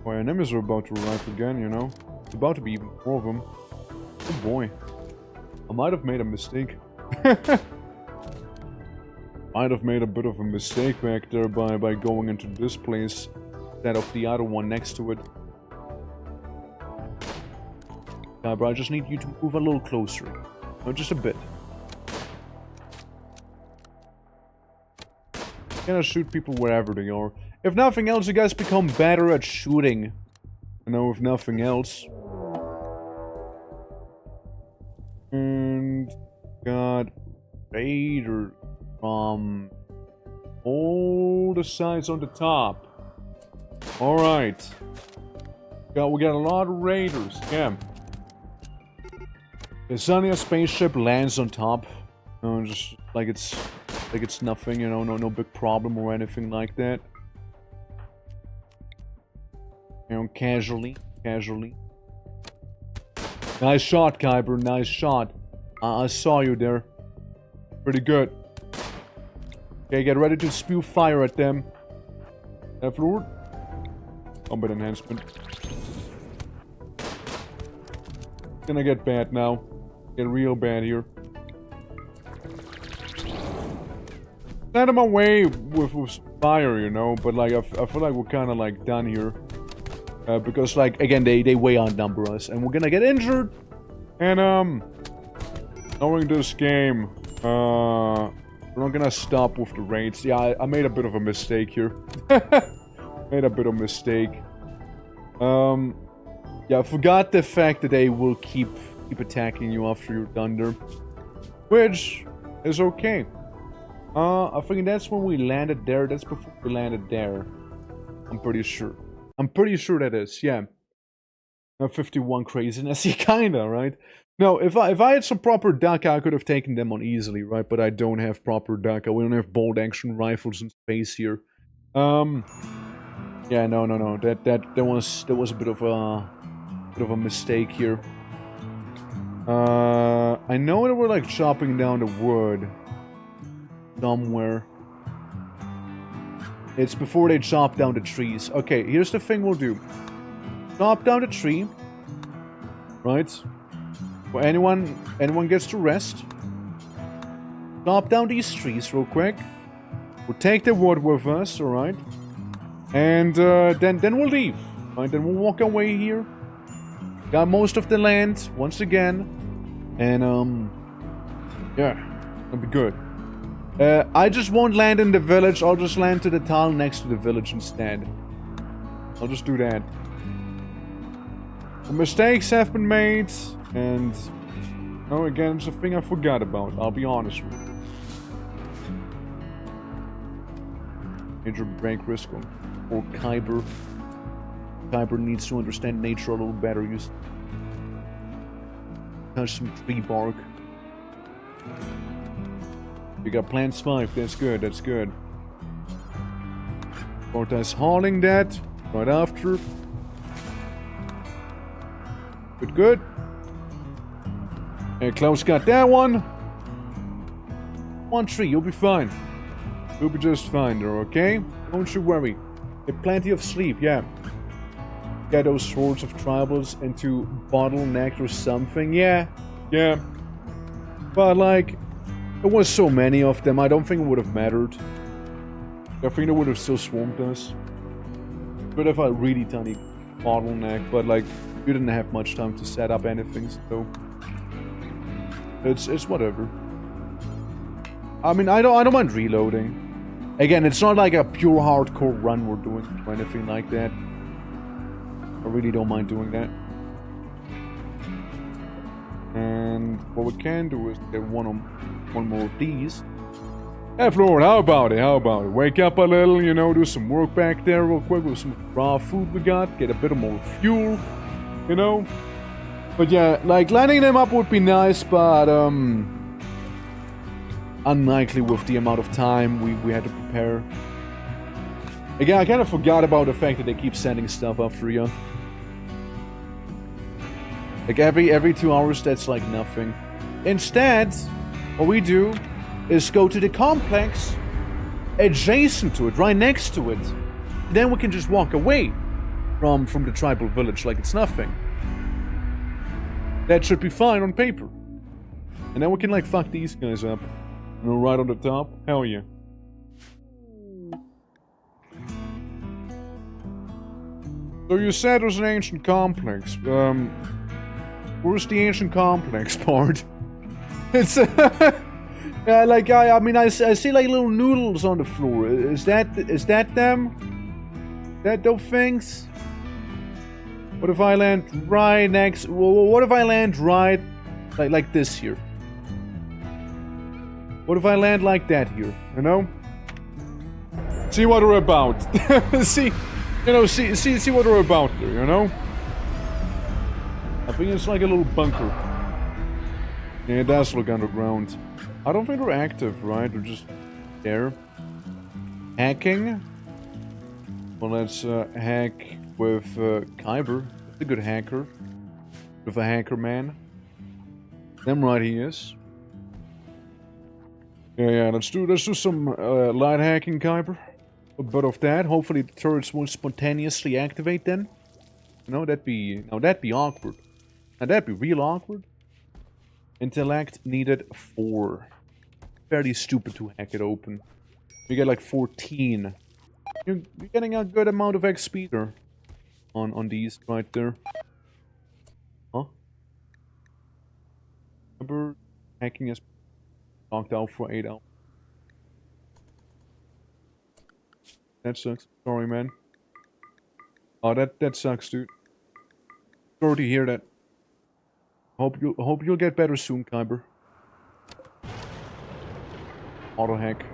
Boy, enemies are about to arrive again, you know. It's about to be even more of them. Oh boy. I might have made a mistake. Might have made a bit of a mistake back there by going into this place instead of the other one next to it. Yeah, bro, I just need you to move a little closer. No, just a bit. Gonna shoot people wherever they are. If nothing else, you guys become better at shooting. You know, if nothing else. And got Vader from all the sides on the top. Alright. We got a lot of raiders. Yeah. The Zania spaceship lands on top. Just like it's nothing, you know, no big problem or anything like that. You know, casually. Nice shot, Kyber, nice shot. I saw you there. Pretty good. Okay, get ready to spew fire at them. Deathlord. Combat enhancement. It's gonna get bad now. Get real bad here. Send them away with fire, you know, but like I feel like we're kind of like done here. Because like, again, they way outnumber us, and we're gonna get injured. And knowing this game, we're not gonna stop with the raids. Yeah, I made a bit of a mistake here. Made a bit of a mistake. Yeah, I forgot the fact that they will keep attacking you after you're done there. Which is okay. I think that's when we landed there. That's before we landed there. I'm pretty sure. I'm pretty sure that is, yeah. 51 craziness, yeah, kinda, right? No, if I had some proper DACA, I could have taken them on easily, right? But I don't have proper DACA. We don't have bolt action rifles in space here. Yeah, no. That was a bit of a mistake here. I know that we're like chopping down the wood somewhere. It's before they chop down the trees. Okay, here's the thing we'll do. Chop down the tree. Right? Where anyone gets to rest. Chop down these trees real quick. We'll take the wood with us, alright? And then we'll leave. Right? Then we'll walk away here. Got most of the land once again. And yeah, it'll be good. I just won't land in the village. I'll just land to the town next to the village instead. I'll just do that. The mistakes have been made, and oh, again, it's a thing I forgot about. I'll be honest with you. Major break risk or Kyber. Kyber needs to understand nature a little better. Use touch some tree bark. We got plants 5, that's good, that's good. Porta's hauling that right after. Good. And Klaus got that one. One tree, you'll be fine. You'll be just fine there, okay? Don't you worry. Get plenty of sleep, yeah. Get those sorts of tribals into bottleneck or something, yeah. But like, there was so many of them, I don't think it would have mattered. I think they would have still swarmed us. But if a really tiny bottleneck, but like, you didn't have much time to set up anything, so it's whatever. I mean, I don't mind reloading. Again, it's not like a pure hardcore run we're doing or anything like that. I really don't mind doing that. And what we can do is get one more of these. Hey Floyd, how about it? Wake up a little, you know, do some work back there real quick with some raw food we got, get a bit of more fuel, you know. But yeah, like lining them up would be nice, but unlikely with the amount of time we had to prepare. Again, I kind of forgot about the fact that they keep sending stuff after you. Like every 2 hours, that's like nothing. Instead, what we do is go to the complex adjacent to it, right next to it. Then we can just walk away from the tribal village like it's nothing. That should be fine on paper. And then we can like fuck these guys up. You know, right on the top. Hell yeah. So you said there's an ancient complex. Where's the ancient complex part? It's yeah, like I mean I see like little noodles on the floor. Is that them? That those things? What if I land right next? Well, what if I land right like this here? What if I land like that here? You know? See what we're about. see what we're about there. You know? I think it's like a little bunker. Yeah, it does look underground. I don't think they're active, right? They're just there. Hacking? Well, let's hack with Kyber. That's a good hacker. With a hacker man. Damn right he is. Yeah, let's do some light hacking, Kyber. A bit of that. Hopefully the turrets won't spontaneously activate then. No, that'd be awkward. Now that'd be real awkward. Intellect needed 4. Fairly stupid to hack it open. You get like 14. You're getting a good amount of XP there. On these right there. Huh? Remember hacking is knocked out for 8 hours. That sucks. Sorry, man. Oh, that sucks, dude. Sorry to hear that. Hope you'll get better soon, Kyber. Auto hack.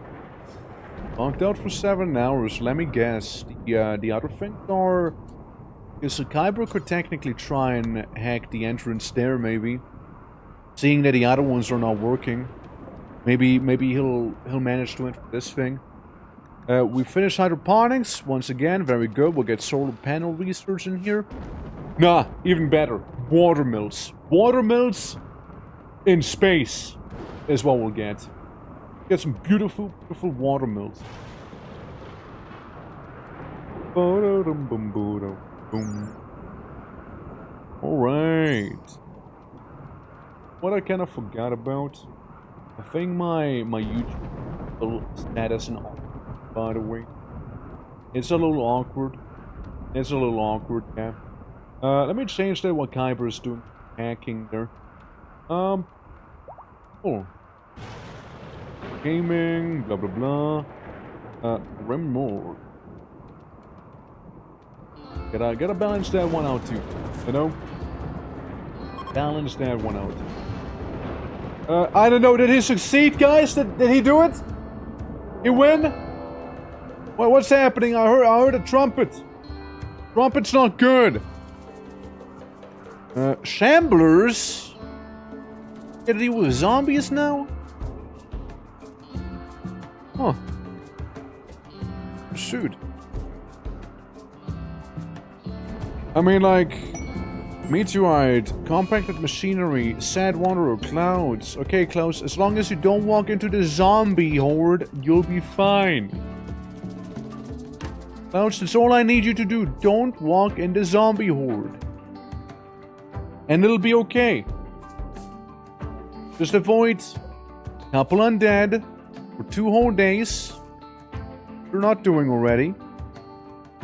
Locked out for 7 hours. Let me guess. The other things are. Okay, so Kyber could technically try and hack the entrance there, maybe. Seeing that the other ones are not working. Maybe he'll manage to enter this thing. We finished hydroponics once again. Very good. We'll get solar panel research in here. Nah, even better. Watermills. Watermills in space is what we'll get. Get some beautiful, beautiful watermills. Alright. What I kind of forgot about. I think my YouTube status and all, by the way. It's a little awkward. It's a little awkward, yeah. Let me change that what Kyber is doing. Hacking there. Oh. Gaming, blah blah blah. RIMWORLD. Gotta balance that one out too. You know? Balance that one out. I don't know, did he succeed, guys? Did he do it? He win? Well, what's happening? I heard a trumpet. Trumpet's not good. Shamblers? Get to deal with zombies now? Huh. Shoot. I mean, like... Meteorite, compacted machinery, sad wanderer, clouds. Okay, Klaus, as long as you don't walk into the zombie horde, you'll be fine. Klaus, that's all I need you to do. Don't walk in the zombie horde. And it'll be okay. Just avoid couple undead for 2 whole days. You're not doing already.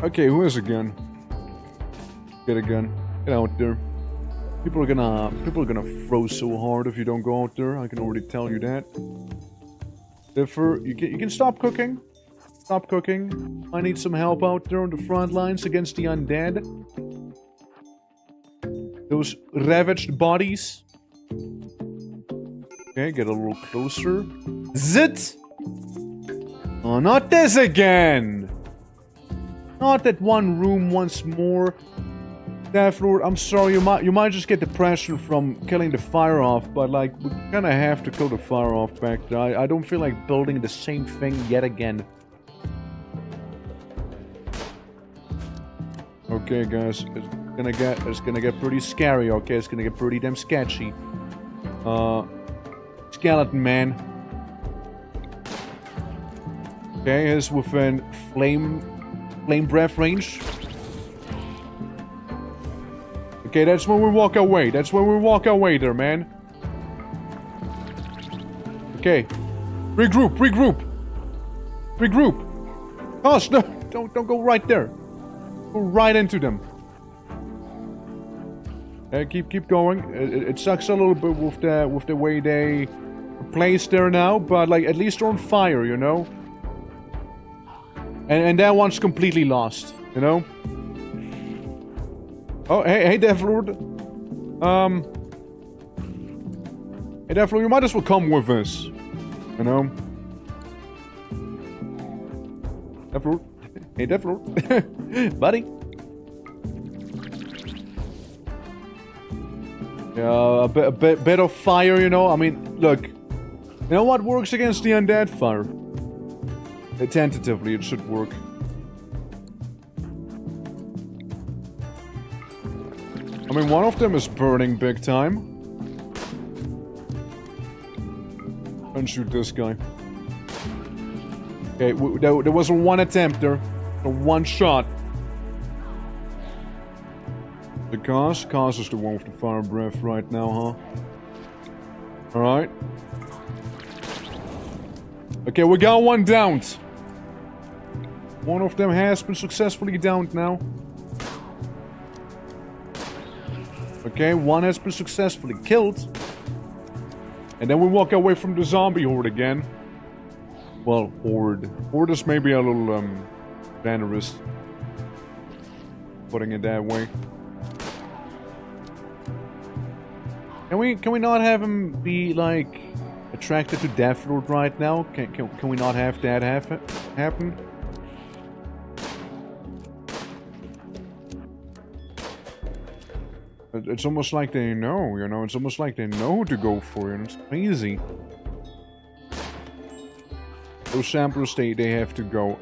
Okay, who has a gun? Get a gun. Get out there. People are gonna throw so hard if you don't go out there. I can already tell you that. Therefore, you can stop cooking. Stop cooking. I need some help out there on the front lines against the undead. Those ravaged bodies. Okay, get a little closer. Zit! Oh, not this again! Not that one room once more. Death Lord, I'm sorry, you might just get depression from killing the fire off, but like, we kinda have to kill the fire off back there. I don't feel like building the same thing yet again. Okay guys, it's gonna get pretty scary, okay? It's gonna get pretty damn sketchy. Skeleton man. Okay, he's within flame breath range. Okay, that's when we walk away. That's when we walk away there, man. Okay. Regroup, regroup. Regroup. Gosh, no, don't go right there. Go right into them. Keep going. It sucks a little bit with the way they are placed there now, but like at least they're on fire, you know. And that one's completely lost, you know. Oh, hey, Death Lord. Hey, Death Lord, you might as well come with us. You know? Death Lord. Hey, Death Lord. Buddy. Yeah, a bit of fire, you know? I mean, look. You know what works against the undead? Fire. Tentatively, it should work. I mean, one of them is burning big time. And shoot this guy. Okay, there was one attempt there. One shot. The Cause is the one with the fire breath right now, huh? Alright. Okay, we got one downed. One of them has been successfully downed now. Okay, one has been successfully killed. And then we walk away from the zombie horde again. Well, horde. Horde is maybe a little, generous. Putting it that way. Can we not have him be, like, attracted to Death Lord right now? Can we not have that happen? It's almost like they know, you know? It's almost like they know who to go for, and it's crazy. Those samplers, they have to go.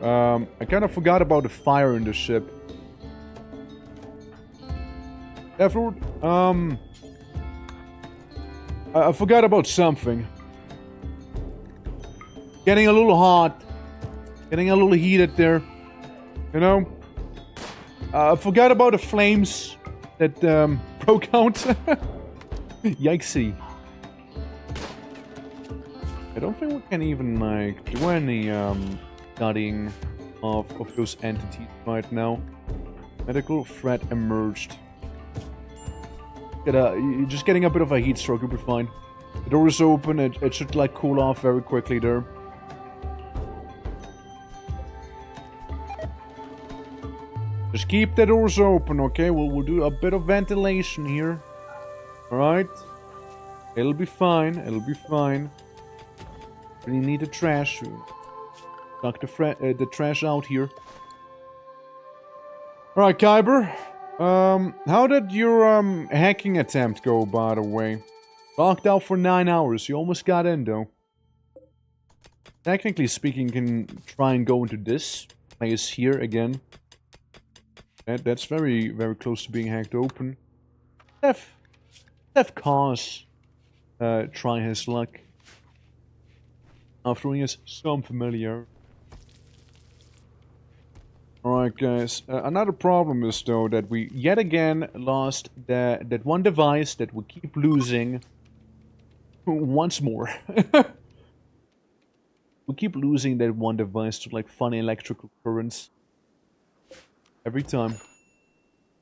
I kind of forgot about the fire in the ship. Death Lord, I forgot about something. Getting a little hot. Getting a little heated there. You know? I forgot about the flames that broke out. Yikesy. I don't think we can even, like, do any studying of those entities right now. Medical threat emerged. You're just getting a bit of a heat stroke, you'll be fine. The door is open, it should, like, cool off very quickly there. Just keep the doors open, okay? We'll do a bit of ventilation here. Alright? It'll be fine, it'll be fine. Really need the trash. Knock the trash out here. Alright, Kyber. How did your, hacking attempt go, by the way? Locked out for 9 hours. You almost got in, though. Technically speaking, you can try and go into this place here again. That's very, very close to being hacked open. Steph Cause try his luck. After he has some familiar. Alright guys, another problem is though that we yet again lost that one device that we keep losing once more. We keep losing that one device to like funny electrical currents. Every time.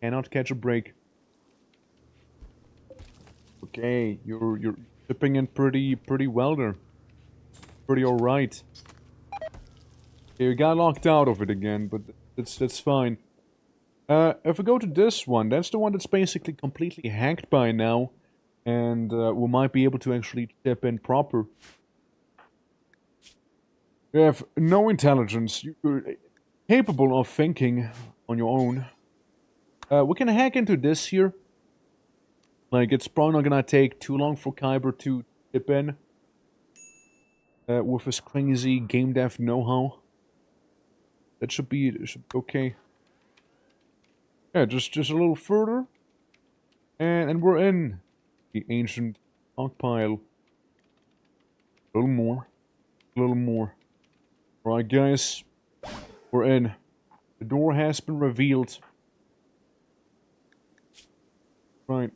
Cannot catch a break. Okay, you're chipping in pretty well there. Pretty alright. Okay, we got locked out of it again, but that's fine. If we go to this one, that's the one that's basically completely hacked by now. And we might be able to actually chip in proper. You have no intelligence. You're capable of thinking on your own. We can hack into this here. Like, it's probably not gonna take too long for Kyber to chip in. With his crazy game dev know-how. That should be okay. Yeah, just a little further. And we're in the ancient stockpile. A little more. A little more. Alright guys. We're in. The door has been revealed. Right.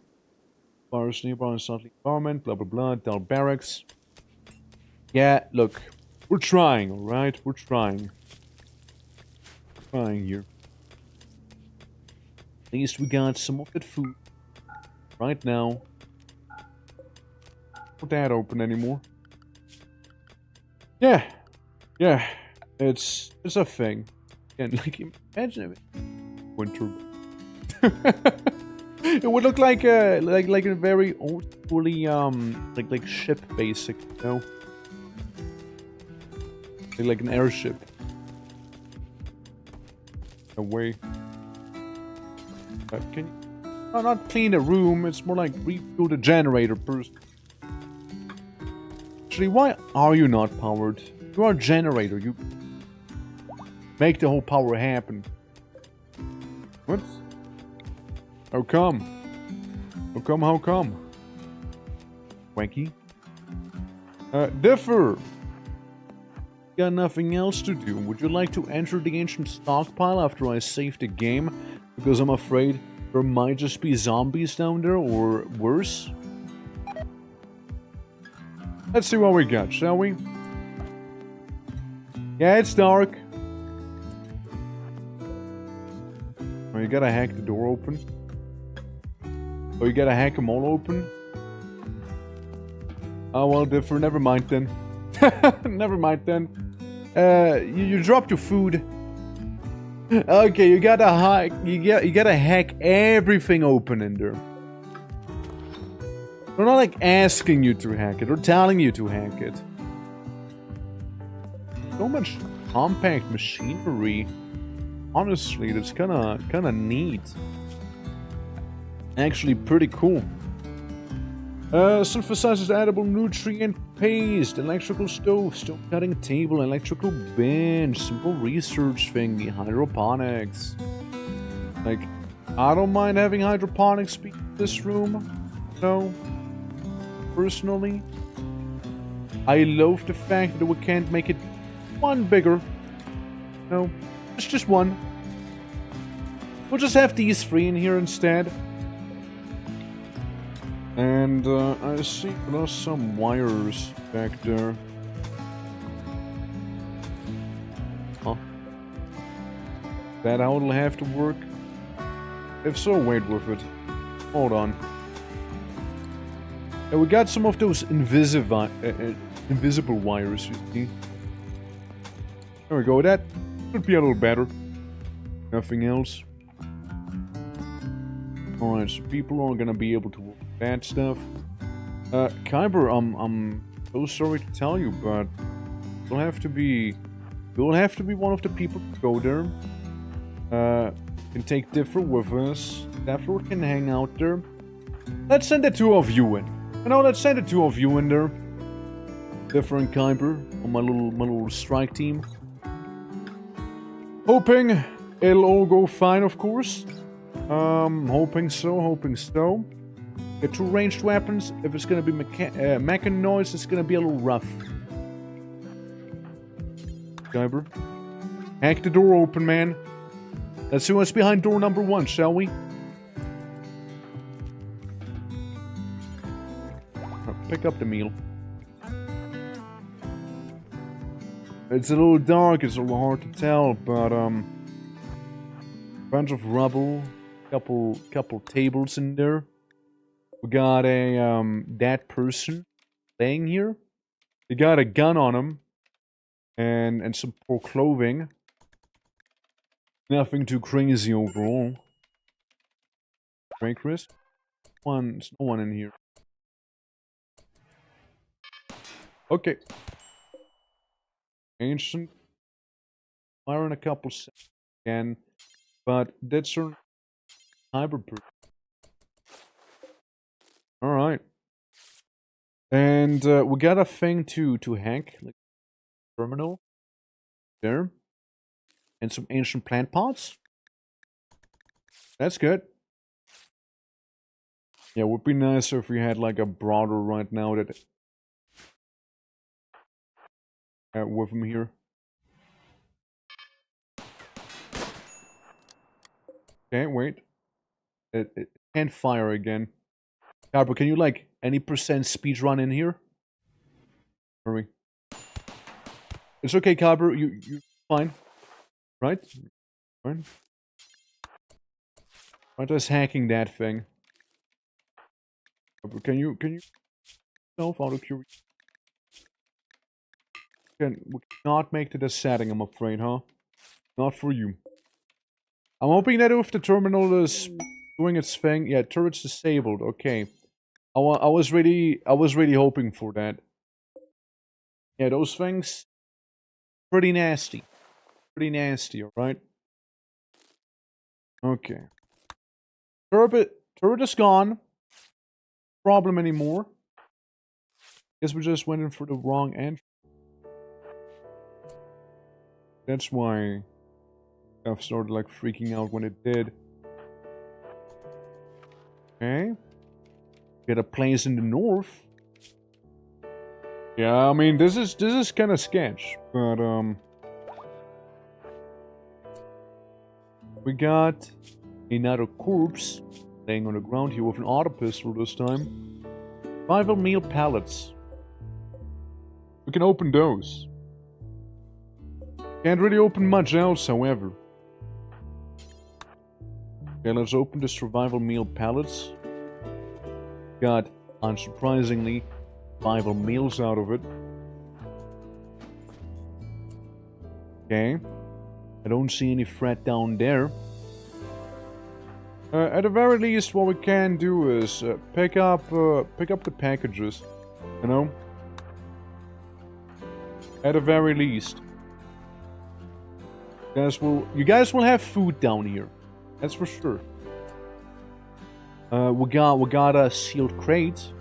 Virus nearby unsightly environment, blah blah blah, Dal Barracks. Yeah, look. We're trying, alright? We're trying. Trying here. At least we got some of that food. Right now. Not that open anymore. Yeah. Yeah. It's a thing. And like, imagine it. Winter. It would look like a very old school-y like ship basic, you know? Like an airship. Away. Can you not clean the room? It's more like refuel the generator first. Actually, why are you not powered? You are a generator. You make the whole power happen. What? How come? How come? How come? Wanky. Differ. Got nothing else to do. Would you like to enter the ancient stockpile after I save the game? Because I'm afraid there might just be zombies down there, or worse. Let's see what we got, shall we? Yeah, it's dark. You gotta hack the door open. Oh, you gotta hack them all open? Oh, well, different. Never mind then. Never mind then. You dropped your food. Okay, you gotta hack. You gotta hack everything open in there. They're not like asking you to hack it or telling you to hack it. So much compact machinery. Honestly, that's kinda neat. Actually, pretty cool. Synthesizes edible nutrient paste, electrical stove, stone cutting table, electrical bench, simple research thingy, hydroponics. Like, I don't mind having hydroponics be in this room. No. Personally. I love the fact that we can't make it one bigger. No. It's just one. We'll just have these three in here instead. And I see there's some wires back there. Huh? That how it'll have to work? If so, wait with it. Hold on. Yeah, we got some of those invisible wires, you see. There we go, that should be a little better. Nothing else. Alright, so people aren't gonna be able to work that stuff. Kyber, I'm so sorry to tell you, but you'll have to be one of the people to go there. Can take Differ with us. Differ can hang out there. Let's send the two of you in. You know, let's send the two of you in there. Differ and Kyber on my little strike team. Hoping it'll all go fine, of course. Hoping so. Get two ranged weapons. If it's gonna be mecha noise, it's gonna be a little rough. Kyber. Hack the door open, man. Let's see what's behind door number 1, shall we? Pick up the meal. It's a little dark, it's a little hard to tell, but bunch of rubble, couple tables in there. We got a dead person laying here. He got a gun on him, and some poor clothing. Nothing too crazy overall. Right, Chris? There's no one in here. Okay. Ancient. Fire in a couple seconds again. But that's our hybrid person. Alright. And we got a thing to hack. Like terminal. There. And some ancient plant pots. That's good. Yeah, it would be nicer if we had like a broader right now that with him here. Okay, wait. It can't fire again. Carbo, can you like any percent speed run in here? Hurry. It's okay, Carbo. You fine, right? Fine. I'm just hacking that thing. Carbo, can you self out of curiosity? We cannot make to a setting, I'm afraid, huh? Not for you. I'm hoping that if the terminal is doing its thing, yeah, turret's disabled. Okay, I was really hoping for that. Yeah, those things, pretty nasty, all right. Okay, turret is gone. Problem anymore. Guess we just went in for the wrong entrance. That's why I've started like freaking out when it did. Okay. Get a place in the north. Yeah, I mean this is kind of sketch, but we got another corpse laying on the ground here with an auto pistol this time. 5 meal pallets. We can open those. Can't really open much else, however. Okay, let's open the survival meal pallets. Got, unsurprisingly, survival meals out of it. Okay. I don't see any threat down there. At the very least, what we can do is pick up the packages, you know. At the very least, you guys will have food down here. That's for sure. We got a sealed crate.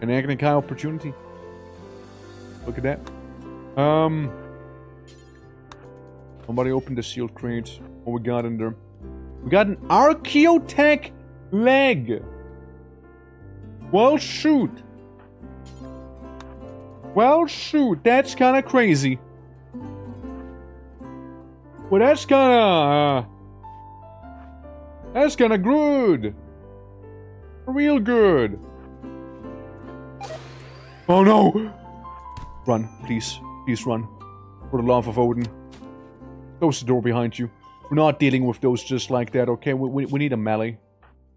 An economic opportunity. Look at that. Somebody opened the sealed crate. What we got in there? We got an Archaeotech leg. Well, shoot. Well, shoot. That's kind of crazy. Well, that's kind of good. Real good. Oh no! Run, please. Please run. For the love of Odin. Close the door behind you. We're not dealing with those just like that, okay? We need a melee.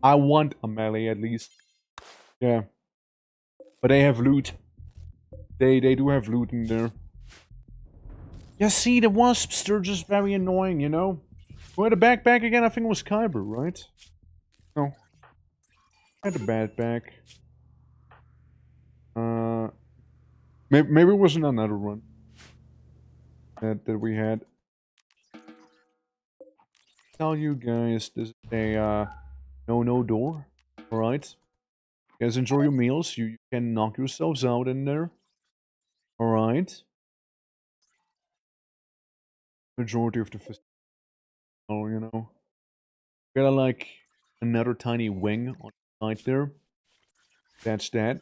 I want a melee, at least. Yeah. But they have loot. They do have loot in there. Yeah, see, the wasps, they're just very annoying, you know? Who had a backpack again? I think it was Kyber, right? No. I had a backpack. Maybe it was in another one. That we had. Tell you guys, this is a, no door. Alright. You guys enjoy your meals. You can knock yourselves out in there. Alright. Majority of the oh, you know. Got like another tiny wing on the side there. That's that.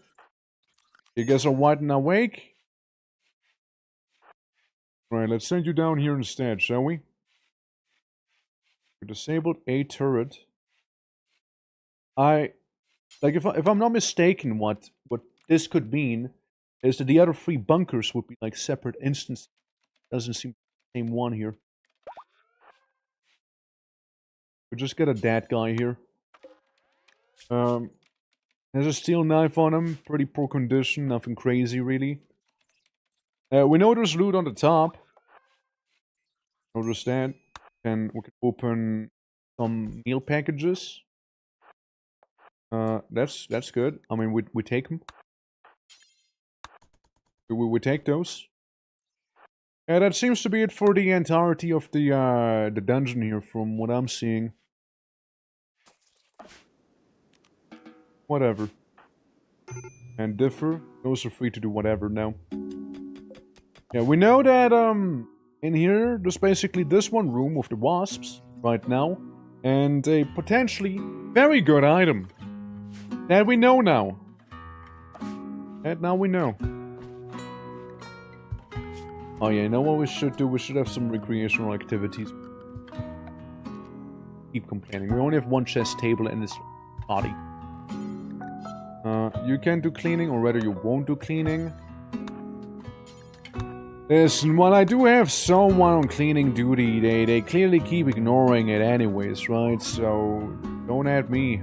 You guys are wide and awake? Right, let's send you down here instead, shall we? We disabled a turret. Like if I'm not mistaken, what this could mean is that the other 3 bunkers would be like separate instances. Doesn't seem the same one here. We just got a dead guy here. There's a steel knife on him. Pretty poor condition. Nothing crazy, really. We know there's loot on the top. Notice that. And we can open some meal packages. That's good. I mean, we take them. We take those. Yeah, that seems to be it for the entirety of the dungeon here, from what I'm seeing. Whatever. And differ. Those are free to do whatever now. Yeah, we know that in here there's basically this one room with the wasps right now, and a potentially very good item that we know now. That now we know. Oh yeah, you know what we should do? We should have some recreational activities. Keep complaining. We only have one chest table in this body. You can do cleaning, or rather you won't do cleaning. Listen, while I do have someone on cleaning duty, they clearly keep ignoring it anyways, right? So, don't add me.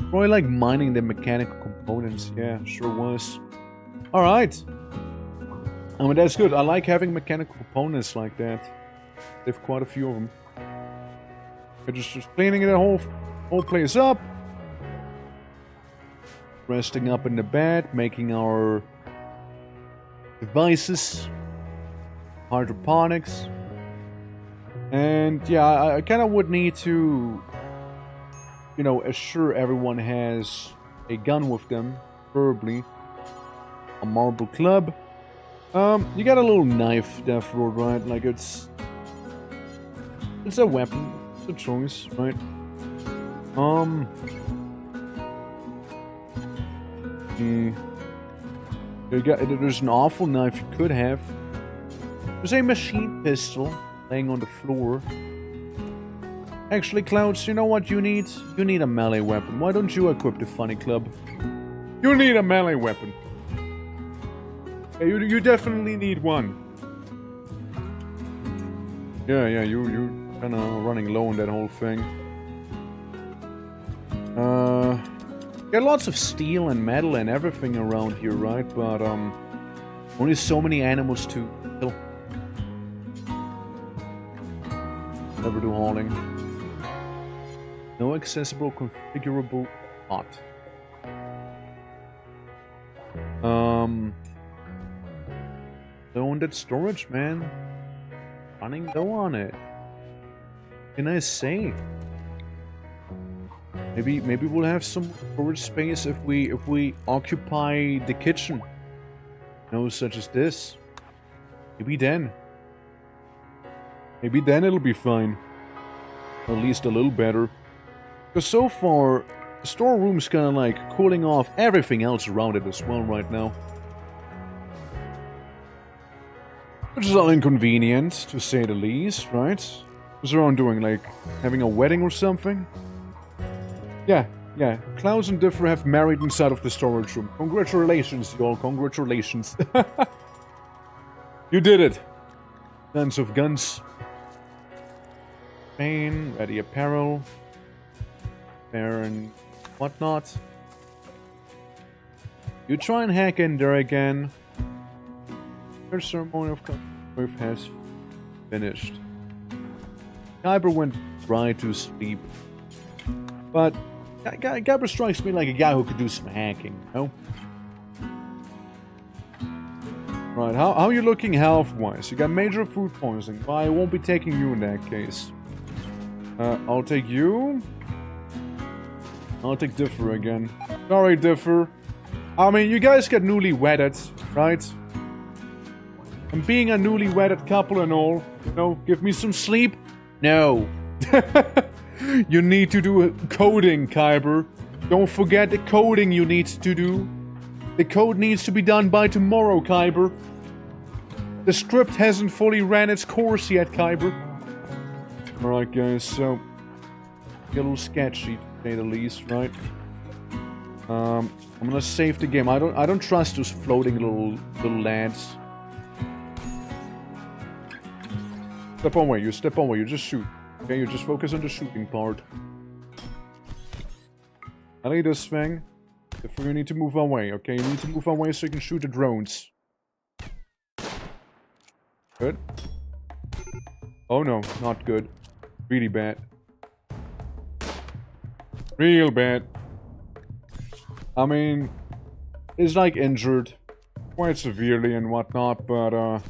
Probably like mining the mechanical components. Yeah, sure was. Alright. I mean, that's good. I like having mechanical components like that. They have quite a few of them. Just cleaning the whole place up. Resting up in the bed, making our devices, hydroponics, and yeah, I kind of would need to, you know, assure everyone has a gun with them, preferably a marble club. You got a little knife, Death Road, right? Like it's a weapon, it's a choice, right? There's an awful knife you could have. There's a machine pistol laying on the floor. Actually, Clouds, you know what you need? You need a melee weapon. Why don't you equip the funny club? You need a melee weapon. Yeah, you definitely need one. Yeah, you're kind of running low on that whole thing. Got lots of steel and metal and everything around here, right? But only so many animals to kill. Never do hauling. No accessible configurable pot. Low on that storage, man. Running low on it. What can I say? Maybe we'll have some storage space if we occupy the kitchen. You know, such as this. Maybe then it'll be fine. At least a little better. Because so far, the storeroom's kind of like cooling off everything else around it as well right now. Which is all inconvenient, to say the least, right? What's everyone doing? Like, having a wedding or something? Yeah. Klaus and Differ have married inside of the storage room. Congratulations, y'all. Congratulations. You did it. Tons of guns. Pain, ready apparel. Fair and whatnot. You try and hack in there again. Your ceremony of birth has finished. Kyber went right to sleep. But Kyber strikes me like a guy who could do some hacking, you know? Right, how are you looking health-wise? You got major food poisoning. Well, I won't be taking you in that case. I'll take you. I'll take Differ again. Sorry, Differ. I mean, you guys got newly wedded, right? And being a newly wedded couple and all, you know, give me some sleep? No. You need to do coding, Kyber. Don't forget the coding you need to do. The code needs to be done by tomorrow, Kyber. The script hasn't fully ran its course yet, Kyber. Alright, guys, so... Get a little sketchy, to say the least, right? I'm gonna save the game. I don't trust those floating little lads. Step away, you step away, you just shoot. Okay, you just focus on the shooting part. I need this thing. Therefore you need to move away, okay? You need to move away so you can shoot the drones. Good. Oh no, not good. Really bad. Real bad. I mean, he's like injured quite severely and whatnot, but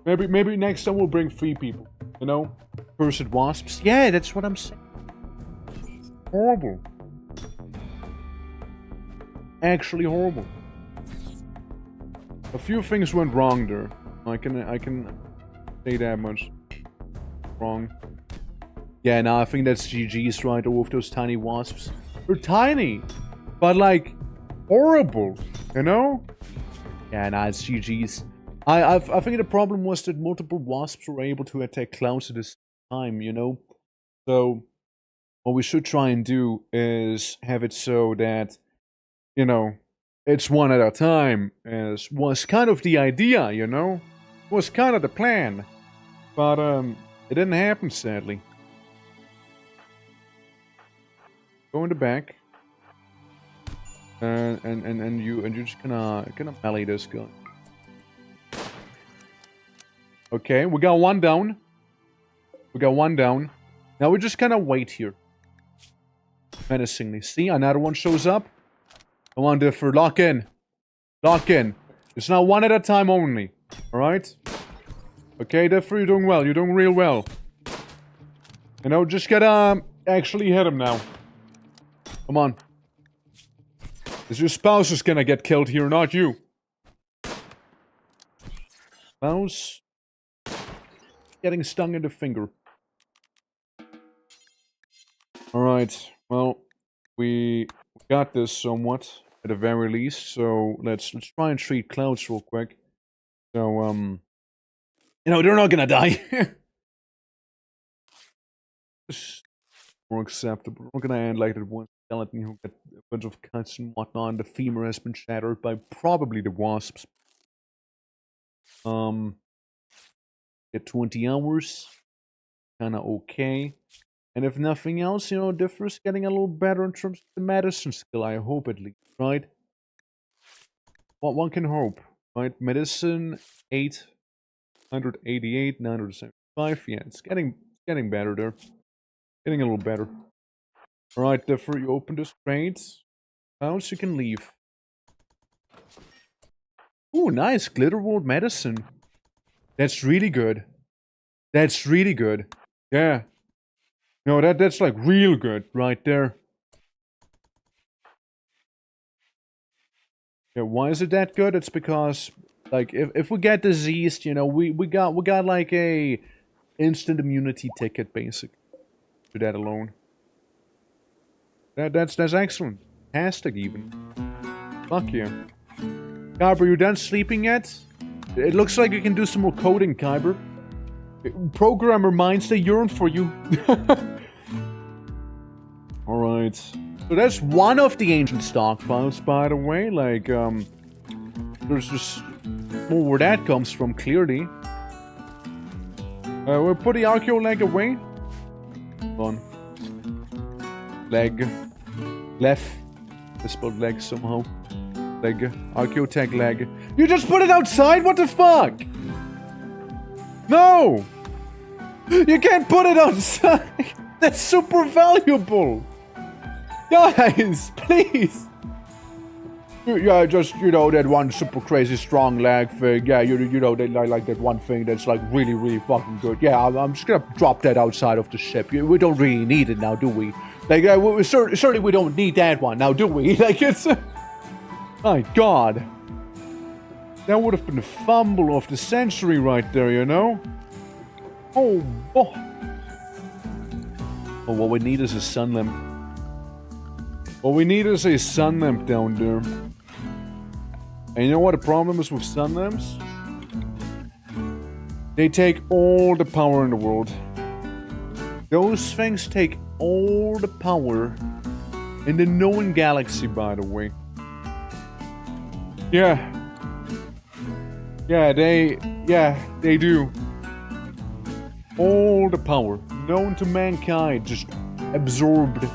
maybe next time we'll bring 3 people. You know? Cursed wasps. Yeah, that's what I'm saying. Horrible. Actually horrible. A few things went wrong there. I can say that much. Wrong. Yeah, no, I think that's GG's, right? All of those tiny wasps. They're tiny, but like horrible, you know? Yeah, nah, it's GG's. I think the problem was that multiple wasps were able to attack Klaus at this time, you know? So, what we should try and do is have it so that, you know, it's one at a time, as was kind of the idea, you know? Was kind of the plan. But, it didn't happen, sadly. Go in the back. And you just gonna melee this guy. Okay, we got one down. We got one down. Now we just kind of wait here. Menacingly. See, another one shows up. Come on, Differ, lock in. Lock in. It's now one at a time only. Alright? Okay, Differ, you're doing well. You're doing real well. You know, just gotta actually hit him now. Come on. Because your spouse is gonna get killed here, not you. Spouse. Getting stung in the finger. Alright, well, we got this somewhat, at the very least, so let's try and treat Clouds real quick. So, you know, they're not gonna die. Just more acceptable. We're gonna end like that one skeleton who got a bunch of cuts and whatnot, and the femur has been shattered by probably the wasps. Get 20 hours. Kinda okay. And if nothing else, you know, Differ's getting a little better in terms of the medicine skill, I hope at least, right? Well, one can hope, right? Medicine, 888, 975, yeah, it's getting better there. Getting a little better. Alright, Differ, you open this crate. House, you can leave. Ooh, nice, Glitterworld medicine. That's really good. That's really good. Yeah. No, that's like real good right there. Yeah, why is it that good? It's because like if we get diseased, you know, we got like a instant immunity ticket basically to that alone. That's excellent. Fantastic even. Fuck yeah. Kyber, you done sleeping yet? It looks like you can do some more coding, Kyber. Programmer minds, they yearn for you. Alright. So that's one of the ancient stockpiles, by the way. Like, there's just more where that comes from, clearly. We'll put the Archeo leg away. Hold on. Leg. Left. I spelled leg somehow. Leg. Archaeotech leg. You just put it outside? What the fuck? No! You can't put it outside! That's super valuable! Guys, please! Yeah, just, you know, that one super crazy strong lag thing. Yeah, you know, they like that one thing that's like really, really fucking good. Yeah, I'm just gonna drop that outside of the ship. We don't really need it now, do we? Like, certainly we don't need that one now, do we? Like, it's... my god. That would have been the fumble of the century right there, you know? Oh, boy. Oh, what we need is a sun lamp. What we need is a sun lamp down there. And you know what the problem is with sun lamps? They take all the power in the world. Those things take all the power in the known galaxy, by the way. Yeah. Yeah, they do. All the power known to mankind just absorbed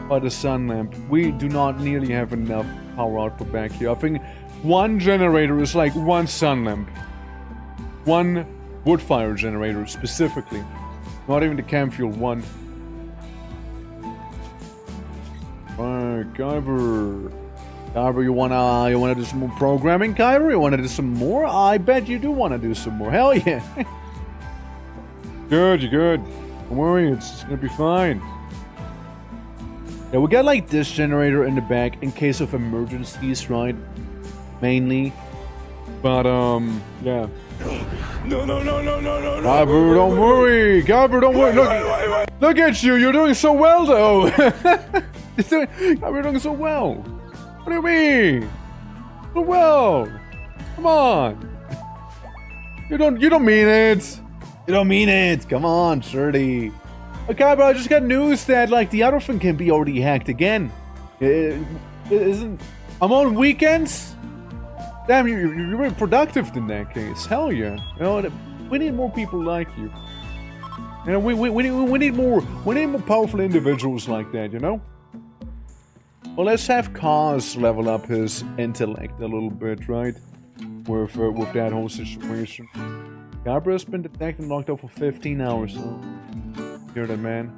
by the sun lamp. We do not nearly have enough power output back here. I think one generator is like one sun lamp. One wood fire generator specifically. Not even the cam fuel one. Alright, Kyber. Kyber, you wanna do some more programming, Kyber? You wanna do some more? I bet you do wanna do some more. Hell yeah. Good, you're good. Don't worry, it's gonna be fine. Yeah, we got like this generator in the back in case of emergencies, right? Mainly. But, yeah. No. Kyber, don't worry. Kyber, don't worry. Look at you. You're doing so well, though. Kyber, doing so well. What do you mean? So well. Come on. You don't mean it. You don't mean it. Come on, Shirley. Okay, but I just got news that, like, the other thing can be already hacked again. It isn't... I'm on weekends? Damn, you're really productive in that case. Hell yeah. You know, we need more people like you. You know, we need more powerful individuals like that, you know? Well, let's have Kaz level up his intellect a little bit, right? With that whole situation. Gabriel's been detected and locked up for 15 hours. So hear that, man.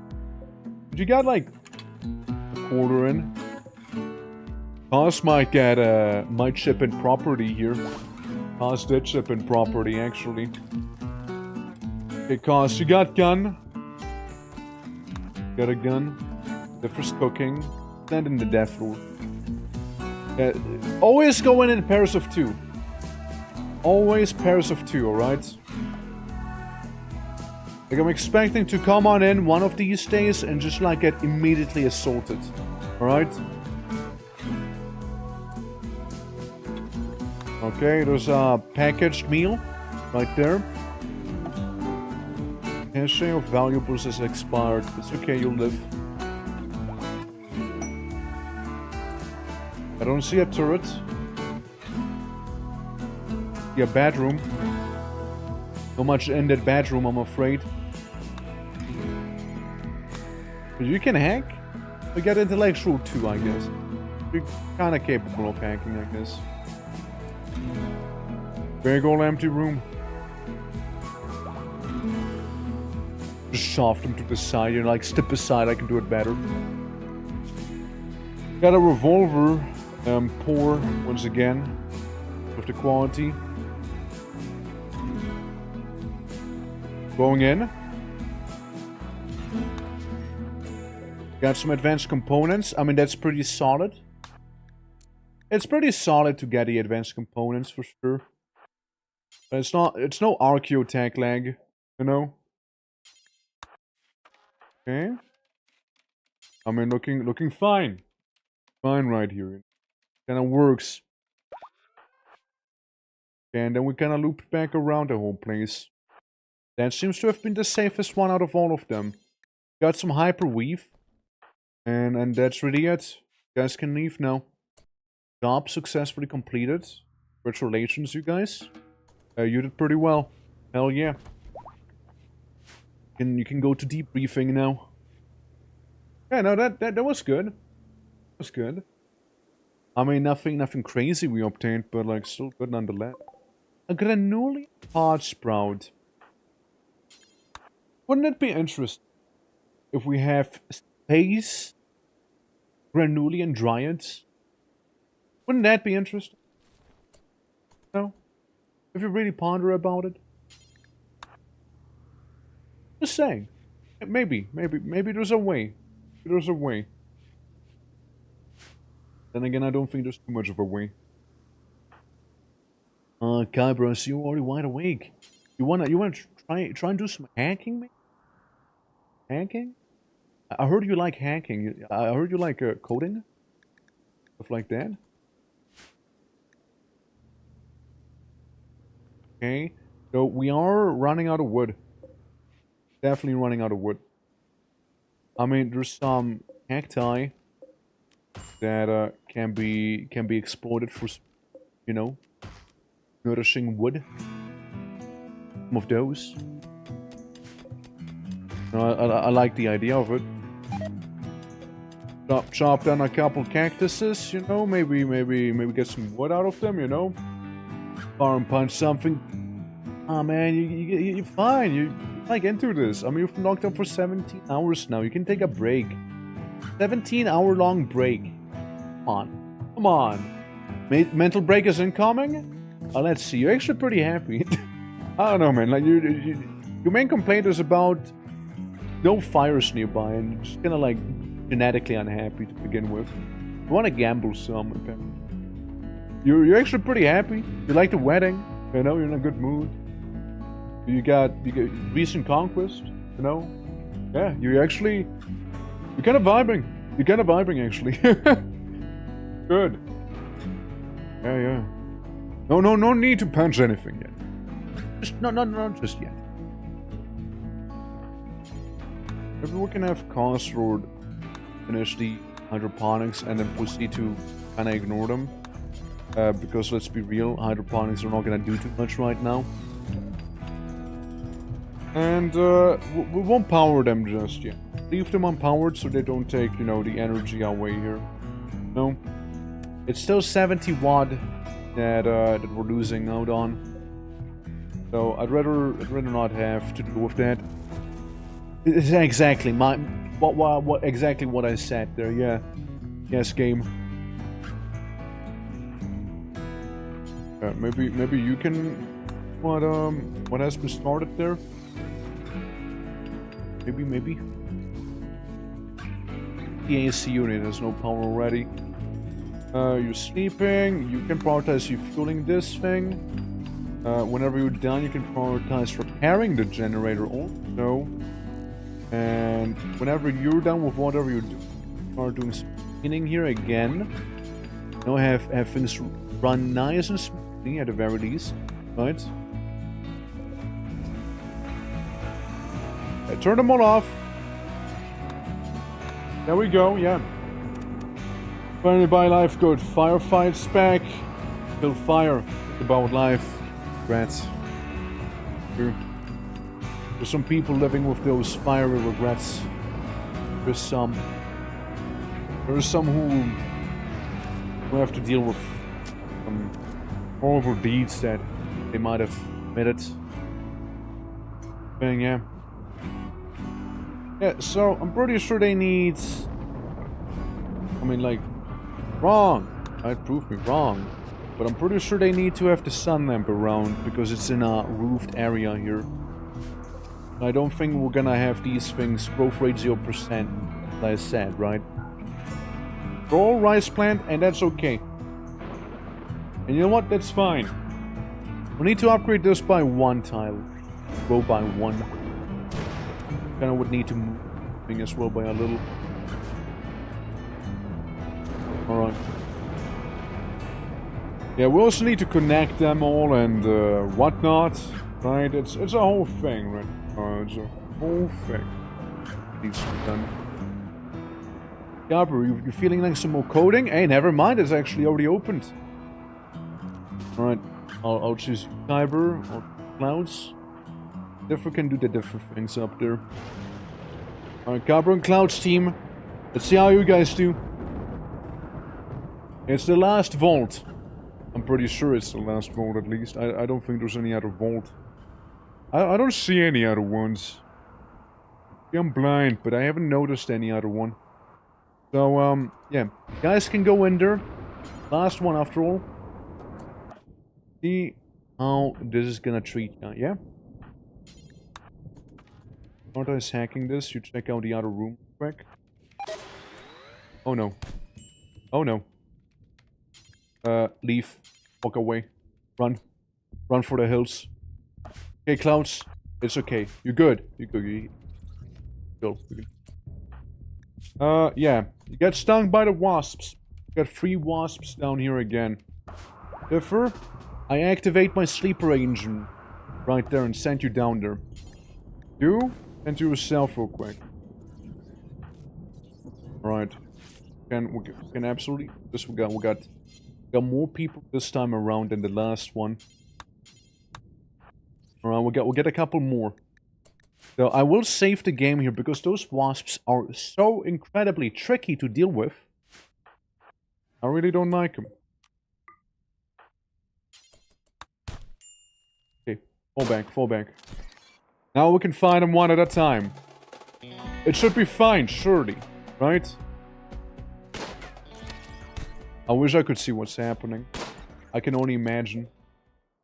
But you got like a quarter in. Kaz might ship in property here. Kaz did ship in property, actually. Okay, Kaz, you got gun. Got a gun. Differ's cooking. Stand in the death floor. Always go in pairs of two. Always pairs of two, alright? Like, I'm expecting to come on in one of these days and just, like, get immediately assaulted. Alright? Okay, there's a packaged meal right there. Cache of valuables is expired. It's okay, you'll live. I don't see a turret. Yeah, bedroom. So much in that bedroom, I'm afraid. But you can hack? We got intellectual too, I guess. You're kinda capable of hacking, I guess. Big old empty room. Just shove them to the side, you're like, step aside, I can do it better. Got a revolver, poor, once again, with the quality. Going in. Got some advanced components, I mean, that's pretty solid. It's pretty solid to get the advanced components, for sure. But it's no archaeotech lag, you know? Okay. I mean, looking fine. Fine right here. Kinda works. And then we kinda loop back around the whole place. That seems to have been the safest one out of all of them. Got some hyperweave. And that's really it. You guys can leave now. Job successfully completed. Congratulations, you guys. You did pretty well. Hell yeah. You can go to debriefing now. Yeah, no, that was good. That was good. I mean, nothing crazy we obtained, but like still good nonetheless. A granule pod sprout. Wouldn't it be interesting if we have space granulean dryads? Wouldn't that be interesting? No? If you really ponder about it. Just saying. Maybe there's a way. There's a way. Then again, I don't think there's too much of a way. Kybros, you're already wide awake. You wanna try and do some hacking, man? Hacking? I heard you like hacking. I heard you like coding? Stuff like that. Okay. So we are running out of wood. Definitely running out of wood. I mean, there's some cacti that can be exploited for, you know, nourishing wood. Some of those. No, I like the idea of it. Chop down a couple cactuses, you know, maybe get some wood out of them, you know. Arm punch something. Ah, man, you're fine. You're like into this. I mean, you've been locked up for 17 hours now. You can take a break. 17-hour-long break. Come on. Come on. Mental break is incoming? Let's see. You're actually pretty happy. I don't know, man. Like, your main complaint is about no fires nearby, and you're just kind of like genetically unhappy to begin with. You want to gamble some, apparently. You're actually pretty happy. You like the wedding, you know. You're in a good mood. You got recent conquest, you know. Yeah, you're kind of vibing. You're kind of vibing, actually. Good. Yeah. No need to punch anything yet. Just not just yet. Maybe we can have Cosroad finish the hydroponics and then proceed to kind of ignore them. Because let's be real, hydroponics are not gonna do too much right now. And we won't power them just yet. Leave them unpowered so they don't take, you know, the energy away here. No. It's still 70 watt that we're losing out on. So I'd rather not have to do with that. It's exactly what exactly what I said there, yeah. Yes, game. Maybe you can what has been started there? Maybe. The AC unit has no power already. You're sleeping. You can prioritize refueling this thing. Whenever you're done, you can prioritize repairing the generator also. And whenever you're done with whatever you're doing, start doing some cleaning here again. You know, have things run nice and smoothly at the very least, right? Turn them all off. There we go, yeah. Finally by life good. Firefights back. Build fire. About life. Rats. There's some people living with those fiery regrets. There's some who have to deal with some horrible deeds that they might have committed. Yeah. Yeah, so I'm pretty sure they need... I mean, like, wrong. I'd prove me wrong. But I'm pretty sure they need to have the sun lamp around, because it's in a roofed area here. I don't think we're gonna have these things growth rate 0%, like I said, right? They're all rice plant, and that's okay. And you know what? That's fine. We need to upgrade this by 1 tile. Grow by 1. Kinda would need to move thing as well by a little. Alright. Yeah, we also need to connect them all and whatnot, right? It's a whole thing, right? It's a whole thing. Needs to be done. Gabber, you feeling like some more coding? Hey, never mind, it's actually already opened. Alright, I'll choose Kyber or Clouds. Differ can do the different things up there. Alright, Kyber and Clouds team. Let's see how you guys do. It's the last vault. I'm pretty sure it's the last vault at least. I don't think there's any other vault. I don't see any other ones. Yeah, I'm blind, but I haven't noticed any other one. So, yeah. Guys can go in there. Last one after all. See how this is gonna treat you, yeah? Aren't I hacking this? You check out the other room quick. Oh no. Oh no. Leave. Walk away. Run. Run for the hills. Okay, Clouds. It's okay. You're good. You're good. You go. Yeah. You get stung by the wasps. You got 3 wasps down here again. Differ. I activate my sleeper engine right there and send you down there. You and to yourself real quick. Alright. We can absolutely... This we got more people this time around than the last one. Alright, we'll get a couple more. So I will save the game here because those wasps are so incredibly tricky to deal with. I really don't like them. Okay, fall back. Now we can fight them one at a time. It should be fine, surely, right? I wish I could see what's happening. I can only imagine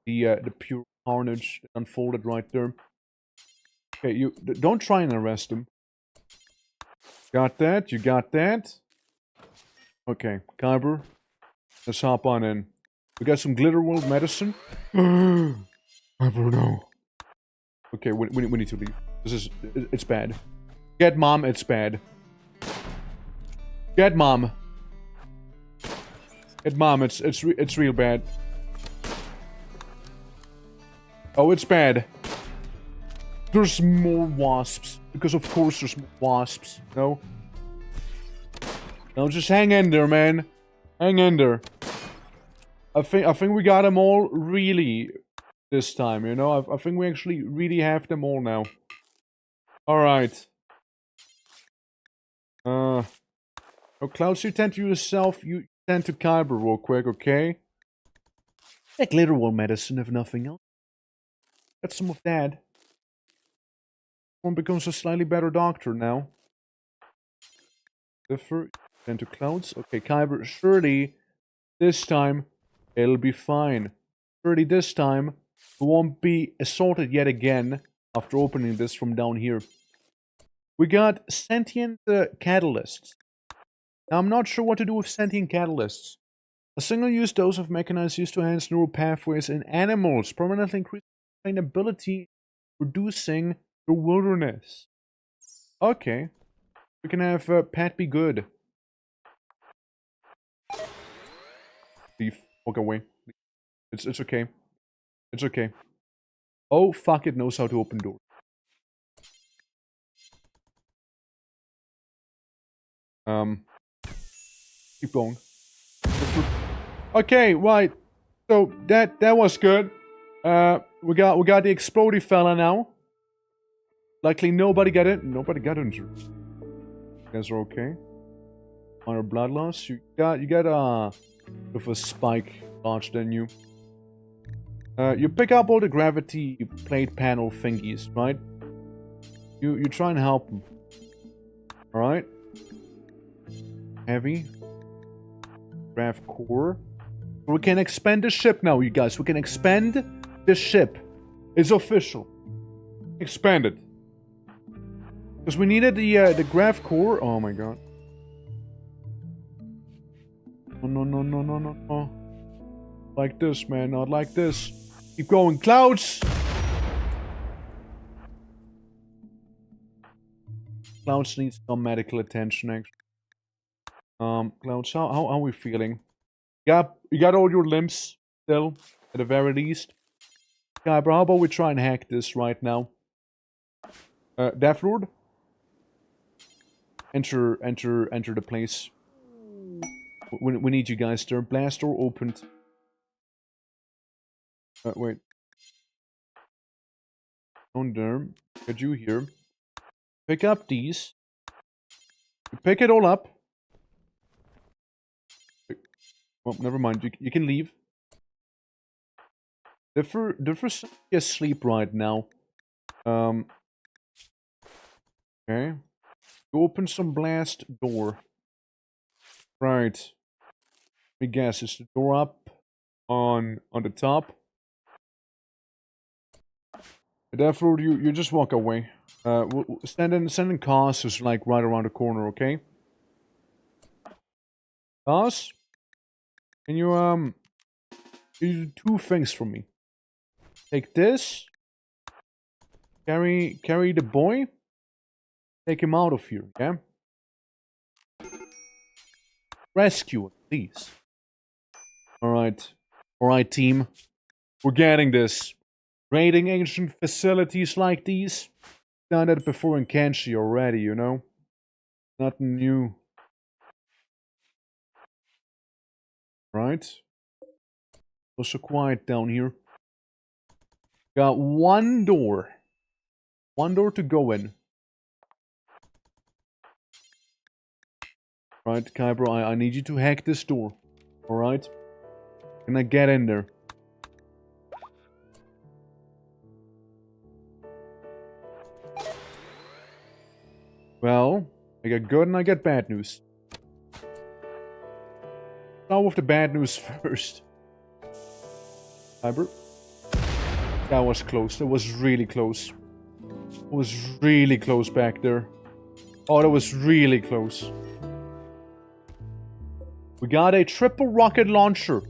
the pure carnage that unfolded right there. Okay, you don't try and arrest him. Got that? You got that? Okay, Kyber, let's hop on in. We got some Glitter World medicine. Kyber, no. Okay, we need to leave. It's bad. Get Mom, it's bad. Get Mom. Get Mom, it's real bad. Oh, it's bad. There's more wasps. Because of course there's more wasps. No? No, just hang in there, man. Hang in there. I think we got them all really this time, you know? I think we actually really have them all now. Alright. Oh, Clouds, you tend to yourself, you tend to Kyber real quick, okay? Take Glitter World medicine, if nothing else. Got some of that. One becomes a slightly better doctor now. Differ, tend to Clouds. Okay, Kyber, surely this time it'll be fine. Surely this time we won't be assaulted yet again after opening this from down here. We got sentient catalysts. Now, I'm not sure what to do with sentient catalysts. A single-use dose of mechanized used to enhance neural pathways in animals, permanently increase sustainability, reducing the wilderness. Okay. We can have Pat be good. Leave. Walk away. It's okay. It's okay. Oh, fuck, it knows how to open doors. Keep going. Okay, right. So that was good. We got the explodey fella now. Luckily, nobody got it. Nobody got injured. You guys are okay. Minor blood loss. You got with a spike lodged in you. You pick up all the gravity plate panel thingies, right? You try and help them. All right. Heavy. Grav core. We can expand the ship now, you guys. We can expand the ship. It's official. Expand it. Because we needed the grav core. Oh my god. No. Like this, man. Not like this. Keep going. Clouds! Clouds needs some medical attention, actually. Clouds, how are we feeling? You got all your limbs still, at the very least. Yeah, bro, how about we try and hack this right now? Death Lord? Enter the place. We need you guys there. Blast door opened. Wait. On there. Get you here. Pick up these. You pick it all up. Well, never mind. You can leave. They're asleep right now. Okay. You open some blast door. Right. Let me guess. Is the door up on the top? Therefore, you just walk away. Sending Cos is like right around the corner. Okay. Cos? Can you do two things for me? Take this. Carry the boy. Take him out of here, okay? Rescue him, please. Alright. Alright, team. We're getting this. Raiding ancient facilities like these. Done that before in Kenshi already, you know? Nothing new. Right? Also quiet down here. Got one door. One door to go in. Right, Kybro, I need you to hack this door. Alright? Can I get in there? Well, I got good and I got bad news. Start with the bad news first. Kyber. That was close. That was really close. It was really close back there. Oh, that was really close. We got a triple rocket launcher.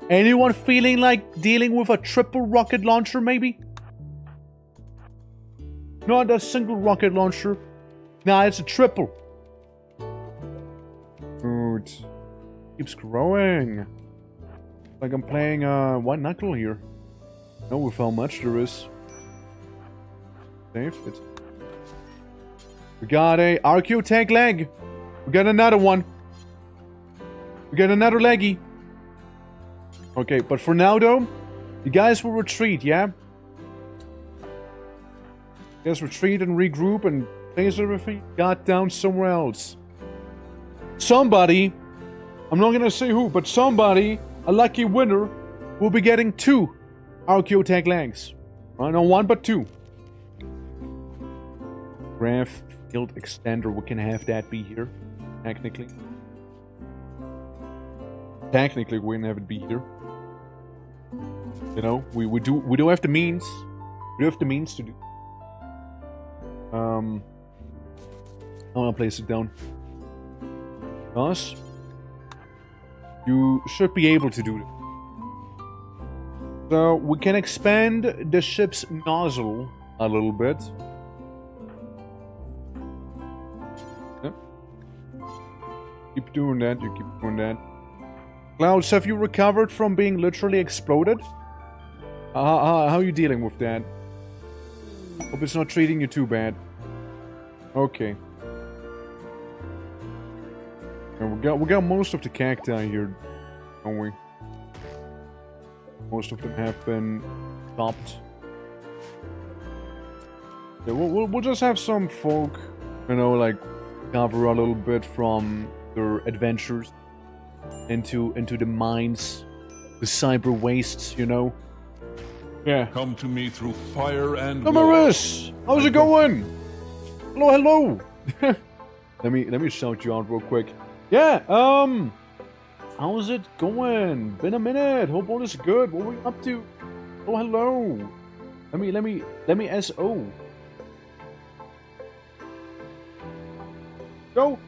Anyone feeling like dealing with a triple rocket launcher, maybe? Not a single rocket launcher. Nah, it's a triple. Good. Keeps growing. Like I'm playing White Knuckle here. Know with how much there is. Save it. We got a Archaeotech leg. We got another one. We got another leggy. Okay, but for now though, you guys will retreat, yeah? You guys retreat and regroup and place everything got down somewhere else. Somebody, I'm not gonna say who, but somebody, a lucky winner, will be getting 2 Archaeotech legs. Right, not 1, but 2. Graph field extender, we can have that be here, technically. Technically, we can have it be here. You know, we do have the means. We do have the means to do. I wanna place it down. Us? You should be able to do it. So we can expand the ship's nozzle a little bit. Yep. Keep doing that. You keep doing that. Clouds, have you recovered from being literally exploded? How are you dealing with that? Hope it's not treating you too bad. Okay. And we got most of the cacti here, don't we? Most of them have been stopped. Yeah, we'll just have some folk, you know, like cover a little bit from their adventures into the mines, the cyber wastes, you know. Yeah. Come to me through fire and Damaris! How's it going? Hello. let me shout you out real quick. Yeah, how's it going? Been a minute. Hope all is good. What are we up to? Oh, hello. Let me SO. Go.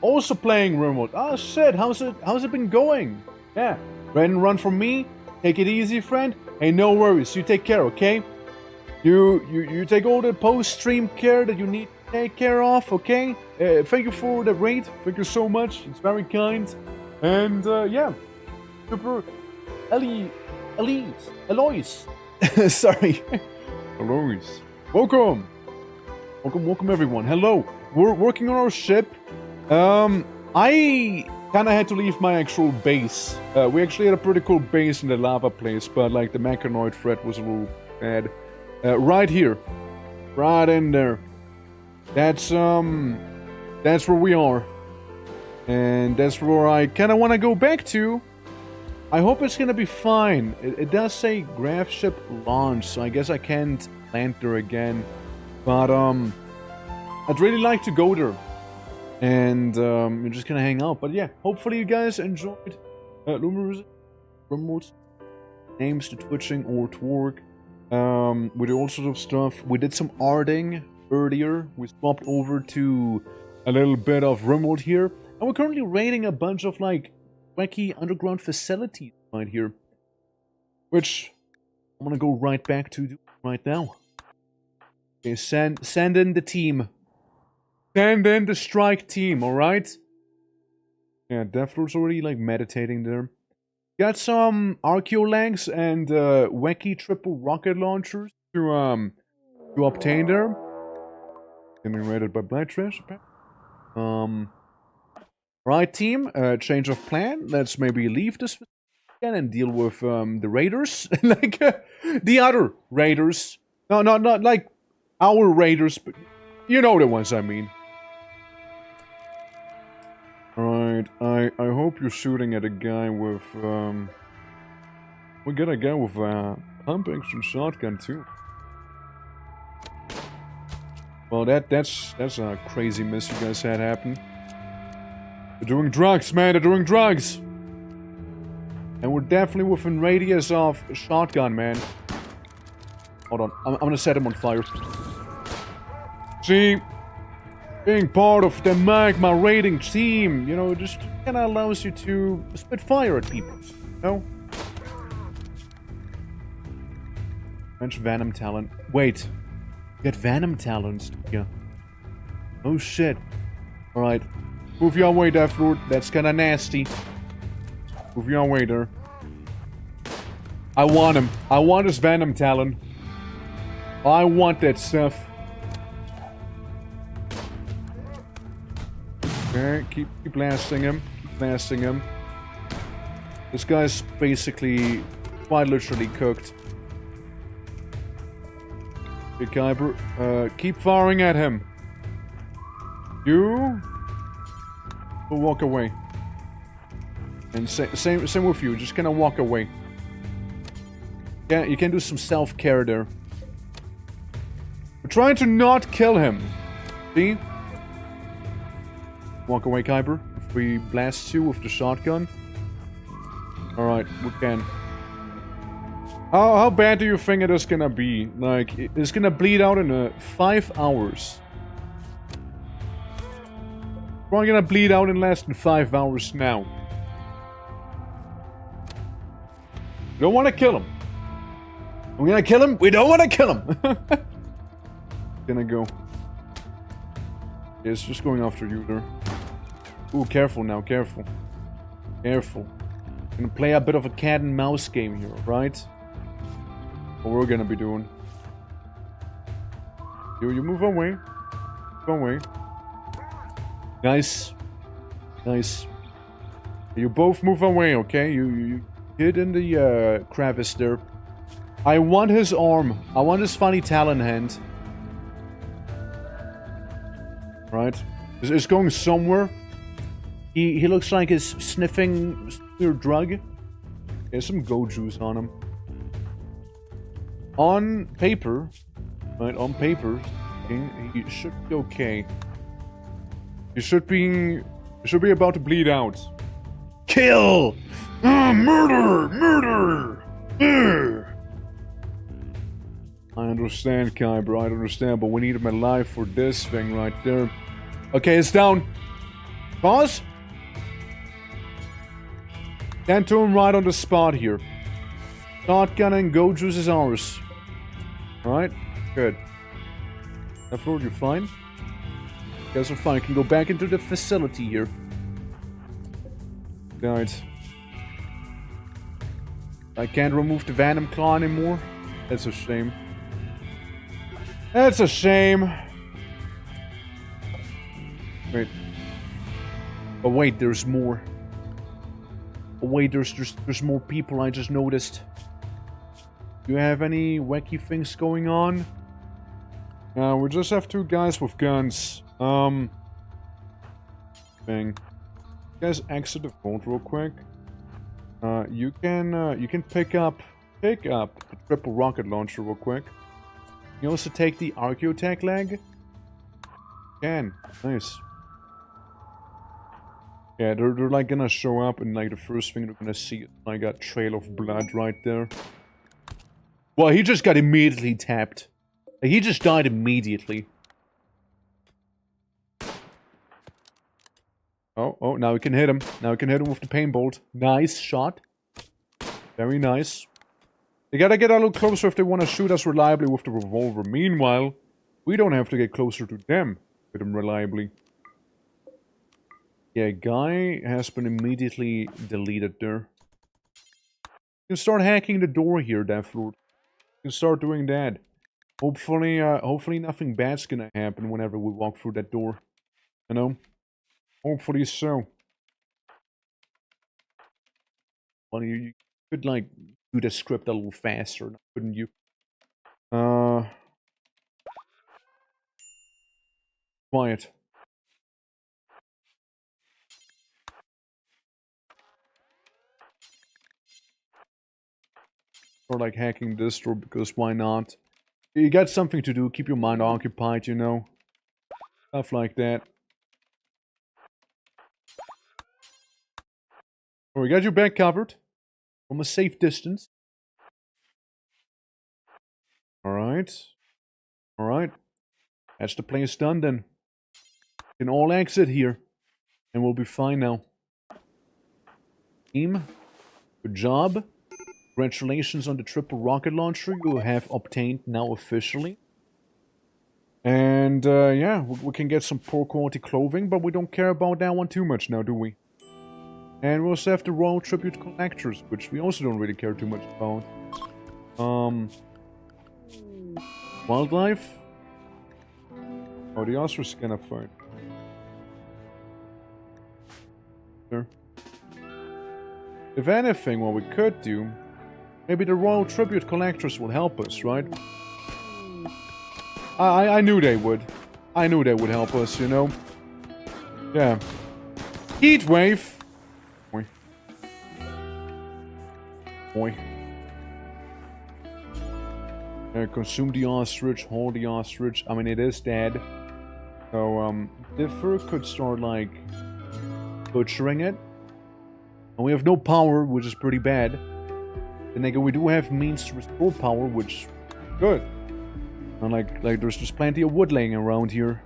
Also playing RIMWORLD. Oh shit, how's it been going? Yeah. Ready and run from me? Take it easy, friend. Hey, no worries. You take care, okay? You take all the post-stream care that you need to take care of, okay? Thank you for the raid. Thank you so much. It's very kind. And yeah. Super Eloise. Sorry. Eloise. Welcome everyone. Hello. We're working on our ship. I kind of had to leave my actual base. We actually had a pretty cool base in the lava place, but like the mechanoid threat was a little bad. Right here. Right in there. That's where we are. And that's where I kind of want to go back to. I hope it's gonna be fine. It does say Graph ship launch, so I guess I can't land there again. But I'd really like to go there. And you're just gonna hang out. But yeah, hopefully you guys enjoyed RIMWORLD names to twitching or twerk. We did all sorts of stuff. We did some arting earlier. We swapped over to a little bit of RIMWORLD here. And we're currently raiding a bunch of like wacky underground facilities right here. Which I'm gonna go right back to right now. Okay, send in the team. Send in the strike team, alright? Yeah, Deathlord's already like meditating there. Got some Archeolags and wacky triple rocket launchers to obtain there. Getting raided by Black Trash. Right, team. Change of plan. Let's maybe leave this again and deal with the raiders, like the other raiders. No, not like our raiders, but you know the ones I mean. Alright, I hope you're shooting at a guy with, we got a guy with a pump action shotgun too. Well, that's a crazy miss you guys had happen. They're doing drugs, man, they're doing drugs! And we're definitely within radius of a shotgun, man. Hold on, I'm gonna set him on fire. See? Being part of the magma raiding team, you know, just kind of allows you to spit fire at people, you know? French Venom talent. Wait, you get Venom talents, yeah. Oh shit. Alright, move your way, Deathlord. That's kind of nasty. Move your way there. I want him. I want his Venom talent. I want that stuff. Okay, keep blasting him. Keep blasting him. This guy's basically quite literally cooked. Okay, Kuiper, keep firing at him. You will walk away. And same with you. Just gonna walk away. Yeah, you can do some self-care there. We're trying to not kill him. See? Walk away, Kuiper. If we blast you with the shotgun. Alright, we can. How bad do you think it is gonna be? Like, it's gonna bleed out in 5 hours. Probably gonna bleed out in less than 5 hours now. We don't wanna kill him. We're gonna kill him? We don't wanna kill him! Gonna go. Yeah, it's just going after you there. Ooh, careful now, careful. Careful. Gonna play a bit of a cat and mouse game here, right? What we're gonna be doing. You move away. Move away. Nice. Nice. You both move away, okay? You hid in the crevice there. I want his arm. I want his funny talon hand. Right? It's going somewhere. He looks like he's sniffing weird drug. There's some go juice on him. On paper, right? On paper, he should be okay. He should be about to bleed out. Kill! Murder! Murder! I understand, Kyber, I understand, but we need him alive for this thing right there. Okay, it's down. Pause. Can't do him right on the spot here. Shotgun and go juice is ours. Alright, good. Afterward, you're fine. You guys are fine. Can go back into the facility here. Right. I can't remove the Venom Claw anymore. That's a shame. That's a shame. Wait. Oh wait, there's more. Oh wait, there's more people I just noticed. Do you have any wacky things going on? We just have two guys with guns. Thing. You guys exit the vault real quick. You can pick up the triple rocket launcher real quick. You also take the Archaeotech leg. Can. Nice. Yeah, they're like gonna show up and like the first thing they're gonna see is like a trail of blood right there. Well, he just got immediately tapped. Like, he just died immediately. Oh, now we can hit him. Now we can hit him with the pain bolt. Nice shot. Very nice. They gotta get a little closer if they want to shoot us reliably with the revolver. Meanwhile, we don't have to get closer to them with them reliably. Yeah, guy has been immediately deleted there. You can start hacking the door here, Deathlord. You can start doing that. Hopefully, hopefully nothing bad's gonna happen whenever we walk through that door. You know? Hopefully so. Well, you could, like, do the script a little faster, couldn't you? Quiet. Or like hacking this door, because why not? You got something to do, keep your mind occupied, you know? Stuff like that. Oh, we got your back covered. From a safe distance. Alright. Alright. That's the place done then. We can all exit here. And we'll be fine now. Team, good job. Congratulations on the triple rocket launcher you have obtained now officially. And yeah, we can get some poor quality clothing, but we don't care about that one too much now, do we? And we also have the Royal Tribute Collectors, which we also don't really care too much about. Wildlife? Oh, the ostrich gonna fight. Sure. If anything, what we could do, maybe the Royal Tribute Collectors will help us, right? I knew they would. I knew they would help us, you know? Yeah. Heat wave! Boy. Boy. Consume the ostrich, hold the ostrich. I mean, it is dead. So, Differ could start, like, butchering it. And we have no power, which is pretty bad. And again, we do have means to restore power, which is good. And like there's just plenty of wood laying around here.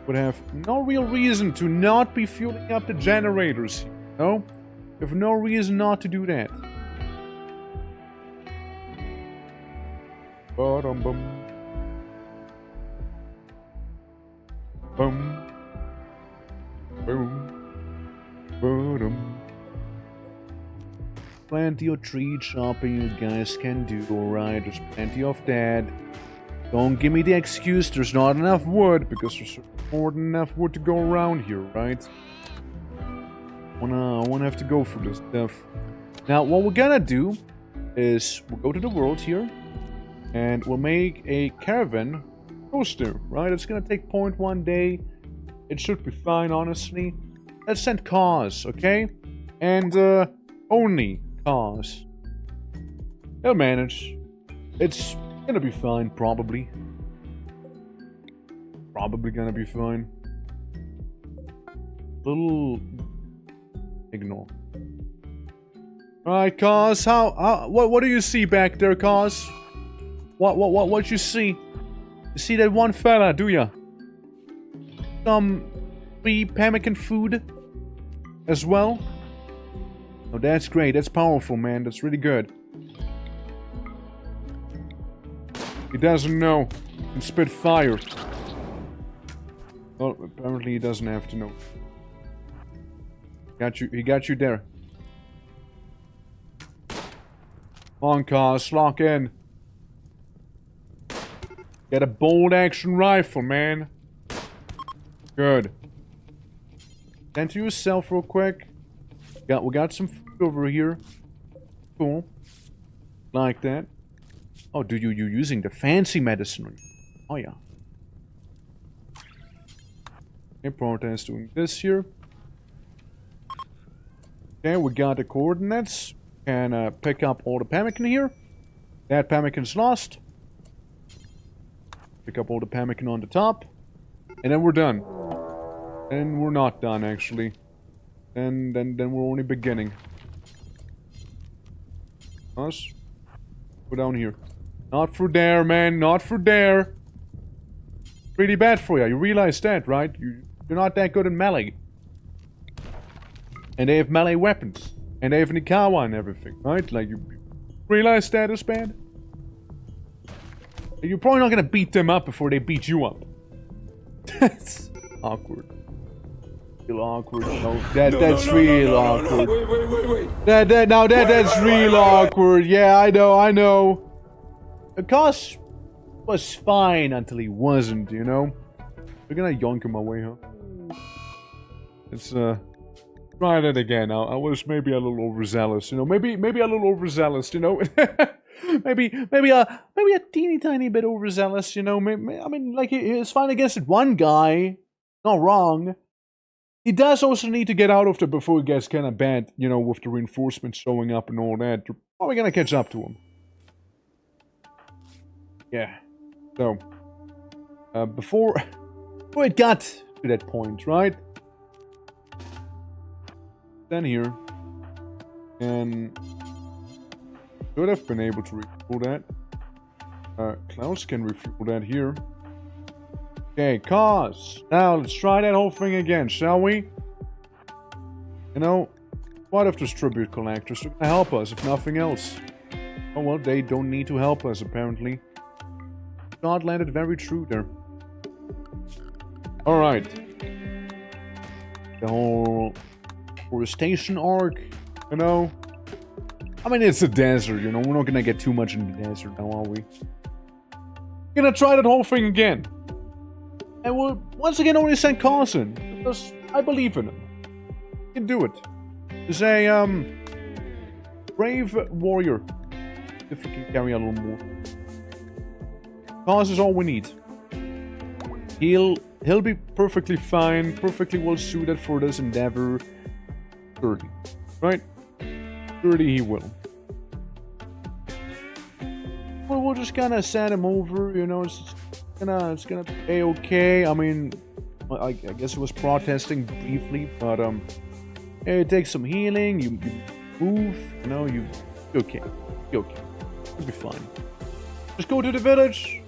Would have no real reason to not be fueling up the generators. No? We have no reason not to do that. Ba-dum-bum. Bum. Boom. Ba-dum. Plenty of tree chopping you guys can do, alright? There's plenty of that. Don't give me the excuse there's not enough wood, because there's more than enough wood to go around here, right? I wanna have to go for this stuff. Now, what we're gonna do is we'll go to the world here, and we'll make a caravan coaster, right? It's gonna take 0.1 day. It should be fine, honestly. Let's send cars, okay? And, only cars. They'll manage. It's gonna be fine, probably. Probably gonna be fine. Little... Ignore. Alright, cars, what do you see back there, cars? What you see? You see that one fella, do ya? Some free pemmican food as well? Oh, that's great. That's powerful, man. That's really good. He doesn't know. He can spit fire. Well, apparently he doesn't have to know. Got you. He got you there. Come on, cars. Lock in. Get a bolt action rifle, man. Good. Tend to yourself real quick. We got some food over here. Cool. Like that. Oh, dude, you're using the fancy medicine. Oh, yeah. Okay, Proteus doing this here. Okay, we got the coordinates. Can pick up all the pemmican here. That pemmican's lost. Pick up all the pemmican on the top. And then we're done. And we're not done, actually. Then we're only beginning. Us? Go down here. Not for there, man. Not for there. Pretty bad for you. You realize that, right? You're not that good in melee. And they have melee weapons. And they have Nikawa and everything, right? Like, you realize that is bad? You're probably not gonna beat them up before they beat you up. That's awkward. Real awkward. No, that's real awkward. Wait. That's real awkward. Yeah, I know. The cost was fine until he wasn't, you know? We're gonna yoink him away, huh? Let's, try that again. I was maybe a little overzealous, you know? Maybe a little overzealous, you know? maybe a teeny tiny bit overzealous, you know? I mean, like, it's fine against one guy. Not wrong. He does also need to get out of there before it gets kind of bad, you know, with the reinforcements showing up and all that. They're probably gonna catch up to him. Yeah. So, before it got to that point, right? Then here, and should have been able to refuel that. Klaus can refuel that here. Okay, cars. Now let's try that whole thing again, shall we? You know, what if those tribute collectors are gonna help us, if nothing else? Oh well, they don't need to help us, apparently. God landed very true there. Alright. The whole forestation arc, you know? I mean, it's a desert, you know? We're not gonna get too much in the desert now, are we? We're gonna try that whole thing again. And we'll once again only send Carson, because I believe in him. He can do it. He's a, brave warrior. If we can carry a little more. Cars is all we need. He'll be perfectly fine, perfectly well suited for this endeavor. 30. Right? 30 he will. Well, we're just gonna send him over, you know, it's gonna be okay. I mean, I guess it was protesting briefly, but it takes some healing, you move, you know, you're okay. You're okay. You'll be fine. Just go to the village,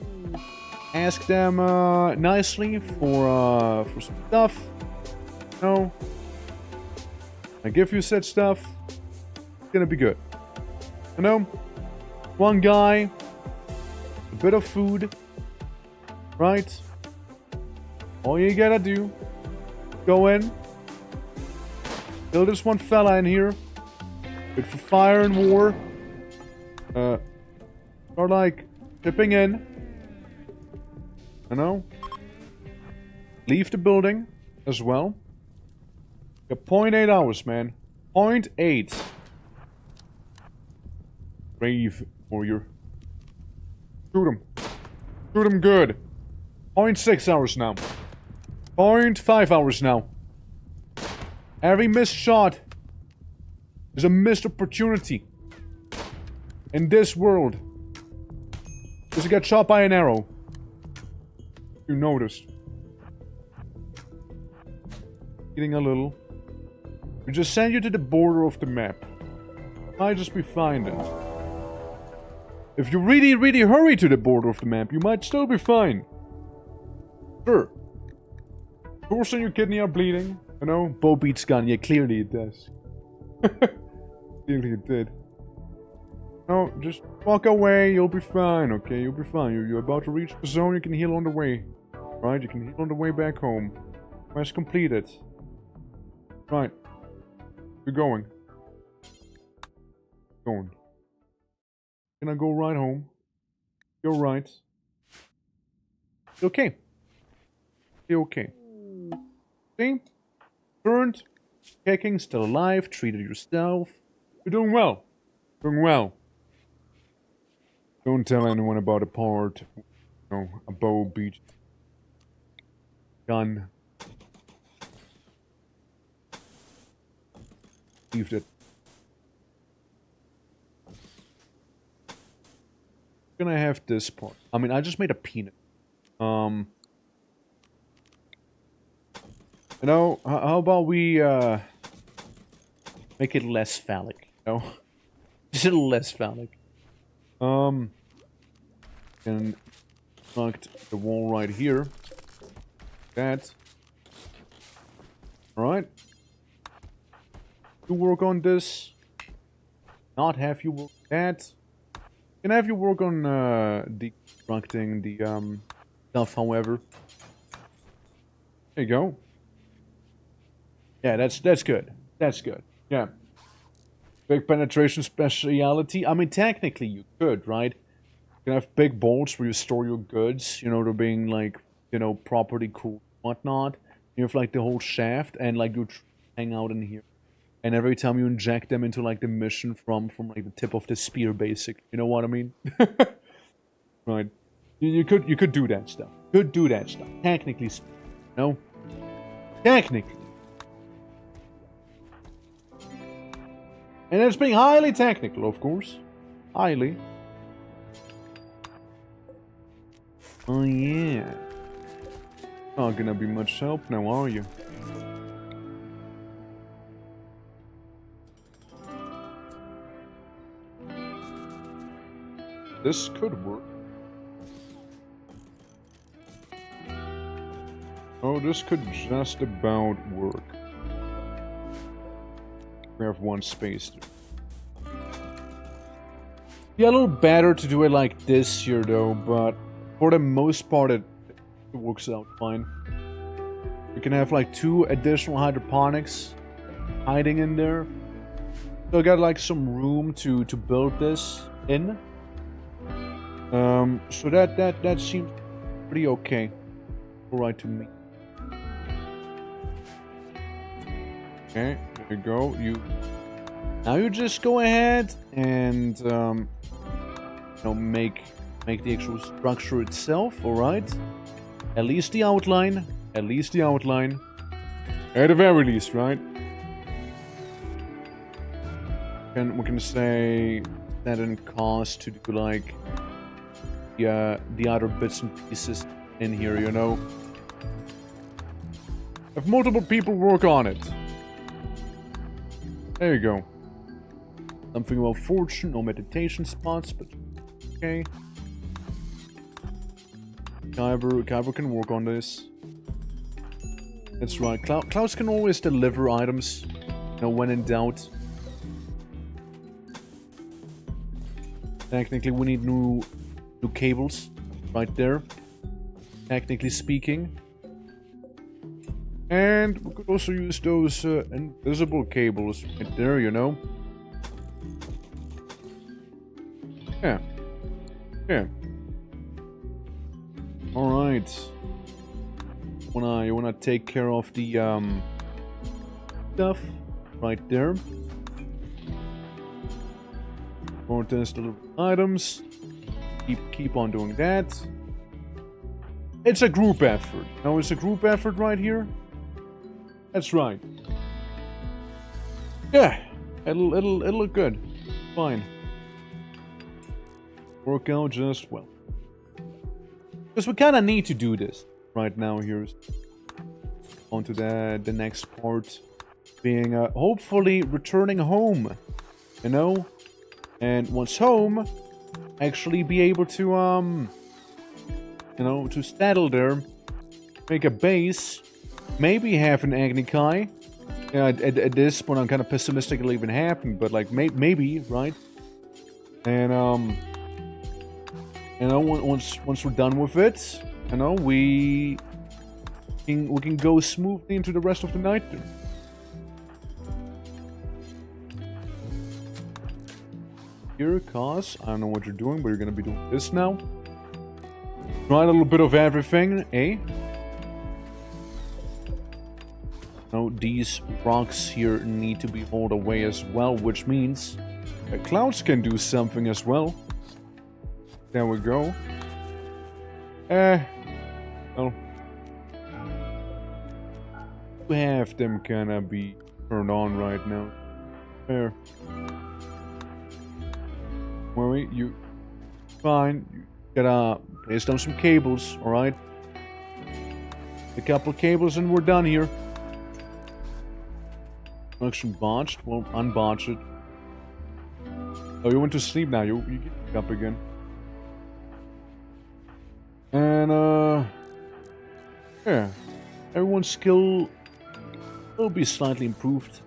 ask them nicely for some stuff. You know, I give you said stuff. It's gonna be good. You know, one guy, a bit of food. Right? All you gotta do, go in, kill this one fella in here, good for fire and war, start like, tipping in, you know, leave the building as well, got 0.8 hours, man, 0.8, Brave warrior. Shoot him. Shoot him good. 0.6 hours now. 0.5 hours now. Every missed shot is a missed opportunity. In this world. Because you got shot by an arrow. You noticed. Eating a little. We just send you to the border of the map. Might just be fine then. If you really hurry to the border of the map, you might still be fine. Sure. Of course, when your kidney are bleeding. You know, bow beats gun. Yeah, clearly it does. Clearly it did. No, just walk away. You'll be fine. Okay, you'll be fine. You're about to reach the zone. You can heal on the way. Right? You can heal on the way back home. Quest completed. Right. You're going. Going. Can I go right home? You're right. Okay. You're okay. See? Turned. Kicking. Still alive. Treated yourself. You're doing well. Doing well. Don't tell anyone about a part. No, a bow beat. Gun. Leave it. Gonna have this part. I mean, I just made a peanut. You know, how about we make it less phallic? You know, just a little less phallic. And construct the wall right here. That. All right. You work on this. Not have you work that. Can have you work on deconstructing the stuff, however. There you go. Yeah, that's good. That's good. Yeah. Big penetration speciality. I mean, technically you could, right? You can have big bolts where you store your goods, you know, they're being like, you know, properly cool, whatnot. You have like the whole shaft and like you hang out in here. And every time you inject them into like the mission from like the tip of the spear, basic. You know what I mean? Right. You could do that stuff. Could do that stuff. Technically speaking. No? Technically. And it's being highly technical, of course. Highly. Oh yeah. Not gonna be much help now, are you? This could work. Oh, this could just about work. We have one space. Yeah, a little better to do it like this here, though, but for the most part, it works out fine. We can have like 2 additional hydroponics hiding in there. Still got like some room to build this in. So that seems pretty okay. Alright to me. Okay, there you go. Now you just go ahead and you know, make the actual structure itself, alright? At least the outline. At least the outline. At the very least, right? And we can say that in cost to do like the other bits and pieces in here, you know. Have multiple people work on it. There you go. Something about fortune, no meditation spots, but okay. Kyber can work on this. That's right. Klaus can always deliver items, you know, when in doubt. Technically, we need new cables right there. Technically speaking. And we could also use those invisible cables right there, you know. Yeah. Yeah. Alright. You wanna take care of the stuff right there. Protest delivery items. Keep on doing that. It's a group effort. No, it's a group effort right here. That's right. Yeah, it'll look good. Fine. Work out just well. Because we kind of need to do this right now. Here's on to the next part, being hopefully returning home. You know, and once home, actually be able to you know, to settle there, make a base, maybe have an Agni-Kai. Yeah, at this point, I'm kind of pessimistic it'll even happen, but like maybe, right? And you know, once we're done with it, you know, we can go smoothly into the rest of the night. Here, cause I don't know what you're doing, but you're gonna be doing this now. Try a little bit of everything, eh? No, these rocks here need to be hauled away as well, which means the clouds can do something as well. There we go. Well, we have them kinda be turned on right now. There. Worry, you fine. You gotta place down some cables, alright? A couple cables and we're done here. Production botched. Well, unbotched it. Oh, you went to sleep now. You get up again. And, yeah. Everyone's skill will be slightly improved.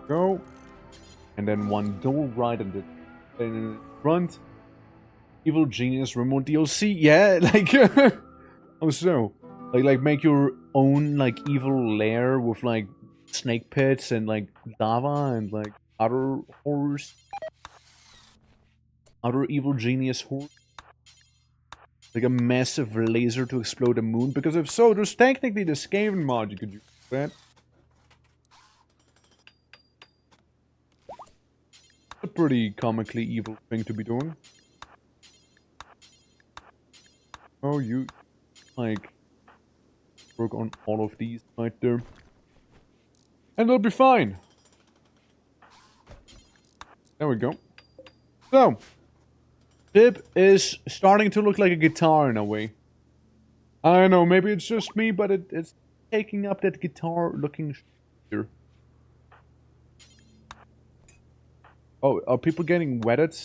Go. And then one door right in the front. Evil Genius Remote DLC. Yeah, like... oh, so... Like make your own, like, evil lair with, like, snake pits and, like, lava and, like, other horrors. Other evil genius horrors. Like a massive laser to explode the moon. Because if so, there's technically the Skaven mod you could use for that. A pretty comically evil thing to be doing. Oh, you... like... work on all of these right there. And it'll be fine. There we go. So, Pip is starting to look like a guitar in a way. I don't know, maybe it's just me, but it's taking up that guitar looking here. Oh, are people getting wetted?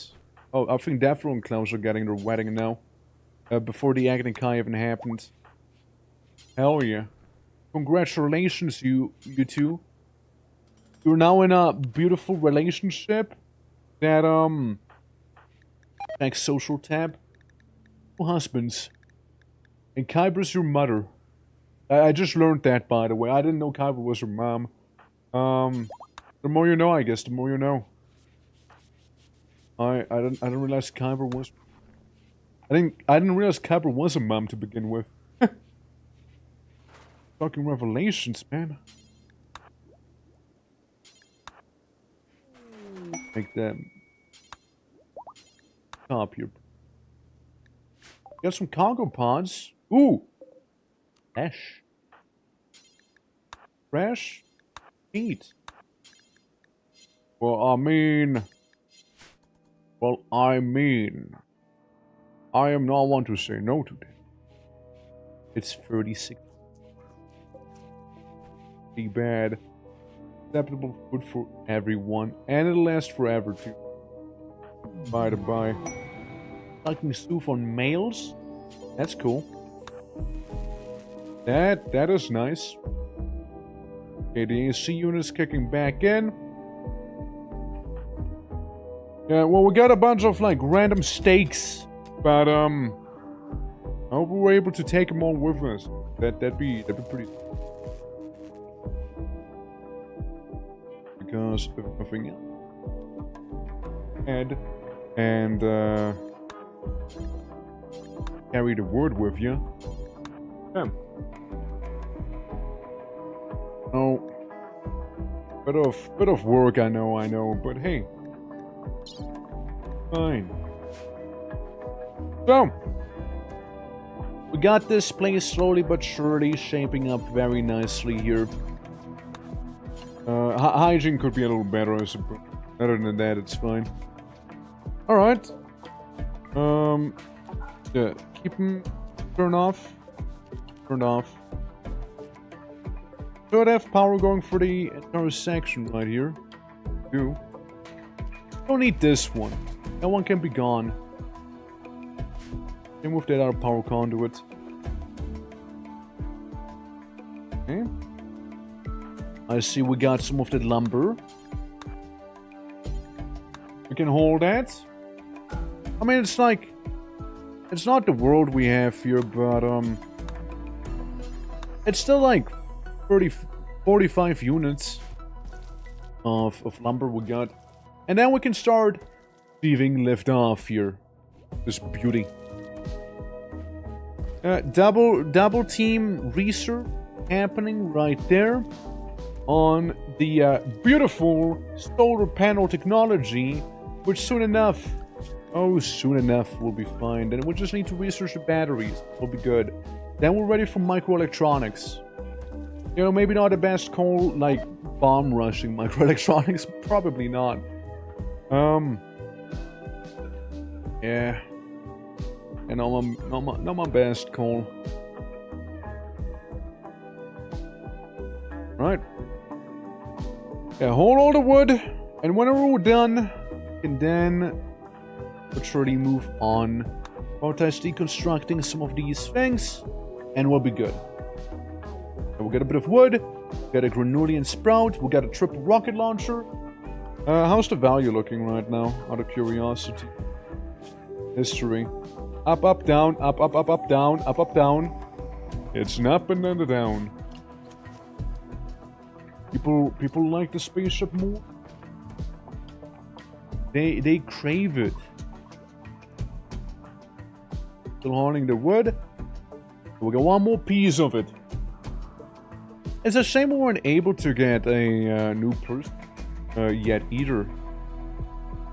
Oh, I think Devro and Klaus are getting their wedding now. Before the Agni-Kai even happened. Hell yeah. Congratulations, you two. You're now in a beautiful relationship. That, next social tab. Two husbands. And Kyber's your mother. I just learned that, by the way. I didn't know Kyber was her mom. The more you know, I guess. The more you know. I didn't realize Kyber was... I didn't realize Kyber was a mom to begin with. Fucking revelations, man. Make that top here. Got some cargo pods. Ooh! Ash. Fresh meat. Well, I mean, I am not one to say no to that. It's 36. Be bad. Acceptable food for everyone, and it'll last forever too. By the by. Liking soup on males? That's cool. That is nice. Okay, the AC unit's kicking back in. Yeah, well, we got a bunch of, like, random stakes. But, I hope we were able to take them all with us. That'd be pretty... Because of nothing else. And, carry the word with you. Yeah. Oh. Bit of work, I know, but hey. Fine. So, we got this place slowly but surely shaping up very nicely here. Hygiene could be a little better, I suppose. Other than that, it's fine. Alright. Yeah, keep them turned off. Turned off. Should have power going for the entire section right here. Do. Don't need this one. That one can be gone. Can move that out of power conduit. Okay. I see we got some of that lumber. We can hold that. I mean, it's like... It's not the world we have here, but, it's still like 45 units of lumber we got. And then we can start receiving lift off here. This beauty. Double team research happening right there on the beautiful solar panel technology, which soon enough we'll be fine. Then we'll just need to research the batteries. We'll be good. Then we're ready for microelectronics. You know, maybe not the best call, like bomb rushing microelectronics. Probably not. Yeah. And not my best call. Right. Yeah, hold all the wood, and whenever we're done, we can then literally move on. Prioritise deconstructing some of these things, and we'll be good. We'll get a bit of wood, get a granullian sprout, we'll get a triple rocket launcher. How's the value looking right now, out of curiosity? History. Up, up, down, up, up, up, up, down, up, up, down. It's an up and then a down. People like the spaceship more. They crave it. Still holding the wood. We got one more piece of it. It's a shame we weren't able to get a new person yet either.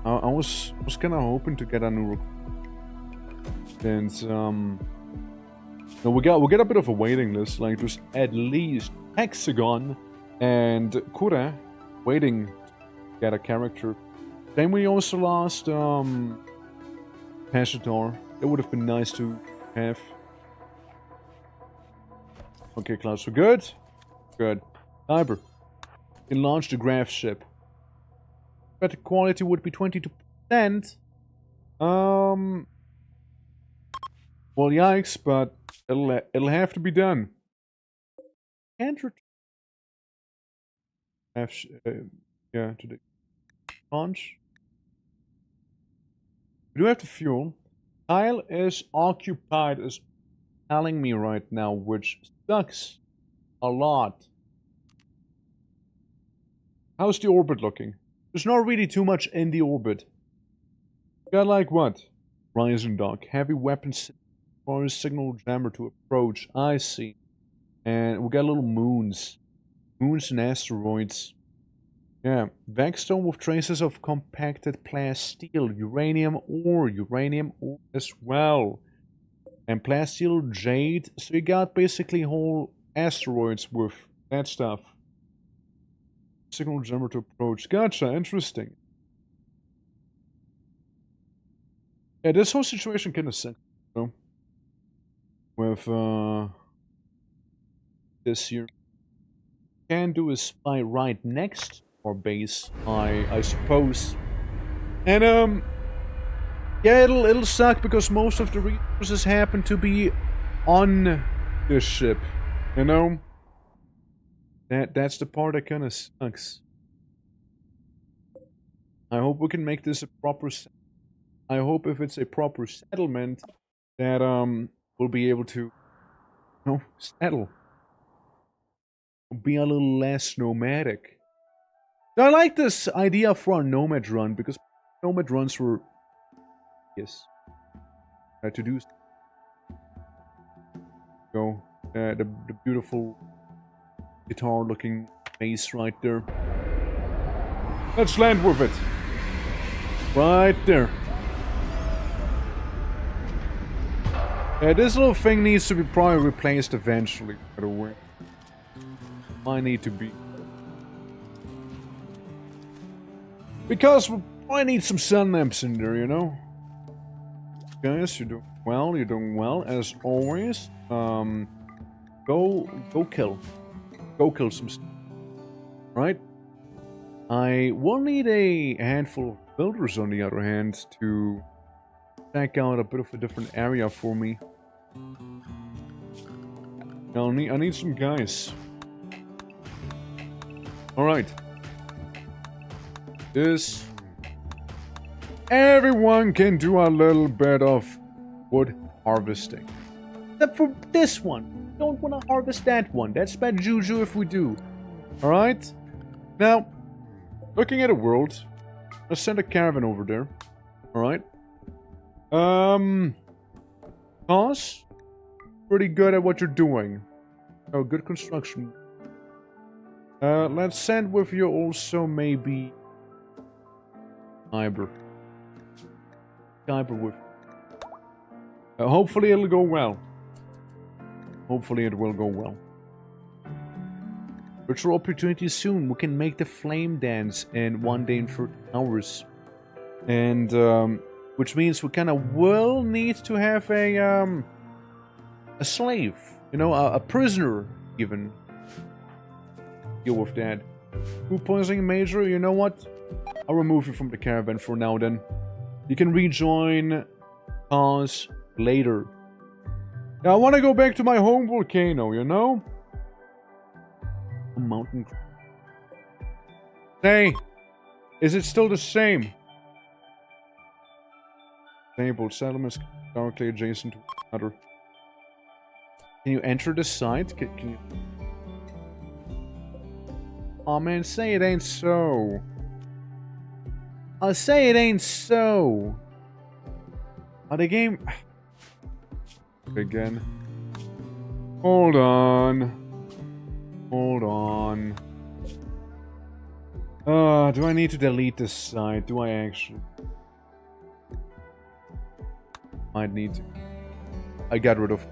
I was kind of hoping to get a new since no, we get a bit of a waiting list. Like there's at least Hexagon and Kura waiting to get a character. Then we also lost Peshatar. That would have been nice to have. Okay, Klaus, we're good. Good. Cyber. You can launch the graph ship. Better quality would be 22%. Well, yikes, but it'll have to be done. Can't yeah, to the launch. We do have the fuel. Kyle is occupied, is telling me right now, which sucks a lot. How's the orbit looking? There's not really too much in the orbit. Got like what? Horizon dock. Heavy weapons for a signal jammer to approach. I see. And we got little moons. Moons and asteroids. Yeah. Vexstone with traces of compacted plasteel. Uranium ore as well. And plasteel jade. So you got basically whole asteroids with that stuff. Signal jammer to approach. Gotcha, interesting. Yeah, this whole situation kind of sucks, you know? With this here. Can do is fly right next to our base, I suppose. And yeah, it'll suck because most of the resources happen to be on this ship, you know? That's the part that kind of sucks. I hope we can make this a proper... I hope if it's a proper settlement that we'll be able to, you know, settle. Be a little less nomadic. I like this idea for a nomad run because nomad runs were... Yes. To do... Go. The beautiful... guitar looking base right there. Let's land with it. Right there. Yeah, this little thing needs to be probably replaced eventually, by the way. Might need to be. Because we probably need some sun lamps in there, you know? Guys, you're doing well, as always. Go kill. Go kill some stuff. Right? I will need a handful of builders, on the other hand, to check out a bit of a different area for me. I need some guys. Alright. This... Everyone can do a little bit of wood harvesting. Except for this one. Don't want to harvest that one. That's bad juju if we do. Alright? Now, looking at a world, let's send a caravan over there. Alright? Cause? Pretty good at what you're doing. Oh, good construction. Let's send with you also maybe... Kyber with... hopefully it'll go well. Hopefully it will go well. Virtual opportunity soon. We can make the flame dance in 1 day and 30 hours. And, which means we kind of will need to have a slave. You know, a prisoner, even. Deal with that. Food poisoning major, you know what? I'll remove you from the caravan for now then. You can rejoin us later. Now I want to go back to my home volcano, you know? A mountain. Hey! Is it still the same? Enabled settlements directly adjacent to another. Can you enter the site? Can you... Oh man, say it ain't so. I'll say it ain't so. Oh, the game... Again. Hold on. Hold on. Do I need to delete this site? Do I actually? Might need to. I got rid of...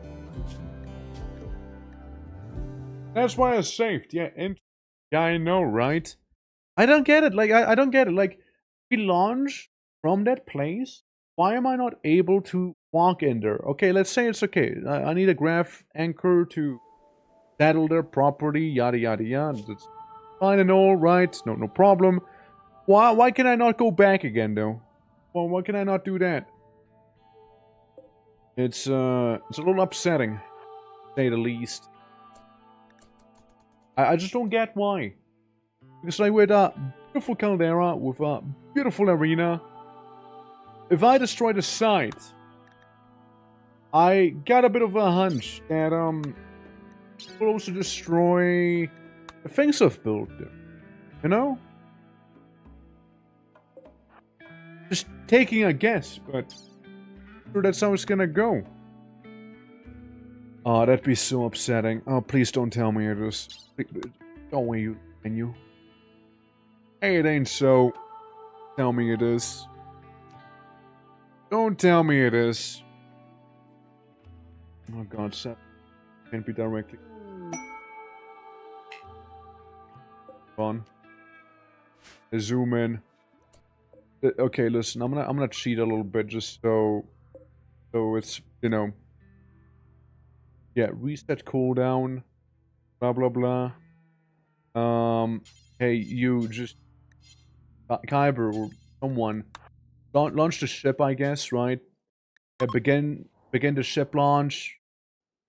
That's why I saved. Yeah, yeah, I know, right? I don't get it. Like, I don't get it. Like, we launch from that place. Why am I not able to walk in there? Okay, let's say it's okay. I need a graph anchor to settle their property, yada yada yada. That's fine and all, right? No problem. Why can I not go back again though? Well, why can I not do that? It's a little upsetting, to say the least. I just don't get why. Because like with a beautiful caldera, with a beautiful arena, if I destroy the site, I got a bit of a hunch that will also destroy the things I've built there. You know? Just taking a guess, but I'm sure that's how it's gonna go. Oh, that'd be so upsetting. Oh, please don't tell me it is. Don't worry, you can you? Hey, it ain't so. Tell me it is. Don't tell me it is. Oh god, Seth. Can't be directly. On. Zoom in. Okay, listen, I'm gonna cheat a little bit just so it's, you know. Yeah, reset cooldown. Blah blah blah. Hey, you just Kyber or someone launch the ship, I guess, right? Begin the ship launch.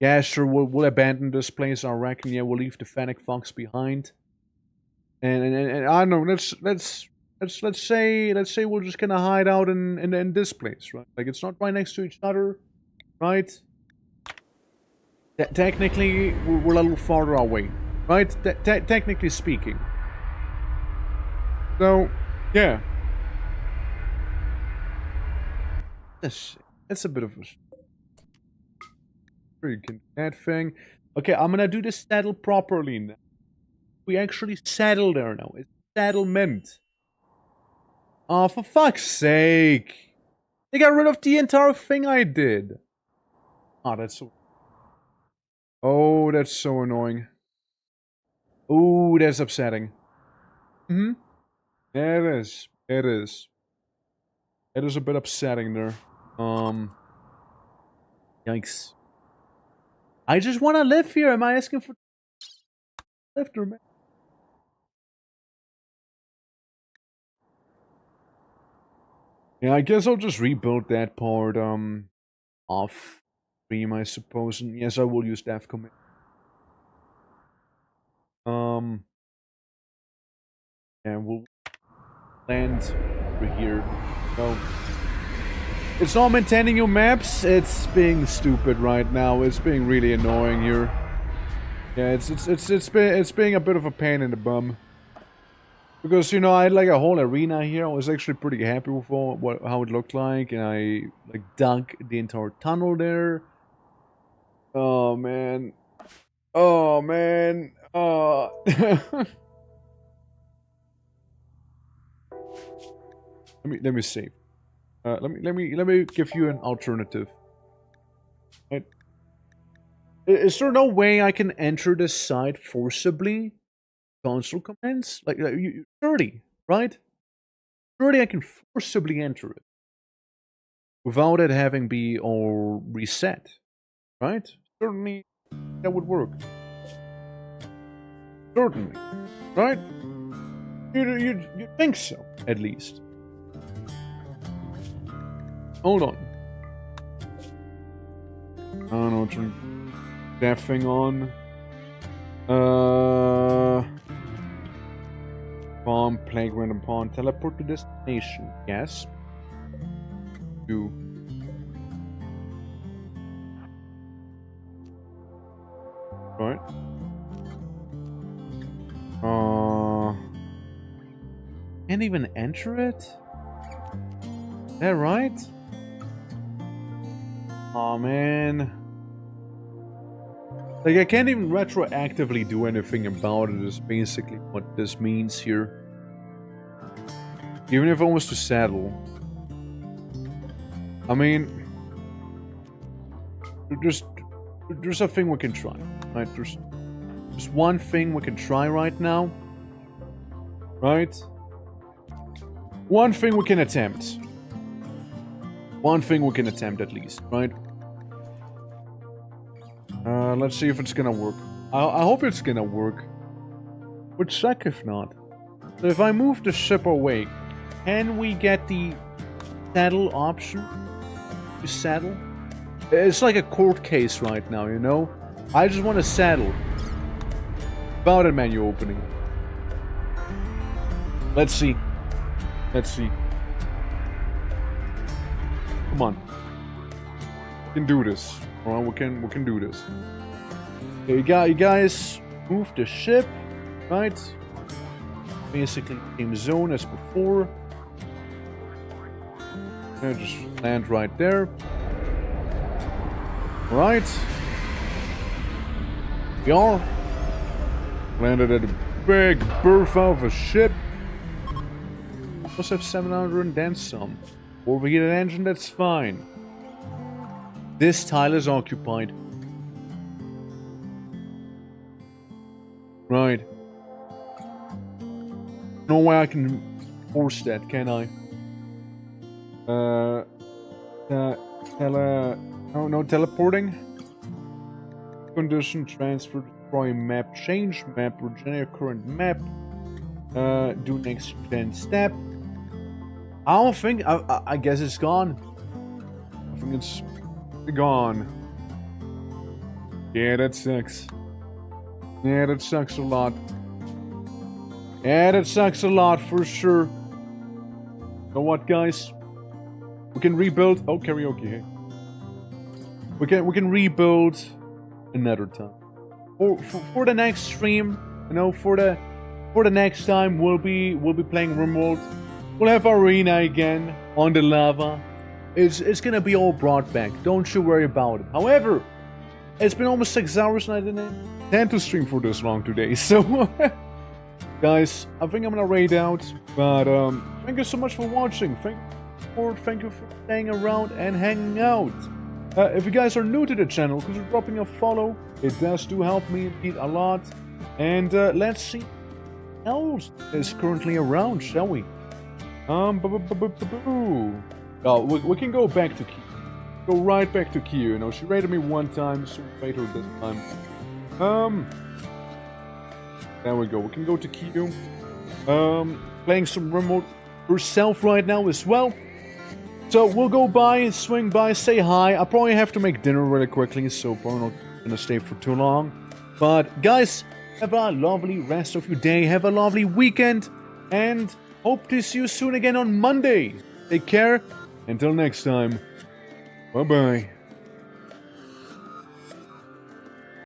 Yeah, sure, we'll abandon this place, I reckon. Yeah, we'll leave the Fennec Fox behind. And I don't know, let's say we're just gonna hide out in this place, right? Like, it's not right next to each other, right? Technically, we're a little farther away, right? Technically speaking. So, yeah. That's a bit of a... Freaking that thing. Okay, I'm gonna do the saddle properly now. We actually settle there now. It's settlement. Oh, for fuck's sake. They got rid of the entire thing I did. Oh, that's so... Oh, that's so annoying. Oh, that's upsetting. Mm-hmm. Yeah, it is. It is. It is a bit upsetting there. Yikes. I just want to live here. Am I asking for... Live there, man? Yeah, I guess I'll just rebuild that part, off stream, I suppose. And yes, I will use dev commit. And we'll land over here. So, it's not maintaining your maps. It's being stupid right now. It's being really annoying here. Yeah, it's being a bit of a pain in the bum. Because, you know, I had like a whole arena here. I was actually pretty happy with how it looked like. And I, like, dug the entire tunnel there. Oh, man. Oh, man. Oh. let me save. Let me give you an alternative. Right. Is there no way I can enter this site forcibly? Console commands? Like 30, right? 30 I can forcibly enter it. Without it having be all reset. Right? Certainly that would work. Certainly. Right? You think so, at least. Hold on. I don't know, turn that thing on. Bomb, playground and pawn. Teleport to destination. Yes. Do. Right. Can't even enter it? Is that right? Aw, man. Like, I can't even retroactively do anything about it, is basically what this means here. Even if I was to settle. I mean... There's a thing we can try, right? There's one thing we can try right now. Right? One thing we can attempt. One thing we can attempt at least, right? Let's see if it's gonna work. I hope it's gonna work. Would suck if not. So if I move the ship away, can we get the saddle option? To saddle? It's like a court case right now, you know? I just want to saddle. About a menu opening. Let's see. Let's see. Come on. We can do this. Alright, we can do this. Okay, you guys move the ship, right? Basically same zone as before. Yeah, just land right there. Right. We are. Landed at a big berth of a ship. Must have 700 and then some. Overheated engine, that's fine. This tile is occupied. Right. No way I can force that, can I? No teleporting. Condition, transfer, destroy map, change map, regenerate current map. Do next gen step. I don't think, I guess it's gone. I think it's gone. Yeah, that sucks. Yeah, that sucks a lot. Yeah, that sucks a lot for sure. You know what, guys? We can rebuild. Oh, karaoke. We can rebuild another time. For the next stream, you know, for the next time we'll be playing RIMWORLD. We'll have arena again on the lava. It's gonna be all brought back. Don't you worry about it. However, it's been almost 6 hours and I didn't intend to stream for this long today, so Guys, I think I'm gonna raid out, but thank you so much for watching. Thank you for staying around and hanging out. If you guys are new to the channel, consider dropping a follow. It does help me indeed a lot. And let's see what else is currently around, shall we? Oh, we can go back to Q. Go right back to Q. You know, she raided me one time, so raid her this time. There we go. We can go to Q. Playing some RIMWORLD herself right now as well. So we'll go by, swing by, say hi. I probably have to make dinner really quickly, so probably not gonna stay for too long. But guys, have a lovely rest of your day. Have a lovely weekend, and hope to see you soon again on Monday. Take care. Until next time. Bye bye.